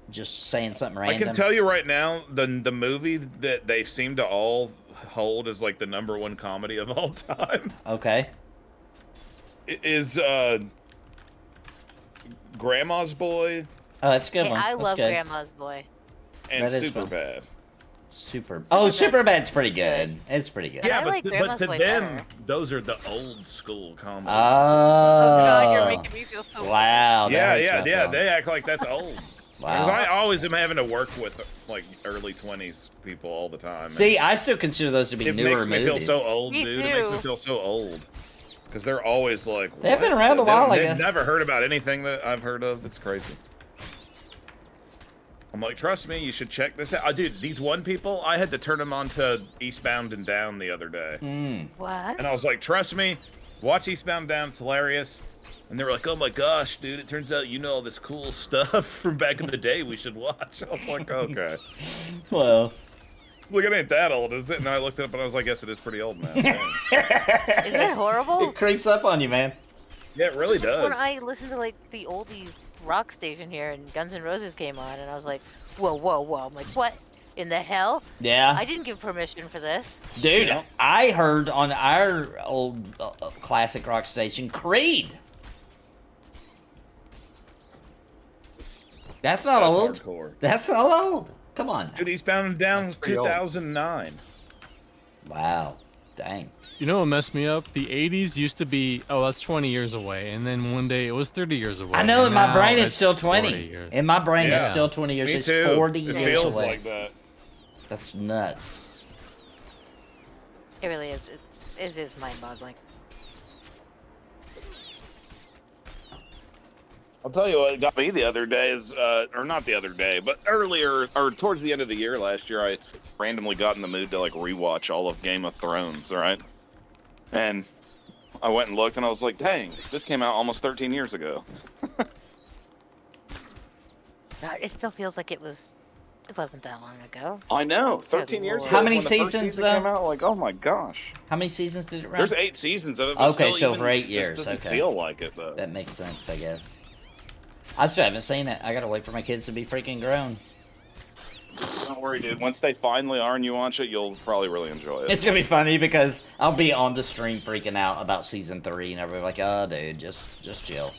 just saying something I random? can tell you right now, the movie that they seem to all hold as like the #1 comedy of all time Okay. is Grandma's Boy Oh, that's a good Hey, one. I That's love good. Grandma's Boy. and That is fun. Superbad. Superbad's pretty good. It's pretty good. Yeah, I but, like but Grandma's to Boy them, better. those are the old school comedies. Oh god, you're yeah, they phones. act like that's old. Because Wow. I always am having to work with like early 20s people all the time. See, I still consider those to be It newer makes me movies. feel so old, Me dude. It makes me too. feel so old. Because they're always like, They've been "What? around a while, I They've guess." never heard about anything that I've heard of. It's crazy. I'm like, trust me, you should check this out. Dude, these one people, I had to turn them on to Eastbound and Down the other day. What? And I was like, trust me, watch Eastbound and Down, it's hilarious. And they were like, oh my gosh, dude, it turns out you know all this cool stuff from back in the day we should watch. I was like, okay. Well, Look, it ain't that old, is it? And I looked it up and I was like, yes, it is pretty old now. Dang. Is that horrible? it creeps up on you, man. Yeah, it really does. When I listened to like the oldies rock station here and Guns N' Roses came on, and I was like, whoa, whoa, whoa. I'm like, what in the hell? Yeah. I didn't give permission for this. Dude, Yeah. I heard on our old classic rock station, Creed. That's not That's old. hardcore. That's not old. Come on. Dude, Eastbound and Down was pretty old. 2009. Wow. Dang. You know what messed me up? The 80s used to be, oh, that's 20 years away. And then one day it was 30 years away. I know and in my now brain it's it's still 40 20. years. In my brain it's Yeah. still 20 years. Me It's too. 40 it years feels away. like that. That's nuts. It really is. It is mind-boggling. I'll tell you what got me the other day is, or not the other day, but earlier, or towards the end of the year last year, I randomly got in the mood to like rewatch all of Game of Thrones, right? And I went and looked and I was like, dang, this came out almost 13 years ago. God, it still feels like it wasn't that long ago. I know, 13 years Lord. ago. How many when the first seasons, season though? Came out, like, oh my gosh. How many seasons did it run? There's 8 seasons of it. But Okay, still so for 8 just years, doesn't okay. feel like it, though. That makes sense, I guess. I still haven't seen it. I gotta wait for my kids to be freaking grown. Don't worry, dude. Once they finally are and you watch it, you'll probably really enjoy it. It's gonna be funny because I'll be on the stream freaking out about season 3 and everybody like, oh dude, just chill.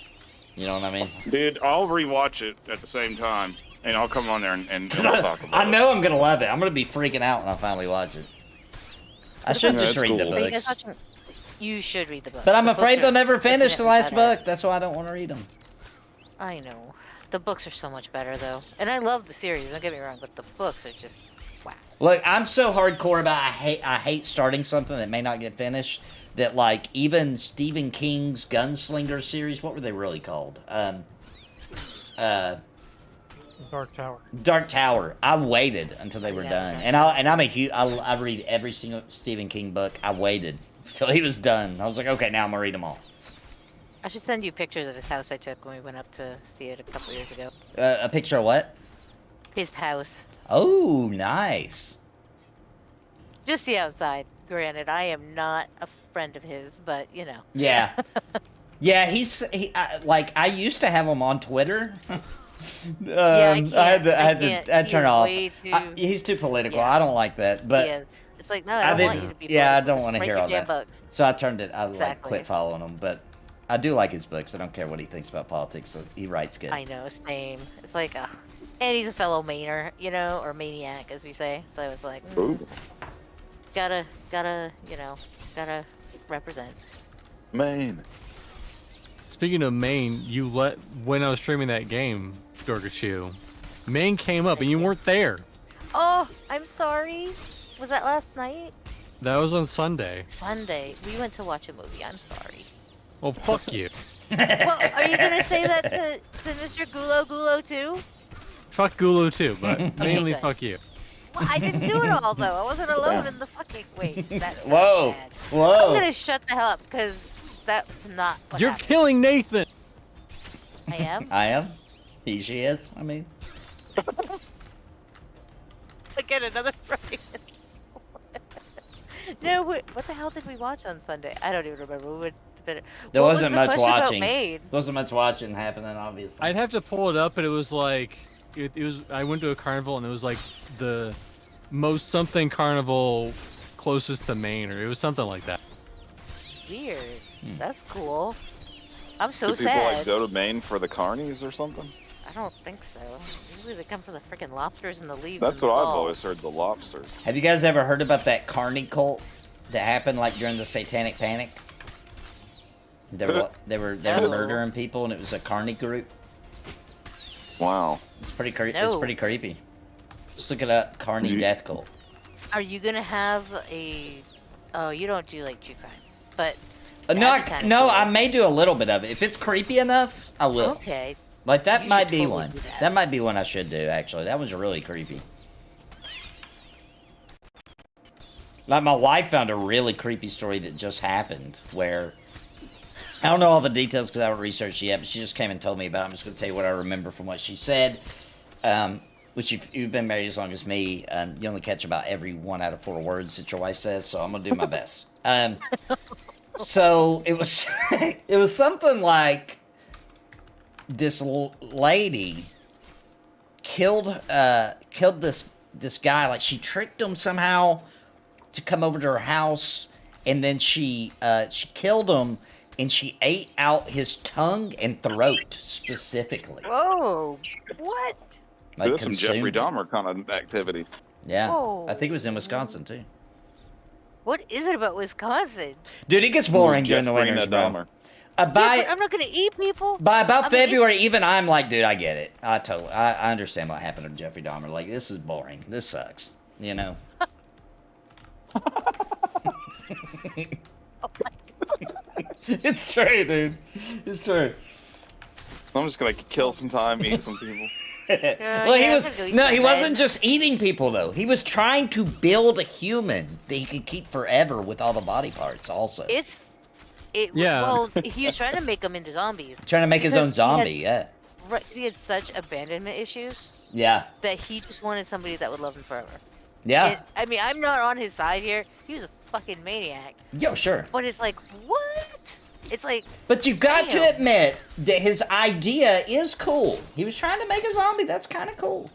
You know what I mean? Dude, I'll rewatch it at the same time, and I'll come on there and we'll talk about I know I'm gonna love it. I'm gonna be freaking out when I finally watch it. I should just That's read the cool. Are you guys books. watching? You should read the book. But I'm The books afraid are they'll never finish the infinitely last better. book. That's why I don't want to read them. I know. The books are so much better, though. And I love the series, don't get me wrong, but the books are just, wow. Look, I'm so hardcore about I hate starting something that may not get finished. That like even Stephen King's Gunslinger series, what were they really called? Dark Tower. Dark Tower. I waited until they were Yeah, done, Dark and I'm a huge. I read every single Stephen King book. I waited until he was done. I was like, okay, now I'm gonna read them all. I should send you pictures of his house I took when we went up to see it a couple years ago. A picture of what? His house. Oh, nice. Just the outside. Granted, I am not a friend of his, but, you know. Yeah, yeah. Like I used to have him on Twitter. Yeah, I had to turn it off. Way too, He's too political. Yeah. I don't like that. But he is. It's like, no, I don't want you to be Yeah, I political. don't Just want to write hear your all damn that. books. So I turned it. I like Exactly. quit following him. But I do like his books. I don't care what he thinks about politics. So he writes good. I know, same. It's like, and he's a fellow Mainer, you know, or maniac, as we say. So it's like, gotta, you know, gotta represent. Maine. Speaking of Maine, when I was streaming that game, Dorgachu, Maine came up and you weren't there. Oh, I'm sorry. Was that last night? That was on Sunday. Sunday. We went to watch a movie. I'm sorry. Well, fuck you. Well, are you gonna say that to Mr. Gulo too? Fuck Gulu too, but mainly good. fuck you. Well, I didn't do it all though. I wasn't alone in the fucking wait. That's Whoa, bad. whoa. I'm gonna shut the hell up because that's not what You're happened. killing Nathan. I am. I am. She is. I mean. Again, another frame. No, what the hell did we watch on Sunday? I don't even remember. There What was wasn't the much question about watching. Maine? There wasn't much watching happening, obviously. I'd have to pull it up, but it was like it was. I went to a carnival and it was like the most something carnival closest to Maine, or it was something like that. Weird. That's cool. I'm so Do people sad. like go to Maine for the carnies or something? I don't think so. Usually they come for the freaking lobsters and the leaves. That's and what the I've balls. always heard, the lobsters. Have you guys ever heard about that carny cult that happened like during the Satanic Panic? They were No. murdering people, and it was a carny group. Wow. It's pretty creepy. No. It's pretty creepy. Just look it up. Carney Death Cult. Are you gonna have a? Oh, you don't do like true crime, but No, I may do a little bit of it. If it's creepy enough, I will. Okay. Like that You might should be totally one. do that. That might be one I should do. Actually, that was really creepy. Like my wife found a really creepy story that just happened where I don't know all the details because I haven't researched it yet, but she just came and told me about it. I'm just going to tell you what I remember from what she said. Which if you've been married as long as me, you only catch about every 1 out of 4 words that your wife says, so I'm going to do my best. So it was it was something like this lady killed this guy. Like she tricked him somehow to come over to her house, and then she killed him, and she ate out his tongue and throat specifically. Whoa! What? Like There's some Jeffrey consumed it. Dahmer kind of activity. Yeah, Whoa. I think it was in Wisconsin too. What is it about Wisconsin? Dude, it gets boring during the Jeffrey winters, Dahmer. bro. Yeah, but I'm not gonna eat people. By about I'm gonna eat- February, even I'm like, dude, I get it. I understand what happened to Jeffrey Dahmer. Like, this is boring. This sucks. You know. It's true, dude. It's true. I'm just gonna kill some time, eat some people. Well, yeah, he I'm was gonna go eat no, some he wasn't head. just eating people though. He was trying to build a human that he could keep forever with all the body parts. Also, Yeah. Well, he was trying to make them into zombies. trying to make his own Because he had- zombie. Yeah, Right, he had such abandonment issues yeah, that he just wanted somebody that would love him forever. yeah. And, I mean, I'm not on his side here. He was a fucking maniac. Yo, sure. But it's like, what? It's like, But you got to Damn. admit that his idea is cool. He was trying to make a zombie. That's kind of cool.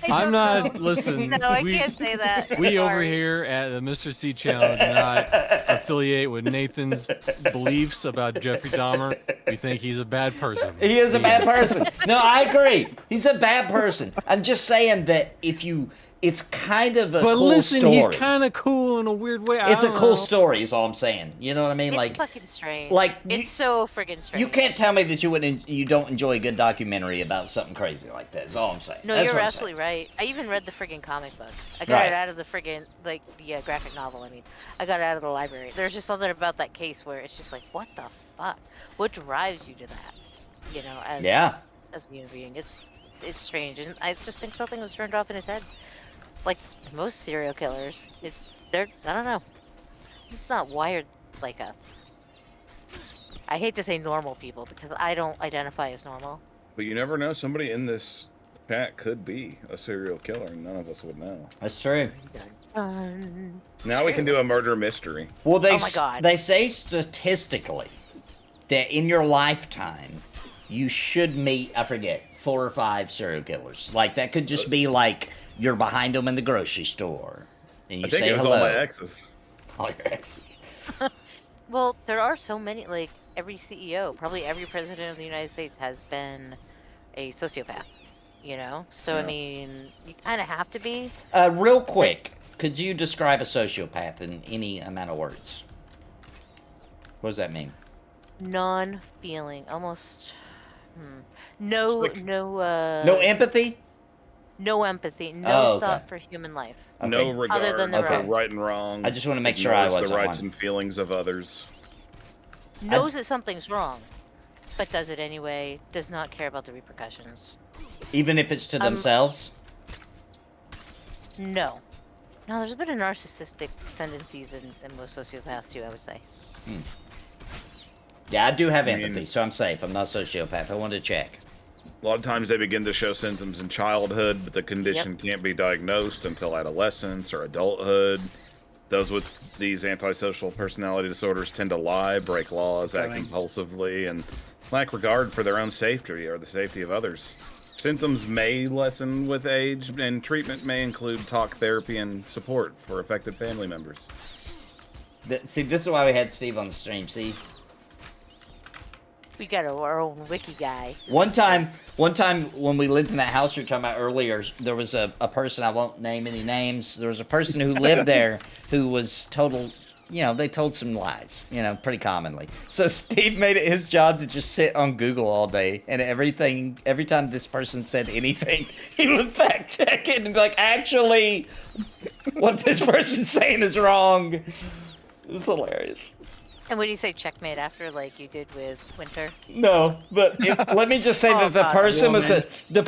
I'm not. Listen, No, I can't say that. We over Sorry. here at the Mr. C channel do not affiliate with Nathan's beliefs about Jeffrey Dahmer. We think he's a bad person. He is a bad person. No, I agree. He's a bad person. I'm just saying that it's kind of a But cool listen, story. he's kind of cool in a weird way. It's a don't cool know. story, is all I'm saying. You know what I mean? It's Like, fucking strange. like, it's you- so friggin' strange. you can't tell me that you don't enjoy a good documentary about something crazy like that. Is all I'm saying. No, That's you're what I'm absolutely right. I even read the friggin' comic book. I got Right. it out of the friggin' the graphic novel. I mean, I got it out of the library. There's just something about that case where it's just like, what the fuck? What drives you to that? You know, as Yeah. as a human being, it's strange, and I just think something was turned off in his head. Like most serial killers, I don't know. It's not wired like us. I hate to say normal people because I don't identify as normal. But you never know. Somebody in this chat could be a serial killer, and none of us would know. That's true. Now we can do a murder mystery. Well, Oh my God. they say statistically that in your lifetime you should meet, I forget, 4 or 5 serial killers. Like that could just be like you're behind them in the grocery store and you I think say it was hello. all my exes. All your exes. Well, there are so many. Like every CEO, probably every president of the United States has been a sociopath. You know, so I Yeah. mean, you kind of have to be. Real quick, could you describe a sociopath in any amount of words? What does that mean? Non-feeling, almost. No, like- No empathy? no empathy, no Oh, okay. thought for human life. Okay. No regard Other than their for own. right and wrong. I just wanna make sure I ignores wasn't the rights one. and feelings of others. Knows that something's wrong, but does it anyway. Does not care about the repercussions. Even if it's to themselves? No. No, there's a bit of narcissistic tendencies in most sociopaths too, I would say. Yeah, I do have I mean- empathy, so I'm safe. I'm not a sociopath. I wanted to check. A lot of times they begin to show symptoms in childhood, but the condition can't be diagnosed until adolescence or adulthood. Those with these antisocial personality disorders tend to lie, break laws, act impulsively, and lack regard for their own safety or the safety of others. Symptoms may lessen with age, and treatment may include talk therapy and support for affected family members. See, this is why we had Steve on the stream. See, We got our own wiki guy. one time when we lived in that house you were talking about earlier, there was a person, I won't name any names, there was a person who lived there who was total you know, they told some lies, you know, pretty commonly. So Steve made it his job to just sit on Google all day, and every time this person said anything, he would fact check it and be like, actually, what this person's saying is wrong. It was hilarious. And would you say checkmate after, like you did with Winter? No, but let me just say Oh, that the God,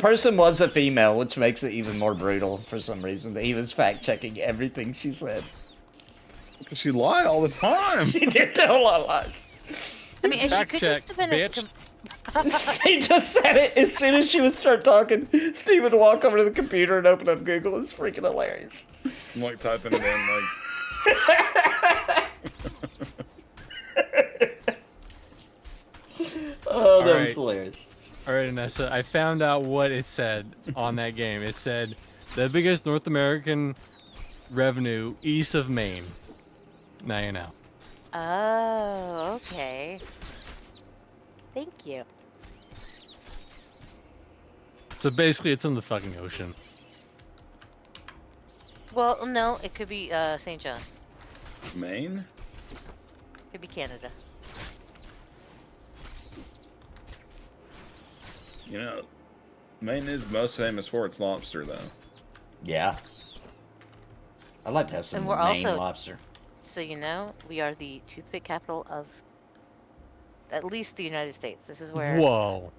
person was a female, which makes it even more brutal for some reason. That he was fact checking everything she said. Because she lied all the time. She did tell a lot of lies. I mean, and she Fact could check, just have been bitch. Steve just said it as soon as she would start talking. Steve would walk over to the computer and open up Google. It's freaking hilarious. I'm like typing it in, like. Oh, that was right. hilarious. All right, Anessa, I found out what it said on that game. It said the biggest North American revenue east of Maine. Now you know. Oh, okay. Thank you. So basically, it's in the fucking ocean. Well, no, it could be St. John. Maine? Could be Canada. You know, Maine is most famous for its lobster, though. Yeah. I'd like to have some And we're Maine also- lobster. So you know, we are the toothpick capital of at least the United States. This is where. Whoa.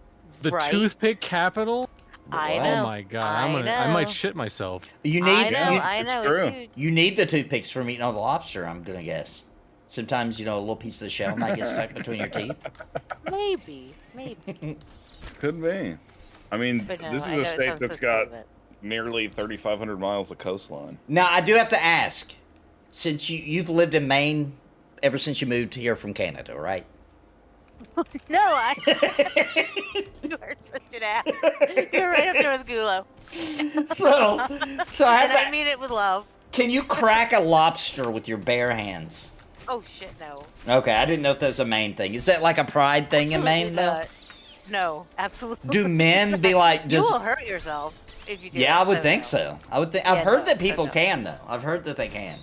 The Right? toothpick capital? I What? know. Oh my god, I I might know. shit myself. You I need know. you, I it's know. true. It's huge. you need the toothpicks from eating all the lobster. I'm gonna guess. Sometimes you know a little piece of the shell might get stuck between your teeth. Maybe. Maybe. Could be. I mean, But no, this is I know a it state sounds that's so got stupid. nearly 3,500 miles of coastline. Now I do have to ask, since you've lived in Maine ever since you moved here from Canada, right? No, I. You are such an ass. You're right up there with Gulo. So I have And to. I mean it with love. Can you crack a lobster with your bare hands? Oh shit, no. Okay, I didn't know if that's a Maine thing. Is that like a pride thing in Maine, though? No, absolutely. Do men be like, You just... will hurt yourself if you do. Yeah, I that, would so think no. so. I would think. I've Yeah, heard no, that so people no. can, though. I've heard that they can.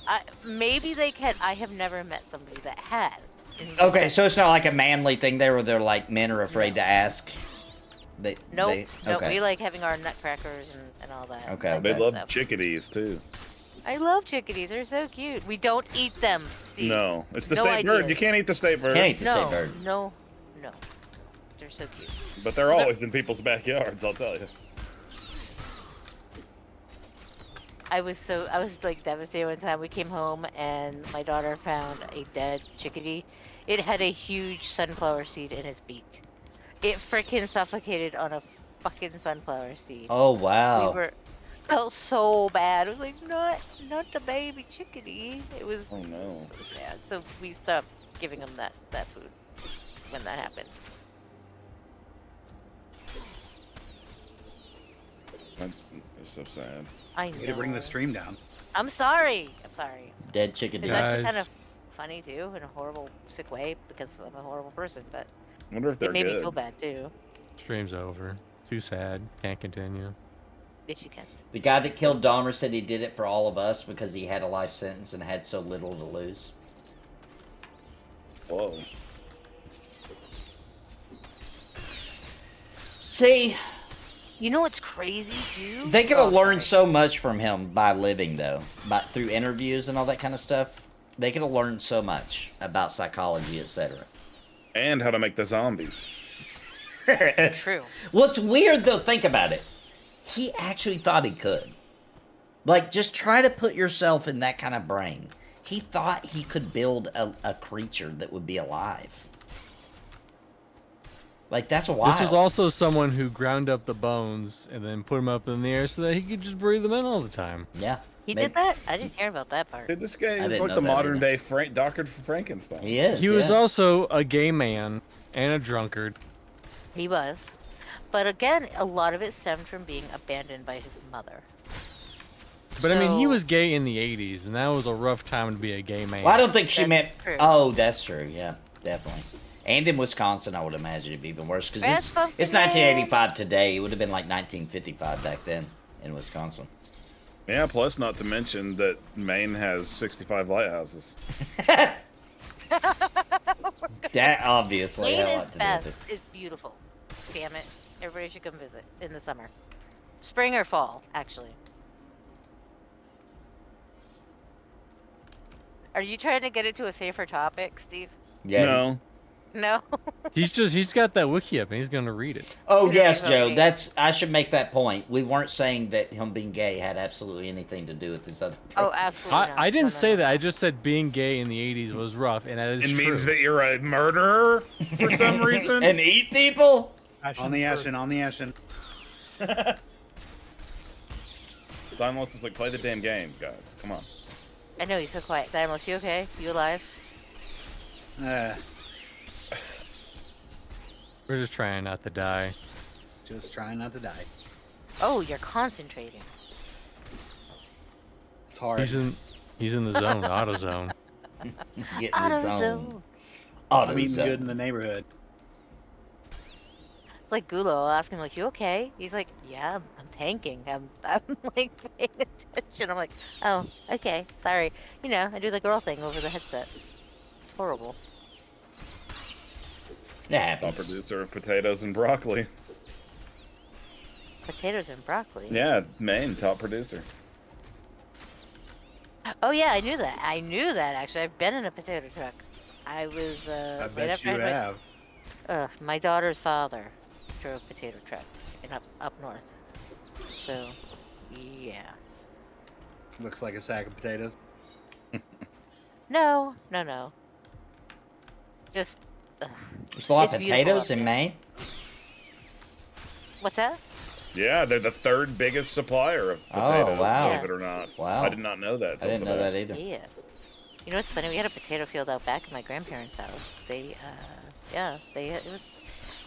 Maybe they can. I have never met somebody that has. Okay, so it's not like a manly thing there where they're like men are afraid to ask. Nope. Nope. Okay. We like having our nutcrackers and all that. Okay, that They good love stuff. chickadees, too. I love chickadees. They're so cute. We don't eat them. Steve. No, it's the No state bird. idea. You can't eat the state bird. Can't eat the No. state bird. No. No. They're so cute. But they're always in people's backyards, I'll tell you. I was like devastated one time. We came home and my daughter found a dead chickadee. It had a huge sunflower seed in its beak. It freaking suffocated on a fucking sunflower seed. Oh, wow. We felt so bad. It was like not the baby chickadee. It was Oh, no. so sad. So we stopped giving them that food when that happened. It's so sad. I know. Way to bring the stream down. I'm sorry. Dead chicken. It's actually Guys. kind of funny too, in a horrible, sick way, because I'm a horrible person. But I wonder if they're it made me good. feel bad too. Stream's over. Too sad. Can't continue. Yes, you can. The guy that killed Dahmer said he did it for all of us because he had a life sentence and had so little to lose. Whoa. See, You know what's crazy too? they could have Oh, learned sorry. so much from him by living, though, through interviews and all that kind of stuff. They could have learned so much about psychology, etc. And how to make the zombies. True. What's weird, though, think about it. He actually thought he could. Like, just try to put yourself in that kind of brain. He thought he could build a creature that would be alive. Like, that's wild. This was also someone who ground up the bones and then put them up in the air so that he could just breathe them in all the time. Yeah. He maybe- did that? I didn't hear about that part. Dude, this guy I is didn't like know the that modern either. day Dr. Frankenstein. He is. He was yeah. also a gay man and a drunkard. He was. But again, a lot of it stemmed from being abandoned by his mother. But I mean, he So- was gay in the 80s, and that was a rough time to be a gay man. Well, I don't think she That's meant. true. Oh, that's true. Yeah, definitely. And in Wisconsin, I would imagine it'd be even worse because That's it's something, 1985 today. It would have been like 1955 back then in Wisconsin. Yeah, plus not to mention that Maine has 65 lighthouses. That obviously Maine had a is lot to do best. with it. It's beautiful. Damn it. Everybody should come visit in the summer. Spring or fall, actually. Are you trying to get into a safer topic, Steve? Yeah. No. No? He's got that wiki up and he's gonna read it. Oh We don't yes, need no Joe. gays. I should make that point. We weren't saying that him being gay had absolutely anything to do with this other. Oh, absolutely not. I No, didn't no, say no. that. I just said being gay in the 80s was rough, and that is It true. means that you're a murderer for some reason. And eat people. On the Ashen, on the Ashen. Dymlos is like, play the damn game, guys. Come on. I know, you're so quiet. Dymlos, you okay? You alive? We're just trying not to die. Just trying not to die. Oh, you're concentrating. It's hard. He's in the zone, the auto zone. Get in the zone. Auto-zone. Auto I'm eating zone. good in the neighborhood. It's like Gulo. I'll ask him, like, you okay? He's like, yeah, I'm tanking. I'm like, paying attention. I'm like, oh, okay, sorry. You know, I do the girl thing over the headset. It's horrible. It Top happens. producer of potatoes and broccoli. Potatoes and broccoli. Yeah, Maine, top producer. Oh, yeah, I knew that. I knew that, actually. I've been in a potato truck. I was, I right bet after you I had have. my daughter's father drove a potato truck in up north. So, yeah. Looks like a sack of potatoes. No. Just, There's a lot of It's beautiful potatoes up in there. Maine. what's that? Yeah, they're the third biggest supplier of Oh, potatoes, wow. believe it or not. Wow. I did not know that. I didn't know that either. Yeah. You know what's funny? We had a potato field out back in my grandparents' house. It was,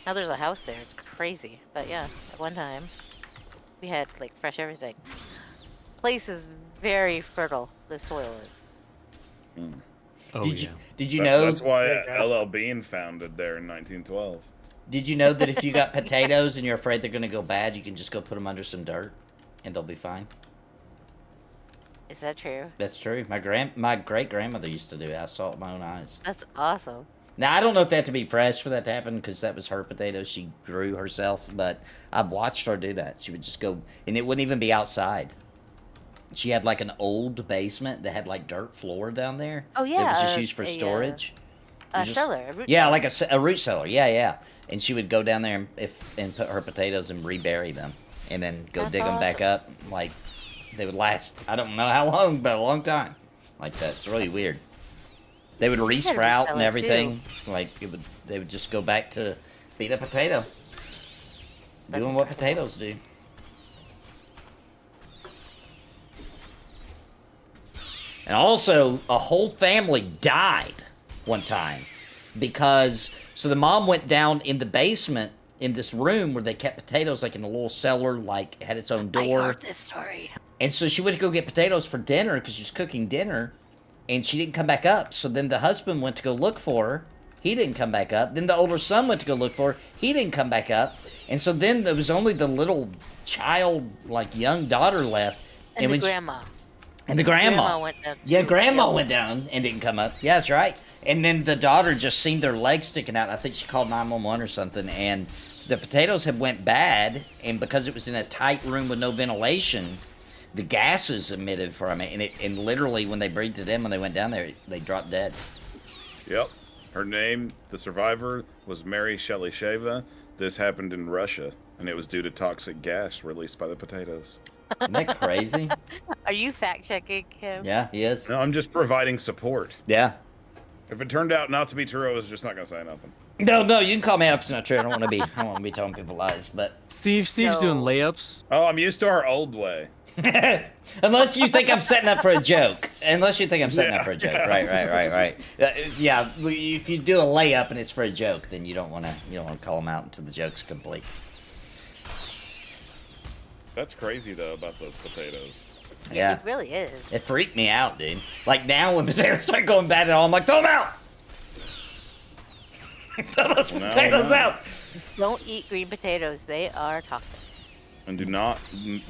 now there's a house there. It's crazy. But yeah, at one time, we had, like, fresh everything. Place is very fertile, the soil is. Oh Did yeah. you know? That's why Yeah, LL Bean founded there in 1912. Did you know that if you got potatoes and you're afraid they're gonna go bad, you can just go put them under some dirt, and they'll be fine. Is that true? That's true. My great grandmother used to do it. I saw it with my own eyes. That's awesome. Now I don't know if they have to be fresh for that to happen because that was her potatoes she grew herself. But I watched her do that. She would just go, and it wouldn't even be outside. She had like an old basement that had like dirt floor down there. Oh, That yeah, was just used for a storage. It A was just- cellar. A root Yeah, cellar. like a root cellar. Yeah. And she would go down there and put her potatoes and rebury them, and then go That's dig them back up. Like they would last. I don't know how long, but a long time. Like that. It's really weird. They would had a root re-sprout and cellar, everything. Like they would just go back to beat a potato, That's doing what incredible. potatoes do. And also, a whole family died one time because so the mom went down in the basement in this room where they kept potatoes, like in a little cellar, like it had its own I door. heard this story. And so she went to go get potatoes for dinner because she was cooking dinner, and she didn't come back up. So then the husband went to go look for her. He didn't come back up. Then the older son went to go look for her. He didn't come back up. And so then there was only the little child, like young daughter left. And the when she- grandma. and the grandma. Grandma went down Yeah, too. grandma Yep. went down and didn't come up. Yeah, that's right. And then the daughter just seen their legs sticking out. I think she called 911 or something. And the potatoes had went bad. And because it was in a tight room with no ventilation, the gases emitted from it. And literally when they breathed it in, when they went down there, they dropped dead. Yep. Her name, the survivor, was Mary Shelley Sheva. This happened in Russia, and it was due to toxic gas released by the potatoes. Isn't that crazy? Are you fact checking him? Yeah, he is. No, I'm just providing support. Yeah. If it turned out not to be true, I was just not going to say nothing. No, you can call me out if it's not true. I don't want to be telling people lies, but Steve's No. doing layups. Oh, I'm used to our old way. unless you think I'm setting up for a joke. Unless you think I'm setting up Yeah. for a joke. Right. Yeah, if you do a layup and it's for a joke, then you don't want to call them out until the joke's complete. That's crazy, though, about those potatoes. Yeah. It really is. It freaked me out, dude. Like now when potatoes start going bad at all, I'm like, throw them out! Throw those potatoes no. out! Don't eat green potatoes. They are toxic. And do not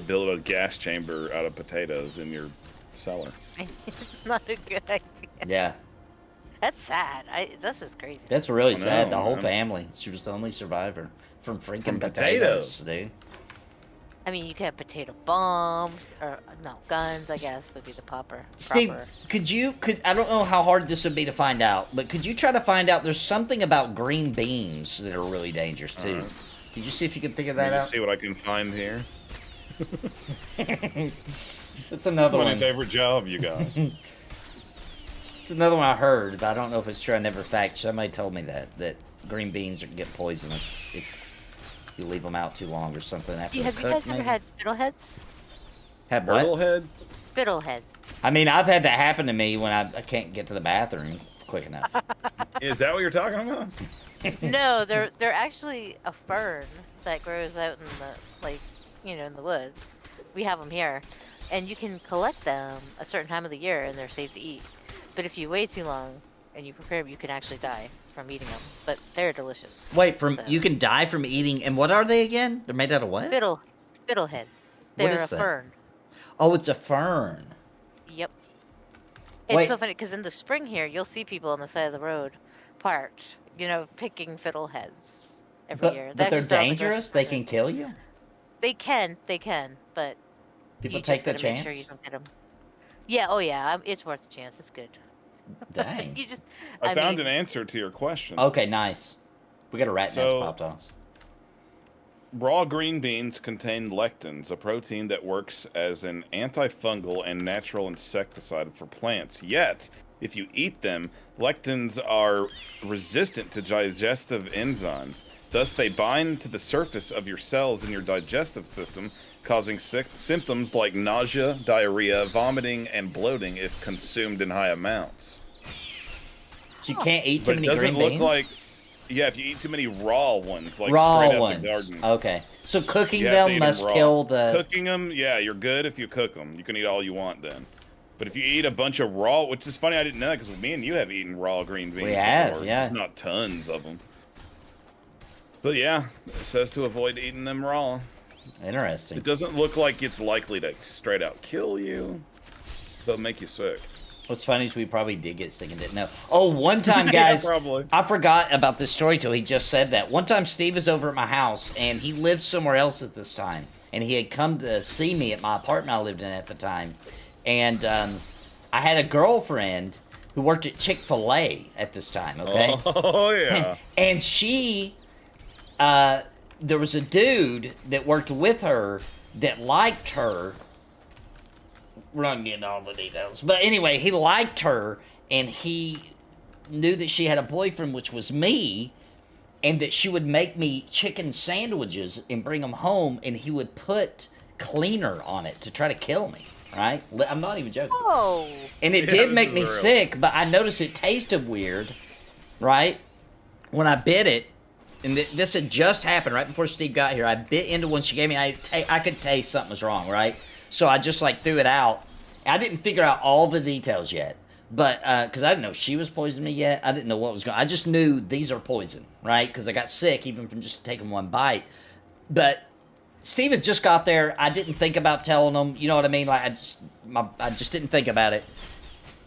build a gas chamber out of potatoes in your cellar. It's not a good idea. Yeah. That's sad. That's just crazy. That's really I know, sad. The whole man. family. She was the only survivor from freaking From potatoes, potatoes. dude. I mean, you could have potato bombs, or no, guns, I guess, would be the proper. Steve, I don't know how hard this would be to find out, but could you try to find out? There's something about green beans that are really dangerous too. Alright. Did you see if you could figure Let that me out? just see what I can find here. That's another That's my one. favorite job, you guys. It's another one I heard, but I don't know if it's true. I never fact. Somebody told me that green beans get poisonous if you leave them out too long or something after they're Have you cooked. guys ever maybe? had fiddleheads? Had what? Fiddleheads? Fiddleheads. I mean, I've had that happen to me when I can't get to the bathroom quick enough. Is that what you're talking about? No, they're actually a fern that grows out in in the woods. We have them here, and you can collect them a certain time of the year, and they're safe to eat. But if you wait too long and you prepare them, you can actually die from eating them. But they're delicious. Wait, So- you can die from eating, and what are they again? They're made out of what? Fiddleheads. They're What is a that? fern. Oh, it's a fern. Yep. It's Wait. so funny because in the spring here, you'll see people on the side of the road, parked, picking fiddleheads every year. But they're actually sell them at the grocery dangerous? They store. can kill you? They can, but People you take just the gotta make chance? sure you don't get them. Yeah, oh yeah, it's worth a chance. It's good. Dang. You just, I found mean, an answer to your question. Okay, nice. We got a rat nest So- popped on us. Raw green beans contain lectins, a protein that works as an antifungal and natural insecticide for plants. Yet, if you eat them, lectins are resistant to digestive enzymes. Thus, they bind to the surface of your cells in your digestive system, causing symptoms like nausea, diarrhea, vomiting, and bloating if consumed in high amounts. So you can't eat too But it many doesn't green look beans? like... Yeah, if you eat too many raw ones, like raw straight out ones. the garden. Okay. So cooking You have to them eat must raw. kill the... Cooking them, yeah, you're good if you cook them. You can eat all you want then. But if you eat a bunch of raw, which is funny, I didn't know that because me and you have eaten raw green beans have, before. yeah. Just not tons of them. But yeah, it says to avoid eating them raw. Interesting. It doesn't look like it's likely to straight out kill you. They'll make you sick. What's funny is we probably did get sick and didn't know. Oh, one time, Yeah, guys, probably. I forgot about this story till he just said that. One time, Steve was over at my house, and he lived somewhere else at this time. And he had come to see me at my apartment I lived in at the time. And I had a girlfriend who worked at Chick-fil-A at this time, okay? Oh, yeah. And she, there was a dude that worked with her that liked her. We're not getting all the details. But anyway, he liked her, and he knew that she had a boyfriend, which was me, and that she would make me chicken sandwiches and bring them home, and he would put cleaner on it to try to kill me, right? I'm not even joking. Oh. And it Yeah, did this make is me real. sick, but I noticed it tasted weird, right? When I bit it, and this had just happened right before Steve got here. I bit into one she gave me. I could taste something was wrong, right? So I just like threw it out. I didn't figure out all the details yet, but because I didn't know she was poisoning me yet. I didn't know what was going on. I just knew these are poison, right? Because I got sick even from just taking one bite. But Steve had just got there. I didn't think about telling him. You know what I mean? Like I just didn't think about it.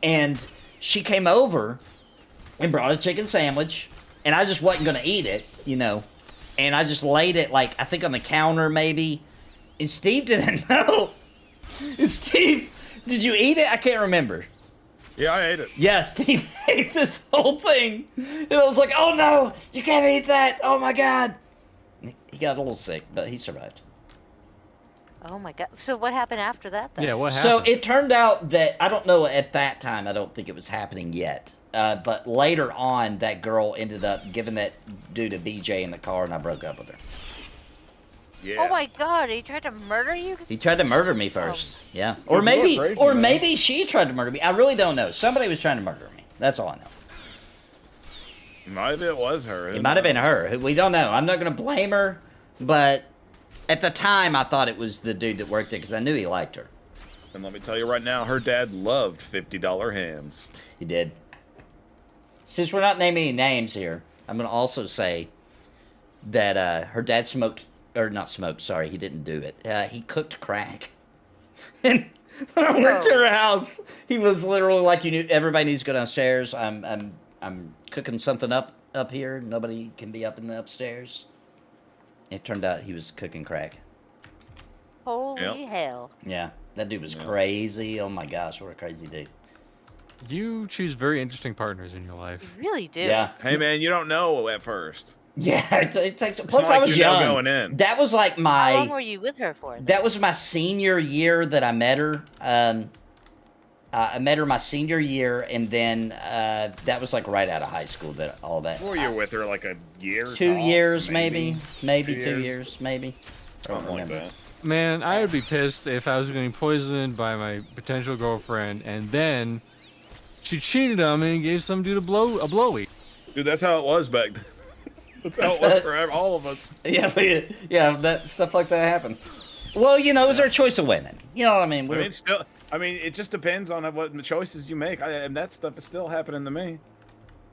And she came over and brought a chicken sandwich, and I just wasn't gonna eat it, you know. And I just laid it like I think on the counter maybe. And Steve didn't know. And Steve, did you eat it? I can't remember. Yeah, I ate it. Yeah, Steve ate this whole thing. And I was like, oh no, you can't eat that. Oh my God. He got a little sick, but he survived. Oh my god. So what happened after that then? Yeah, what So happened? it turned out that, I don't know, at that time, I don't think it was happening yet. But later on, that girl ended up giving that dude a BJ in the car, and I broke up with her. Yeah. Oh my god, he tried to murder you? He tried to murder me first. Yeah. You're Or maybe, crazy, or man. maybe she tried to murder me. I really don't know. Somebody was trying to murder me. That's all I know. Maybe it was her. It might have been her. We don't know. I'm not going to blame her, but at the time, I thought it was the dude that worked there because I knew he liked her. And let me tell you right now, her dad loved $50 hams. He did. Since we're not naming any names here, I'm going to also say that her dad smoked or not smoked. Sorry, he didn't do it. He cooked crack. And when I went to her house, he was literally like, everybody needs to go downstairs. I'm cooking something up here. Nobody can be up in the upstairs. It turned out he was cooking crack. Holy hell. Yeah, that dude was crazy. Oh my gosh, what a crazy dude. You choose very interesting partners in your You life. really do. Yeah. Hey man, you don't know at first. Yeah, it takes. Plus, like I was you know young. going in. That was like How long my. were you with her for? then? That was my senior year that I met her. I met her my senior year, and then that was like right out of high school. That all that. Well, you're with her like a year. 2 tops, years, maybe 2 2 years, maybe. I don't Something like remember. that. Man, I would be pissed if I was getting poisoned by my potential girlfriend, and then she cheated on me and gave some dude a blowy. Dude, that's how it was back then. That's how it was for all of us. Yeah, that stuff like that happened. Well, it was our choice of women. You know what I mean? It just depends on what choices you make. And that stuff is still happening to me.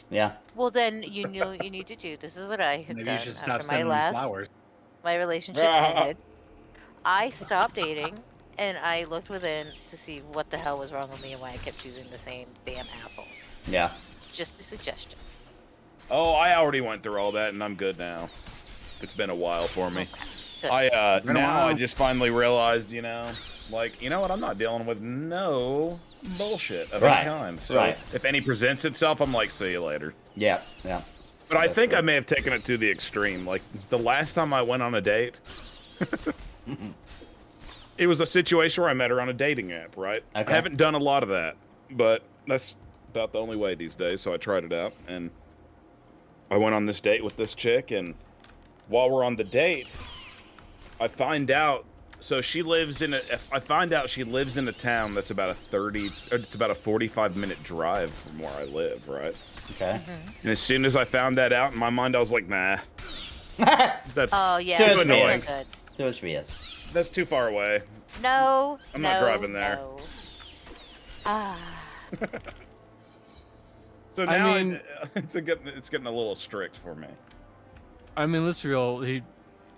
Yeah. Well, then you know what you need to do. This is what I had Maybe done you should stop after my sending last flowers. my relationship ended. I stopped dating, and I looked within to see what the hell was wrong with me and why I kept choosing the same damn assholes. Yeah. Just a suggestion. Oh, I already went through all that, and I'm good now. It's been a while for me. Good. I just finally realized, like, you know what? I'm not dealing with no bullshit of any kind. So if any presents itself, I'm like, see you later. Yeah. But I think I may have taken it to the extreme. Like, the last time I went on a date, it was a situation where I met her on a dating app, right? Okay. I haven't done a lot of that, but that's about the only way these days, so I tried it out, and I went on this date with this chick, and while we're on the date, I find out she lives in a town that's about it's about a 45-minute drive from where I live, right? Okay. And as soon as I found that out, in my mind I was like, nah. That's Oh yeah, Too that's annoying. not good. Too much BS. That's too far away. No, I'm not driving there. No. Ah, So I now mean- it's getting a little strict for me. I mean, let's be real.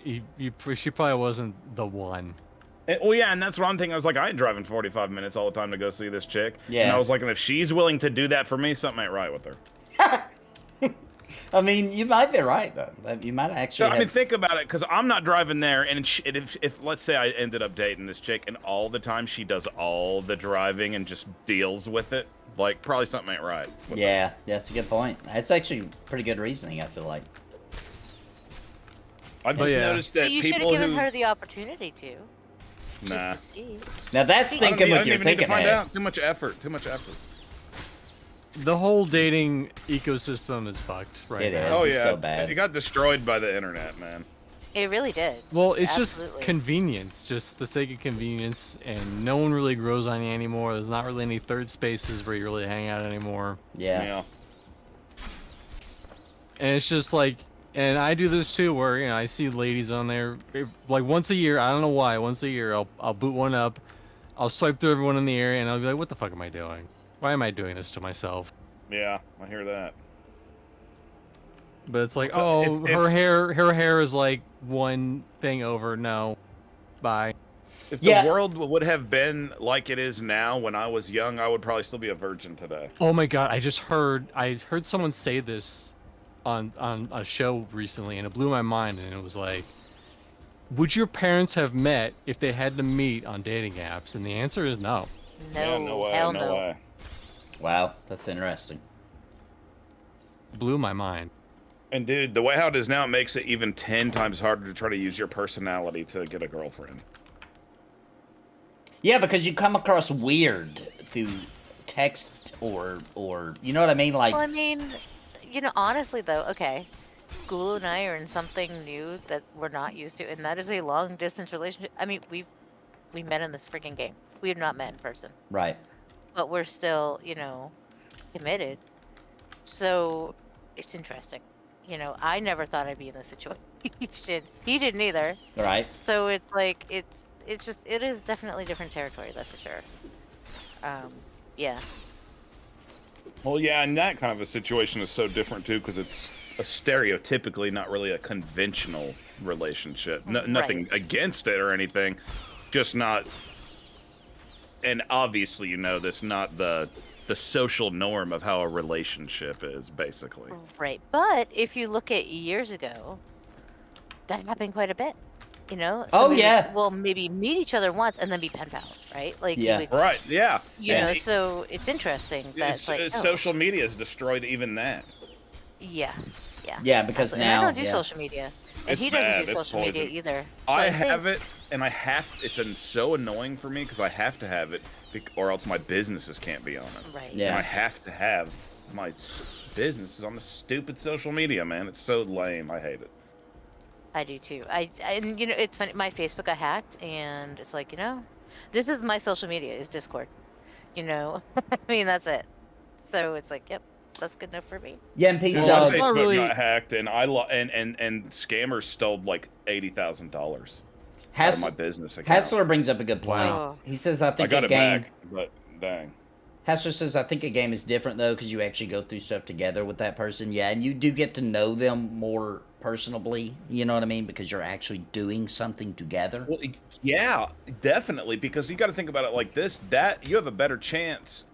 She probably wasn't the one. And that's what I'm thinking. I was like, I ain't driving 45 minutes all the time to go see this chick. Yeah. And I was like, if she's willing to do that for me, something ain't right with her. I mean, you might be right though. You might actually. So, I mean, think about it, because I'm not driving there, and if let's say I ended up dating this chick, and all the time she does all the driving and just deals with it, like, probably something ain't right with her. Yeah, that's a good point. That's actually pretty good reasoning. I feel like. I've just noticed that but you should have people given who her the opportunity to. nah, Just to see. Now that's I thinking I with don't your even need to thinking find head. out. Too much effort. The whole dating ecosystem is fucked right It now. is. Oh This yeah, so bad. it got destroyed by the internet, man. It really did. Well, it's Absolutely. just convenience, just the sake of convenience, and no one really grows on you anymore. There's not really any third spaces where you really hang out anymore. Yeah. And it's just like, and I do this too, where I see ladies on there, like once a year. I don't know why. Once a year, I'll boot one up, I'll swipe through everyone in the area, and I'll be like, what the fuck am I doing? Why am I doing this to myself? Yeah, I hear that. But it's like, So if- her hair is like one thing over. No, bye. If Yeah. the world would have been like it is now when I was young, I would probably still be a virgin today. Oh my god, I heard someone say this on a show recently, and it blew my mind. And it was like, would your parents have met if they had to meet on dating apps? And the answer is no. No, Yeah, no way, hell no way. Wow, that's interesting. Blew my mind. And dude, the way how it is now, it makes it even 10 times harder to try to use your personality to get a girlfriend. Yeah, because you come across weird through text or you know what I mean, like. Well, I mean, honestly though, okay, Gulu and I are in something new that we're not used to, and that is a long distance relationship. I mean, we met in this freaking game. We have not met in person, Right. but we're still, committed. So it's interesting. I never thought I'd be in this situation. He didn't either. Right. So it's like it is definitely different territory. That's for sure. Yeah. Well, yeah, and that kind of a situation is so different too, because it's a stereotypically not really a conventional relationship. Nothing against it or anything, just not. And obviously, you know this, not the social norm of how a relationship is, basically. Right. But if you look at years ago, that happened quite a bit. You know? Oh, Somebody yeah. will maybe meet each other once and then be pen pals, right? Like, you Yeah. would, Right, yeah. you And know, so it's interesting that it's like, oh, social media has destroyed even that. yeah. Yeah, because Absolutely. And now I don't do yeah. social media. And It's he doesn't bad, do it's social media poison. either. So I think- have it, and I have. It's so annoying for me because I have to have it, or else my businesses can't be on it. Right. Yeah. And I have to have my businesses on the stupid social media, man. It's so lame. I hate it. I do too. And you know, it's funny. My Facebook got hacked, and it's like, you know, this is my social media. Is Discord. You know, I mean, that's it. So it's like, yep, that's good enough for me. Yeah, and peace Well, dog. it's my not Facebook really- got hacked, and and scammers stole like $80,000 out of Hassler, my business account. Hassler brings up a good point. Wow. He says, I I think got a it game. back, but dang. Hassler says, I think a game is different, though, because you actually go through stuff together with that person. Yeah, and you do get to know them more personally, you know what I mean? Because you're actually doing something together. Well, yeah, definitely, because you got to think about it like this: that you have a better chance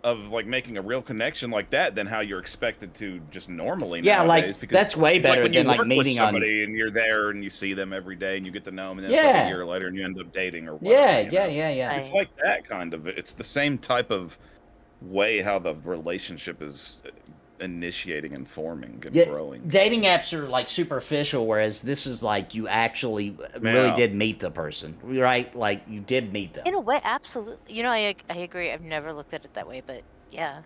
of like making a real connection like that than how you're expected to just normally. Yeah, like, nowadays, because that's way it's like better when you than, like, work meeting with on- somebody and you're there and you see them every day and you get to know them, and then it's like Yeah. a year later and you end up dating or whatever. Yeah, you yeah, know? yeah, yeah. It's like that kind of. It's the same type of way how the relationship is initiating and forming and Yeah, growing. dating apps are like superficial, whereas this is like you actually really Yeah. did meet the person, right? Like you did meet them. In a way, absolutely. You know, I agree. I've never looked at it that way, but yeah,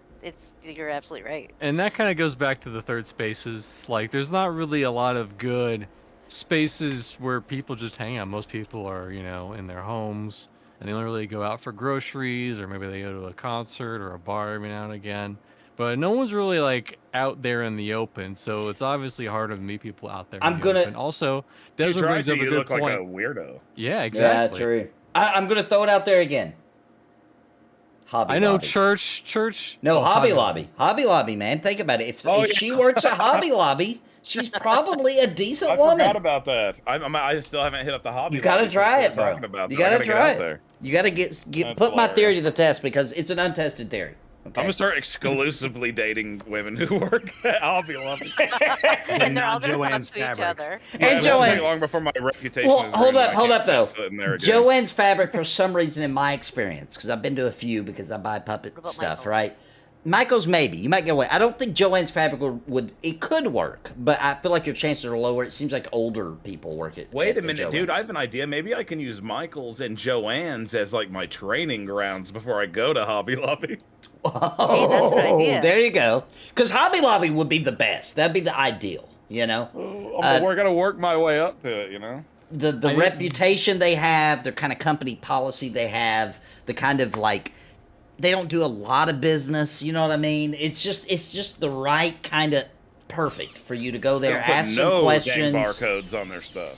you're absolutely right. And that kind of goes back to the third spaces. Like, there's not really a lot of good spaces where people just hang out. Most people are, you know, in their homes, and they only really go out for groceries, or maybe they go to a concert or a bar every now and again. But no one's really like out there in the open, so it's obviously harder to meet people out there. in I'm the gonna- open. Also, You Desmond try brings to, up a you good look point. like a weirdo. Yeah, exactly. Yeah, true. I'm gonna throw it out there again. Hobby I know Lobby. church. No, oh, Hobby Lobby. Hobby Lobby, man. Think about it. If Oh, if yeah. she works at Hobby Lobby, she's probably a decent I woman. forgot about that. I still haven't hit up the hobby. You gotta Lobby try since it, we were bro. talking about You that. I gotta get try out it. there. You gotta get That's put my theory to hilarious. the test because it's an untested theory. Okay? I'm gonna start exclusively dating women who work at Hobby Lobby. And they're all not gonna talk Joanne's to each fabrics. other. And This will Joanne's- take long before my reputation. Well, is hold ruined. up, I hold can't up though. set foot in there again. Joanne's fabric, for some reason, in my experience, because I've been to a few, because I buy puppet What about stuff, Michael's? right? Michael's maybe you might get away. I don't think Joanne's fabric would. It could work, but I feel like your chances are lower. It seems like older people work it. Wait at a minute, dude. Joann's. I have an idea. Maybe I can use Michael's and Joanne's as like my training grounds before I go to Hobby Lobby. Oh, that's an idea. there you go. Because Hobby Lobby would be the best. That'd be the ideal. You know, We're gonna work my way up to it, you know. the reputation they have, the kind of company policy they have, the kind of like they don't do a lot of business. You know what I mean? It's just the right kind of perfect for you to go there, They put ask no some dang questions. barcodes on their stuff.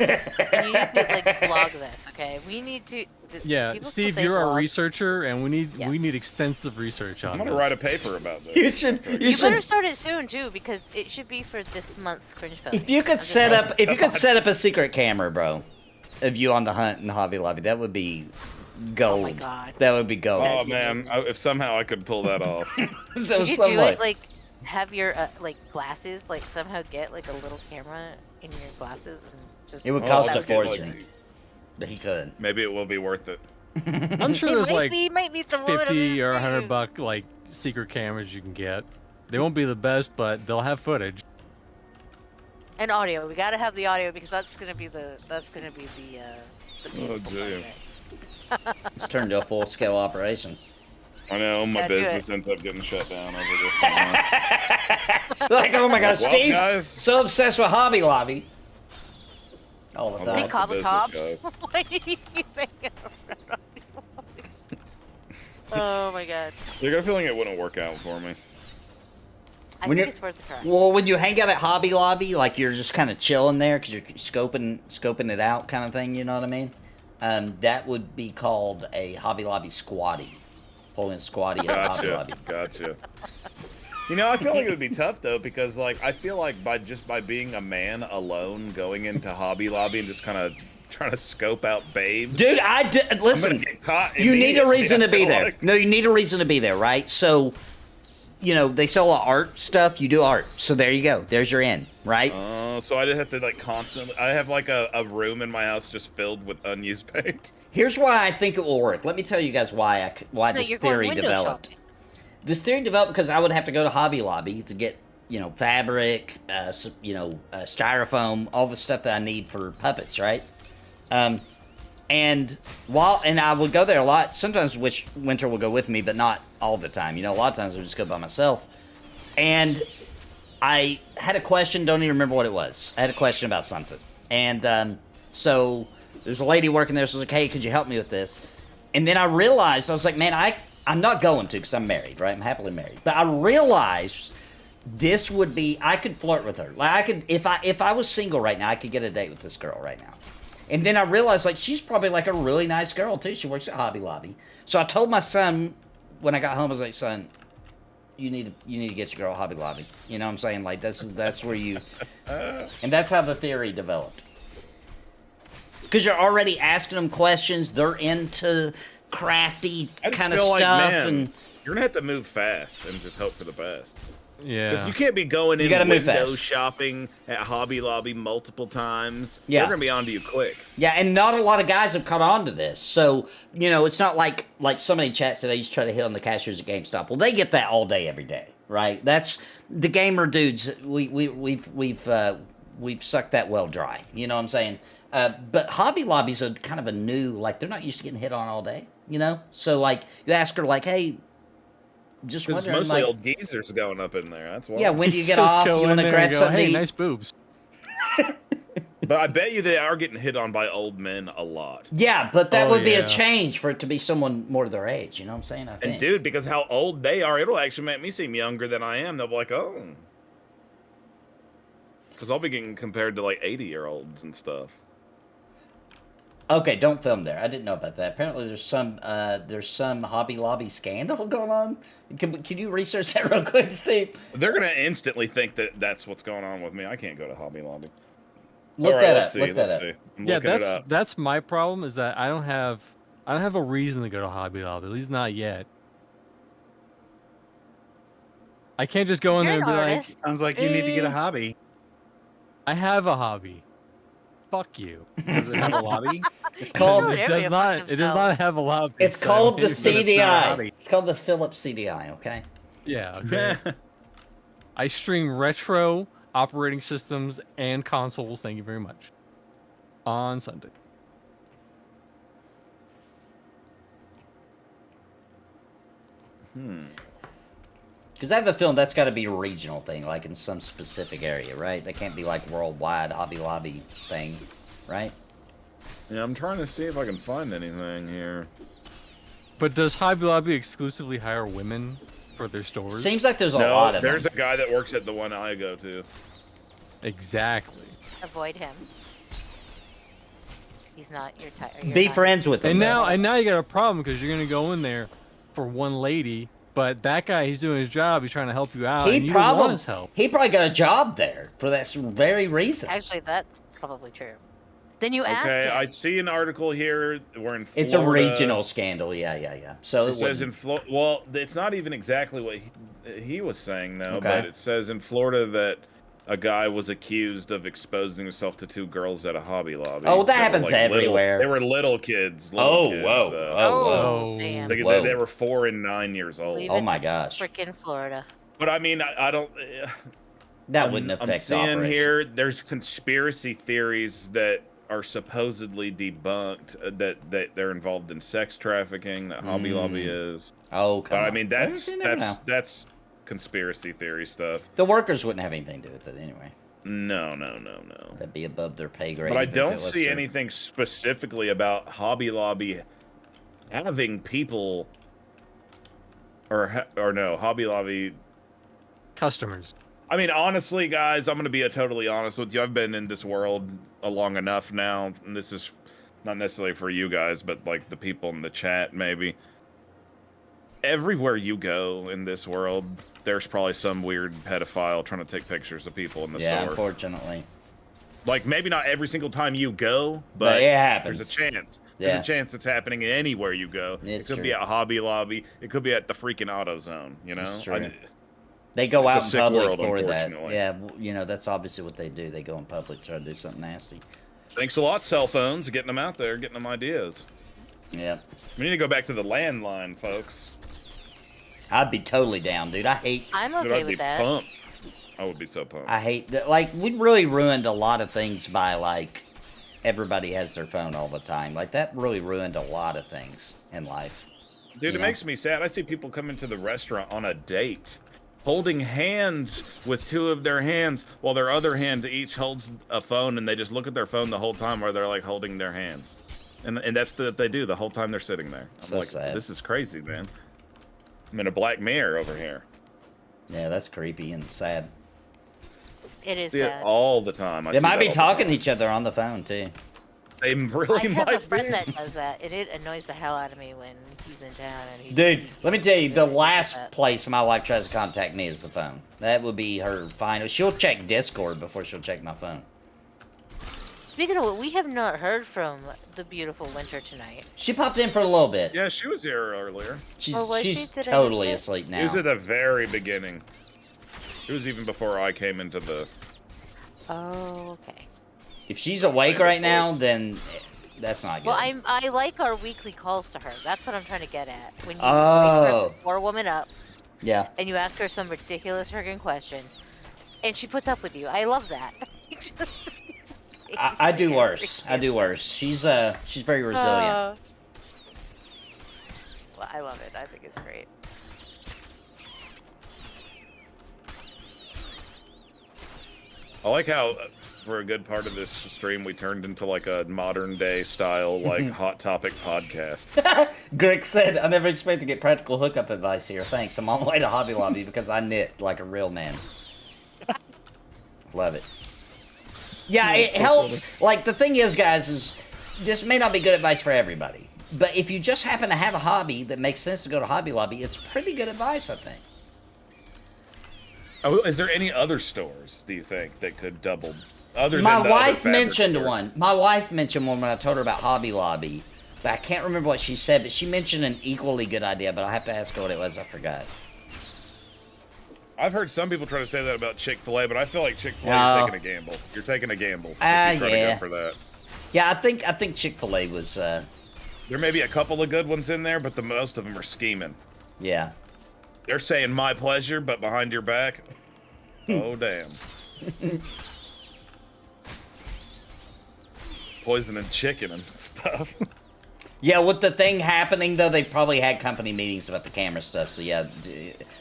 And you need to like blog this, okay? We need to. Yeah, people still Steve, say you're our blog. researcher, and we Yeah. need extensive research on I'm gonna this. write a paper about this. You should. You You should. better start it soon too, because it should be for this month's cringe post. If you could set up, a secret camera, bro, of you on the hunt in Hobby Lobby, that would be gold. Oh my God. That would be gold. Oh man, if somehow I could pull that off. That You was could some do way. it like have your like glasses, like somehow get like a little camera in your glasses and just. It would Oh, cost I'll a just get, like, fortune. But he could. Maybe it will be worth it. I'm sure there's like might be some 50 or $100 like secret cameras you can get. They won't be the best, but they'll have footage. And audio. We gotta have the audio because that's gonna be the Oh beautiful part of jeez. it. It's turned into a full-scale operation. I know my Yeah, do business it. ends up getting shut down over this. Somehow. Like, oh my God, Well, Steve's guys. so obsessed with Hobby Lobby. All the I'll They time. be call the business cops. guy. Why did you make it around? Oh my God. I got a feeling it wouldn't work out for me. I When think you're- it's worth a try. Well, when you hang out at Hobby Lobby, like you're just kind of chilling there because you're scoping it out, kind of thing. You know what I mean? That would be called a Hobby Lobby squatty. pulling squatty at Hobby Lobby. Gotcha. You know, I feel like it would be tough though, because like I feel like by being a man alone going into Hobby Lobby and just kind of trying to scope out babes. Dude, listen. You need a reason to be there. No, you need a reason to be there, right? So, you know, they sell art stuff. You do art, so there you go. There's your in, right? Oh, so I just have to like constantly. I have like a room in my house just filled with unused paint. Here's why I think it will work. Let me tell you guys why this theory developed. This theory developed because I would have to go to Hobby Lobby to get, you know, fabric, styrofoam, all the stuff that I need for puppets, right? And I would go there a lot. Sometimes Winter will go with me, but not all the time. You know, a lot of times I just go by myself. And I had a question. Don't even remember what it was. I had a question about something. And so there's a lady working there. So I was like, hey, could you help me with this? And then I realized, I was like, man, I'm not going to because I'm married, right? I'm happily married. But I realized this would be, I could flirt with her. Like I could, if I was single right now, I could get a date with this girl right now. And then I realized, like, she's probably like a really nice girl too. She works at Hobby Lobby. So I told my son when I got home, I was like, son, you need to get your girl Hobby Lobby. You know what I'm saying? Like that's where you, and that's how the theory developed. Because you're already asking them questions. They're into crafty kind of stuff, man, and you're gonna have to move fast and just hope for the best. Yeah. Because you can't be going in move window fast. shopping at Hobby Lobby multiple times. Yeah. They're gonna be onto you quick. Yeah, and not a lot of guys have caught on to this. So, you know, it's not like somebody in chat said they used to try to hit on the cashiers at GameStop. Well, they get that all day, every day, right? That's the gamer dudes. We've sucked that well dry. You know what I'm saying? But Hobby Lobby's a kind of a new, like, they're not used to getting hit on all day. You know, so like you ask her, like, hey, just wondering, mostly like, old geezers going up in there. That's why. yeah, when do you get Just off? You go want in to there grab and go, something to hey, eat? nice boobs. But I bet you they are getting hit on by old men a lot. Yeah, but that Oh, would be yeah. a change for it to be someone more their age. You know what I'm saying? I think. And dude, because how old they are, it'll actually make me seem younger than I am. They'll be like, oh. Because I'll be getting compared to like 80-year-olds and stuff. Okay, don't film there. I didn't know about that. Apparently, there's some Hobby Lobby scandal going on. Can you research that real quick, Steve? They're gonna instantly think that that's what's going on with me. I can't go to Hobby Lobby. Look All right, that let's up. see. Look that Let's up. see. I'm Yeah, looking it up. that's my problem is that I don't have a reason to go to Hobby Lobby. At least not yet. I can't just go in You're there and an be like, artist. Sounds like you need to get a hobby. I have a hobby. Fuck you. Does it have a lobby? It's called. Everybody It does fuck not. It does themselves. not have a lobby. It's so called the maybe- it's not a CDI. hobby. It's called the Philips CDI. Okay. Yeah. Okay. I stream retro operating systems and consoles. Thank you very much. On Sunday. Because I have a feeling that's got to be a regional thing, like in some specific area, right? That can't be like worldwide Hobby Lobby thing, right? Yeah, I'm trying to see if I can find anything here. But does Hobby Lobby exclusively hire women for their stores? Seems like there's a No, lot of there's them. a guy that works at the one I go to. Exactly. Avoid him. He's not your type. Be friends with them. And though. now you got a problem because you're gonna go in there for one lady, but that guy, he's doing his job. He's trying to help you out, and you don't want his help. He probably got a job there for that very reason. Actually, that's probably true. Then you ask Okay, him. I see an article here. We're in Florida. It's a regional scandal. Yeah. So It says in Florida. Well, it's not even exactly what he was saying, though. Okay. But it says in Florida that a guy was accused of exposing himself to two girls at a Hobby Lobby. Oh, that were, happens little- everywhere. They were little kids. Oh, Kids, whoa. Oh, damn. They Whoa. were 4 and 9 years old. Leave Oh it my to gosh. Frickin' Florida. But I mean, I don't. That wouldn't affect I'm seeing operation. here. There's conspiracy theories that are supposedly debunked that they're involved in sex trafficking. That Hobby Lobby is. Oh, come But on. I mean, that's You never know. that's conspiracy theory stuff. The workers wouldn't have anything to do with it anyway. No. That'd be above their pay grade. But I even if don't it was see true. anything specifically about Hobby Lobby having people, or no, Hobby Lobby. customers. I mean, honestly, guys, I'm going to be totally honest with you. I've been in this world long enough now, and this is not necessarily for you guys, but like the people in the chat, maybe. everywhere you go in this world, there's probably some weird pedophile trying to take pictures of people in the Yeah, store. unfortunately. Like, maybe not every single time you go, but it happens. there's a chance. Yeah. There's a chance it's happening anywhere you go. It's it could be true. at Hobby Lobby. It could be at the freaking AutoZone, you know? It's true. They go It's a out in sick public world, for that. unfortunately. Yeah, you know, that's obviously what they do. They go in public, try to do something nasty. Thanks a lot, cell phones, getting them out there, getting them ideas. Yeah. We need to go back to the landline, folks. I'd be totally down, dude. I hate... I'm Dude, okay I'd be with that. pumped. I would be so pumped. I hate that. Like, we really ruined a lot of things by, like, everybody has their phone all the time. Like, that really ruined a lot of things in life. Dude, you it know? makes me sad. I see people come into the restaurant on a date, holding hands with two of their hands, while their other hand each holds a phone, and they just look at their phone the whole time while they're, like, holding their hands. And that's what they do the whole time they're sitting there. I'm So like, sad. this is crazy, man. I'm in a Black Mirror over here. Yeah, that's creepy and sad. It is See it sad. all the time. They might be talking to each other on the phone, too. They I really have might a friend be. that does that, and it annoys the hell out of me when he's in town. And he's Dude, let me tell you, the really last upset. place my wife tries to contact me is the phone. That would be her final. She'll check Discord before she'll check my phone. Speaking of what, we have not heard from the beautiful Winter tonight. She popped in for a little bit. Yeah, she was here earlier. She's, Oh, was she? she's Did I totally miss it? asleep It now. was at the very beginning. It was even before I came into the... Oh, okay. If she's awake Later, right now, folks. then that's not good. Well, I like our weekly calls to her. That's what I'm trying to get at. When you Oh. wake her poor woman up Yeah. and you ask her some ridiculous friggin' question, and she puts up with you. I love that. Just- I do worse. I do worse. She's very resilient. Well, I love it. I think it's great. I like how, for a good part of this stream, we turned into like a modern day style, like hot topic podcast. Greg said, I never expect to get practical hookup advice here. Thanks. I'm on my way to Hobby Lobby because I knit like a real man. Love it. Yeah, it helps. Like, the thing is, guys, is this may not be good advice for everybody. But if you just happen to have a hobby that makes sense to go to Hobby Lobby, it's pretty good advice, I think. Oh, is there any other stores, do you think, that could double? Other My than the other wife fabric mentioned stores? one. My wife mentioned one when I told her about Hobby Lobby. But I can't remember what she said, but she mentioned an equally good idea, but I'll have to ask her what it was. I forgot. I've heard some people try to say that about Chick-fil-A, but I feel like Chick-fil-A, No. you're taking a gamble. You're taking a gamble if you try to yeah. go for that. Yeah, I think Chick-fil-A was, There may be a couple of good ones in there, but the most of them are scheming. yeah. They're saying my pleasure, but behind your back, oh damn. Poisoning chicken and stuff. Yeah, with the thing happening, though, they probably had company meetings about the camera stuff. So, yeah,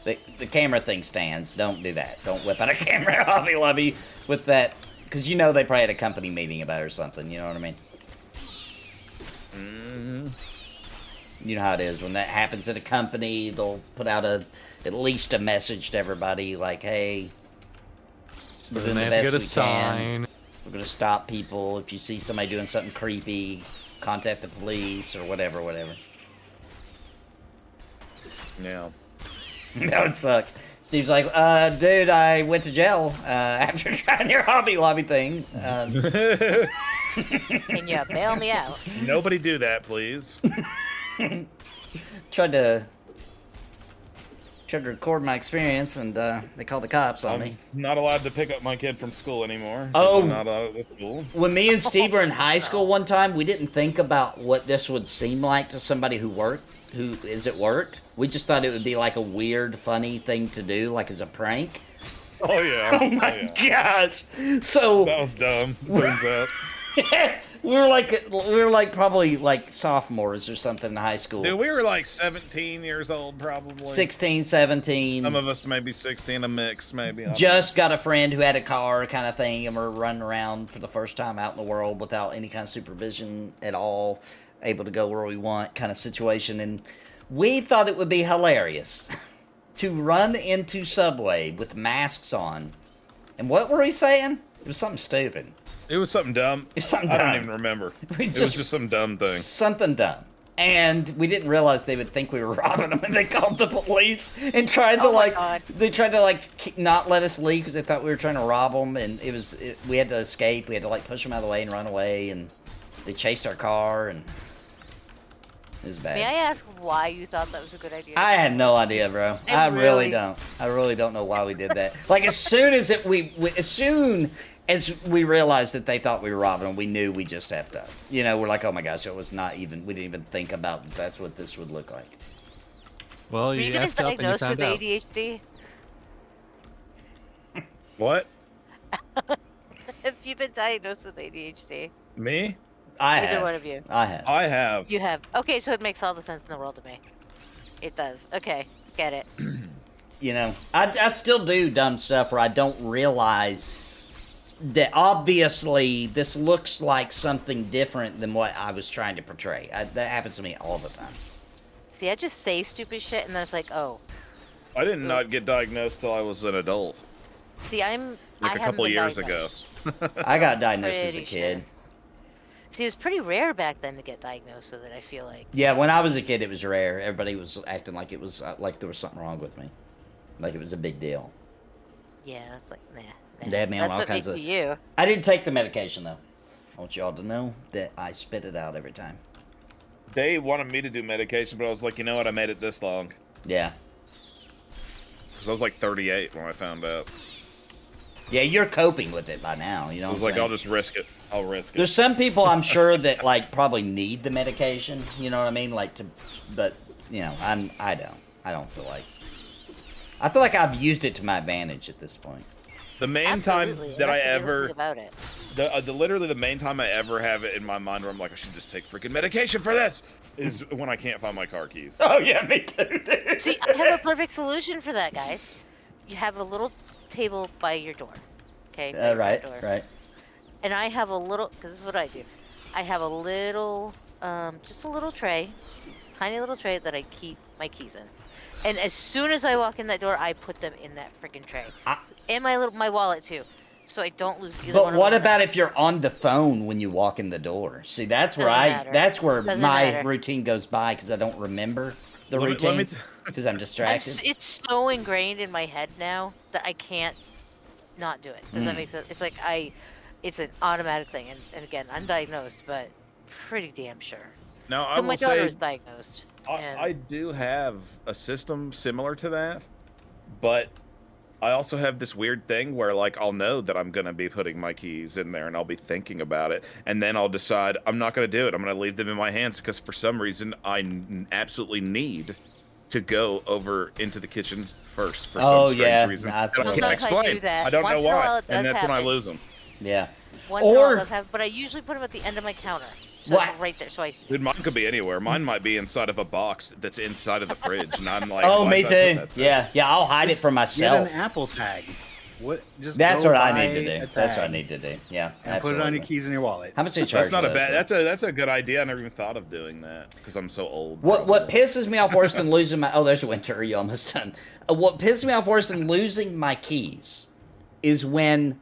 the camera thing stands. Don't do that. Don't whip out a camera at Hobby Lobby with that. Because you know they probably had a company meeting about it or something. You know what I mean? You know how it is. When that happens at a company, they'll put out at least a message to everybody like, hey, we're doing the They have to best get a we can. sign. We're going to stop people. If you see somebody doing something creepy, contact the police or whatever. Yeah. That would suck. Steve's like, dude, I went to jail after trying your Hobby Lobby thing. Can you bail me out? Nobody do that, please. Tried to record my experience, and they called the cops on me. I'm not allowed to pick up my kid from school anymore. Oh. I'm not out of the school. When me and Steve were in high school one time, we didn't think about what this would seem like to somebody who is at work. We just thought it would be like a weird, funny thing to do, like as a prank. Oh yeah. Oh my gosh! So That was dumb. Turns out. we were like probably like sophomores or something in high school. Dude, we were like 17 years old, probably. 16, 17. Some of us maybe 16, a mix, maybe. I don't Just got a friend who had a car kind of thing, and we're running around for the first time out in the world without any kind of supervision at all, able to go where we want kind of situation. And we thought it would be hilarious to run into Subway with masks on. And what were we saying? It was something stupid. It was something dumb. It was something I dumb. don't even remember. We It was just some dumb thing. Something dumb. And we didn't realize they would think we were robbing them, and they called the police and tried to not let us leave because they thought we were trying to rob them, and we had to escape. We had to like push them out of the way and run away, and they chased our car, and it was bad. May I ask why you thought that was a good idea? I had no idea, bro. I really don't. I really don't know why we did that. Like as soon as we realized that they thought we were robbing them, we knew we just effed up. You know, we're like, oh my gosh, it was not even. We didn't even think about that's what this would look like. Well, Were you guys effed up and you diagnosed with found out. ADHD? What? Have you been diagnosed with ADHD? Me? I Either have. one of you. I have. I have. You have. Okay, so it makes all the sense in the world to me. It does. Okay, get it. You know, I still do dumb stuff where I don't realize that obviously this looks like something different than what I was trying to portray. That happens to me all the time. See, I just say stupid shit, and then it's like, oh. I did not get diagnosed till I was an adult. See, Like a couple years ago. I got diagnosed as a Pretty kid. sure. See, it was pretty rare back then to get diagnosed with it, I feel like. Yeah, when I was a kid, it was rare. Everybody was acting like it was like there was something wrong with me, like it was a big deal. Yeah, it's like, nah. They had me on That's all what kinds makes of. me you. I didn't take the medication though. I want you all to know that I spit it out every time. They wanted me to do medication, but I was like, you know what? I made it this long. Yeah. Because I was like 38 when I found out. Yeah, you're coping with it by now. You know. So I was what I'm like, saying? I'll just risk it. I'll risk it. There's some people I'm sure that like probably need the medication. You know what I mean? Like but you know, I don't feel like. I feel like I've used it to my advantage at this point. The main Absolutely, time that I that's the ever, thing about it. literally the main time I ever have it in my mind where I'm like, I should just take freaking medication for this, is when I can't find my car keys. Oh yeah, me too, dude. See, I have a perfect solution for that, guys. You have a little table by your door. Okay? by your Right, door. right. And I have a little, because this is what I do. I have a little, just a little tray, tiny little tray that I keep my keys in. And as soon as I walk in that door, I put them in that freaking tray. And my wallet too. So I don't lose either one But of what them. about if you're on the phone when you walk in the door? See, that's where Doesn't matter. that's where Doesn't my matter. routine goes by because I don't remember the Let me routine because I'm distracted. It's so ingrained in my head now that I can't not do it. Does that make sense? It's like it's an automatic thing. And again, undiagnosed, but pretty damn sure. Now I But will my daughter say, was diagnosed. and- I do have a system similar to that, but I also have this weird thing where, like, I'll know that I'm going to be putting my keys in there and I'll be thinking about it. And then I'll decide I'm not going to do it. I'm going to leave them in my hands because for some reason I absolutely need to go over into the kitchen first for some strange reason. I that I feel can't that. explain. that. I don't Once know in a while why. it does And that's when I happen. lose them. Yeah. Once in a while Or it does happen, but I usually put them at the end of my counter. So What? it's right there. So I Dude, mine could be anywhere. Mine might be inside of a box that's inside of the fridge. And I'm like, oh, why me did I put too. that there? Yeah, I'll hide it from myself. Get an Apple tag. What? Just That's go what I buy need to do. a That's what I tag need to do. Yeah, And put it on your absolutely. keys in your wallet. How much do they charge? That's not for a those? bad. That's a good idea. I never even thought of doing that because I'm so old. What pisses me off worse than losing my there's a winter, you almost done. What pisses me off worse than losing my keys is when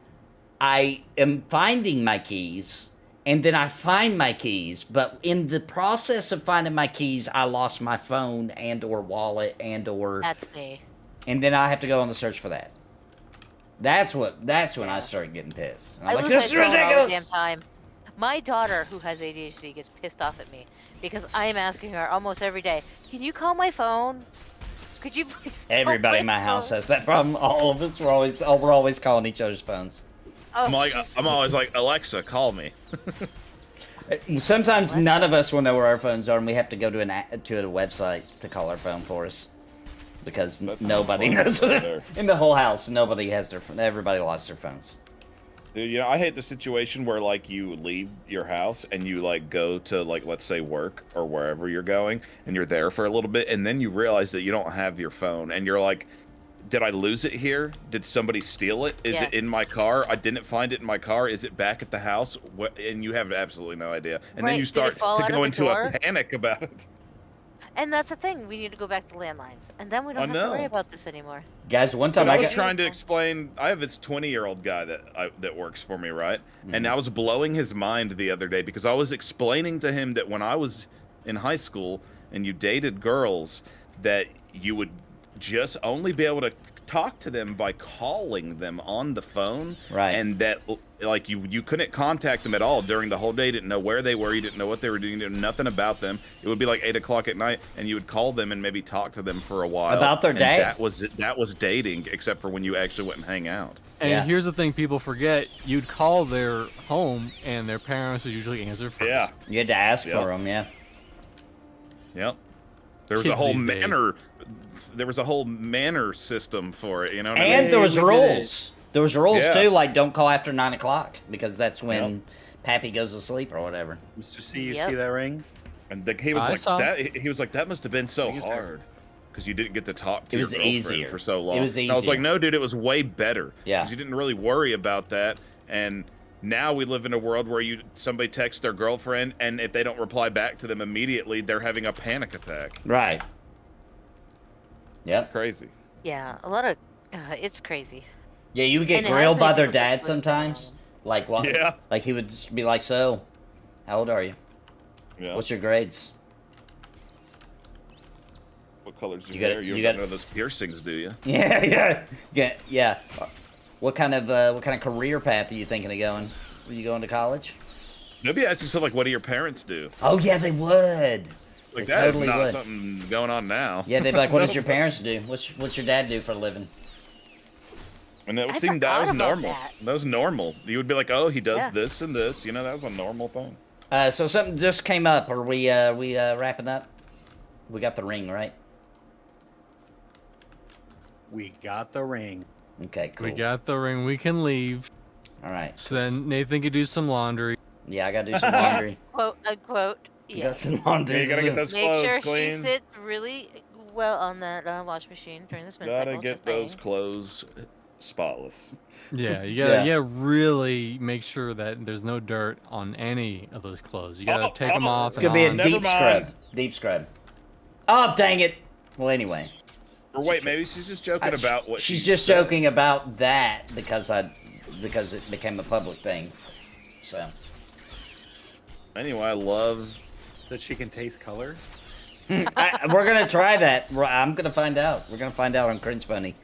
I am finding my keys and then I find my keys, but in the process of finding my keys, I lost my phone and or wallet and or that's me. and then I have to go on the search for that. That's when I started getting pissed. And I'm I like, lose this is my phone all the damn ridiculous. time. My daughter, who has ADHD, gets pissed off at me because I am asking her almost every day, "Can you call my phone? Could you please?" call Everybody in my house phone?" has that problem. All of us we're always calling each other's phones. Oh, I'm always like, Alexa, call me. Sometimes none of us will know where our phones are, and we have to go to a website to call our phone for us because That's nobody not knows. fun right there. In the whole house, nobody has their phone. Everybody lost their phones. Dude, you know, I hate the situation where like you leave your house and you like go to like let's say work or wherever you're going, and you're there for a little bit, and then you realize that you don't have your phone, and you're like, did I lose it here? Did somebody steal it? Is it in my car? I didn't find it in my car. Is it back at the house? What? And you have absolutely no idea. And Right, then you did it start fall to out of go the into door? a panic about it. and that's the thing. We need to go back to landlines, and then we don't I have to worry know. about this anymore. Guys, one time I I was got trying to explain. I have this 20-year-old guy that works for me, right? And I was blowing his mind the other day because I was explaining to him that when I was in high school and you dated girls, that you would just only be able to talk to them by calling them on the phone, Right. and that like you couldn't contact them at all during the whole day. You didn't know where they were, you didn't know what they were doing, you didn't know nothing about them. It would be like 8 o'clock at night, and you would call them and maybe talk to them for a while About their and day. That was dating, except for when you actually went and hang out. And Yeah. here's the thing people forget: you'd call their home, and their parents would usually answer first. Yeah. You had to ask Yeah. for them, yeah. Yep. There was Kids a whole these days. manner. There was a whole manner system for it. You know what I mean? And there was look at it. rules. There was rules Yeah. too, like don't call after 9 o'clock because that's when Pappy goes to sleep or whatever. Mr. C, you Yep. see that ring? And he was I like saw. that. He was like, that must have been so think it's there. hard because you didn't get to talk to It your was girlfriend easier. for so long. It was And I was like, easier. no, dude, it was way better. Yeah. 'Cause you didn't really worry about that. And now we live in a world where somebody texts their girlfriend, and if they don't reply back to them immediately, they're having a panic attack. Right. Yep. Crazy. Yeah, a lot of it's crazy. Yeah, you would get And it has grilled by made their people start dad flipping sometimes. around. Like what? Yeah. Like he would just be like, "So, how old are you? Yeah. What's your grades?" What color's your You got- hair? You you don't got- know those piercings, do you? Yeah. What kind of career path are you thinking of going? Are you going to college? Maybe ask yourself, like, what do your parents do? Oh yeah, they would. Like, They that is totally not would. something going on now. Yeah, they'd be like, "What does your parents do? What's your dad do for a living?" And that would I seem that forgot was about normal. that. That was normal. You would be like, oh, he does Yeah. this and this. You know, that was a normal thing. So something just came up. Are we wrapping up? We got the ring, right? We got the ring. Okay, cool. We got the ring. We can leave. All right. So then Nathan could do some laundry. Yeah, I gotta do some laundry. Quote unquote. You got Yes. some laundry. Yeah, you gotta to get do. those Make clothes sure clean. she sits really well on that wash machine during the spin Gotta cycle. get just those saying. clothes spotless. Yeah, you gotta Yeah. you gotta really make sure that there's no dirt on any of those clothes. You gotta take them off. It's gonna be a and Never deep mind. scrub. Deep scrub. Oh dang it! Well, anyway, Or wait, maybe she's just joking about what she's she just said. joking about that because it became a public thing. So Anyway, I love. That she can taste color? we're gonna try that. I'm gonna find out. We're gonna find out on Cringe Bunny.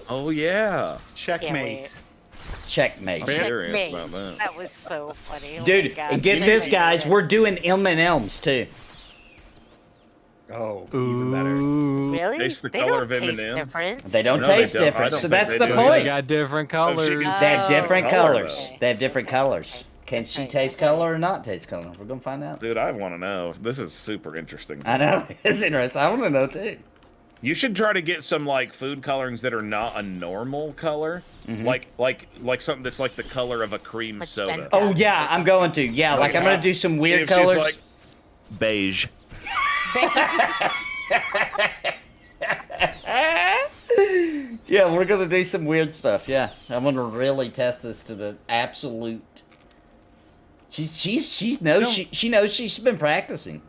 Oh yeah. Checkmate. Checkmate. I'm serious Checkmate. about that. That was so funny. Oh my Dude, God. and get this, Checkmate. guys. We're doing M&Ms too. Oh, even better. Ooh, Really? Taste the They color don't of taste M&M. different. They don't No, they taste don't. I different, don't so think that's they the do. they point. got different colors. can- They have different color, colors. though. They have different colors. Can she taste color or not taste color? We're gonna find out. Dude, I want to know. This is super interesting. I know. It's interesting. I want to know too. You should try to get some like food colorings that are not a normal color, Mm-hmm. like something that's like the color of a cream Like soda. Fanta. Oh yeah, I'm going to. Yeah, like I'm gonna do some See weird if she's colors. like beige. Yeah, we're gonna do some weird stuff. Yeah, I'm gonna really test this to the absolute. She knows she's been practicing.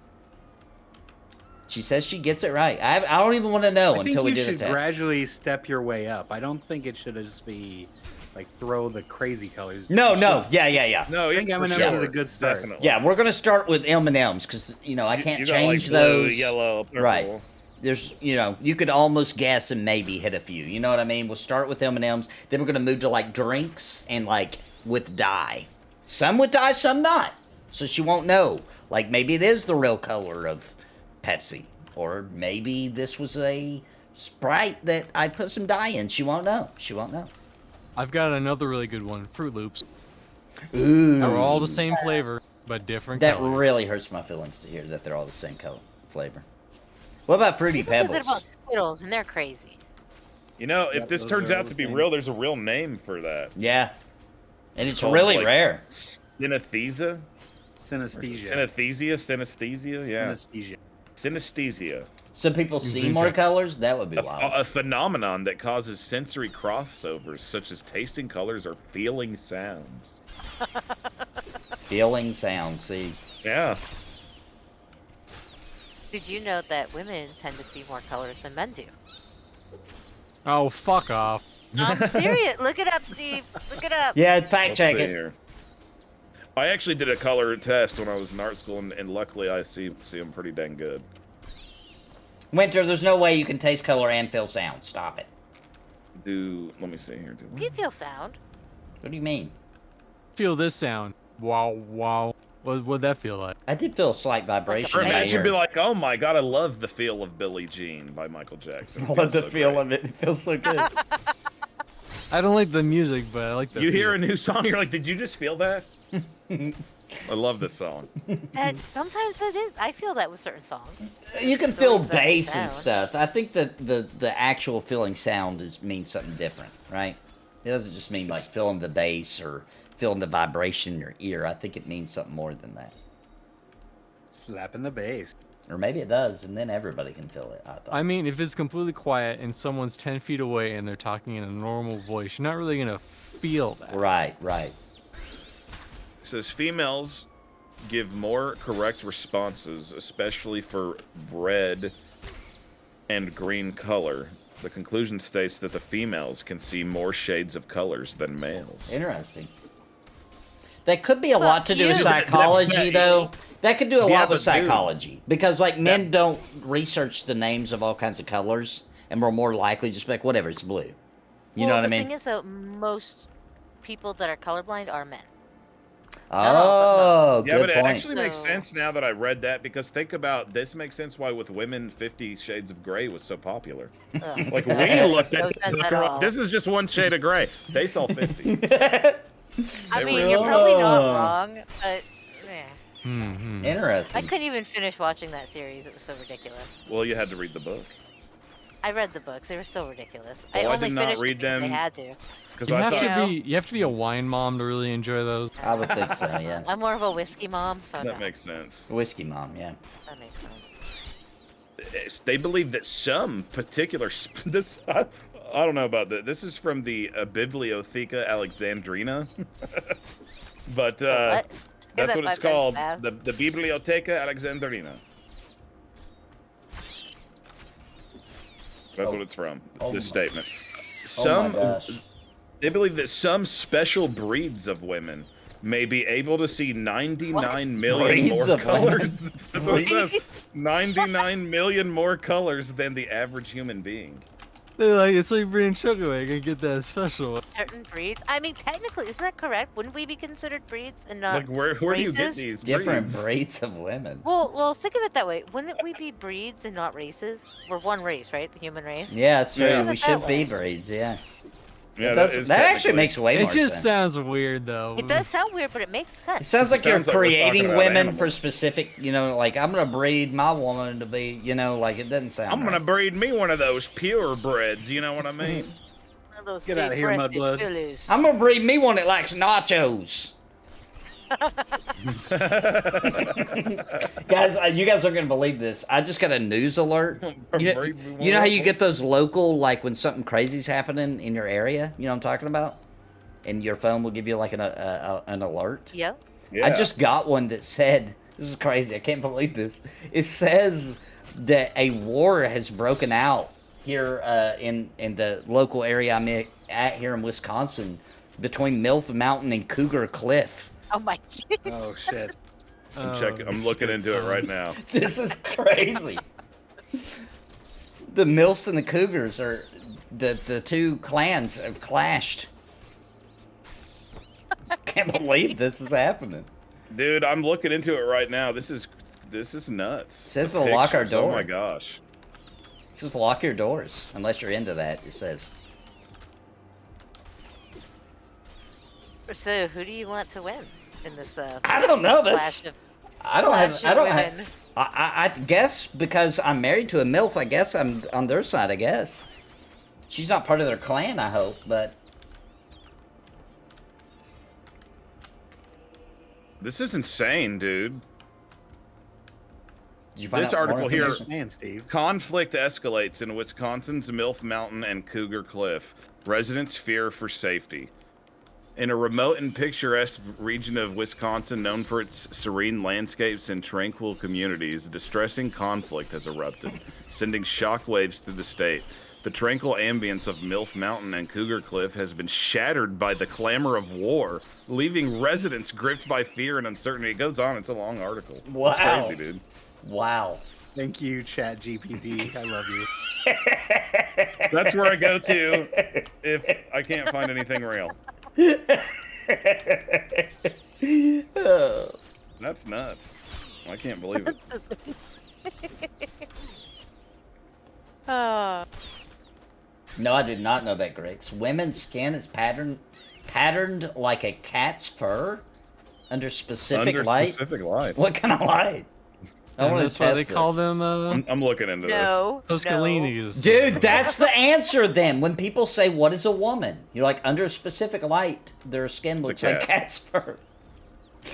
She says she gets it right. I don't even want to know I think until we you do the should test. gradually step your way up. I don't think it should just be like throw the crazy colors. No, You no, should- yeah. No, I think yeah, for M&Ms sure. is a good start. Definitely. Yeah, we're gonna start with M&Ms because I can't You got, like, change blue, those. yellow, purple. Right. There's, you could almost guess and maybe hit a few. You know what I mean? We'll start with M&Ms, then we're gonna move to like drinks and like with dye. Some with dye, some not. So she won't know. Like maybe it is the real color of Pepsi, or maybe this was a Sprite that I put some dye in. She won't know. She won't know. I've got another really good one. Fruit Loops. Ooh. They're all the same flavor, but different That color. really hurts my feelings to hear that they're all the same color flavor. What about Fruity People say that Pebbles? about Skittles, and they're crazy. You know, if Yep, this those turns are out all to the be same. real, there's a real name for that. Yeah. And it's called, really like, rare. Synesthesia? Synesthesia. Synesthesia? Yeah. Synesthesia. Synesthesia. Some people see Zoom more check. colors? That would be A, wild. a phenomenon that causes sensory crossovers, such as tasting colors or feeling sounds. Feeling sound, see. Yeah. Did you know that women tend to see more colors than men do? Oh, fuck off. I'm serious. Look it up, Steve. Look it up. Yeah, fact Let's check see it. here. I actually did a color test when I was in art school, and luckily I see them pretty dang good. Winter, there's no way you can taste color and feel sound. Stop it. Let me see here. You feel sound. What do you mean? Feel this sound. Wow, wow. What'd that feel like? I did feel a slight vibration Or in my imagine ear. be like, oh my god, I love the feel of Billie Jean by Michael Jackson. I love the feel of it. It feels so good. I don't like the music, but I like the You feel. hear a new song, you're like, did you just feel that? I love this song. And sometimes it is. I feel that with certain songs. You can So feel exact bass and sound. stuff. I think that the actual feeling sound means something different, right? It doesn't just mean like feeling the bass or feeling the vibration in your ear. I think it means something more than that. Slapping the bass. Or maybe it does, and then everybody can feel it. I thought. I mean, if it's completely quiet and someone's 10 feet away and they're talking in a normal voice, you're not really gonna feel that. Right, right. It says females give more correct responses, especially for red and green color. The conclusion states that the females can see more shades of colors than males. Interesting. That could be a lot to do with you. psychology, though. That could do a Yeah, lot with but dude- psychology. Because, like, men don't research the names of all kinds of colors, and we're more likely just like, whatever, it's blue. You know what I mean? The thing is, though, most people that are colorblind are men. Oh, Yeah, good but it point. actually makes So- sense now that I read that, because think about this makes sense why with women 50 Shades of Grey was so popular. Ugh, Like that we makes looked no at sense at all. this is just one shade of gray. They saw 50. I they mean, were- you're probably not Oh. wrong, but Mm-hmm. I Interesting. couldn't even finish watching that series. It was so ridiculous. Well, you had to read the book. I read the books. They were so ridiculous. Oh, I only did not finished read it because them. They had to. Because You I have thought to be a wine mom to really enjoy those. I would think so, yeah. I'm more of a whiskey mom, so no, that makes sense. Whiskey mom, yeah. that makes sense. They believe that some particular this I don't know about that. This is from the Bibliotheca Alexandrina, but What? Say that's that what it's 5 times called. fast. The Bibliotheca Alexandrina. That's what it's from. This statement. Oh my gosh. They believe that some special breeds of women may be able to see 99 million Breeds more of women? colors. That's what it says. 99 million more colors than the average human being. They're like, it's like being chocolate. I get that special one. Certain breeds. I mean, technically, isn't that correct? Wouldn't we be considered breeds and not Like where do you get races? these Different breeds? breeds of women. Well, think of it that way. Wouldn't we be breeds and not races? We're one race, right? The human race. Yeah, it's true. Yeah. We That should be way. breeds, yeah. Yeah, That is actually technically- makes way more It just sense. sounds weird, though. It does sound weird, but it makes It sense. sounds like you're Sounds like we're talking creating about women for animals. specific, like, I'm going to breed my woman to be, like, it doesn't sound I'm gonna right. breed me one of those purebreds. You know what I mean? One of those Get outta here, big-breasted mudbloods. fillies. I'm going to breed me one that likes nachos. Guys, you guys aren't going to believe this. I just got a news alert. You know how you get those local, like, when something crazy's happening in your area? You know what I'm talking about? And your phone will give you, like, an alert? Yep. Yeah. I just got one that said, this is crazy, I can't believe this. It says that a war has broken out here in the local area I'm at here in Wisconsin between MILF Mountain and Cougar Cliff. Oh my. Oh shit. I'm looking into it right now. This is crazy. The MILFs and the Cougars are, the two clans have clashed. Can't believe this is happening. Dude, I'm looking into it right now. This is nuts. It says to lock our Pictures, Oh door. my gosh. It's just lock your doors, unless you're into that, it says. So, who do you want to win in this? I don't know. clash That's of I don't have. clash I of don't have. women? I guess because I'm married to a MILF, I guess I'm on their side. I guess she's not part of their clan. I hope, but This is insane, dude. did you find This out more article here- information? Man, Steve. Conflict escalates in Wisconsin's MILF Mountain and Cougar Cliff. Residents fear for safety. In a remote and picturesque region of Wisconsin known for its serene landscapes and tranquil communities, distressing conflict has erupted, sending shockwaves through the state. The tranquil ambience of MILF Mountain and Cougar Cliff has been shattered by the clamor of war, leaving residents gripped by fear and uncertainty. It goes on. It's a long article. Wow. It's crazy, dude. Wow. Thank you, Chat GPT. I love you. That's where I go to if I can't find anything real. That's nuts. I can't believe it. Oh. No, I did not know that, Grix. Women's skin is patterned like a cat's fur under specific light. Specific light. What kind of light? I And want that's to why test they this. call them I'm looking into No. Toscalinis. Dude, that's the answer then. When people say, what is a woman? You're like, under a specific light, their skin It's a looks like cat. cat's fur.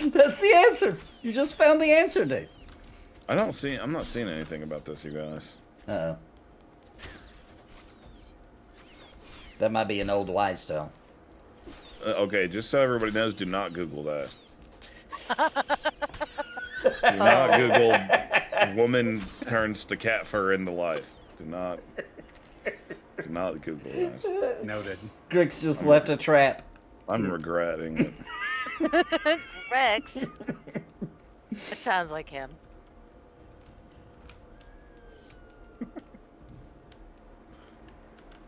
That's the answer. You just found the answer, dude. this. I'm not seeing anything about this, you guys. Uh-oh. That might be an old wise tale. Okay, just so everybody knows, do not Google that. Do not Google woman turns to cat fur in the light. Do not Google that. Noted. Grix just left a trap. I'm regretting it. Rex. It sounds like him.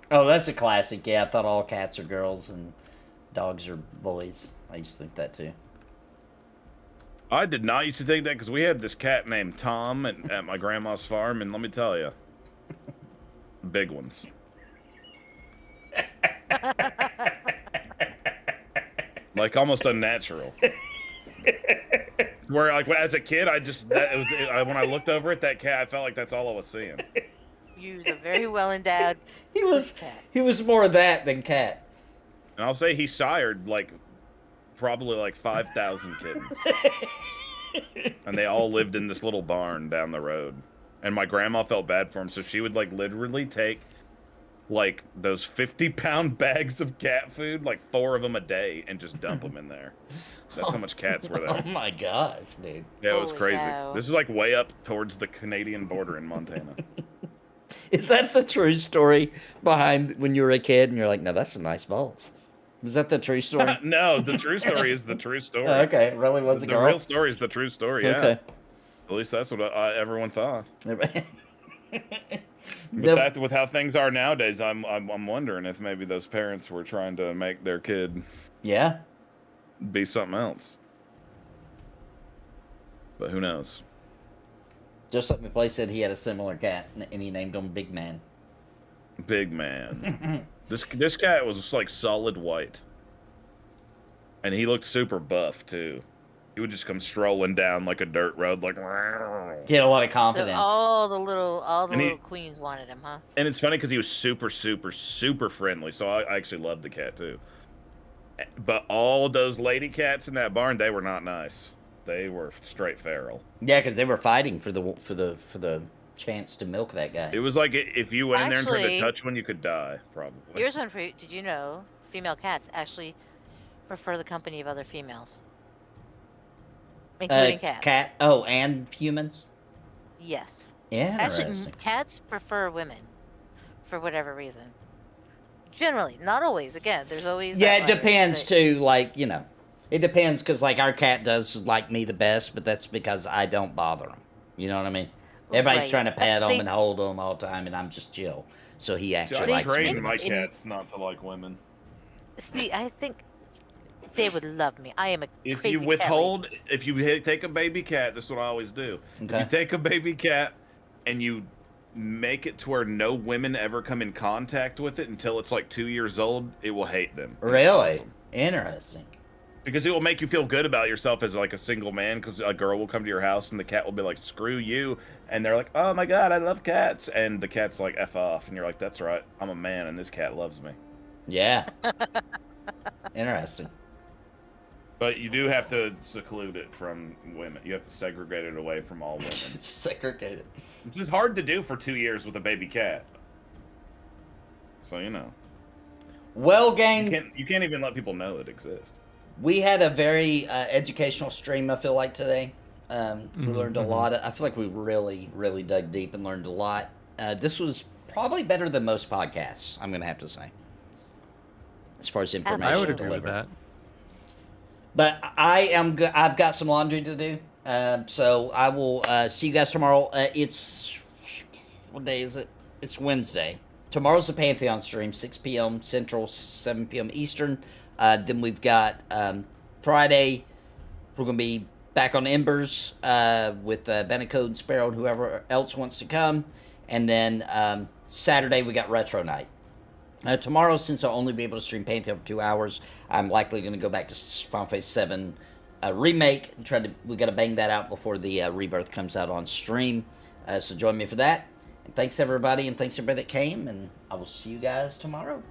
Oh, that's a classic. Yeah, I thought all cats are girls and dogs are boys. I used to think that too. I did not used to think that because we had this cat named Tom at my grandma's farm, and let me tell you, big ones. Like almost unnatural. Where like as a kid, when I looked over at that cat, I felt like that's all I was seeing. He was a very well endowed He was cat. more of that than cat. And I'll say he sired probably like 5,000 kittens. And they all lived in this little barn down the road. And my grandma felt bad for him, so she would like literally take like those 50-pound bags of cat food, like 4 of them a day, and just dump them in there. That's how much cats were there. Oh my gosh, dude. Yeah, it was Holy crazy. cow. This is like way up towards the Canadian border in Montana. Is that the true story behind when you were a kid and you're like, no, that's some nice balls? Was that the true story? No, the true story is the true story. Oh, okay, it really was a The girl. real story is the true story, yeah. Okay. At least that's what everyone thought. No. But with how things are nowadays, I'm wondering if maybe those parents were trying to make their kid Yeah. be something else. But who knows? Just like McFly said, he had a similar cat, and he named him Big Man. Big man. This cat was just like solid white. And he looked super buff too. He would just come strolling down like a dirt road like He had a lot of So confidence. all the little And he- little queens wanted him, huh? And it's funny because he was super, super, super friendly. So I actually loved the cat too. But all those lady cats in that barn, they were not nice. They were straight feral. Yeah, because they were fighting for the chance to milk that guy. It was like if you went in there and tried to Actually- touch one, you could die, probably. Here's one for you. Did you know female cats actually prefer the company of other females, including cats? Cat. Oh, and humans. Yes. Interesting. Actually, cats prefer women for whatever reason. Generally, not always. Again, there's always. Yeah, it outliers, depends but- too. Like, you know, it depends because like our cat does like me the best, but that's because I don't bother him. You know what I mean? Everybody's Right. trying to pat him They- and hold him all the time, and I'm just chill. So he See, actually I likes trained me. my in- cats not to like women. See, I think they would love me. I am a If crazy you cat withhold, if you take a baby cat, this is what I always do. If Okay. you take a baby cat and you make it to where no women ever come in contact with it until it's like 2 years old, it will hate them. And it's Really awesome. interesting. Because it will make you feel good about yourself as like a single man. Because a girl will come to your house and the cat will be like, "Screw you," and they're like, "Oh my god, I love cats," and the cat's like, "F off," and you're like, "That's right, I'm a man and this cat loves me." Yeah. Interesting. But you do have to seclude it from women. You have to segregate it away from all women. It's segregated. Which is hard to do for 2 years with a baby cat. So you know, Well, gang, you can't even let people know it exists. we had a very educational stream, I feel like, today. We learned a lot. I feel like we really, really dug deep and learned a lot. This was probably better than most podcasts, I'm going to have to say, as far as information I would agree with delivered. that. But I've got some laundry to do, so I will see you guys tomorrow. What day is it? It's Wednesday. Tomorrow's the Pantheon stream, 6 p.m. Central, 7 p.m. Eastern. Then we've got Friday. We're going to be back on Embers with Benecode and Sparrow and whoever else wants to come. And then Saturday we got Retro Night. Tomorrow, since I'll only be able to stream Pantheon for 2 hours, I'm likely going to go back to Final Fantasy VII Remake and we got to bang that out before the Rebirth comes out on stream. So join me for that. And thanks everybody, and thanks everybody that came, and I will see you guys tomorrow.